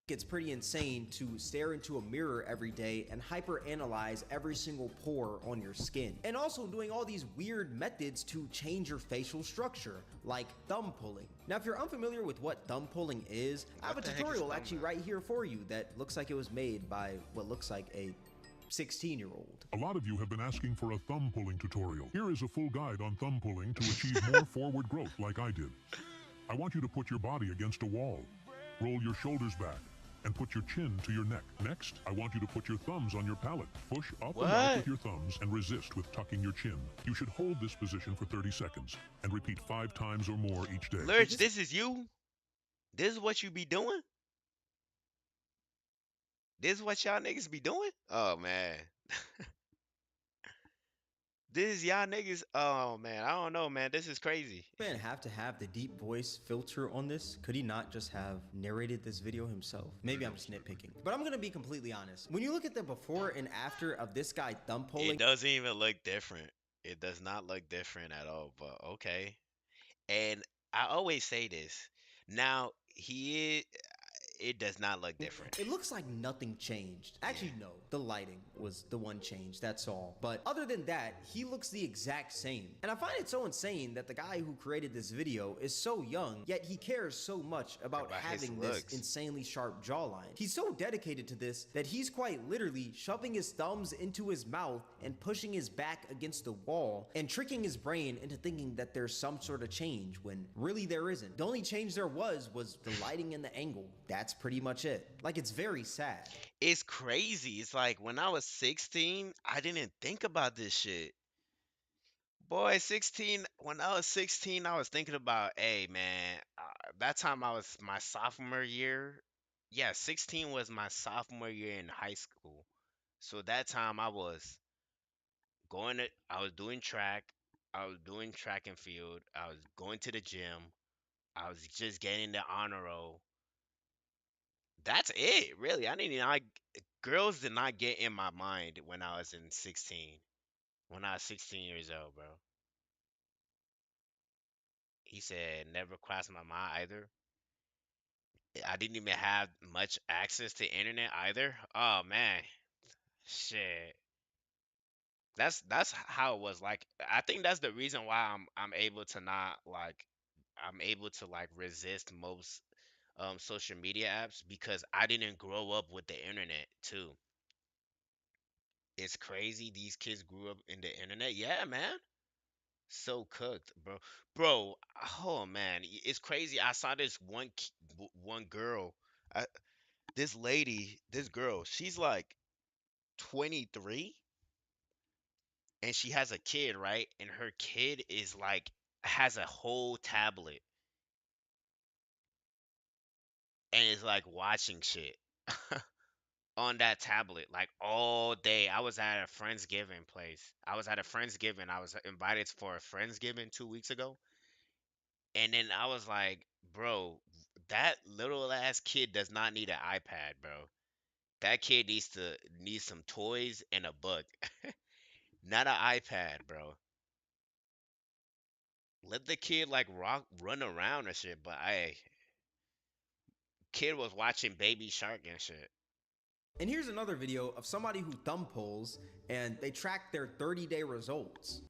It's pretty insane to stare into a mirror every day and hyperanalyze every single pore on your skin. And also doing all these weird methods to change your facial structure, like thumb pulling. Now, if you're unfamiliar with what thumb pulling is, I have a What the heck is tutorial thumb actually nut? right here for you that looks like it was made by what looks like a 16-year-old. A lot of you have been asking for a thumb pulling tutorial. Here is a full guide on thumb pulling to achieve more forward growth like I did. I want you to put your body against a wall. Roll your shoulders back and put your chin to your neck. Next, I want you to put your thumbs on your palate. Push up and out What? with your thumbs and resist with tucking your chin. You should hold this position for 30 seconds and repeat 5 times or more each day. Lurch, this is you? This is what you be doing? This is what y'all niggas be doing? Oh man. This is y'all niggas. Oh man. I don't know, man. This is crazy. Man, have to have the deep voice filter on this? Could he not just have narrated this video himself? Maybe I'm just nitpicking. But I'm gonna be completely honest. When you look at the before and after of this guy thumb pulling, It doesn't even look different. It does not look different at all, but okay. And I always say this. Now, it does not look different. it looks like nothing changed. Actually, no. The lighting was the one change, that's all. But other than that, he looks the exact same. And I find it so insane that the guy who created this video is so young, yet he cares so much about About his having this looks. insanely sharp jawline. He's so dedicated to this that he's quite literally shoving his thumbs into his mouth and pushing his back against the wall and tricking his brain into thinking that there's some sort of change when really there isn't. The only change there was the lighting and the angle. That's pretty much it. Like, it's very sad. It's crazy. It's like when I was 16, I didn't think about this shit. Boy, 16, when I was 16, I was thinking about, hey, man, that time I was my sophomore year. Yeah, 16 was my sophomore year in high school. So that time I was I was doing track. I was doing track and field. I was going to the gym. I was just getting the honor roll. That's it, really. I didn't I Girls did not get in my mind when I was in 16. When I was 16 years old, bro. He said never crossed my mind either. I didn't even have much access to internet either. Oh man, shit. That's how it was. Like I think that's the reason why I'm able to not like I'm able to like resist most social media apps because I didn't grow up with the internet too. It's crazy these kids grew up in the internet. Yeah, man. So cooked, bro. Bro, oh man, it's crazy. I saw this one girl. I, this lady, this girl, she's like 23 and she has a kid, right? And her kid is like has a whole tablet and is like watching shit on that tablet like all day. I was at a Friendsgiving place. I was at a Friendsgiving. I was invited for a Friendsgiving 2 weeks ago. And then I was like, bro, that little ass kid does not need an iPad, bro. That kid needs some toys and a book, not an iPad, bro. Let the kid like run around and shit. But I kid was watching Baby Shark and shit. And here's another video of somebody who thumb pulls and they track their 30-day results.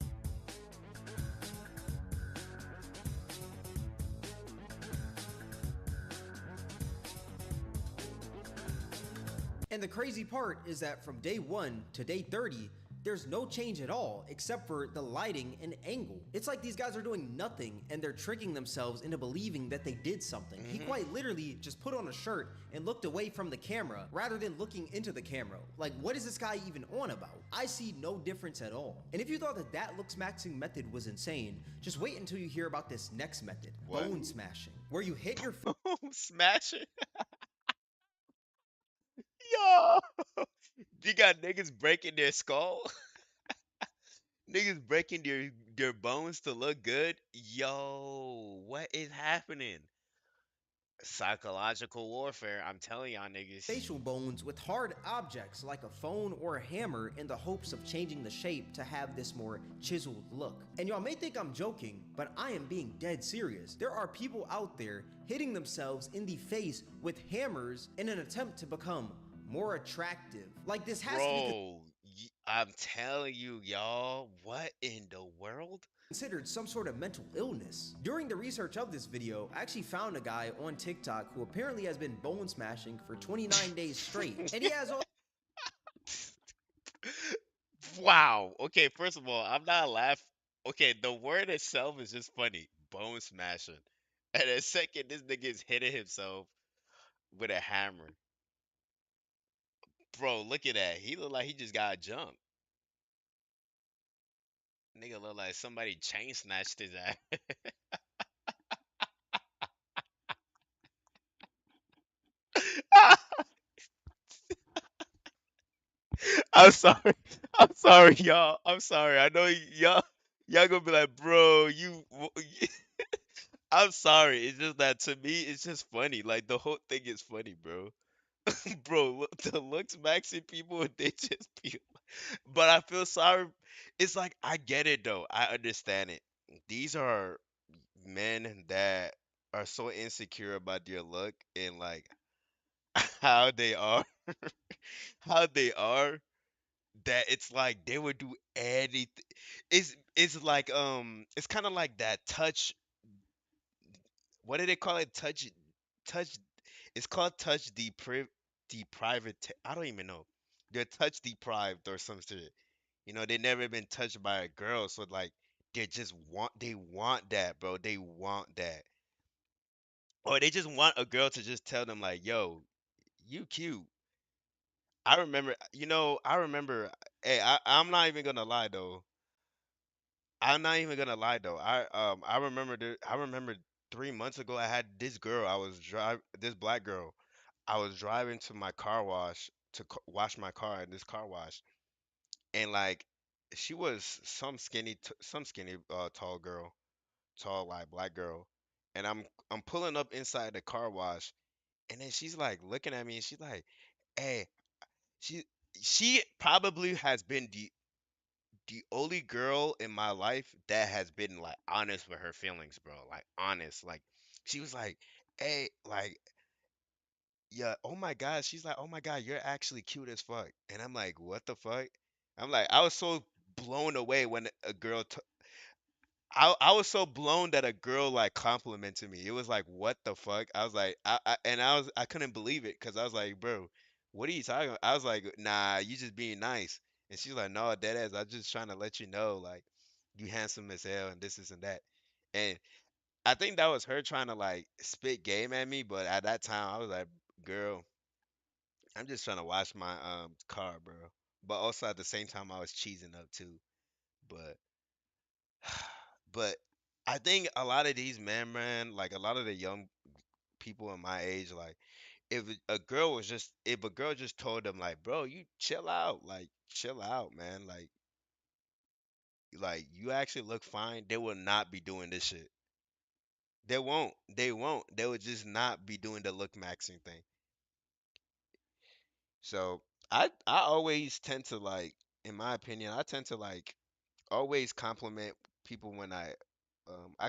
And the crazy part is that from day 1 to day 30, there's no change at all except for the lighting and angle. It's like these guys are doing nothing and they're tricking themselves into believing that they did something. He quite literally just put on a shirt and looked away from the camera rather than looking into the camera. Like, what is this guy even on about? I see no difference at all. And if you thought that looks maxing method was insane, just wait until you hear about this next method, What? bone smashing, where you hit your Smash it. Yo, you got niggas breaking their skull. Niggas breaking their bones to look good. Yo, what is happening? Psychological warfare. I'm telling y'all niggas. facial bones with hard objects like a phone or a hammer in the hopes of changing the shape to have this more chiseled look. And y'all may think I'm joking, but I am being dead serious. There are people out there hitting themselves in the face with hammers in an attempt to become more attractive. Like, this has to be Bro, I'm telling you, y'all, what in the world? considered some sort of mental illness. During the research of this video, I actually found a guy on TikTok who apparently has been bone smashing for 29 days straight. And he has all Wow. Okay, first of all, I'm not laughing. Okay, the word itself is just funny. Bone smashing. And then second, this nigga is hitting himself with a hammer. Bro, look at that. He look like he just got jumped. Nigga look like somebody chain snatched his ass. I'm sorry. I'm sorry, y'all. I'm sorry. I know y'all gonna be like, bro, I'm sorry. It's just that to me, it's just funny. Like the whole thing is funny, bro. Bro, the looks maxing people, they just be. But I feel sorry. It's like I get it though. I understand it. These are men that are so insecure about their look and like how they are, how they are that it's like they would do anything. It's like it's kind of like that touch. What do they call it? Touch. It's called touch deprived. I don't even know. They're touch deprived or some shit. You know, they never been touched by a girl, so like they want that, bro. They want that. Or they just want a girl to just tell them like, "Yo, you cute." I remember. Hey, I'm not even gonna lie though. I'm not even gonna lie though. I remember 3 months ago I had this girl. I was drive this black girl. I was driving to my car wash to wash my car at this car wash, and like she was some skinny tall girl, tall like black girl, and I'm pulling up inside the car wash, and then she's like looking at me, and she's like, "Hey," she she probably has been the only girl in my life that has been like honest with her feelings, bro. Like honest. Like she was like, "Hey, like yeah, oh my God." She's like, "Oh my God, you're actually cute as fuck." And I'm like, "What the fuck?" I'm like, I was so blown away when a girl I was so blown that a girl like complimented me. It was like, what the fuck? I was like, I couldn't believe it because I was like, bro, what are you talking about? I was like, nah, you just being nice. And she's like, no, dead ass. I'm just trying to let you know, like, you handsome as hell and this and that. And I think that was her trying to like spit game at me, but at that time I was like, girl, I'm just trying to wash my car, bro. But also at the same time I was cheesing up too. But but I think a lot of these men, man, like a lot of the young people in my age, like if a girl just told them like, bro, you chill out, man, like you actually look fine, they will not be doing this shit. They won't. They would just not be doing the look maxing thing. So I always tend to like, in my opinion, I tend to like always compliment people when I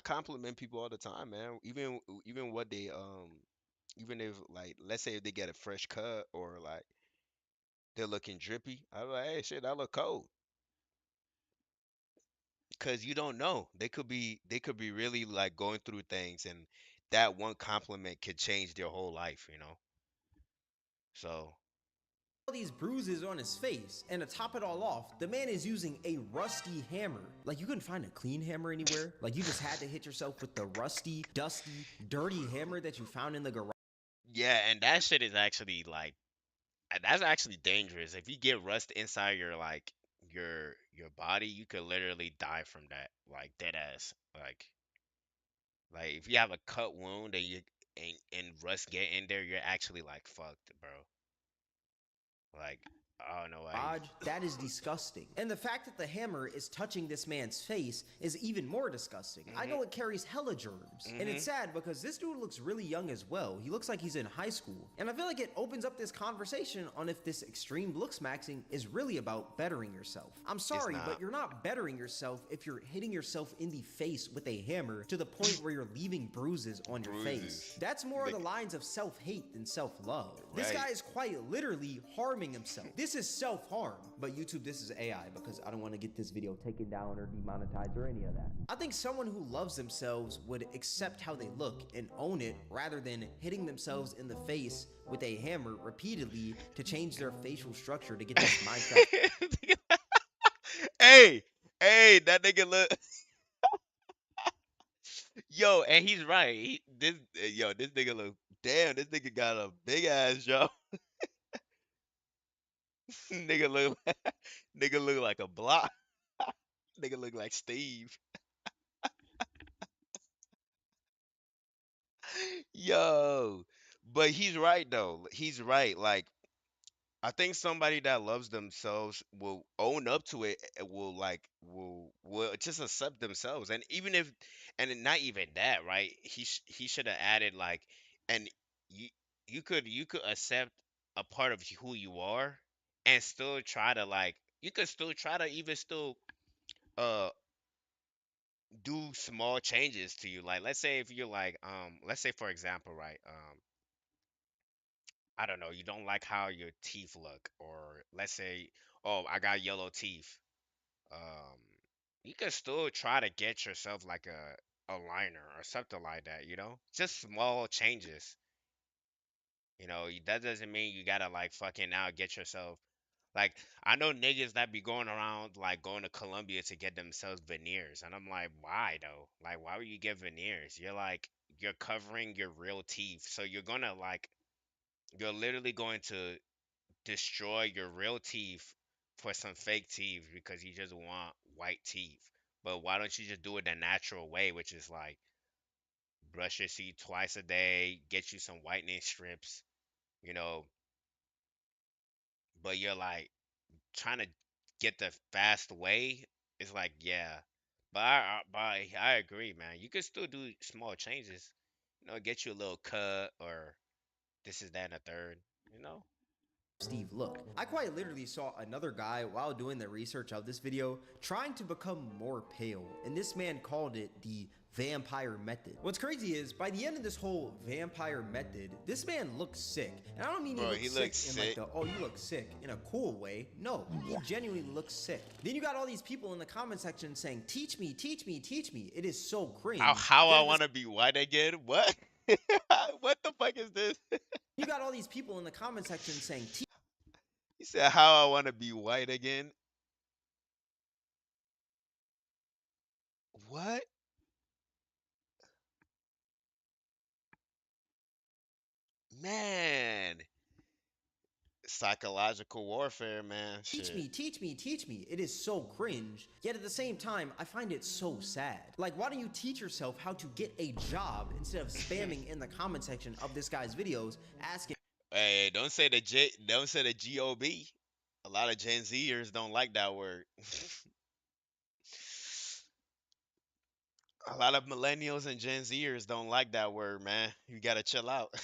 compliment people all the time, man. Even what they even if like let's say if they get a fresh cut or like they're looking drippy, I'm like, hey shit, that look cold. Cause you don't know. They could be really like going through things and that one compliment could change their whole life, you know? So All these bruises on his face, and to top it all off, the man is using a rusty hammer. Like, you couldn't find a clean hammer anywhere. Like, you just had to hit yourself with the rusty, dusty, dirty hammer that you found in the garage. yeah, and that shit is actually like that's actually dangerous. If you get rust inside your like your body, you could literally die from that. Like dead ass. Like if you have a cut wound and rust get in there, you're actually like fucked, bro. Like I don't know why he. That is disgusting. And the fact that the hammer is touching this man's face is even more disgusting. I know it carries hella germs. And it's sad because this dude looks really young as well. He looks like he's in high school. And I feel like it opens up this conversation on if this extreme looks maxing is really about bettering yourself. I'm sorry, but you're not bettering yourself if you're hitting yourself in the face with a hammer to the point where you're leaving bruises on your face. That's more the lines of self-hate than self-love. This guy is quite literally harming himself. This is self-harm. But YouTube, this is AI because I don't want to get this video taken down or demonetized or any of that. I think someone who loves themselves would accept how they look and own it rather than hitting themselves in the face with a hammer repeatedly to change their facial structure to get this Minecraft. Hey, hey, that nigga look. Yo, and he's right. This nigga look. Damn, this nigga got a big ass jaw. nigga look. Nigga look like a block. Nigga look like Steve. Yo, but he's right though. He's right. Like I think somebody that loves themselves will own up to it. Will just accept themselves, and even if not even that, right? He should have added like, and you you could accept a part of who you are, and still try to like you could still try to even still uh do small changes to you. Like let's say if you're like let's say for example, right? I don't know, you don't like how your teeth look, or let's say, oh, I got yellow teeth. Um, you can still try to get yourself like a liner or something like that, you know? Just small changes. That doesn't mean you gotta like fucking now get yourself like I know niggas that be going around like going to Colombia to get themselves veneers, and I'm like, why though? Like, why would you get veneers? You're covering your real teeth, so you're literally going to destroy your real teeth for some fake teeth because you just want white teeth. But why don't you just do it the natural way, which is like brush your teeth twice a day, get you some whitening strips, you know, but you're like trying to get the fast way, it's like yeah. But I agree, man. You could still do small changes. Get you a little cut or this is that and a third. You know. Steve look. I quite literally saw another guy while doing the research of this video trying to become more pale, and this man called it the vampire method. What's crazy is by the end of this whole vampire method, this man looks sick. And I don't mean he Bro, looks he sick looks in like sick. the oh you look sick in a cool way. No, he genuinely looks sick. Then you got all these people in the comment section saying, teach me, teach me, teach me. It is so cringe. How Yet I at the want to be white again? What? What the fuck is this? you got all these people in the comment section saying, He said, "How I want to be white again." What? Man, psychological warfare, man. teach Shit. me, teach me, teach me. It is so cringe. Yet at the same time, I find it so sad. Like, why don't you teach yourself how to get a job instead of spamming in the comment section of this guy's videos asking Hey, don't say the GOB. A lot of Gen Zers don't like that word. A lot of millennials and Gen Zers don't like that word, man. You gotta chill out.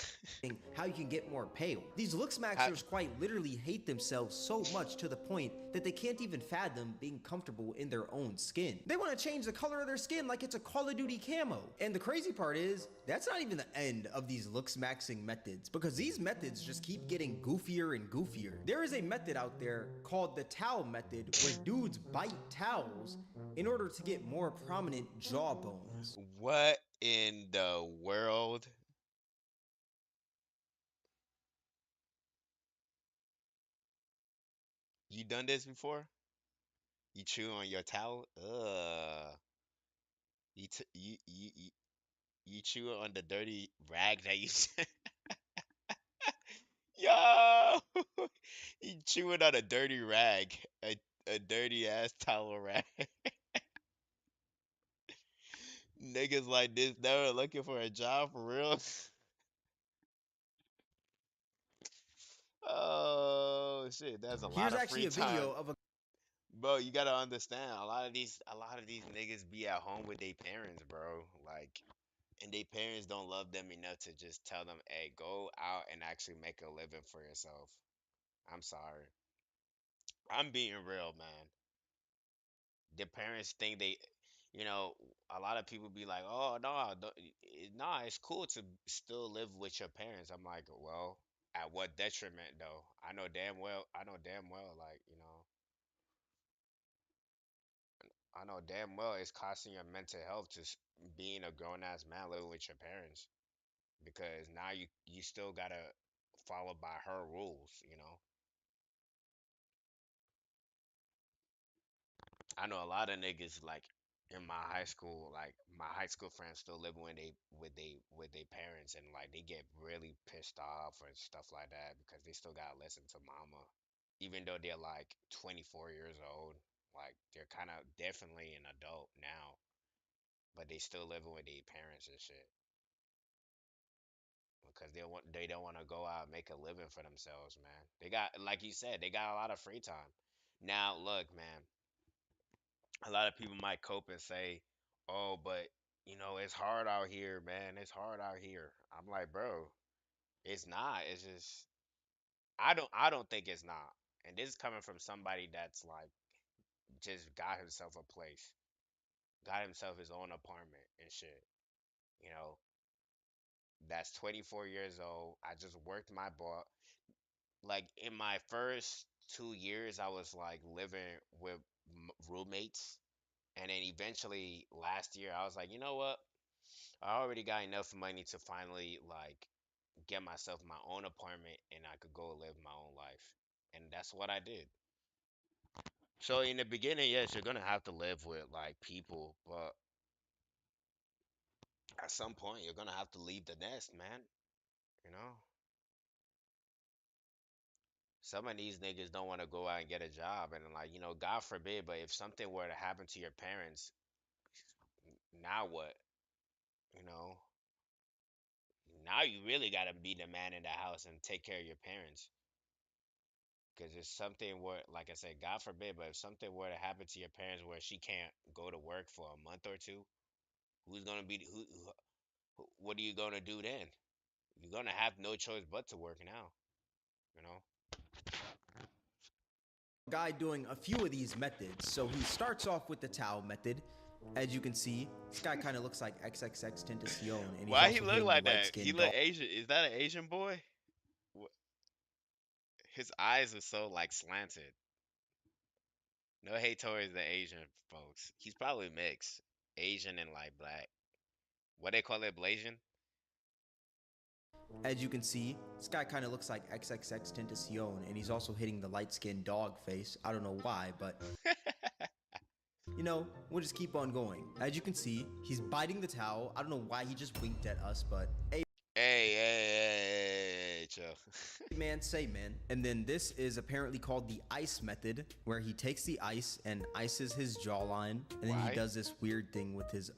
how you can get more pale. These looks How- maxers quite literally hate themselves so much to the point that they can't even fathom being comfortable in their own skin. They want to change the color of their skin like it's a Call of Duty camo. And the crazy part is, that's not even the end of these looks maxing methods, because these methods just keep getting goofier and goofier. There is a method out there called the towel method where dudes bite towels in order to get more prominent jawbones. what in the world? You done this before? You chew on your towel? Ugh. You chew on the dirty rag that you Yo, you chewing on a dirty rag, a dirty ass towel rag. Niggas like this never looking for a job for real. Oh shit, that's a lot Here's of actually free a time. video of a Bro, you gotta understand, a lot of these niggas be at home with their parents, bro. Like, and their parents don't love them enough to just tell them, "Hey, go out and actually make a living for yourself." I'm sorry. I'm being real, man. The parents think a lot of people be like, "Oh no, nah, it's cool to still live with your parents." I'm like, well, at what detriment though? I know damn well, like I know damn well it's costing your mental health being a grown ass man living with your parents because now you still gotta follow by her rules. I know a lot of niggas like in my high school, like my high school friends still living with their parents, and like they get really pissed off and stuff like that because they still gotta listen to mama, even though they're like 24 years old. Like they're kind of definitely an adult now, but they still living with their parents and shit because they don't want to go out and make a living for themselves, man. They got like you said, they got a lot of free time. Now look, man, a lot of people might cope and say, "Oh, but it's hard out here, man. It's hard out here." I'm like, "Bro, it's not. It's just I don't think it's not." And this is coming from somebody that's like just got himself a place, got himself his own apartment and shit. You know, that's 24 years old. I just worked my butt. Like in my first 2 years, I was like living with roommates. And then eventually last year, I was like, you know what? I already got enough money to finally like get myself my own apartment and I could go live my own life. And that's what I did. So in the beginning, yes, you're gonna have to live with like people, but at some point you're gonna have to leave the nest, man. You know? Some of these niggas don't want to go out and get a job and like, God forbid, but if something were to happen to your parents, now what? You know? Now you really gotta be the man in the house and take care of your parents. Because if something were, like I said, God forbid, but if something were to happen to your parents where she can't go to work for a month or two, who's gonna be what are you gonna do then? You're gonna have no choice but to work now, you know? Guy doing a few of these methods. So he starts off with the towel method. As you can see, this guy kind of looks like XXX Tentacion, and he's Why also he look hitting like the light that? He skin look dog. Asian. Is that an Asian boy? His eyes are so like slanted. No hate towards the Asian folks. He's probably mixed. Asian and like black. What they call it, Blasian? As you can see, this guy kind of looks like XXX Tentacion, and he's also hitting the light skinned dog face. I don't know why, but you know, we'll just keep on going. As you can see, he's biting the towel. I don't know why he just winked at us, but hey. Hey, chill. Man, say man. And then this is apparently called the ice method, where he takes the ice and ices his jawline, and then Why? he does this weird thing with his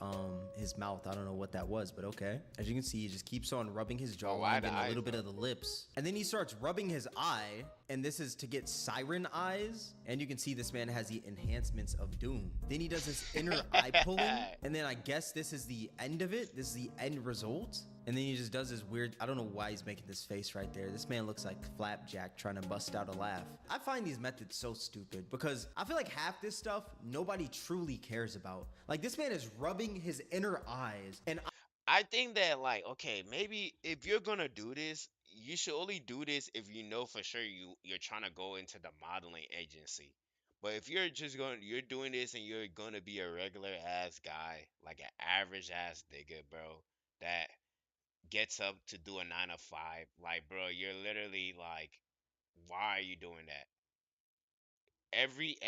mouth. I don't know what that was, but okay. As you can see, he just keeps on rubbing his why jawline, the getting a eyes, little bit though? of the lips, and then he starts rubbing his eye, and this is to get siren eyes. And you can see this man has the enhancements of Doom. Then he does this inner eye pulling, and then I guess this is the end of it. This is the end result. And then he just does this weird, I don't know why he's making this face right there. This man looks like Flapjack trying to bust out a laugh. I find these methods so stupid because I feel like half this stuff nobody truly cares about. Like, this man is rubbing his inner eyes, and I think that like, okay, maybe if you're gonna do this, you should only do this if you know for sure you're trying to go into the modeling agency. But if you're doing this and you're gonna be a regular ass guy, like an average ass nigga, bro, that gets up to do a 9 to 5, like, bro, you're literally like, why are you doing that? Every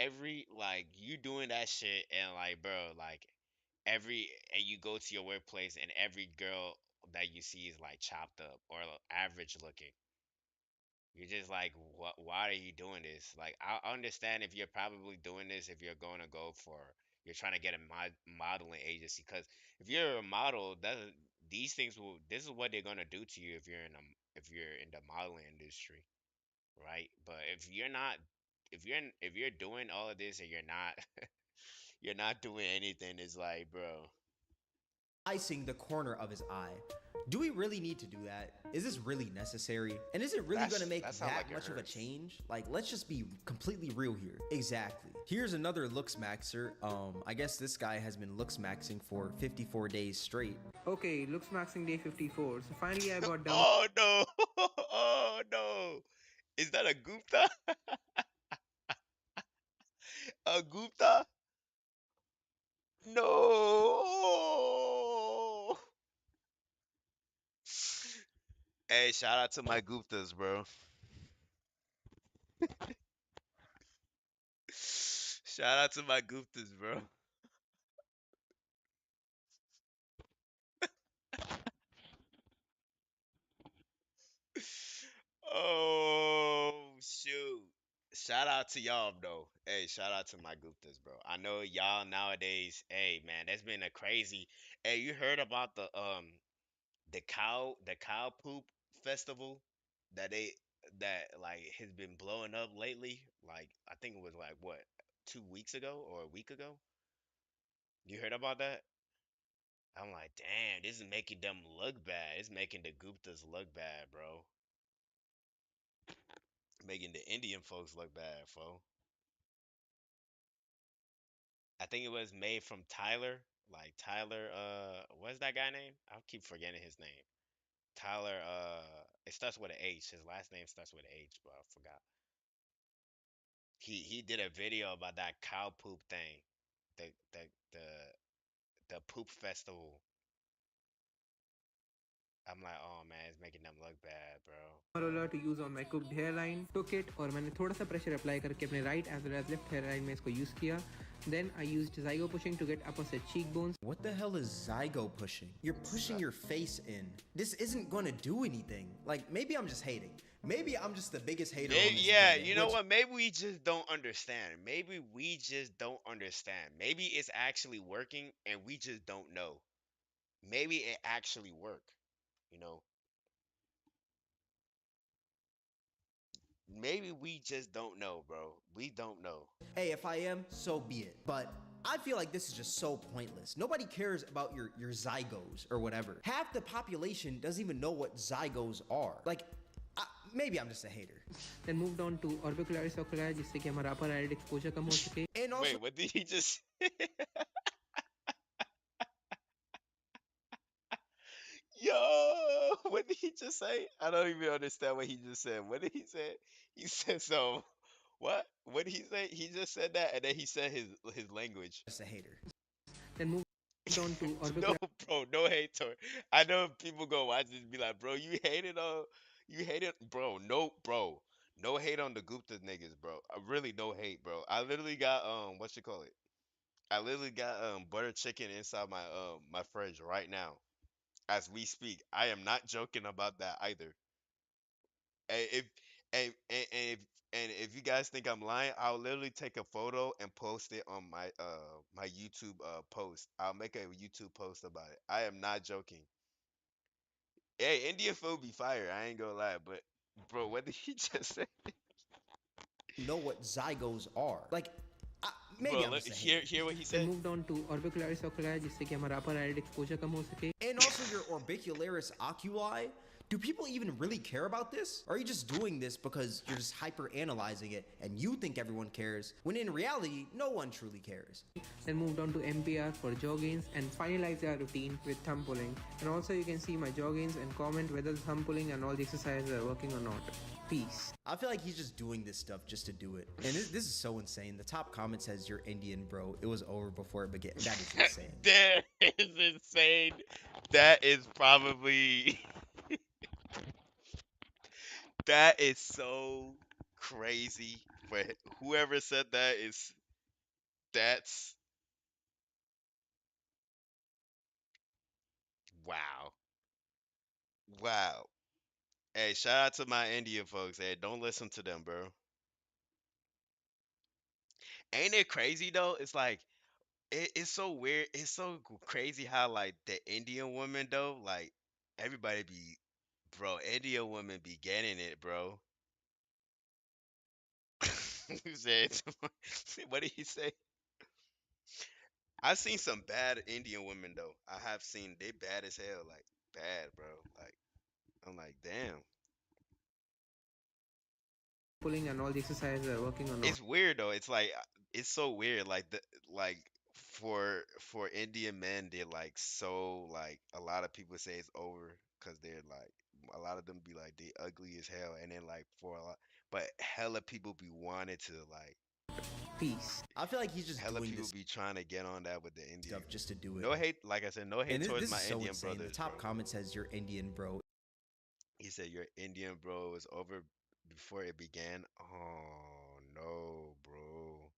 like you doing that shit and like, bro, like and you go to your workplace and every girl that you see is like chopped up or average looking. You're just like, what? Why are you doing this? Like, I understand if you're probably doing this if you're going to go for you're trying to get a modeling agency. Because if you're a model, that these things will this is what they're gonna do to you if you're in the modeling industry, right? But if you're doing all of this and you're not you're not doing anything, it's like, bro. icing the corner of his eye. Do we really need to do that? Is this really necessary? And is it really going to make That sounds that like it much of a hurts. change? Like, let's just be completely real here. Exactly. Here's another looks maxer. I guess this guy has been looks maxing for 54 days straight. Okay, looks maxing day 54. So finally I got down. Oh no! Oh no! Is that a Gupta? A Gupta? No! Hey, shout out to my Guptas, bro. Shout out to my Guptas, bro. Oh shoot! Shout out to y'all though. Hey, shout out to my Guptas, bro. I know y'all nowadays. Hey, man, that's been a crazy. Hey, you heard about the cow poop festival that they that like has been blowing up lately? Like I think it was like what 2 weeks ago or a week ago. You heard about that? I'm like, damn, this is making them look bad. It's making the Guptas look bad, bro. Making the Indian folks look bad, fo. I think it was made from Tyler. Like Tyler, what's that guy name? I keep forgetting his name. Tyler, it starts with an H. His last name starts with an H, but I forgot. He did a video about that cow poop thing. The the the the poop festival. I'm like, oh man, it's making them look bad, bro. Roller to use on my cooked hairline. Took it और मैंने थोड़ा सा pressure apply करके अपने right as well as left hairline में इसको use किया. Then I used zygo pushing to get opposite cheekbones. What the hell is zygo pushing? You're pushing your face in. This isn't going to do anything. Like, maybe I'm just hating. Maybe I'm just the biggest hater on Maybe, this yeah, planet, you know which what? Maybe we just don't understand. Maybe we just don't understand. Maybe it's actually working and we just don't know. Maybe it actually work, you know. maybe we just don't know, bro. We don't know. Hey, if I am, so be it. But I feel like this is just so pointless. Nobody cares about your zygos or whatever. Half the population doesn't even know what zygos are. Like, maybe I'm just a hater. Then moved on to orbicularis oculi, जिससे कि हमारा upper eyelid exposure कम हो सके. And also, Wait, what did he just? Yo, what did he just say? I don't even understand what he just said. What did he say? He said so. What? What did he say? He just said that, and then he said his language. just a hater. Then moved on to No, orbicularis. bro, no hate to it. I know people go watch this and be like, bro, you hated, bro. No, bro, no hate on the Gupta niggas, bro. I really no hate, bro. I literally got what you call it? I literally got butter chicken inside my fridge right now as we speak. I am not joking about that either. And if and if you guys think I'm lying, I'll literally take a photo and post it on my YouTube post. I'll make a YouTube post about it. I am not joking. Hey, Indian food be fire. I ain't gonna lie, but bro, what did he just say? Know what zygos are. Like, maybe Bro, I'm look, just a hater. hear what he Then said. moved on to orbicularis oculi, जिससे कि हमारा upper eyelid exposure कम हो सके. And also your orbicularis oculi. Do people even really care about this? Or are you just doing this because you're just hyper analyzing it and you think everyone cares, when in reality, no one truly cares? Then moved on to MPR for jaw gains and finalized our routine with thumb pulling. And also you can see my jaw gains and comment whether the thumb pulling and all the exercises are working or not. Peace. I feel like he's just doing this stuff just to do it. And this is so insane. The top comment says, "You're Indian, bro. It was over before it began." That is insane. That is insane. That is probably that is so crazy. But whoever said that is that's wow. Wow. Hey, shout out to my Indian folks. Hey, don't listen to them, bro. Ain't it crazy though? It's like it's so weird. It's so crazy how like the Indian women though, like everybody be, bro. Indian women be getting it, bro. He said, what did he say? I've seen some bad Indian women though. I have seen they bad as hell, like bad, bro. Like I'm like, damn. Pulling and all the exercises are working or not. It's weird though. It's like it's so weird. Like like for Indian men, they're like so like a lot of people say it's over because they're like a lot of them be like they ugly as hell, and then like for a lot, but hella people be wanting to like Peace. I feel like he's just hella doing people this be trying to get on that with the Indian. stuff just to do it. No hate, like I said, no hate And towards this my is so Indian insane. brothers. The top Bro. comment says, "You're Indian, bro." He said your Indian bro was over before it began. Oh no, bro.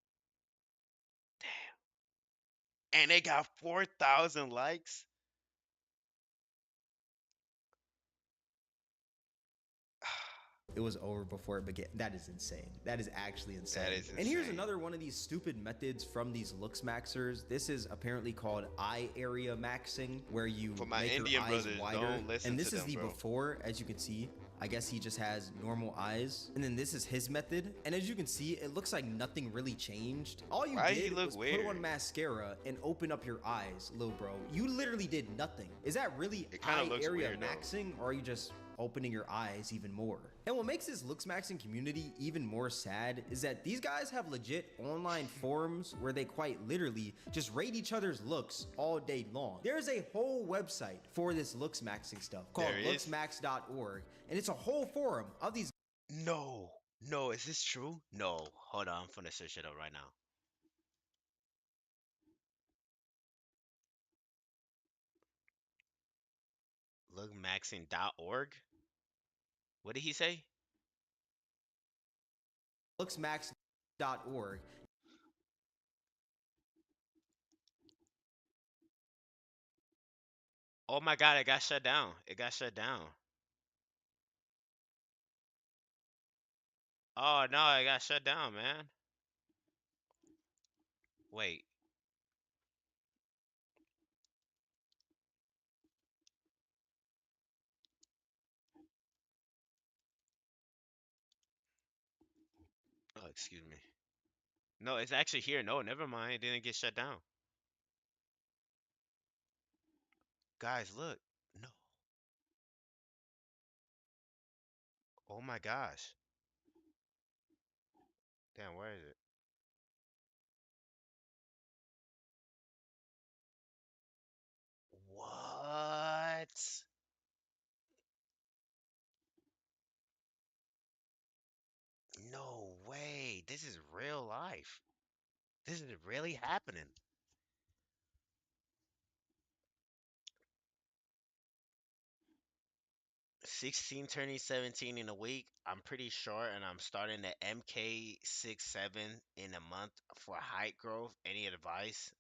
And they got 4,000 likes. It was over before it began. That is insane. That is actually insane. That is And here's insane. another one of these stupid methods from these looks maxers. This is apparently called eye area maxing, where you For my make Indian your eyes brothers, wider. don't listen And this to is them, the bro. before, as you can see. I guess he just has normal eyes. And then this is his method. And as you can see, it looks like nothing really changed. All you Why he did look was weird? put on mascara and open up your eyes, little bro. You literally did nothing. Is that really It kinda eye looks area weird, though. maxing, or are you just opening your eyes even more? And what makes this looks maxing community even more sad is that these guys have legit online forums where they quite literally just rate each other's looks all day long. There's a whole website for this looks maxing stuff called There is? looksmax.org, and it's a whole forum of these No, no, is this true? No, hold on, I'm gonna search it up right now. Lookmaxing.org. What did he say? looksmax.org. Oh my God, it got shut down. It got shut down. Oh no, it got shut down, man. Wait. excuse me. No, it's actually here. No, never mind. It didn't get shut down. Guys, look. No. Oh my gosh. Damn, where is it? What? No way. This is real life. This is really happening. 16 turning 17 in a week. I'm pretty sure, and I'm starting the MK67 in a month for height growth. Any advice?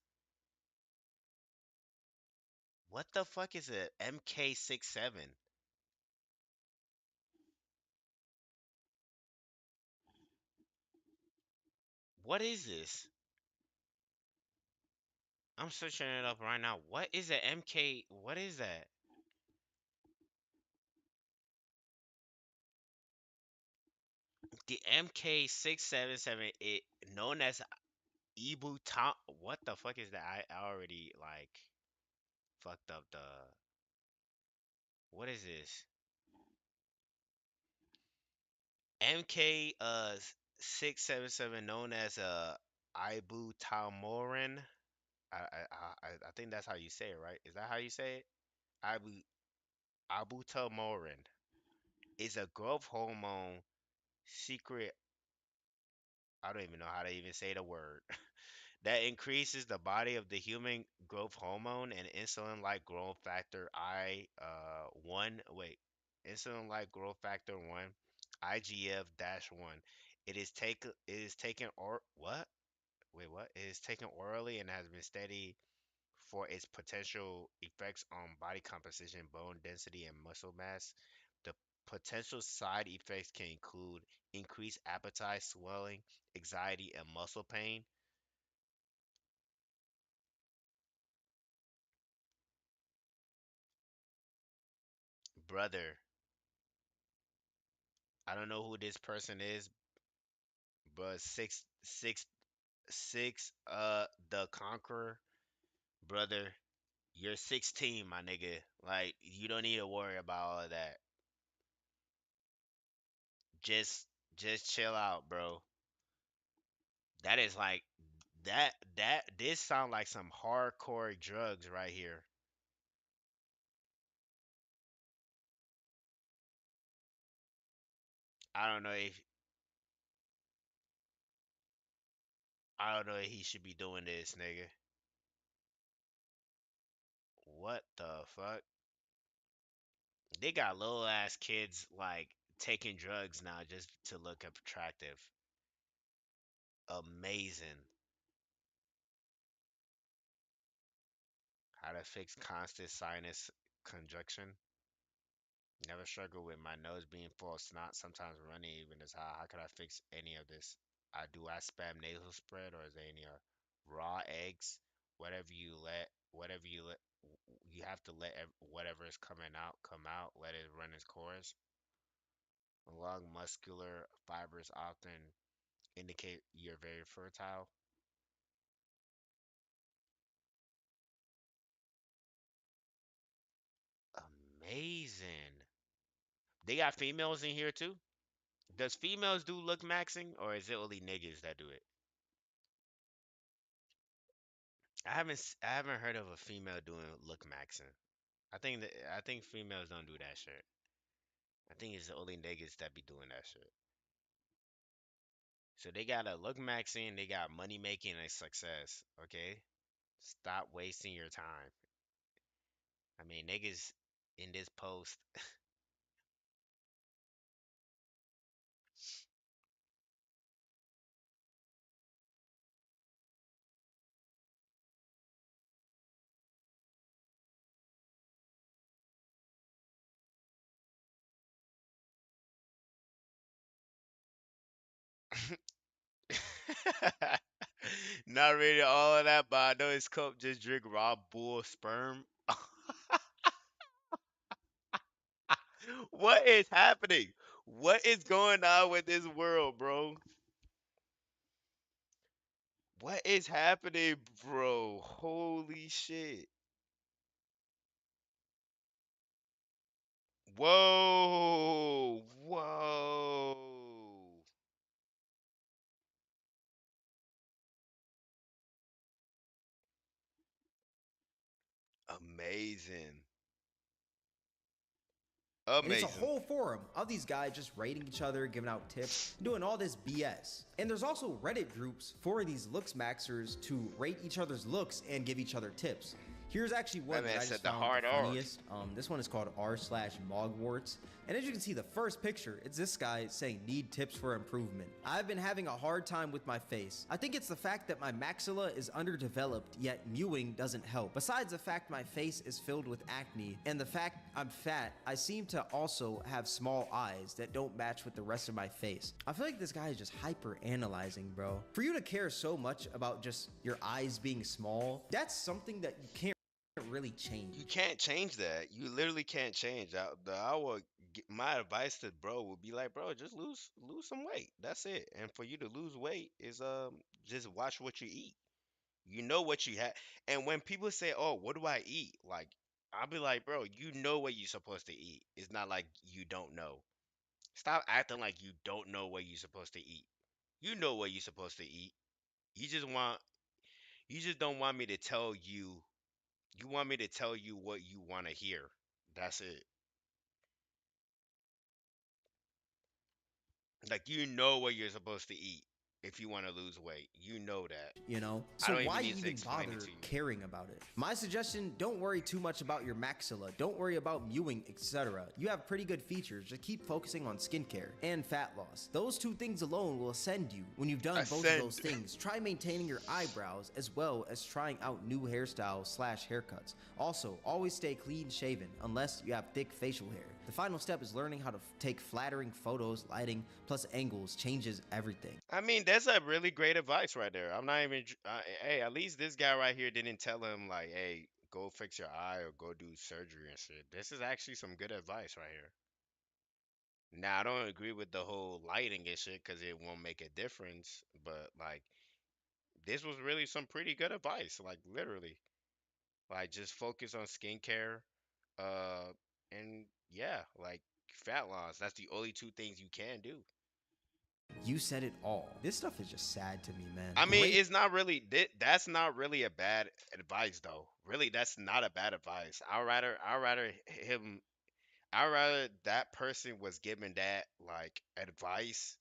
What the fuck is a MK67? What is this? I'm searching it up right now. What is a MK? What is that? The MK677, it known as Ibu Tom. What the fuck is that? I already like fucked up the. What is this? MK 677, known as Ibu Talmorin. I think that's how you say it, right? Is that how you say it? Abu Abu Talmorin is a growth hormone secret. I don't even know how to even say the word. That increases the body of the human growth hormone and insulin-like growth factor I 1. Wait, insulin-like growth factor 1, IGF-1. It is taken or what? Wait, what? It is taken orally and has been studied for its potential effects on body composition, bone density, and muscle mass. The potential side effects can include increased appetite, swelling, anxiety, and muscle pain. Brother, I don't know who this person is, but six the Conqueror, brother, you're 16, my nigga. Like you don't need to worry about all of that. Just just chill out, bro. That is like that this sound like some hardcore drugs right here. I don't know if I don't know if he should be doing this, nigga. What the fuck? They got little ass kids like taking drugs now just to look attractive. Amazing. How to fix constant sinus congestion. Never struggle with my nose being full of snot, sometimes running even as high. How could I fix any of this? I spam nasal spread or is there any raw eggs? Whatever you let, you have to let whatever is coming out come out. Let it run its course. Long muscular fibers often indicate you're very fertile. Amazing. They got females in here too. Does females do look maxing or is it only niggas that do it? I haven't heard of a female doing look maxing. I think females don't do that shit. I think it's only niggas that be doing that shit. So they got a look maxing, they got money making and success. Okay, stop wasting your time. I mean, niggas in this post, not really all of that, but I know his cup just drink raw bull sperm. What is happening? What is going on with this world, bro? What is happening, bro? Holy shit. Whoa. Whoa. Amazing. And it's a Amazing. whole forum of these guys just rating each other, giving out tips, doing all this BS. And there's also Reddit groups for these looks maxers to rate each other's looks and give each other tips. Here's actually one That that man I said just the found hard the R. funniest. This one is called r/mogwarts. And as you can see, the first picture, it's this guy saying need tips for improvement. I've been having a hard time with my face. I think it's the fact that my maxilla is underdeveloped, yet mewing doesn't help. Besides the fact my face is filled with acne, and the fact I'm fat, I seem to also have small eyes that don't match with the rest of my face. I feel like this guy is just hyper analyzing, bro. For you to care so much about just your eyes being small, that's something that you can't really change. You can't change that. You literally can't change. My advice to bro would be like, bro, just lose some weight. That's it. And for you to lose weight is just watch what you eat. You know what you have. And when people say, "Oh, what do I eat?" Like, I'll be like, "Bro, you know what you're supposed to eat. It's not like you don't know. Stop acting like you don't know what you're supposed to eat. You know what you're supposed to eat. You just want you just don't want me to tell you. You want me to tell you what you want to hear. That's it. Like you know what you're supposed to eat if you want to lose weight. You know that. You know? I So don't even why need to even explain bother it to you. caring about it? My suggestion, don't worry too much about your maxilla. Don't worry about mewing, etc. You have pretty good features. Just keep focusing on skincare and fat loss. Those two things alone will ascend you. When you've done both of those things, try maintaining your eyebrows as well as trying out new hairstyles/haircuts. Also, always stay clean shaven unless you have thick facial hair. The final step is learning how to take flattering photos, lighting, plus angles changes everything. I mean, that's a really great advice right there. I'm not even. Hey, at least this guy right here didn't tell him like, "Hey, go fix your eye or go do surgery and shit." This is actually some good advice right here. Now, I don't agree with the whole lighting and shit because it won't make a difference. But like, this was really some pretty good advice. Like, literally, like just focus on skincare, uh, and yeah, like fat loss. That's the only two things you can do. You said it all. This stuff is just sad to me, man. I mean, Rate it's not really that's not really a bad advice though. Really, that's not a bad advice. I'd rather that person was given that like advice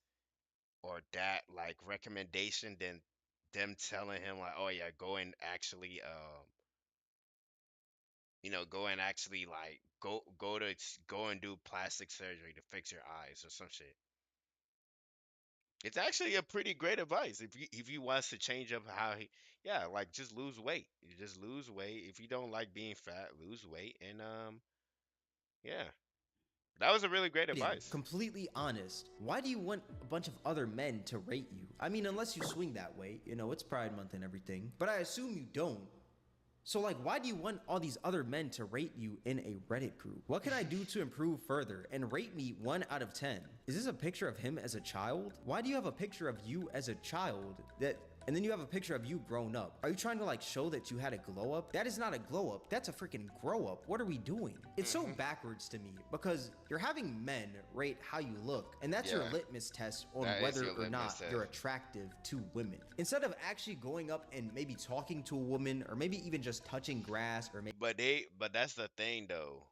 or that like recommendation than them telling him like, "Oh yeah, go and actually go and actually like go and do plastic surgery to fix your eyes or some shit." It's actually a pretty great advice if you wants to change up how he yeah, like just lose weight. You just lose weight. If you don't like being fat, lose weight and yeah. That was a really great him advice. completely honest. Why do you want a bunch of other men to rate you? I mean, unless you swing that way, it's Pride Month and everything. But I assume you don't. So, like, why do you want all these other men to rate you in a Reddit group? What can I do to improve further? And rate me 1 out of 10. Is this a picture of him as a child? Why do you have a picture of you as a child and then you have a picture of you grown up? Are you trying to like show that you had a glow up? That is not a glow up. That's a freaking grow up. What are we doing? It's so backwards to me because you're having men rate how you look, and that's your Yeah. litmus test on That is whether your or litmus not test. you're attractive to women. Instead of actually going up and maybe talking to a woman or maybe even just touching grass or maybe But that's the thing though.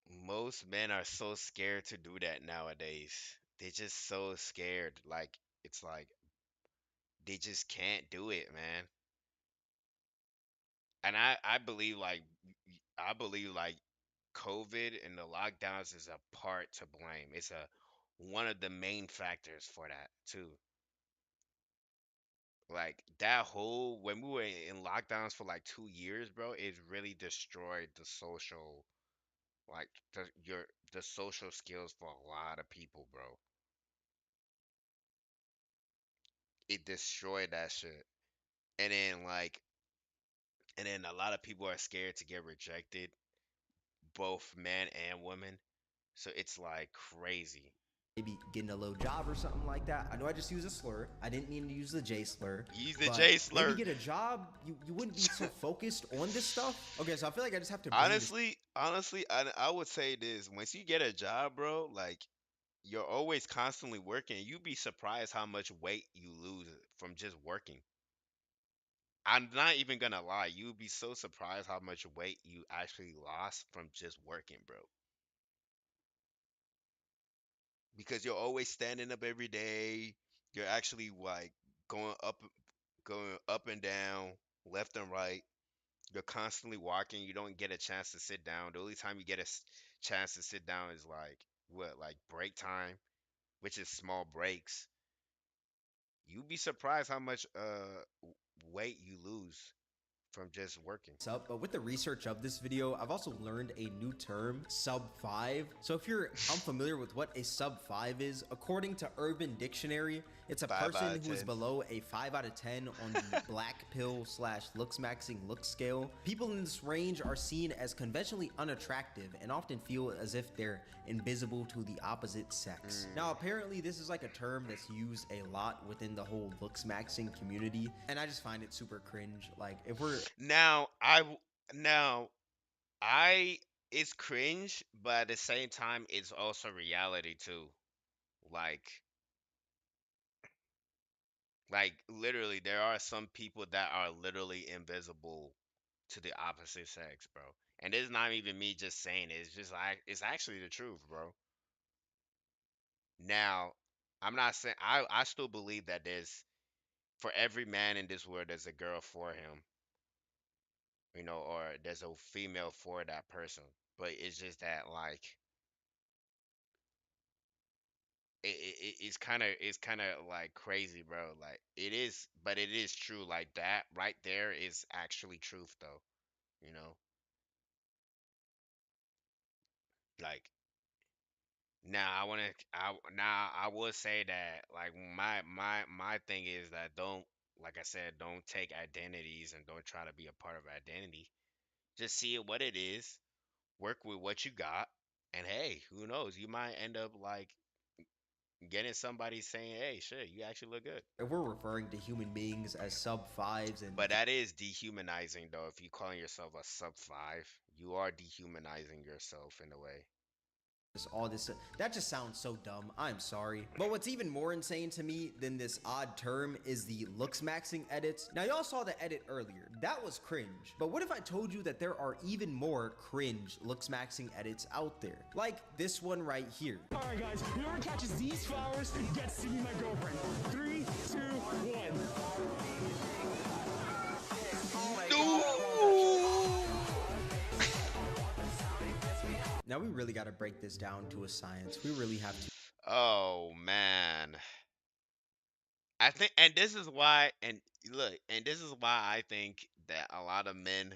Most men are so scared to do that nowadays. They're just so scared. Like it's like they just can't do it, man. And I believe like COVID and the lockdowns is a part to blame. It's a one of the main factors for that too. Like that whole when we were in lockdowns for like 2 years, bro, it really destroyed the social like the social skills for a lot of people, bro. It destroyed that shit. And then a lot of people are scared to get rejected, both men and women. So it's like crazy. maybe getting a low job or something like that. I know I just used a slur. I didn't mean to use the J slur. Use the but J slur. Maybe get a job. You wouldn't be so focused on this stuff. Okay, so I feel like I just have to bring this. Honestly, I would say this. Once you get a job, bro, like you're always constantly working. You'd be surprised how much weight you lose from just working. I'm not even gonna lie. You'd be so surprised how much weight you actually lost from just working, bro. Because you're always standing up every day. You're actually like going up and down, left and right. You're constantly walking. You don't get a chance to sit down. The only time you get a chance to sit down is like what, like break time, which is small breaks. You'd be surprised how much weight you lose from just working. Up, but with the research of this video, I've also learned a new term, sub 5. So if you're unfamiliar with what a sub 5 is, according to Urban Dictionary, it's a person who is below a 5 out of 10 on the black pill / looks maxing look scale. People in this range are seen as conventionally unattractive and often feel as if they're invisible to the opposite sex. Now apparently this is like a term that's used a lot within the whole looks maxing community, and I just find it super cringe. Like if we're Now I it's cringe, but at the same time it's also reality too. Like literally there are some people that are literally invisible to the opposite sex, bro. And it's not even me just saying it. It's just like it's actually the truth, bro. Now, I'm not saying I still believe that there's for every man in this world there's a girl for him, or there's a female for that person. But it's just that like it's kind of like crazy, bro. Like it is, but it is true. Like that right there is actually truth, though. You know, like now I would say that like my thing is that don't, like I said, don't take identities and don't try to be a part of identity. Just see it what it is, work with what you got, and hey, who knows? You might end up like getting somebody saying, "Hey, shit, you actually look good." if we're referring to human beings as sub 5s and But that is dehumanizing, though. If you calling yourself a sub five, you are dehumanizing yourself in a way. all this, that just sounds so dumb. I'm sorry. But what's even more insane to me than this odd term is the looks maxing edits. Now y'all saw the edit earlier. That was cringe. But what if I told you that there are even more cringe looks maxing edits out there? Like this one right here. All right, guys, whoever catches these flowers gets to be my girlfriend. 3, 2, 1. Now we really got to break this down to a science. We really have to. Oh man. I think, and this is why, and look, and this is why I think that a lot of men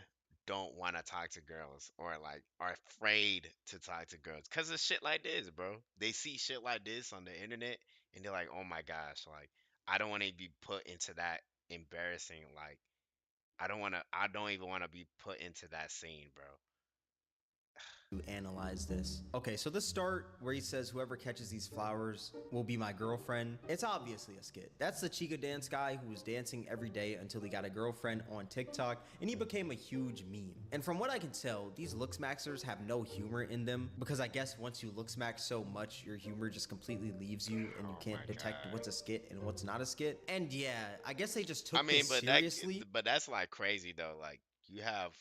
don't want to talk to girls or like are afraid to talk to girls because of shit like this, bro. They see shit like this on the internet and they're like, oh my gosh, like I don't want to be put into that embarrassing, like I don't even want to be put into that scene, bro. Analyze this. Okay, so the start where he says whoever catches these flowers will be my girlfriend, it's obviously a skit. That's the Chica dance guy who was dancing every day until he got a girlfriend on TikTok and he became a huge meme. And from what I can tell, these looks maxers have no humor in them because I guess once you looks max so much, your humor just completely leaves you and you can't detect what's a skit and what's not a skit. And yeah, I guess they just took this seriously. But that's like crazy though. Like you have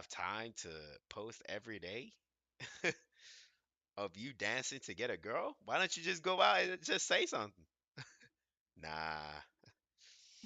time to post every day of you dancing to get a girl? Why don't you just go out and just say something? Nah.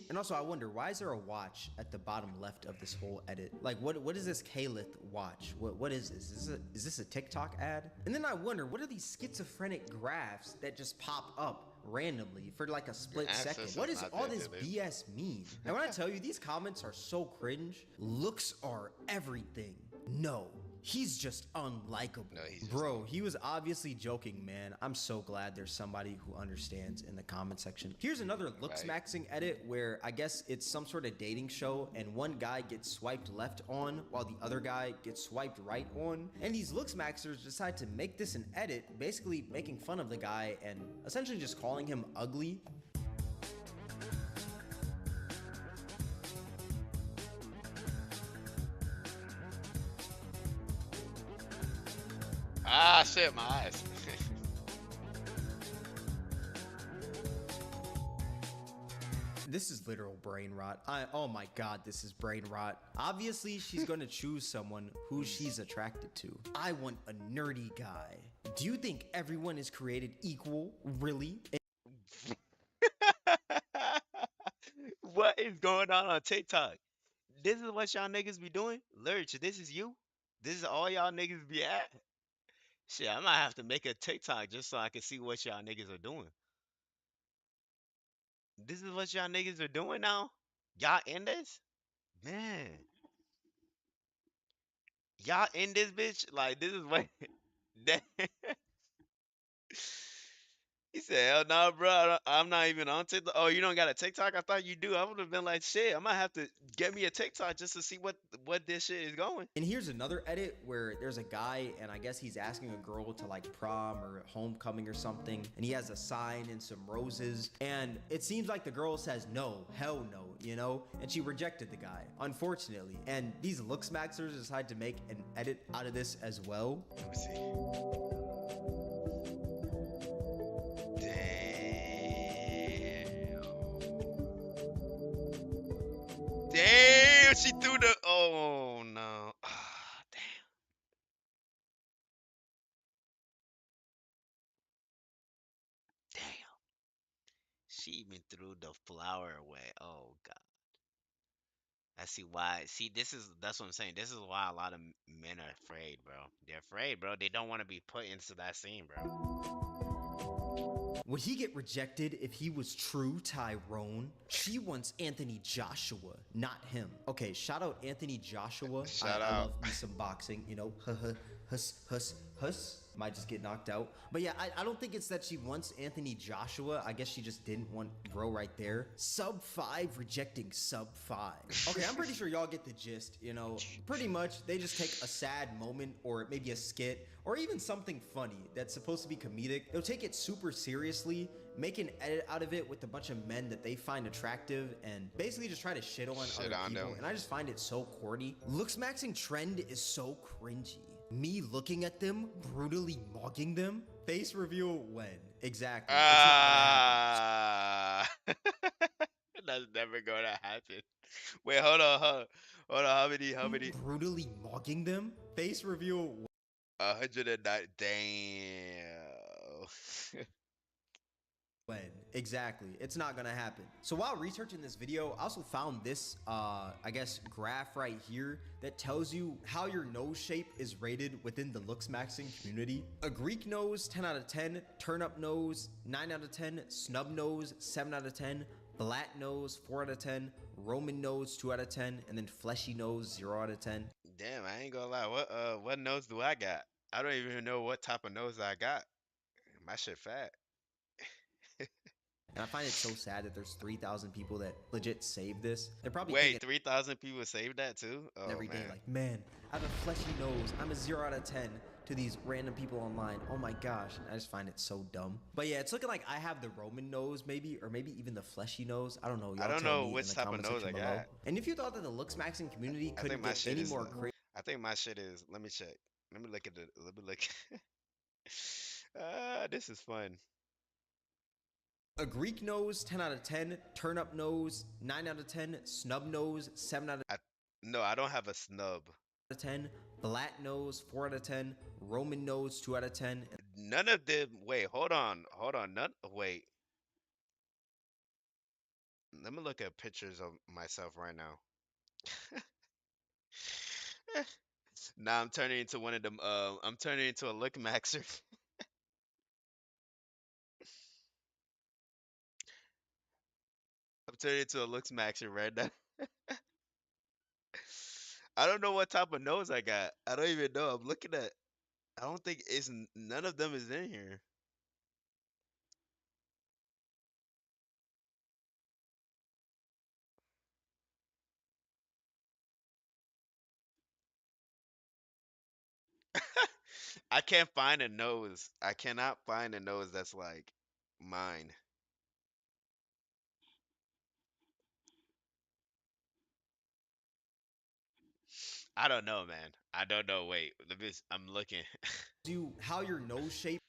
And also, I wonder, why is there a watch at the bottom left of this whole edit? Like, what is this Kalith watch? What is this? Is this a TikTok ad? And then I wonder, what are these schizophrenic graphs that just pop up randomly for like a split second? What does all this BS mean? And when I tell you, these comments are so cringe. Looks are everything. No, He's just unlikable. No, he's just Bro, he was obviously joking, man. I'm so glad there's somebody who understands in the comment section. Here's another looks maxing edit where I guess it's some sort of dating show and one guy gets swiped left on while the other guy gets swiped right on. And these looks maxers decide to make this an edit, basically making fun of the guy and essentially just calling him ugly. Ah, shit, my eyes. This is literal brain rot. Oh my god, this is brain rot. Obviously, she's gonna choose someone who she's attracted to. I want a nerdy guy. Do you think everyone is created equal? Really? What is going on TikTok? This is what y'all niggas be doing? Lurch, this is you? This is all y'all niggas be at? Shit, I might have to make a TikTok just so I can see what y'all niggas are doing. This is what y'all niggas are doing now? Y'all in this? Man. Y'all in this bitch? Like, this is what... He said, hell no, bro. I'm not even on TikTok. Oh, you don't got a TikTok? I thought you do. I would have been like, shit, I might have to get me a TikTok just to see what this shit is going. And here's another edit where there's a guy and I guess he's asking a girl to like prom or homecoming or something. And he has a sign and some roses. And it seems like the girl says no, hell no, you know? And she rejected the guy, unfortunately. And these looks maxers decide to make an edit out of this as well. Let me see. Damn, she threw the... Oh, no. Ah, damn. Damn. She even threw the flower away. Oh, God. I see why. See, that's what I'm saying. This is why a lot of men are afraid, bro. They're afraid, bro. They don't want to be put into that scene, bro. Would he get rejected if he was true Tyrone? She wants Anthony Joshua, not him. Okay, shout out Anthony Joshua. Shout I out. love me some boxing, you know. Huss. Might just get knocked out. But yeah, I don't think it's that she wants Anthony Joshua. I guess she just didn't want bro right there. Sub 5 rejecting sub 5. Okay, I'm pretty sure y'all get the gist, you know. Pretty much, they just take a sad moment or maybe a skit or even something funny that's supposed to be comedic. They'll take it super seriously, make an edit out of it with a bunch of men that they find attractive and basically just try to shit on other people. them. And I just find it so corny. Looks maxing trend is so cringy. Me looking at them, brutally mugging them. Face reveal when? Exactly. Ah. That's never gonna happen. Wait, hold on. How many? Brutally mugging them? Face reveal 109. Damn. when? Exactly. It's not gonna happen. So while researching this video, I also found this, I guess, graph right here that tells you how your nose shape is rated within the looks maxing community. A Greek nose, 10 out of 10. Turnip nose, 9 out of 10. Snub nose, 7 out of 10. Flat nose, 4 out of 10. Roman nose, 2 out of 10. And then fleshy nose, 0 out of 10. Damn, I ain't gonna lie. What nose do I got? I don't even know what type of nose I got. My shit fat. And I find it so sad that there's 3,000 people that legit save this. They're probably Wait, thinking 3,000 people saved that too? Oh, every day man. like, man, I have a fleshy nose. I'm a 0 out of 10 to these random people online. Oh my gosh. I just find it so dumb. But yeah, it's looking like I have the Roman nose maybe, or maybe even the fleshy nose. I don't know. I Y'all don't tell know me which in the type of comment nose section I below. got. And if you thought that the looks maxing community I couldn't think my get shit any is. more crazy, I think my shit is. Let me check. Let me look at it. Let me look. This is fun. a Greek nose, 10 out of 10. Turnip nose, 9 out of 10. Snub nose, 7 out of No, I don't have a snub. 10. Flat nose, 4 out of 10. Roman nose, 2 out of 10. None of them. Wait, hold on. Wait. Let me look at pictures of myself right now. Now I'm turning into one of them. I'm turning into a look maxer. I'm turning into a looks maxer right now. I don't know what type of nose I got. I don't even know. I'm looking at. I don't think it's none of them is in here. I can't find a nose. I cannot find a nose that's like mine. I don't know, man. I don't know. Wait, I'm looking. You how your nose shape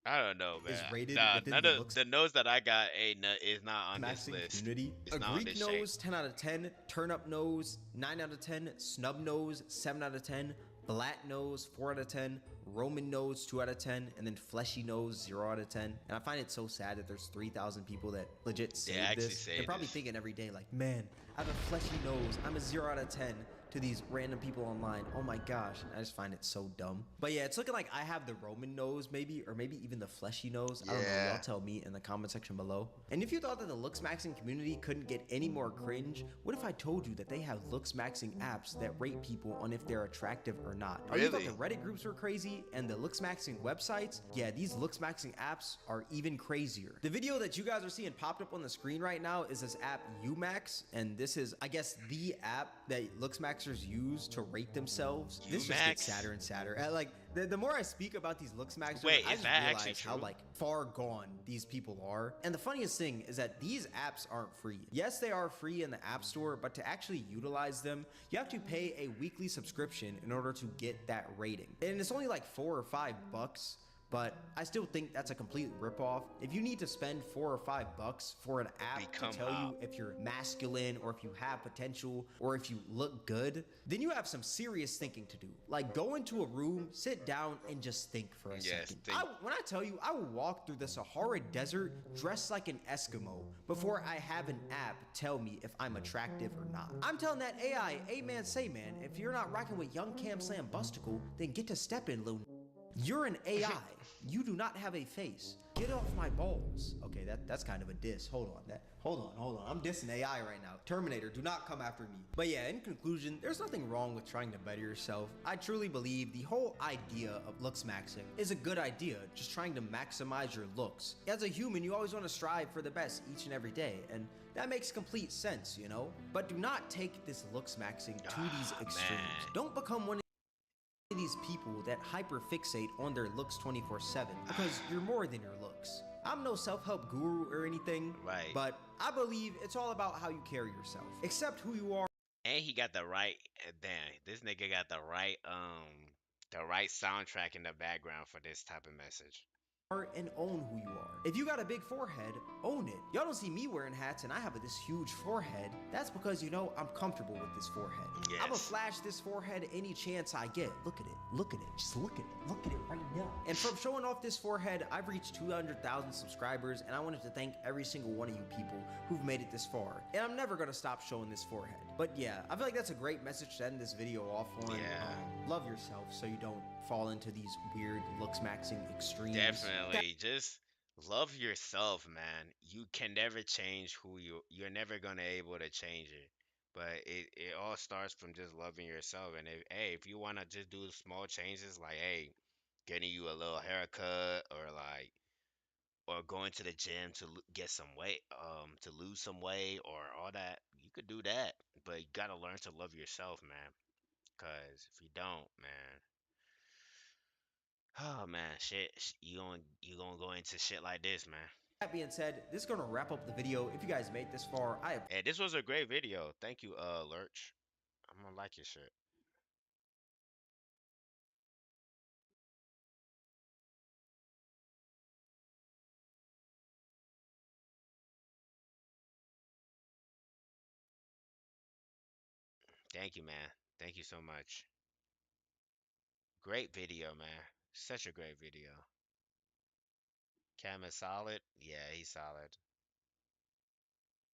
I don't know, is man. rated Nah, within none the of looks the nose that I got ain't is not on this maxing list. community. It's A not on Greek this shape. nose, 10 out of 10. Turnip nose, 9 out of 10. Snub nose, 7 out of 10. Flat nose, 4 out of 10. Roman nose, 2 out of 10. And then fleshy nose, 0 out of 10. And I find it so sad that there's 3,000 people that legit save actually this. saved They're probably this. thinking every day, like, man, I have a fleshy nose. I'm a 0 out of 10 to these random people online. Oh my gosh, I just find it so dumb. But yeah, it's looking like I have the Roman nose maybe, or maybe even the fleshy nose. I don't know, Yeah. y'all tell me in the comment section below. And if you thought that the looks maxing community couldn't get any more cringe, what if I told you that they have looks maxing apps that rate people on if they're attractive or not? Oh, you thought Really? the Reddit groups were crazy and the looks maxing websites? Yeah, these looks maxing apps are even crazier. The video that you guys are seeing popped up on the screen right now is this app Umax, and this is, I guess, the app that looks maxers use to rate themselves. This just gets Umax? sadder and sadder. Like the more I speak about these looks maxers, Wait, I is just that actually realize how true? like far gone these people are. And the funniest thing is that these apps aren't free. Yes, they are free in the App Store, but to actually utilize them, you have to pay a weekly subscription in order to get that rating. And it's only like $4 or $5. But I still think that's a complete ripoff. If you need to spend $4 or $5 for an app Become to tell you up. if you're masculine or if you have potential or if you look good, then you have some serious thinking to do. Like go into a room, sit down, and just think for a Yes, second. think. When I tell you, I will walk through the Sahara Desert dressed like an Eskimo before I have an app tell me if I'm attractive or not. I'm telling that AI, hey man, say man, if you're not rocking with Young Cam Slam Busticle, then get to step in, Lil. You're an AI. You do not have a face. Get off my balls. Okay, that's kind of a diss. Hold on. I'm dissing AI right now. Terminator, do not come after me. But yeah, in conclusion, there's nothing wrong with trying to better yourself. I truly believe the whole idea of looks maxing is a good idea, just trying to maximize your looks. As a human, you always want to strive for the best each and every day, and that makes complete sense, you know? But do not take this looks maxing to these extremes. man. Don't become one of these people that hyperfixate on their looks 24/7 because you're more than your looks. I'm no self-help guru or anything, Right. but I believe it's all about how you carry yourself. Accept who you are And he got the right. Damn, this nigga got the right soundtrack in the background for this type of message. and own who you are. If you got a big forehead, own it. Y'all don't see me wearing hats and I have this huge forehead. That's because, you know, I'm comfortable with this forehead. Yes. I'm gonna flash this forehead any chance I get. Look at it. Look at it. Just look at it. Look at it right now. And from showing off this forehead, I've reached 200,000 subscribers, and I wanted to thank every single one of you people who've made it this far. And I'm never gonna stop showing this forehead. But yeah, I feel like that's a great message to end this video off on. Yeah. Love yourself so you don't fall into these weird looks maxing extremes. Definitely. Just love yourself, man. You can never change who you're never gonna able to change it. But it all starts from just loving yourself. And if you wanna just do small changes like hey, getting you a little haircut or going to the gym to get some weight, to lose some weight or all that, you could do that. But you gotta learn to love yourself, man. Cause if you don't, man, oh man, shit, you gonna go into shit like this, man. That being said, this is going to wrap up the video. If you guys made this far, I Hey, this was a great video. Thank you, Lurch. I'm gonna like your shit. Thank you, man. Thank you so much. Great video, man. Such a great video. Cam is solid. Yeah, he's solid.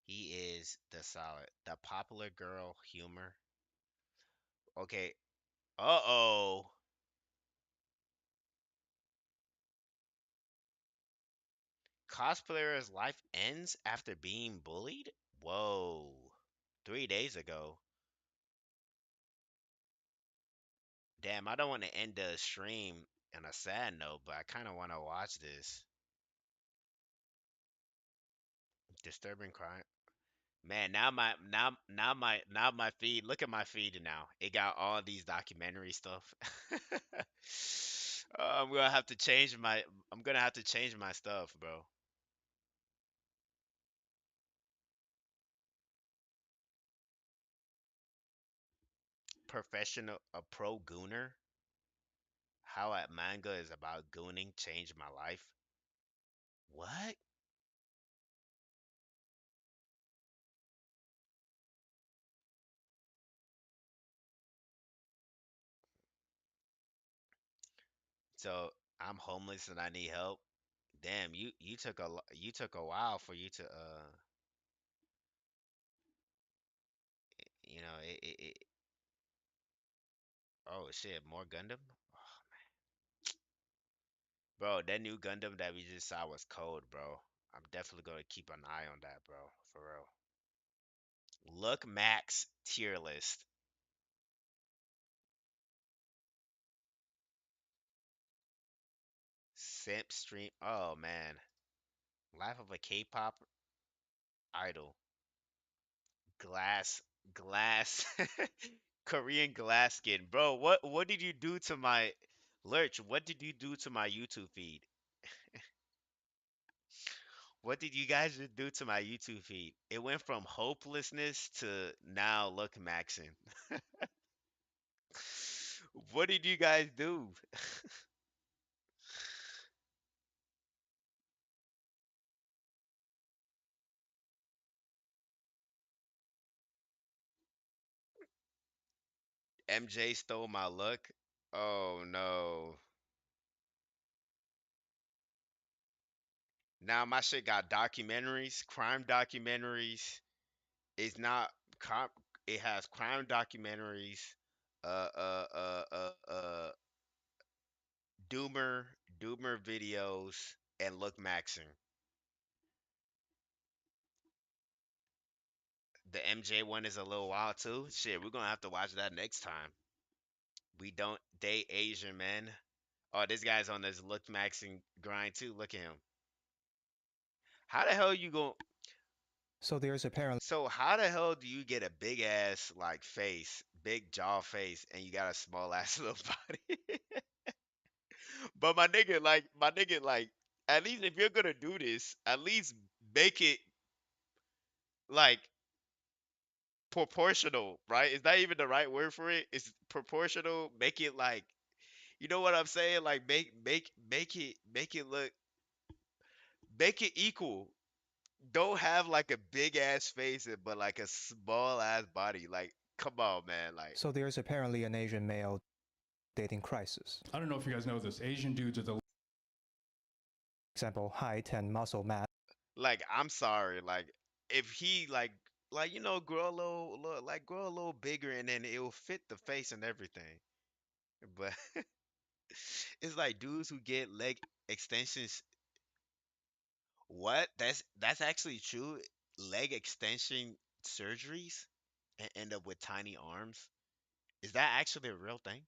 He is the solid. The popular girl humor. Okay. Uh-oh. Cosplayer's life ends after being bullied? Whoa. 3 days ago. Damn, I don't want to end the stream on a sad note, but I kind of want to watch this. Disturbing crime. Man, now my feed. Look at my feed now. It got all these documentary stuff. I'm gonna have to change my. I'm gonna have to change my stuff, bro. Professional, a pro gooner. How at manga is about gooning changed my life. What? So I'm homeless and I need help. Damn, you took a while for you to it. Oh shit, more Gundam. Bro, that new Gundam that we just saw was cold, bro. I'm definitely gonna keep an eye on that, bro. For real. Look Max tier list. Simp stream. Oh man. Life of a K-pop idol. Glass glass Korean glass skin. Bro, what did you do to my Lurch? What did you do to my YouTube feed? What did you guys just do to my YouTube feed? It went from hopelessness to now look maxing. What did you guys do? MJ stole my look. Oh no. Now my shit got documentaries, crime documentaries. It's not cop. It has crime documentaries, uh, uh, uh, Doomer, Doomer videos, and Look Maxing. The MJ one is a little wild too. Shit, we're gonna have to watch that next time. We don't date Asian men. Oh, this guy's on this Look Maxing grind too. Look at him. How the hell you go? So there's apparently So how the hell do you get a big ass like face, big jaw face, and you got a small ass little body? But my nigga, like, at least if you're gonna do this, at least make it like proportional, right? Is that even the right word for it? It's proportional. Make it like, you know what I'm saying? Like make it look, make it equal. Don't have like a big ass face but like a small ass body. Like, come on, man. Like, so there's apparently an Asian male dating crisis. I don't know if you guys know this. Asian dudes are the Example, height and muscle mass. I'm sorry. Like, if he like grow a grow a little bigger and then it'll fit the face and everything. But it's like dudes who get leg extensions. What? That's actually true. Leg extension surgeries and end up with tiny arms. Is that actually a real thing?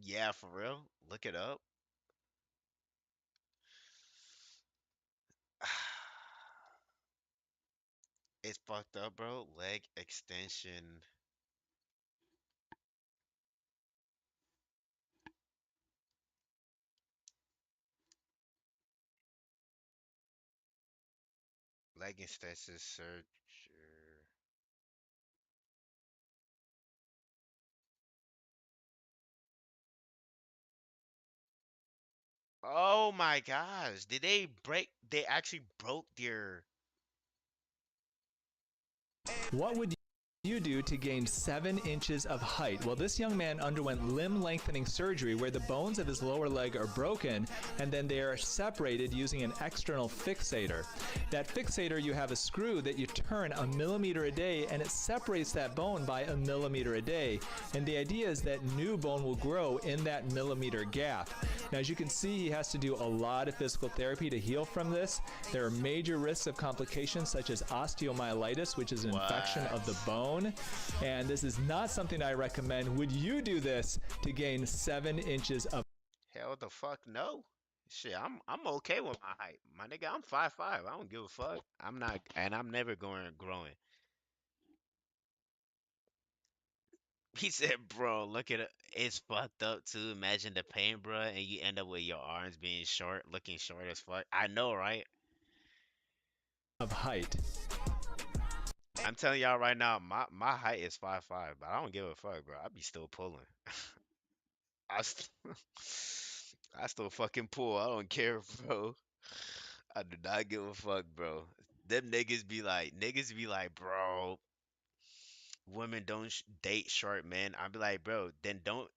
Yeah, for real. Look it up. It's fucked up, bro. Leg extension. Leg extension surgery. Oh my gosh. Did they break? They actually broke their. What would you do to gain 7 inches of height? Well, this young man underwent limb lengthening surgery where the bones of his lower leg are broken and then they are separated using an external fixator. That fixator, you have a screw that you turn 1 millimeter a day and it separates that bone by 1 millimeter a day. And the idea is that new bone will grow in that millimeter gap. Now, as you can see, he has to do a lot of physical therapy to heal from this. There are major risks of complications such as osteomyelitis, which is an infection of the bone. And this is not something I recommend. Would you do this to gain 7 inches of? Hell the fuck no. Shit, I'm okay with my height. My nigga, I'm 5'5". I don't give a fuck. I'm not, and I'm never growing. He said, bro, look at it. It's fucked up too. Imagine the pain, bro, and you end up with your arms being short, looking short as fuck. I know, right? Of height. I'm telling y'all right now, my height is 5'5", but I don't give a fuck, bro. I be still pulling. I st I still fucking pull. I don't care, bro. I do not give a fuck, bro. Them niggas be like, bro, women don't date short men. I be like, bro, then don't.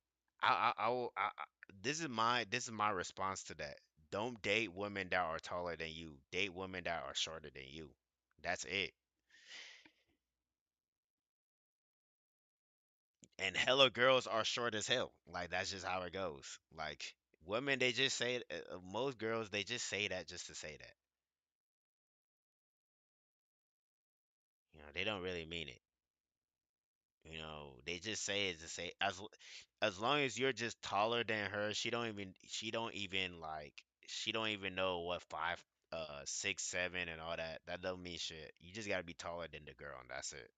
This is my response to that. Don't date women that are taller than you. Date women that are shorter than you. That's it. And hella girls are short as hell. Like that's just how it goes. Like women, they just say most girls they just say that just to say that. They don't really mean it. They just say it to say as long as you're just taller than her, she don't even know what 5'6", 7" and all that. That don't mean shit. You just gotta be taller than the girl and that's it.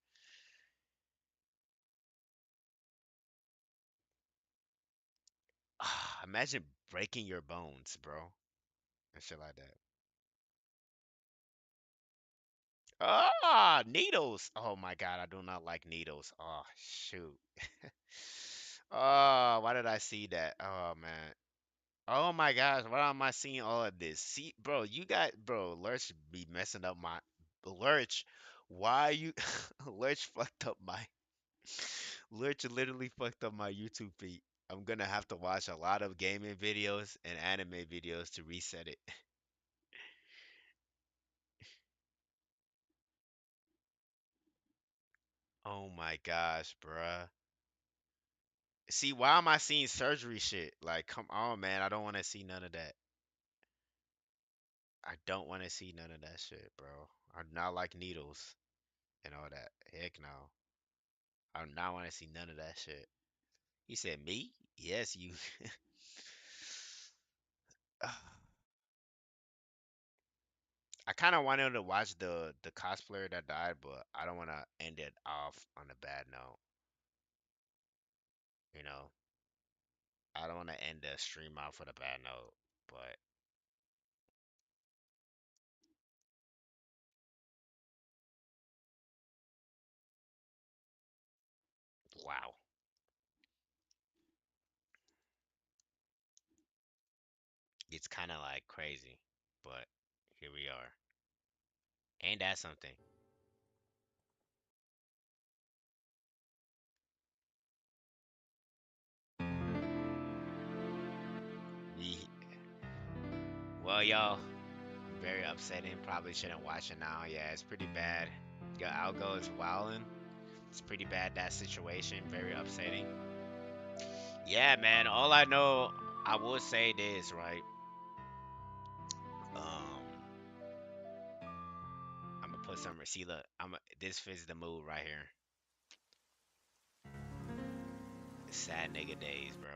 Imagine breaking your bones, bro, and shit like that. Needles. Oh my God, I do not like needles. Oh shoot. Oh, why did I see that? Oh man. Oh my gosh, why am I seeing all of this? See, bro, Lurch be messing up my Lurch. Why you Lurch fucked up my Lurch literally fucked up my YouTube feed. I'm gonna have to watch a lot of gaming videos and anime videos to reset it. Oh my gosh, bruh. See, why am I seeing surgery shit? Like, come on, man. I don't want to see none of that. I don't want to see none of that shit, bro. I do not like needles and all that. Heck no. I do not want to see none of that shit. He said, me? Yes, you. I kind of wanted to watch the cosplayer that died, but I don't want to end it off on a bad note. You know, I don't want to end the stream off with a bad note, but wow. It's kind of like crazy, but here we are. Ain't that something? We, well, y'all, very upsetting. Probably shouldn't watch it now. Yeah, it's pretty bad. Your algo is wilding. It's pretty bad, that situation. Very upsetting. Yeah, man. All I know, I will say this, right? Um, I'm gonna put some see look. This fits the mood right here. Sad nigga days, bro.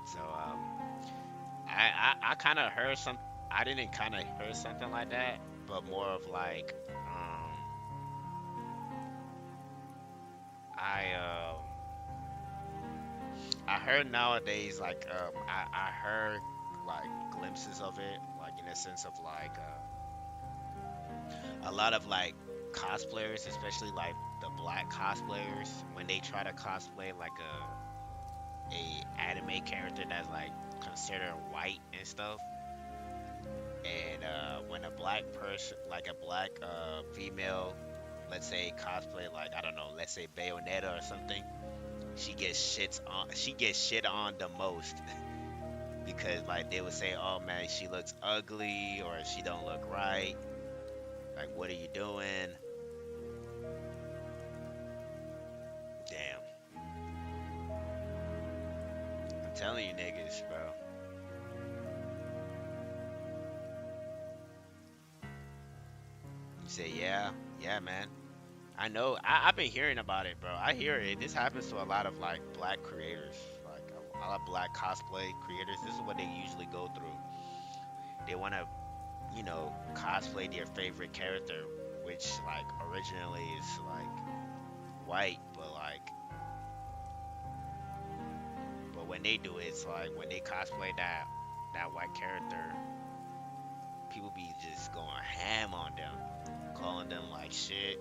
So I kind of heard some. I didn't kind of heard something like that, but more of like I I heard nowadays like I heard like glimpses of it, like in a sense of like a lot of like cosplayers, especially like the black cosplayers, when they try to cosplay like a anime character that's like considered white and stuff. And when a black person, like a black female, let's say cosplay, like I don't know, let's say Bayonetta or something, she gets shit on the most because like they would say, oh man, she looks ugly or she don't look right. Like, what are you doing? Damn. I'm telling you niggas, bro. You say, yeah, man. I know. I've been hearing about it, bro. I hear it. This happens to a lot of like black creators, like a lot of black cosplay creators. This is what they usually go through. They want to, cosplay their favorite character, which like originally is like white, but when they do it, it's like when they cosplay that white character, people be just going ham on them, calling them like shit,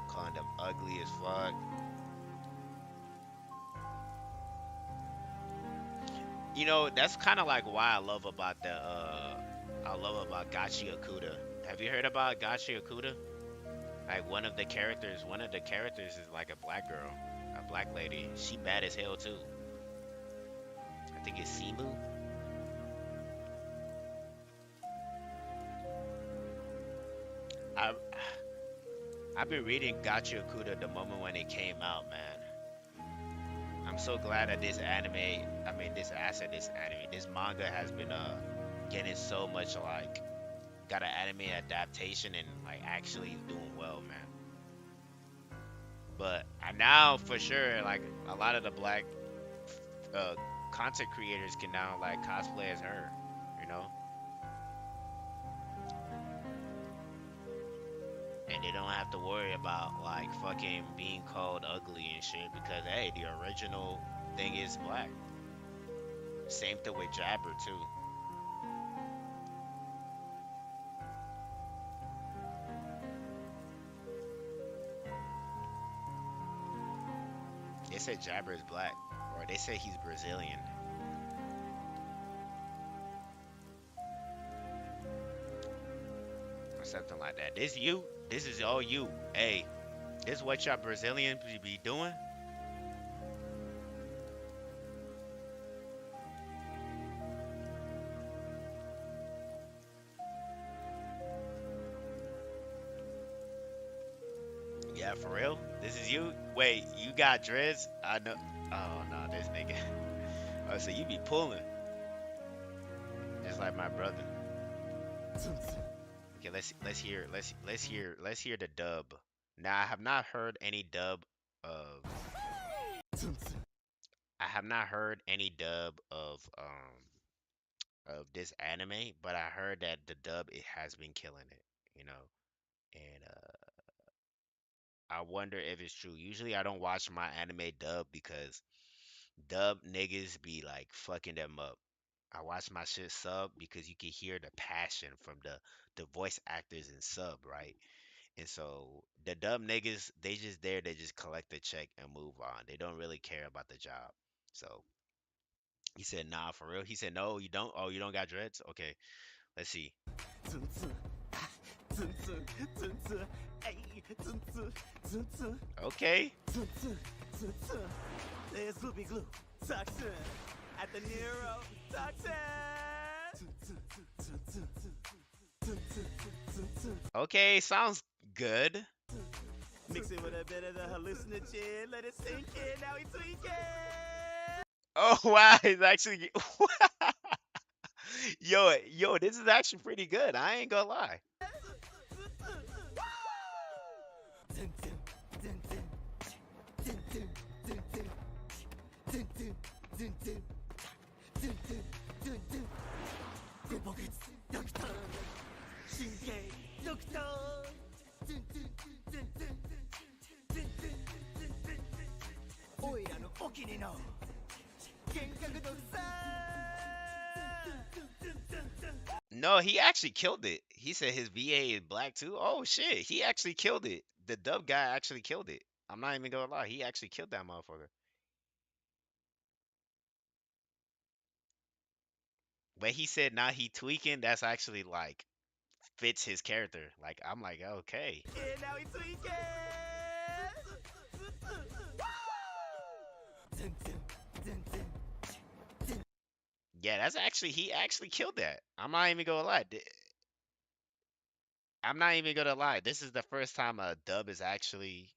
calling them ugly as fuck. That's kind of like why I love about Gachi Okuda. Have you heard about Gachi Okuda? Like one of the characters is like a black girl, a black lady. She bad as hell too. I think it's Simu. I've been reading Gachi Okuda the moment when it came out, man. I'm so glad that this manga has been getting so much like got an anime adaptation and like actually doing well, man. But I now for sure like a lot of the black content creators can now like cosplay as her, and they don't have to worry about like fucking being called ugly and shit because hey, the original thing is black. Same thing with Jabber too. They said Jabber is black, or they say he's Brazilian. Or something like that. This you? This is all you. Hey, this is what y'all Brazilians be doing? Yeah, for real? This is you? Wait, you got dreads? I know. Oh, no, this nigga. Oh, so you be pulling. Just like my brother. Okay, let's hear the dub. Now, I have not heard any dub of this anime, but I heard that the dub it has been killing it, and I wonder if it's true. Usually I don't watch my anime dub because dub niggas be like fucking them up. I watch my shit sub because you can hear the passion from the voice actors in sub, right? And so the dub niggas, they just there to just collect the check and move on. They don't really care about the job. So he said, nah, for real. He said, no, you don't. Oh, you don't got dreads? Okay, let's see. Okay. There's Loopy Glue, Toxin, at the Nero, Toxin. Okay, sounds good. Mix it with a bit of the hallucinogen, let it sink in, now we tweak it. Oh wow, it's actually yo, this is actually pretty good. I ain't gonna lie. No, he actually killed it. He said his VA is black too. Oh shit, he actually killed it. The dub guy actually killed it. I'm not even gonna lie, he actually killed that motherfucker. When he said now he tweaking, that's actually like fits his character. Like I'm like, okay. Yeah, now he tweaking. Yeah, that's actually he actually killed that. I'm not even gonna lie. I'm not even gonna lie. This is the first time a dub is actually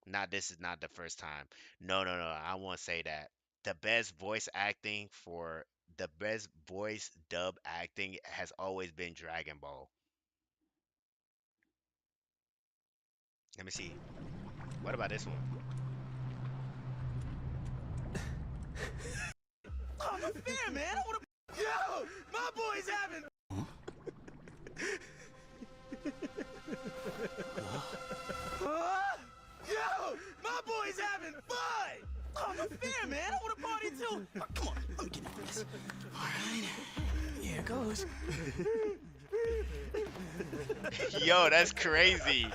not. This is not the first time. No, no, no. I won't say that. The best voice acting for the best voice dub acting has always been Dragon Ball. Let me see. What about this one? Oh, no fair, man. I wanna. Yo, my boy's having. Yo, my boy's having fun. Oh, no fair, man. I wanna party too. Oh, come on, let me get into this. All right, here it goes. Yo, that's crazy.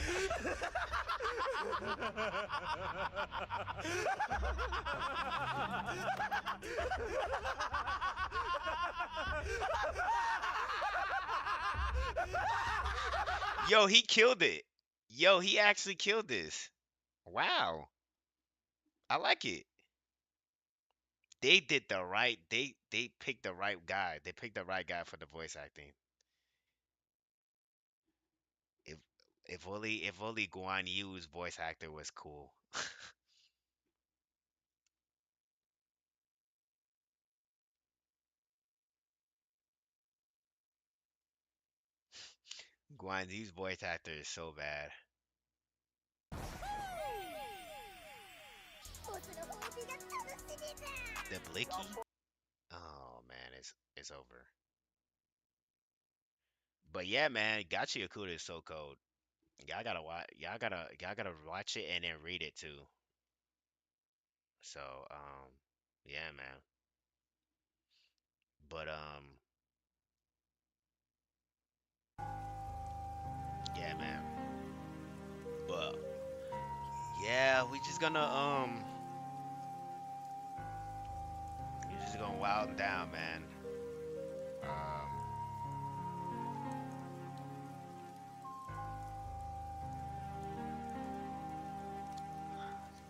Yo, he killed it. Yo, he actually killed this. Wow. I like it. They did the right they picked the right guy. They picked the right guy for the voice acting. If if only Guan Yu's voice actor was cool. Guan Yu's voice actor is so bad. The Blicky? Oh man, it's over. But yeah, man, Gachi Yakuta is so cold. Y'all gotta watch it and then read it too. So yeah, man. But yeah, man. But yeah, we just gonna wild 'em down, man. Um,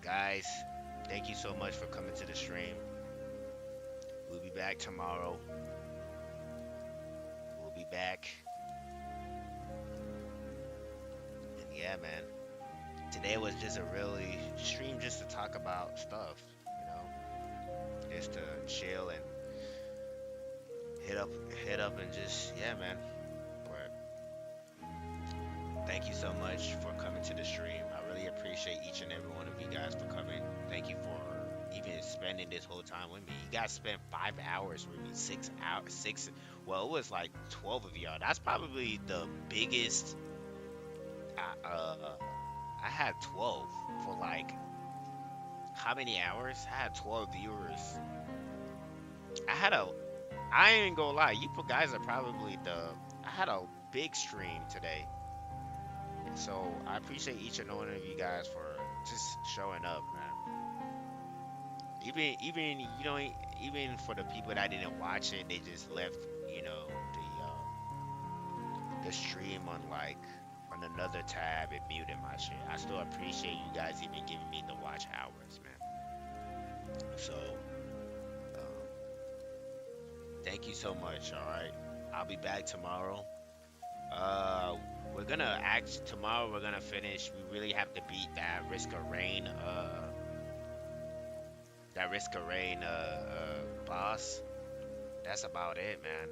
guys, thank you so much for coming to the stream. We'll be back tomorrow. We'll be back. And yeah, man. Today was just a really stream just to talk about stuff, just to chill and hit up and just yeah, man. But thank you so much for coming to the stream. I really appreciate each and every one of you guys for coming. Thank you for even spending this whole time with me. You guys spent 5 hours with me, 6 hours, well, it was like 12 of y'all. That's probably the biggest. I had 12 for like how many hours? I had 12 viewers. I ain't gonna lie, you guys are probably I had a big stream today. So I appreciate each and one of you guys for just showing up, man. Even for the people that didn't watch it, they just left, the stream on another tab and muted my shit. I still appreciate you guys even giving me the watch hours, man. So thank you so much. All right, I'll be back tomorrow. Tomorrow we're gonna finish. We really have to beat that Risk of Rain boss. That's about it, man.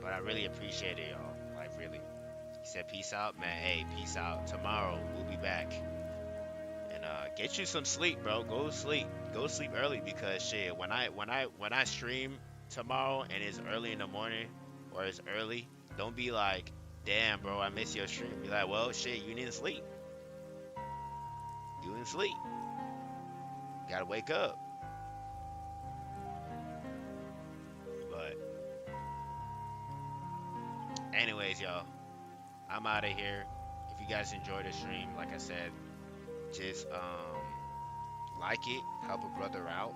But I really appreciate it, y'all. Like really. He said peace out, man. Hey, peace out. Tomorrow we'll be back. And get you some sleep, bro. Go to sleep. Go to sleep early because shit, when I stream tomorrow and it's early in the morning or it's early, don't be like, damn, bro, I miss your stream. Be like, well, shit, you didn't sleep. You didn't sleep. Gotta wake up. But anyways, y'all, I'm out of here. If you guys enjoyed the stream, like I said, just like it, help a brother out.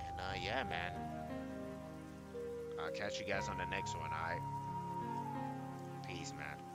And yeah, man. I'll catch you guys on the next one, alright? Peace, man.